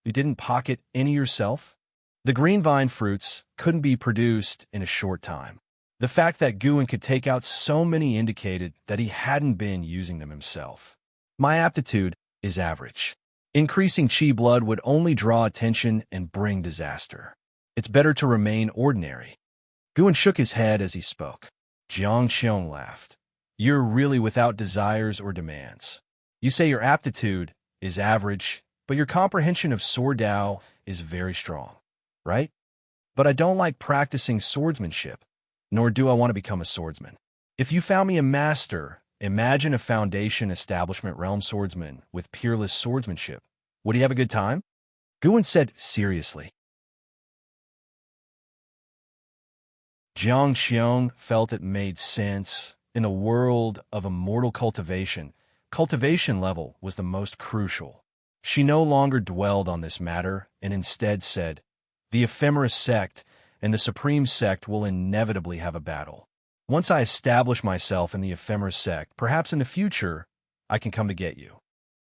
"You didn't pocket any yourself?" The green vine fruits couldn't be produced in a short time. The fact that Guin could take out so many indicated that he hadn't been using them himself. "My aptitude is average. Increasing chi blood would only draw attention and bring disaster. It's better to remain ordinary." Guin shook his head as he spoke. Xianxia laughed. "You're really without desires or demands. You say your aptitude is average, but your comprehension of sword Dao is very strong, right? But I don't like practicing swordsmanship, nor do I want to become a swordsman. If you found me a master, imagine a Foundation Establishment realm swordsman with peerless swordsmanship. Would he have a good time?" Guin said seriously. Xianxia felt it made sense. In the world of immortal cultivation, cultivation level was the most crucial. She no longer dwelled on this matter and instead said, "The Ephemeris sect and the Supreme sect will inevitably have a battle. Once I establish myself in the Ephemeris sect, perhaps in the future, I can come to get you."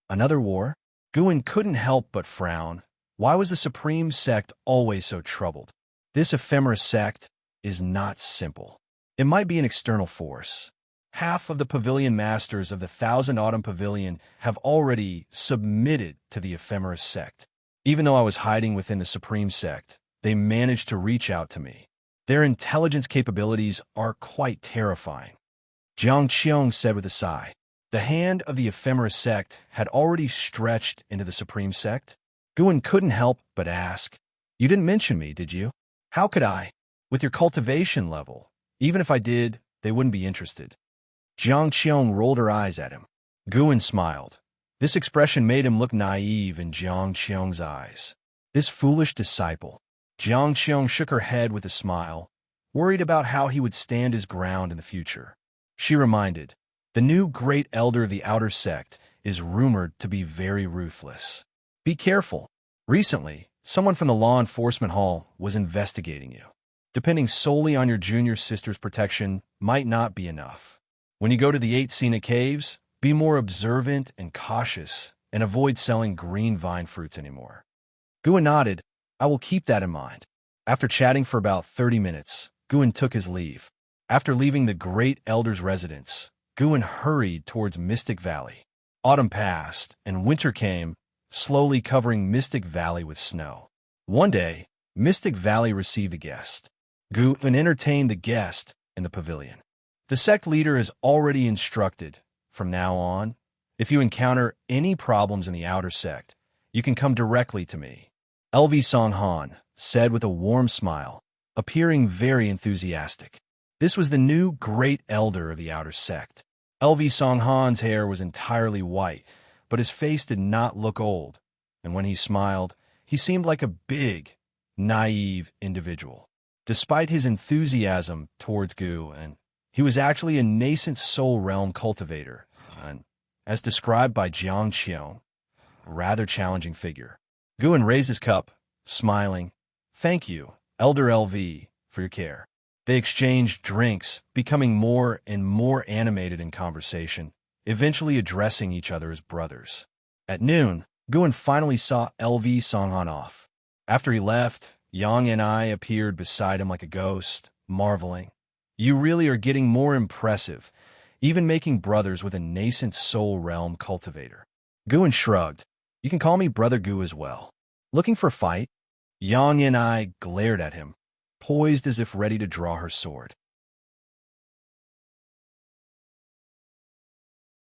Another war? Guin couldn't help but frown. Why was the Supreme sect always so troubled? This Ephemeris sect is not simple. It might be an external force. Half of the pavilion masters of the Thousand Autumn Pavilion have already submitted to the Ephemeris sect. Even though I was hiding within the Supreme sect, they managed to reach out to me. Their intelligence capabilities are quite terrifying. Xianxia said with a sigh. The hand of the Ephemeris sect had already stretched into the Supreme sect. Guin couldn't help but ask, "You didn't mention me, did you?" "How could I? With your cultivation level, even if I did, they wouldn't be interested." Xianxia rolled her eyes at him. Guin smiled. This expression made him look naive in Xianxia's eyes. This foolish disciple. Xianxia shook her head with a smile, worried about how he would stand his ground in the future. She reminded, "The new Great Elder of the Outer Sect is rumored to be very ruthless. Be careful. Recently, someone from the Law Enforcement Hall was investigating you. Depending solely on your junior sister's protection might not be enough. When you go to the 8 Sina Caves, be more observant and cautious, and avoid selling green vine fruits anymore." Guin nodded. "I will keep that in mind." After chatting for about 30 minutes, Guin took his leave. After leaving the Great Elder's residence, Guin hurried towards Mystic Valley. Autumn passed, and winter came, slowly covering Mystic Valley with snow. One day, Mystic Valley received a guest. Guin entertained the guest in the pavilion. The sect leader is already instructed, from now on, if you encounter any problems in the outer sect, you can come directly to me. LV Songhan, said with a warm smile, appearing very enthusiastic. This was the new great elder of the outer sect. LV Songhan's hair was entirely white, but his face did not look old, and when he smiled, he seemed like a big, naive individual. Despite his enthusiasm towards Gu, and he was actually a nascent soul realm cultivator, and, as described by Xianxia, a rather challenging figure. Guan raised his cup, smiling. "Thank you, Elder LV, for your care." They exchanged drinks, becoming more and more animated in conversation, eventually addressing each other as brothers. At noon, Guan finally saw LV Songhan off. After he left, Yang and I appeared beside him like a ghost, marveling. "You really are getting more impressive, even making brothers with a nascent soul realm cultivator." Guan shrugged. "You can call me Brother Gu as well." "Looking for a fight?" Yang and I glared at him, poised as if ready to draw her sword.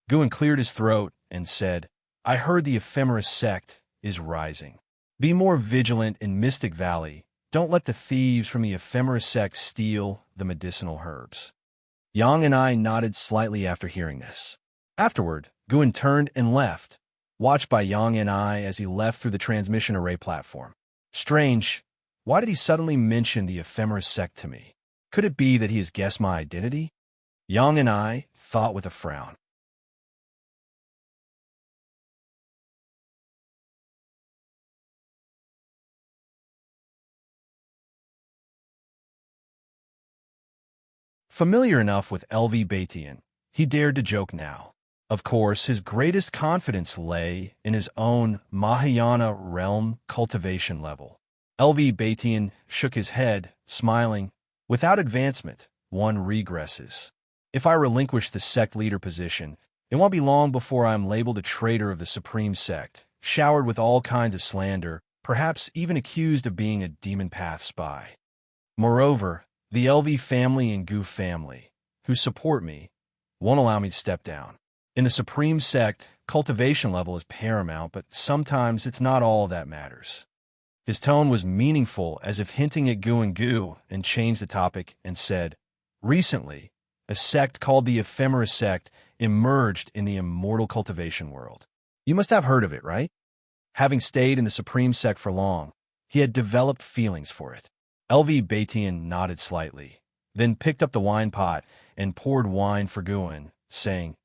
Guan cleared his throat and said, "I heard the ephemeris sect is rising. Be more vigilant in Mystic Valley. Don't let the thieves from the ephemeris sect steal the medicinal herbs." Yang and I nodded slightly after hearing this. Afterward, Guan turned and left, watched by Yang and I as he left through the transmission array platform. Strange. Why did he suddenly mention the ephemeris sect to me? Could it be that he has guessed my identity? Yang and I thought with a frown. Familiar enough with LV Batian, he dared to joke now. Of course, his greatest confidence lay in his own Mahayana realm cultivation level. LV Batian shook his head, smiling. "Without advancement, one regresses. If I relinquish the sect leader position, it won't be long before I am labeled a traitor of the supreme sect, showered with all kinds of slander, perhaps even accused of being a demon path spy. Moreover, the LV family and Gu family, who support me, won't allow me to step down. In the supreme sect, cultivation level is paramount, but sometimes it's not all that matters." His tone was meaningful, as if hinting at Gu, and changed the topic and said, "Recently, a sect called the Ephemeris sect emerged in the immortal cultivation world. You must have heard of it, right?" Having stayed in the supreme sect for long, he had developed feelings for it. LV Batian nodded slightly, then picked up the wine pot and poured wine for Guan, saying,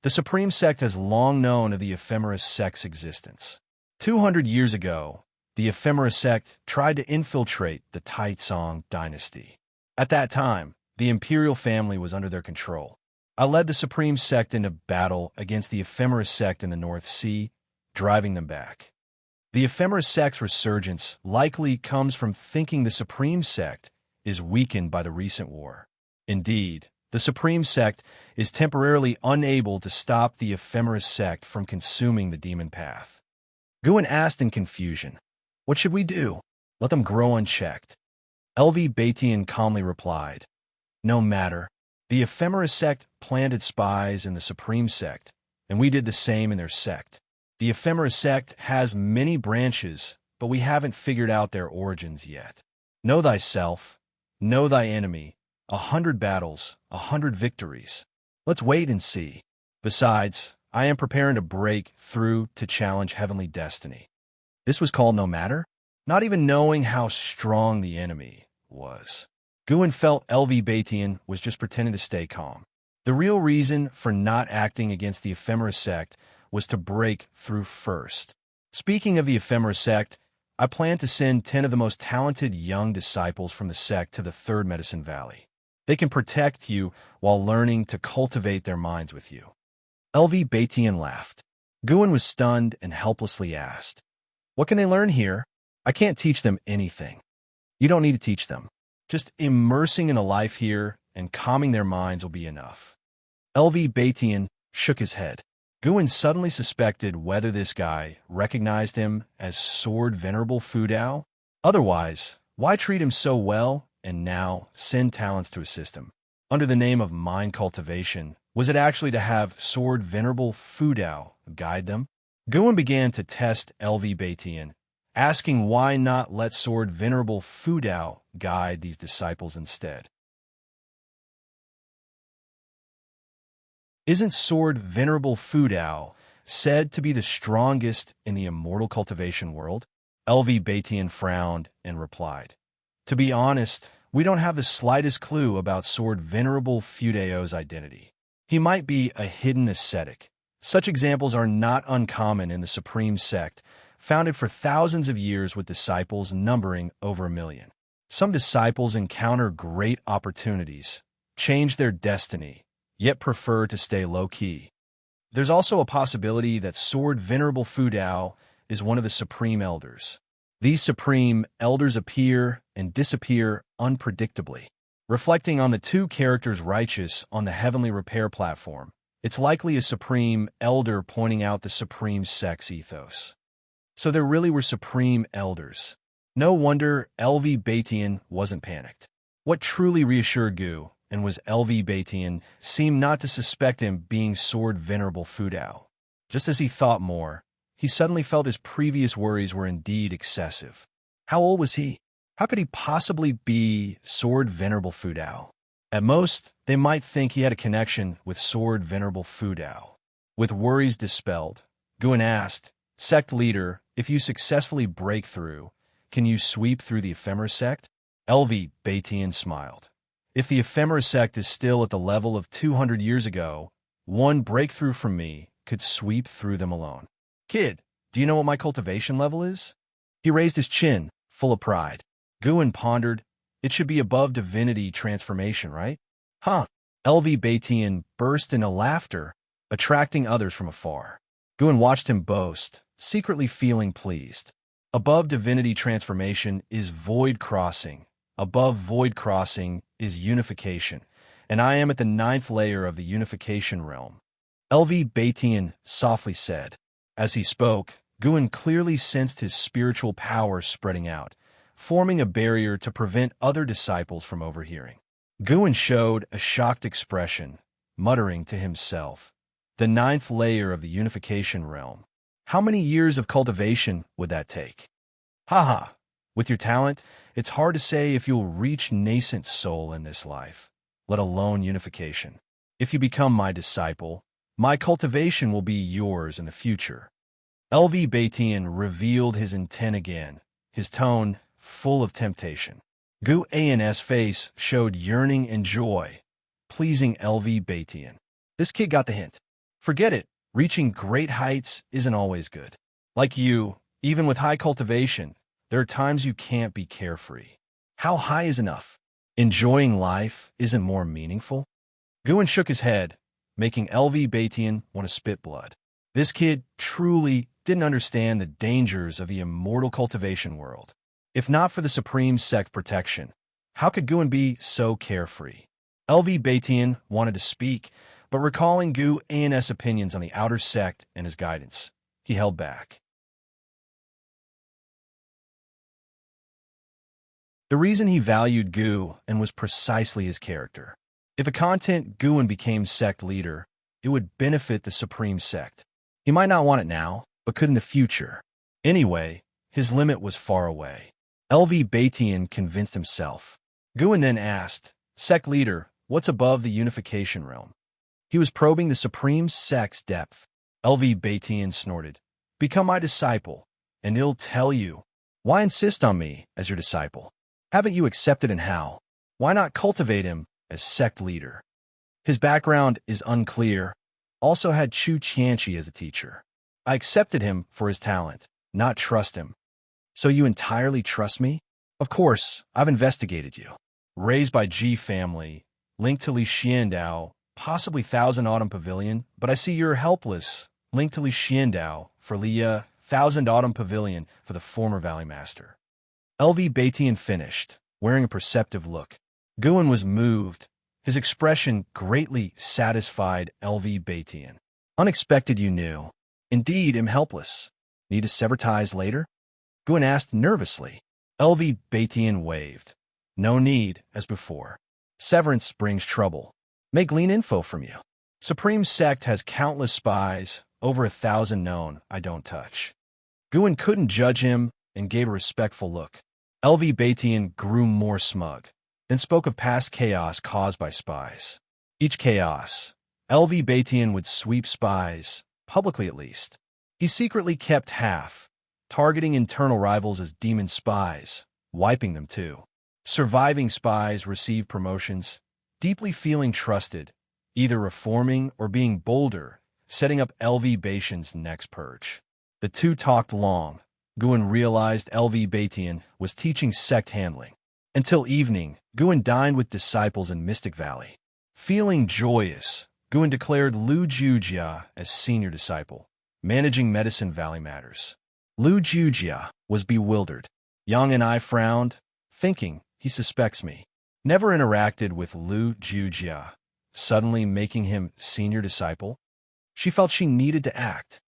"The supreme sect has long known of the Ephemeris sect's existence. 200 years ago, the Ephemeris sect tried to infiltrate the Taitsong dynasty. At that time, the imperial family was under their control. I led the supreme sect into battle against the Ephemeris sect in the North Sea, driving them back. The Ephemeris sect's resurgence likely comes from thinking the supreme sect is weakened by the recent war. Indeed, the supreme sect is temporarily unable to stop the Ephemeris sect from consuming the demon path." Guan asked in confusion, "What should we do? Let them grow unchecked?" LV Batian calmly replied, "No matter. The Ephemeris sect planted spies in the supreme sect, and we did the same in their sect. The Ephemeris sect has many branches, but we haven't figured out their origins yet. Know thyself, know thy enemy, 100 battles, 100 victories. Let's wait and see. Besides, I am preparing to break through to challenge heavenly destiny." This was called no matter? Not even knowing how strong the enemy was. Guan felt LV Batian was just pretending to stay calm. The real reason for not acting against the Ephemeris sect was to break through first. Speaking of the Ephemeris sect, I plan to send 10 of the most talented young disciples from the sect to the Third Medicine Valley. They can protect you while learning to cultivate their minds with you. LV Batian laughed. Guan was stunned and helplessly asked, "What can they learn here? I can't teach them anything." "You don't need to teach them. Just immersing in the life here and calming their minds will be enough." LV Batian shook his head. Guan suddenly suspected whether this guy recognized him as Sword Venerable Fudao. Otherwise, why treat him so well and now send talents to assist him? Under the name of mind cultivation, was it actually to have Sword Venerable Fudao guide them? Guan began to test LV Batian, asking why not let Sword Venerable Fudao guide these disciples instead. Isn't Sword Venerable Fudao said to be the strongest in the immortal cultivation world? LV Batian frowned and replied, "To be honest, we don't have the slightest clue about Sword Venerable Fudao's identity. He might be a hidden ascetic. Such examples are not uncommon in the Supreme Sect, founded for thousands of years with disciples numbering over 1,000,000. Some disciples encounter great opportunities, change their destiny, yet prefer to stay low-key. There's also a possibility that Sword Venerable Fudao is one of the Supreme Elders. These Supreme Elders appear and disappear unpredictably. Reflecting on the two characters righteous on the Heavenly Repair platform, it's likely a Supreme Elder pointing out the Supreme Sect's ethos. So there really were Supreme Elders. No wonder LV Batian wasn't panicked. What truly reassured Gu and was LV Batian seemed not to suspect him being Sword Venerable Fudao. Just as he thought more, he suddenly felt his previous worries were indeed excessive. How old was he? How could he possibly be Sword Venerable Fudao? At most, they might think he had a connection with Sword Venerable Fudao. With worries dispelled, Guan asked, "Sect leader, if you successfully break through, can you sweep through the Ephemera Sect?" LV Batian smiled. "If the Ephemera Sect is still at the level of 200 years ago, one breakthrough from me could sweep through them alone. Kid, do you know what my cultivation level is?" He raised his chin, full of pride. Guan pondered, "It should be above divinity transformation, right?" "Huh." LV Batian burst into laughter, attracting others from afar. Guan watched him boast, secretly feeling pleased. Above divinity transformation is void crossing. Above void crossing is unification, and I am at the 9th layer of the unification realm. LV Batian softly said. As he spoke, Guan clearly sensed his spiritual power spreading out, forming a barrier to prevent other disciples from overhearing. Guan showed a shocked expression, muttering to himself, "The 9th layer of the unification realm. How many years of cultivation would that take?" "Haha, with your talent, it's hard to say if you'll reach nascent soul in this life, let alone unification. If you become my disciple, my cultivation will be yours in the future." LV Batian revealed his intent again, his tone full of temptation. Gu An's face showed yearning and joy, pleasing LV Batian. This kid got the hint. Forget it, reaching great heights isn't always good. Like you, even with high cultivation, there are times you can't be carefree. How high is enough? Enjoying life isn't more meaningful? Guan shook his head, making LV Batian want to spit blood. This kid truly didn't understand the dangers of the immortal cultivation world. If not for the Supreme Sect protection, how could Guan be so carefree? LV Batian wanted to speak, but recalling Gu An's opinions on the outer sect and his guidance, he held back. The reason he valued Gu and was precisely his character. If a content Guan became sect leader, it would benefit the Supreme Sect. He might not want it now, but could in the future. Anyway, his limit was far away. LV Batian convinced himself. Guan then asked, "Sect leader, what's above the unification realm?" He was probing the Supreme Sect's depth. LV Batian snorted, "Become my disciple, and he'll tell you. Why insist on me as your disciple? Haven't you accepted and how? Why not cultivate him as sect leader?" His background is unclear, also had Xianxia as a teacher. "I accepted him for his talent, not trust him." "So you entirely trust me?" "Of course, I've investigated you. Raised by G family, linked to Li Xiandao, possibly Thousand Autumn Pavilion, but I see you're helpless, linked to Li Xiandao for Li Thousand Autumn Pavilion for the former Valley Master." LV Batian finished, wearing a perceptive look. Guan was moved. His expression greatly satisfied LV Batian. "Unexpected you knew. Indeed, am helpless. Need to sever ties later?" Guan asked nervously. LV Batian waved. "No need, as before. Severance brings trouble. May glean info from you. Supreme Sect has countless spies, over 1,000 known, I don't touch." Guan couldn't judge him, and gave a respectful look. LV Batian grew more smug, then spoke of past chaos caused by spies. Each chaos, LV Batian would sweep spies, publicly at least. He secretly kept half, targeting internal rivals as demon spies, wiping them too. Surviving spies received promotions, deeply feeling trusted, either reforming or being bolder, setting up LV Batian's next purge. The two talked long. Guan realized LV Batian was teaching sect handling. Until evening, Guan dined with disciples in Mystic Valley. Feeling joyous, Guan declared Wuxia as senior disciple, managing Medicine Valley matters. Wuxia was bewildered. Yang and I frowned, thinking he suspects me. Never interacted with Wuxia, suddenly making him senior disciple. She felt she needed to act.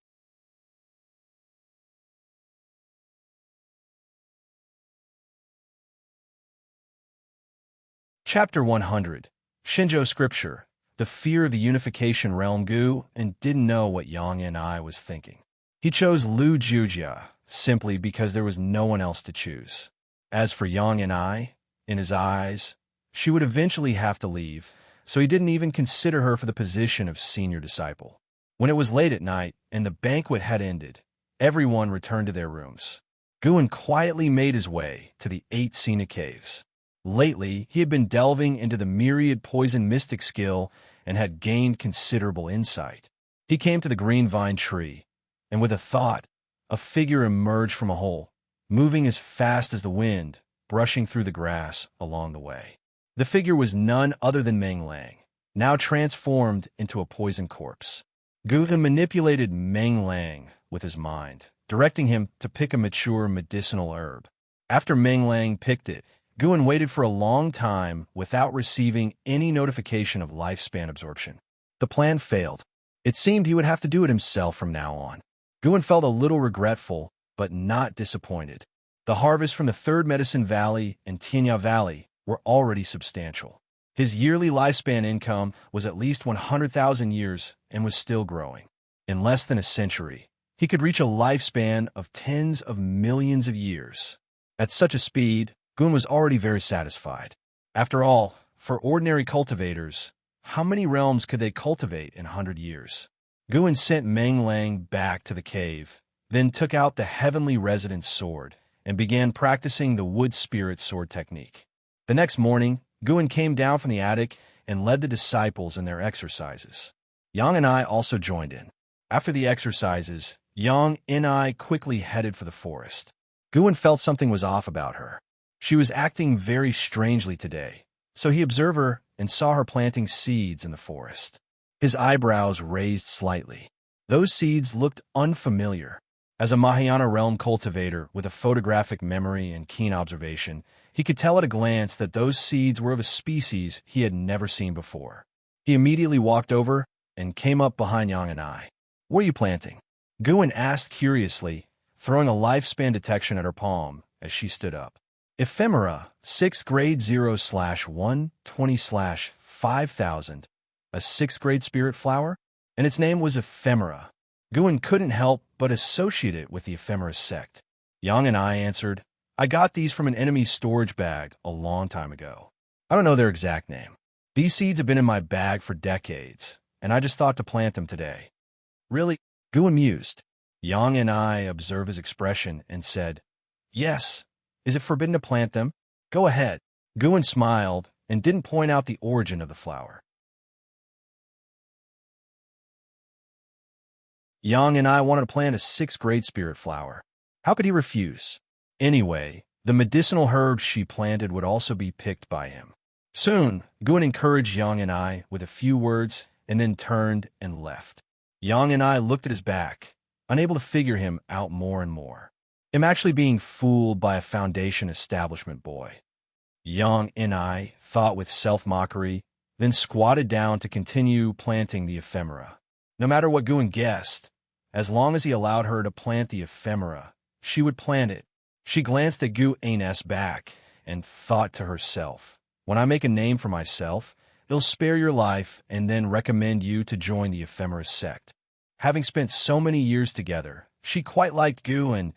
Chapter 100. Shinjo Scripture. The fear of the unification realm Gu and didn't know what Yang and I was thinking. He chose Wuxia simply because there was no one else to choose. As for Yang and I, in his eyes, she would eventually have to leave, so he didn't even consider her for the position of senior disciple. When it was late at night and the banquet had ended, everyone returned to their rooms. Guan quietly made his way to the 8 scenic caves. Lately, he had been delving into the myriad poison mystic skill and had gained considerable insight. He came to the green vine tree, and with a thought, a figure emerged from a hole, moving as fast as the wind, brushing through the grass along the way. The figure was none other than Meng Lang, now transformed into a poison corpse. Guan manipulated Meng Lang with his mind, directing him to pick a mature medicinal herb. After Meng Lang picked it, Guan waited for a long time without receiving any notification of lifespan absorption. The plan failed. It seemed he would have to do it himself from now on. Guan felt a little regretful, but not disappointed. The harvest from the Third Medicine Valley and Tianya Valley were already substantial. His yearly lifespan income was at least 100,000 years and was still growing. In less than a century, he could reach a lifespan of tens of millions of years. At such a speed, Guan was already very satisfied. After all, for ordinary cultivators, how many realms could they cultivate in 100 years? Guan sent Meng Lang back to the cave, then took out the Heavenly Residence sword and began practicing the Wood Spirit sword technique. The next morning, Guan came down from the attic and led the disciples in their exercises. Yang and I also joined in. After the exercises, Yang and I quickly headed for the forest. Guan felt something was off about her. She was acting very strangely today, so he observed her and saw her planting seeds in the forest. His eyebrows raised slightly. Those seeds looked unfamiliar. As a Mahayana realm cultivator with a photographic memory and keen observation, he could tell at a glance that those seeds were of a species he had never seen before. He immediately walked over and came up behind Yang and I. "What are you planting?" Guan asked curiously, throwing a lifespan detection at her palm as she stood up. Ephemera, 6th grade 0/1, 20/5000, a 6th grade spirit flower, and its name was Ephemera. Guan couldn't help but associate it with the Ephemera sect. Yang and I answered, "I got these from an enemy's storage bag a long time ago. I don't know their exact name. These seeds have been in my bag for decades, and I just thought to plant them today." "Really?" Guan mused. Yang and I observed his expression and said, "Yes. Is it forbidden to plant them? Go ahead." Guan smiled and didn't point out the origin of the flower. Yang and I wanted to plant a 6th grade spirit flower. How could he refuse? Anyway, the medicinal herbs she planted would also be picked by him. Soon, Guan encouraged Yang and I with a few words and then turned and left. Yang and I looked at his back, unable to figure him out more and more. I'm actually being fooled by a Foundation establishment boy. Yang and I thought with self-mockery, then squatted down to continue planting the ephemera. No matter what Guan guessed, as long as he allowed her to plant the ephemera, she would plant it. She glanced at Guan's back and thought to herself, "When I make a name for myself, they'll spare your life and then recommend you to join the ephemera sect." Having spent so many years together, she quite liked Guan,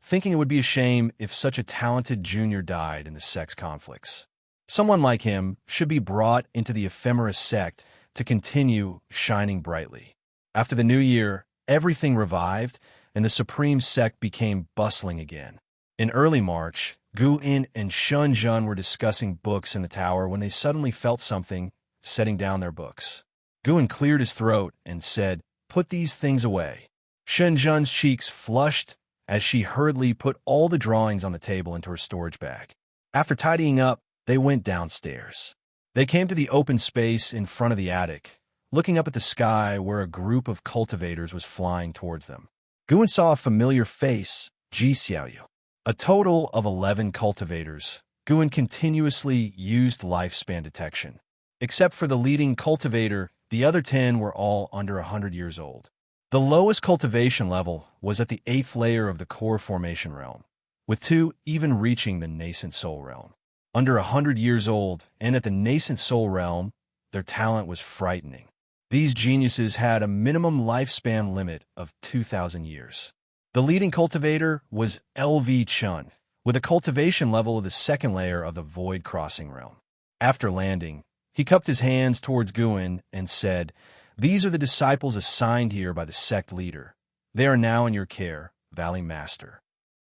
thinking it would be a shame if such a talented junior died in the sect's conflicts. Someone like him should be brought into the ephemeris sect to continue shining brightly. After the new year, everything revived, and the supreme sect became bustling again. In early March, Gu In and Shun Jun were discussing books in the tower when they suddenly felt something, setting down their books. Gu In cleared his throat and said, "Put these things away." Shun Jun's cheeks flushed as she hurriedly put all the drawings on the table into her storage bag. After tidying up, they went downstairs. They came to the open space in front of the attic, looking up at the sky where a group of cultivators was flying towards them. Gu In saw a familiar face, Xianxia. A total of 11 cultivators. Gu In continuously used lifespan detection. Except for the leading cultivator, the other 10 were all under 100 years old. The lowest cultivation level was at the 8th layer of the core formation realm, with 2 even reaching the nascent soul realm. Under 100 years old and at the nascent soul realm, their talent was frightening. These geniuses had a minimum lifespan limit of 2,000 years. The leading cultivator was LV Chun, with a cultivation level of the 2nd layer of the void crossing realm. After landing, he cupped his hands towards Gu In and said, "These are the disciples assigned here by the sect leader. They are now in your care, Valley Master."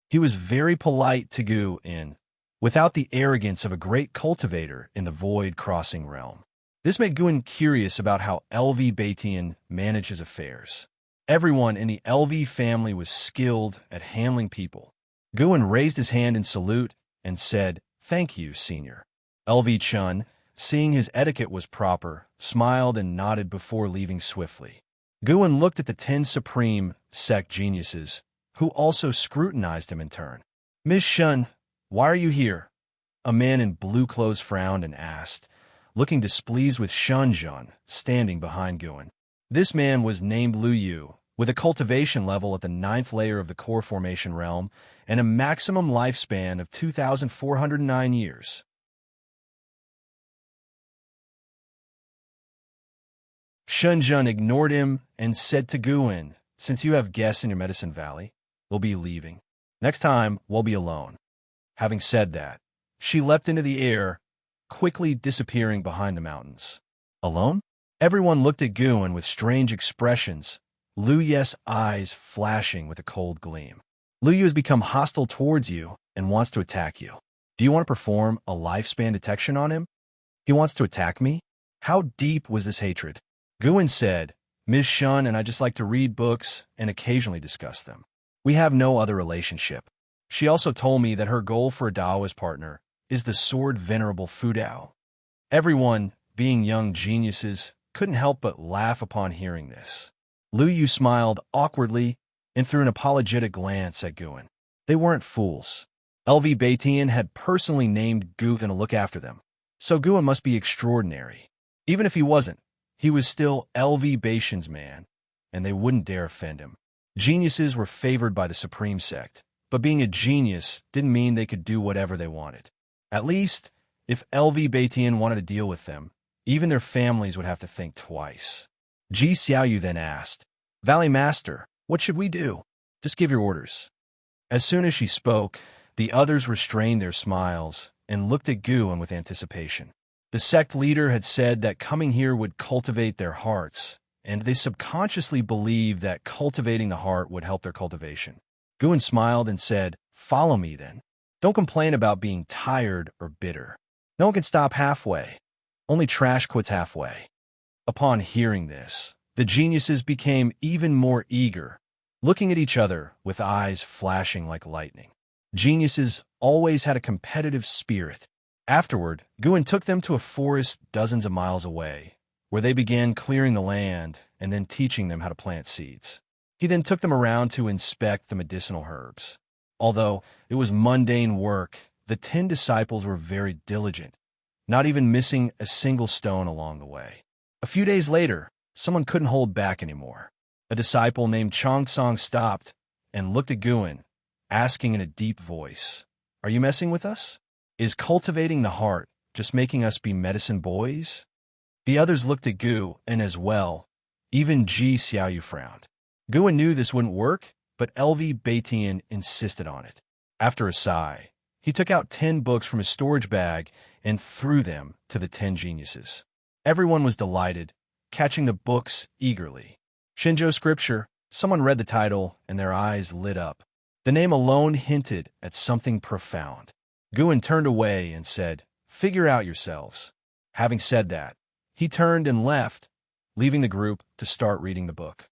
He was very polite to Gu In, without the arrogance of a great cultivator in the void crossing realm. This made Gu In curious about how LV Batian managed his affairs. Everyone in the LV family was skilled at handling people. Gu In raised his hand in salute and said, "Thank you, Senior." LV Chun, seeing his etiquette was proper, smiled and nodded before leaving swiftly. Gu In looked at the 10 supreme sect geniuses, who also scrutinized him in turn. "Miss Shun, why are you here?" A man in blue clothes frowned and asked, looking displeased with Shun Jun standing behind Gu In. This man was named Lu Yu, with a cultivation level at the 9th layer of the core formation realm and a maximum lifespan of 2,409 years. Shun Jun ignored him and said to Gu In, "Since you have guests in your medicine valley, we'll be leaving. Next time, we'll be alone." Having said that, she leapt into the air, quickly disappearing behind the mountains. Alone? Everyone looked at Gu In with strange expressions, Lu Yu's eyes flashing with a cold gleam. Lu Yu has become hostile towards you and wants to attack you. Do you want to perform a lifespan detection on him? He wants to attack me? How deep was this hatred? Gu In said, "Ms. Shun and I just like to read books and occasionally discuss them. We have no other relationship." She also told me that her goal for a Daoist partner is the sword venerable Fu Dao. Everyone, being young geniuses, couldn't help but laugh upon hearing this. Lu Yu smiled awkwardly and threw an apologetic glance at Gu In. They weren't fools. LV Batian had personally named Gu In to look after them, so Gu In must be extraordinary. Even if he wasn't, he was still LV Batian's man, and they wouldn't dare offend him. Geniuses were favored by the Supreme Sect, but being a genius didn't mean they could do whatever they wanted. At least, if LV Batian wanted to deal with them, even their families would have to think twice. Ji Xiaoyu then asked, "Valley Master, what should we do? Just give your orders." As soon as she spoke, the others restrained their smiles and looked at Gu In with anticipation. The sect leader had said that coming here would cultivate their hearts, and they subconsciously believed that cultivating the heart would help their cultivation. Gu In smiled and said, "Follow me then. Don't complain about being tired or bitter. No one can stop halfway. Only trash quits halfway." Upon hearing this, the geniuses became even more eager, looking at each other with eyes flashing like lightning. Geniuses always had a competitive spirit. Afterward, Gu In took them to a forest dozens of miles away, where they began clearing the land and then teaching them how to plant seeds. He then took them around to inspect the medicinal herbs. Although it was mundane work, the 10 disciples were very diligent, not even missing a single stone along the way. A few days later, someone couldn't hold back anymore. A disciple named Chongsong stopped and looked at Gu In, asking in a deep voice, "Are you messing with us? Is cultivating the heart just making us be medicine boys?" The others looked at Gu In as well. Even Ji Xiaoyu frowned. Gu In knew this wouldn't work, but LV Batian insisted on it. After a sigh, he took out 10 books from his storage bag and threw them to the 10 geniuses. Everyone was delighted, catching the books eagerly. Shinjo Scripture, someone read the title, and their eyes lit up. The name alone hinted at something profound. Guin turned away and said, "Figure out yourselves." Having said that, he turned and left, leaving the group to start reading the book.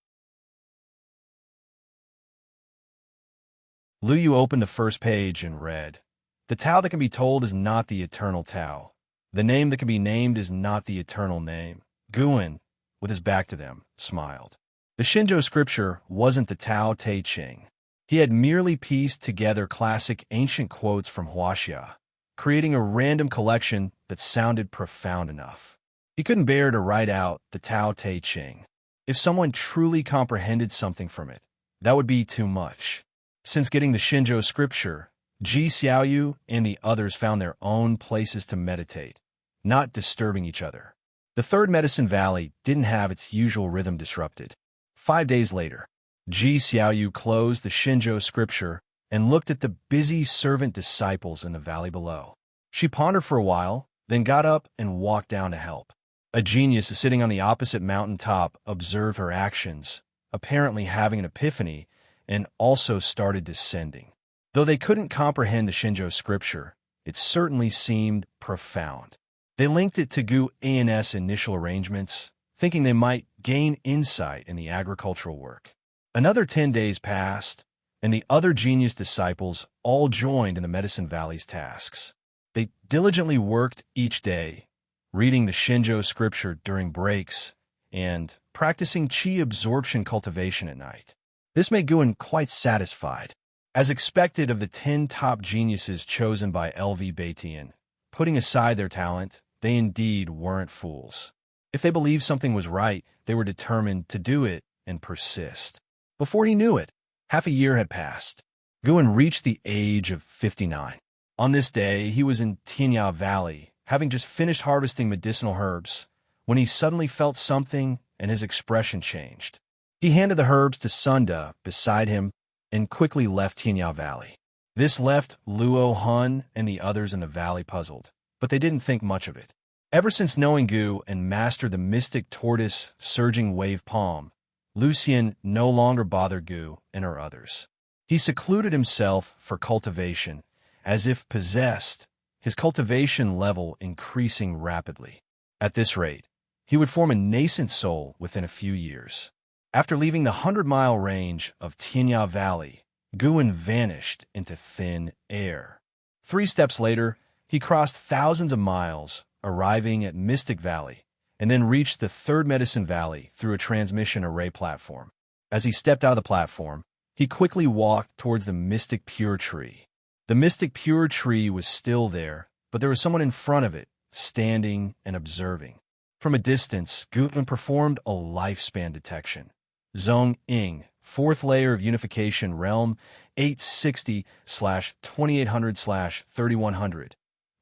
Lu Yu opened the first page and read, "The Tao that can be told is not the eternal Tao. The name that can be named is not the eternal name." Guin, with his back to them, smiled. The Shinjo Scripture wasn't the Tao Te Ching. He had merely pieced together classic ancient quotes from Wuxia, creating a random collection that sounded profound enough. He couldn't bear to write out the Tao Te Ching. If someone truly comprehended something from it, that would be too much. Since getting the Shinjo Scripture, Xiaoyu and the others found their own places to meditate, not disturbing each other. The third Medicine Valley didn't have its usual rhythm disrupted. 5 days later, Xiaoyu closed the Shinjo Scripture and looked at the busy servant disciples in the valley below. She pondered for a while, then got up and walked down to help. A genius sitting on the opposite mountaintop observed her actions, apparently having an epiphany, and also started descending. Though they couldn't comprehend the Shinjo Scripture, it certainly seemed profound. They linked it to Gu An's initial arrangements, thinking they might gain insight in the agricultural work. Another 10 days passed, and the other genius disciples all joined in the Medicine Valley's tasks. They diligently worked each day, reading the Shinjo Scripture during breaks and practicing qi absorption cultivation at night. This made Guin quite satisfied. As expected of the 10 top geniuses chosen by LV Batian, putting aside their talent, they indeed weren't fools. If they believed something was right, they were determined to do it and persist. Before he knew it, half a year had passed. Guin reached the age of 59. On this day, he was in Xianxia Valley, having just finished harvesting medicinal herbs, when he suddenly felt something and his expression changed. He handed the herbs to Sunda beside him and quickly left Xianxia Valley. This left Luo Hun and the others in the valley puzzled, but they didn't think much of it. Ever since knowing Gu and mastered the mystic tortoise surging wave palm, Lucian no longer bothered Gu and her others. He secluded himself for cultivation, as if possessed, his cultivation level increasing rapidly. At this rate, he would form a nascent soul within a few years. After leaving the 100-mile range of Xianxia Valley, Guin vanished into thin air. 3 steps later, he crossed thousands of miles, arriving at Mystic Valley, and then reached the third Medicine Valley through a transmission array platform. As he stepped out of the platform, he quickly walked towards the Mystic Pure Tree. The Mystic Pure Tree was still there, but there was someone in front of it, standing and observing. From a distance, Guin performed a lifespan detection. Zhong Ying, 4th layer of Unification Realm, 860/2800/3100.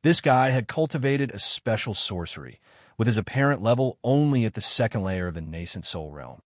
This guy had cultivated a special sorcery, with his apparent level only at the 2nd layer of the nascent soul realm.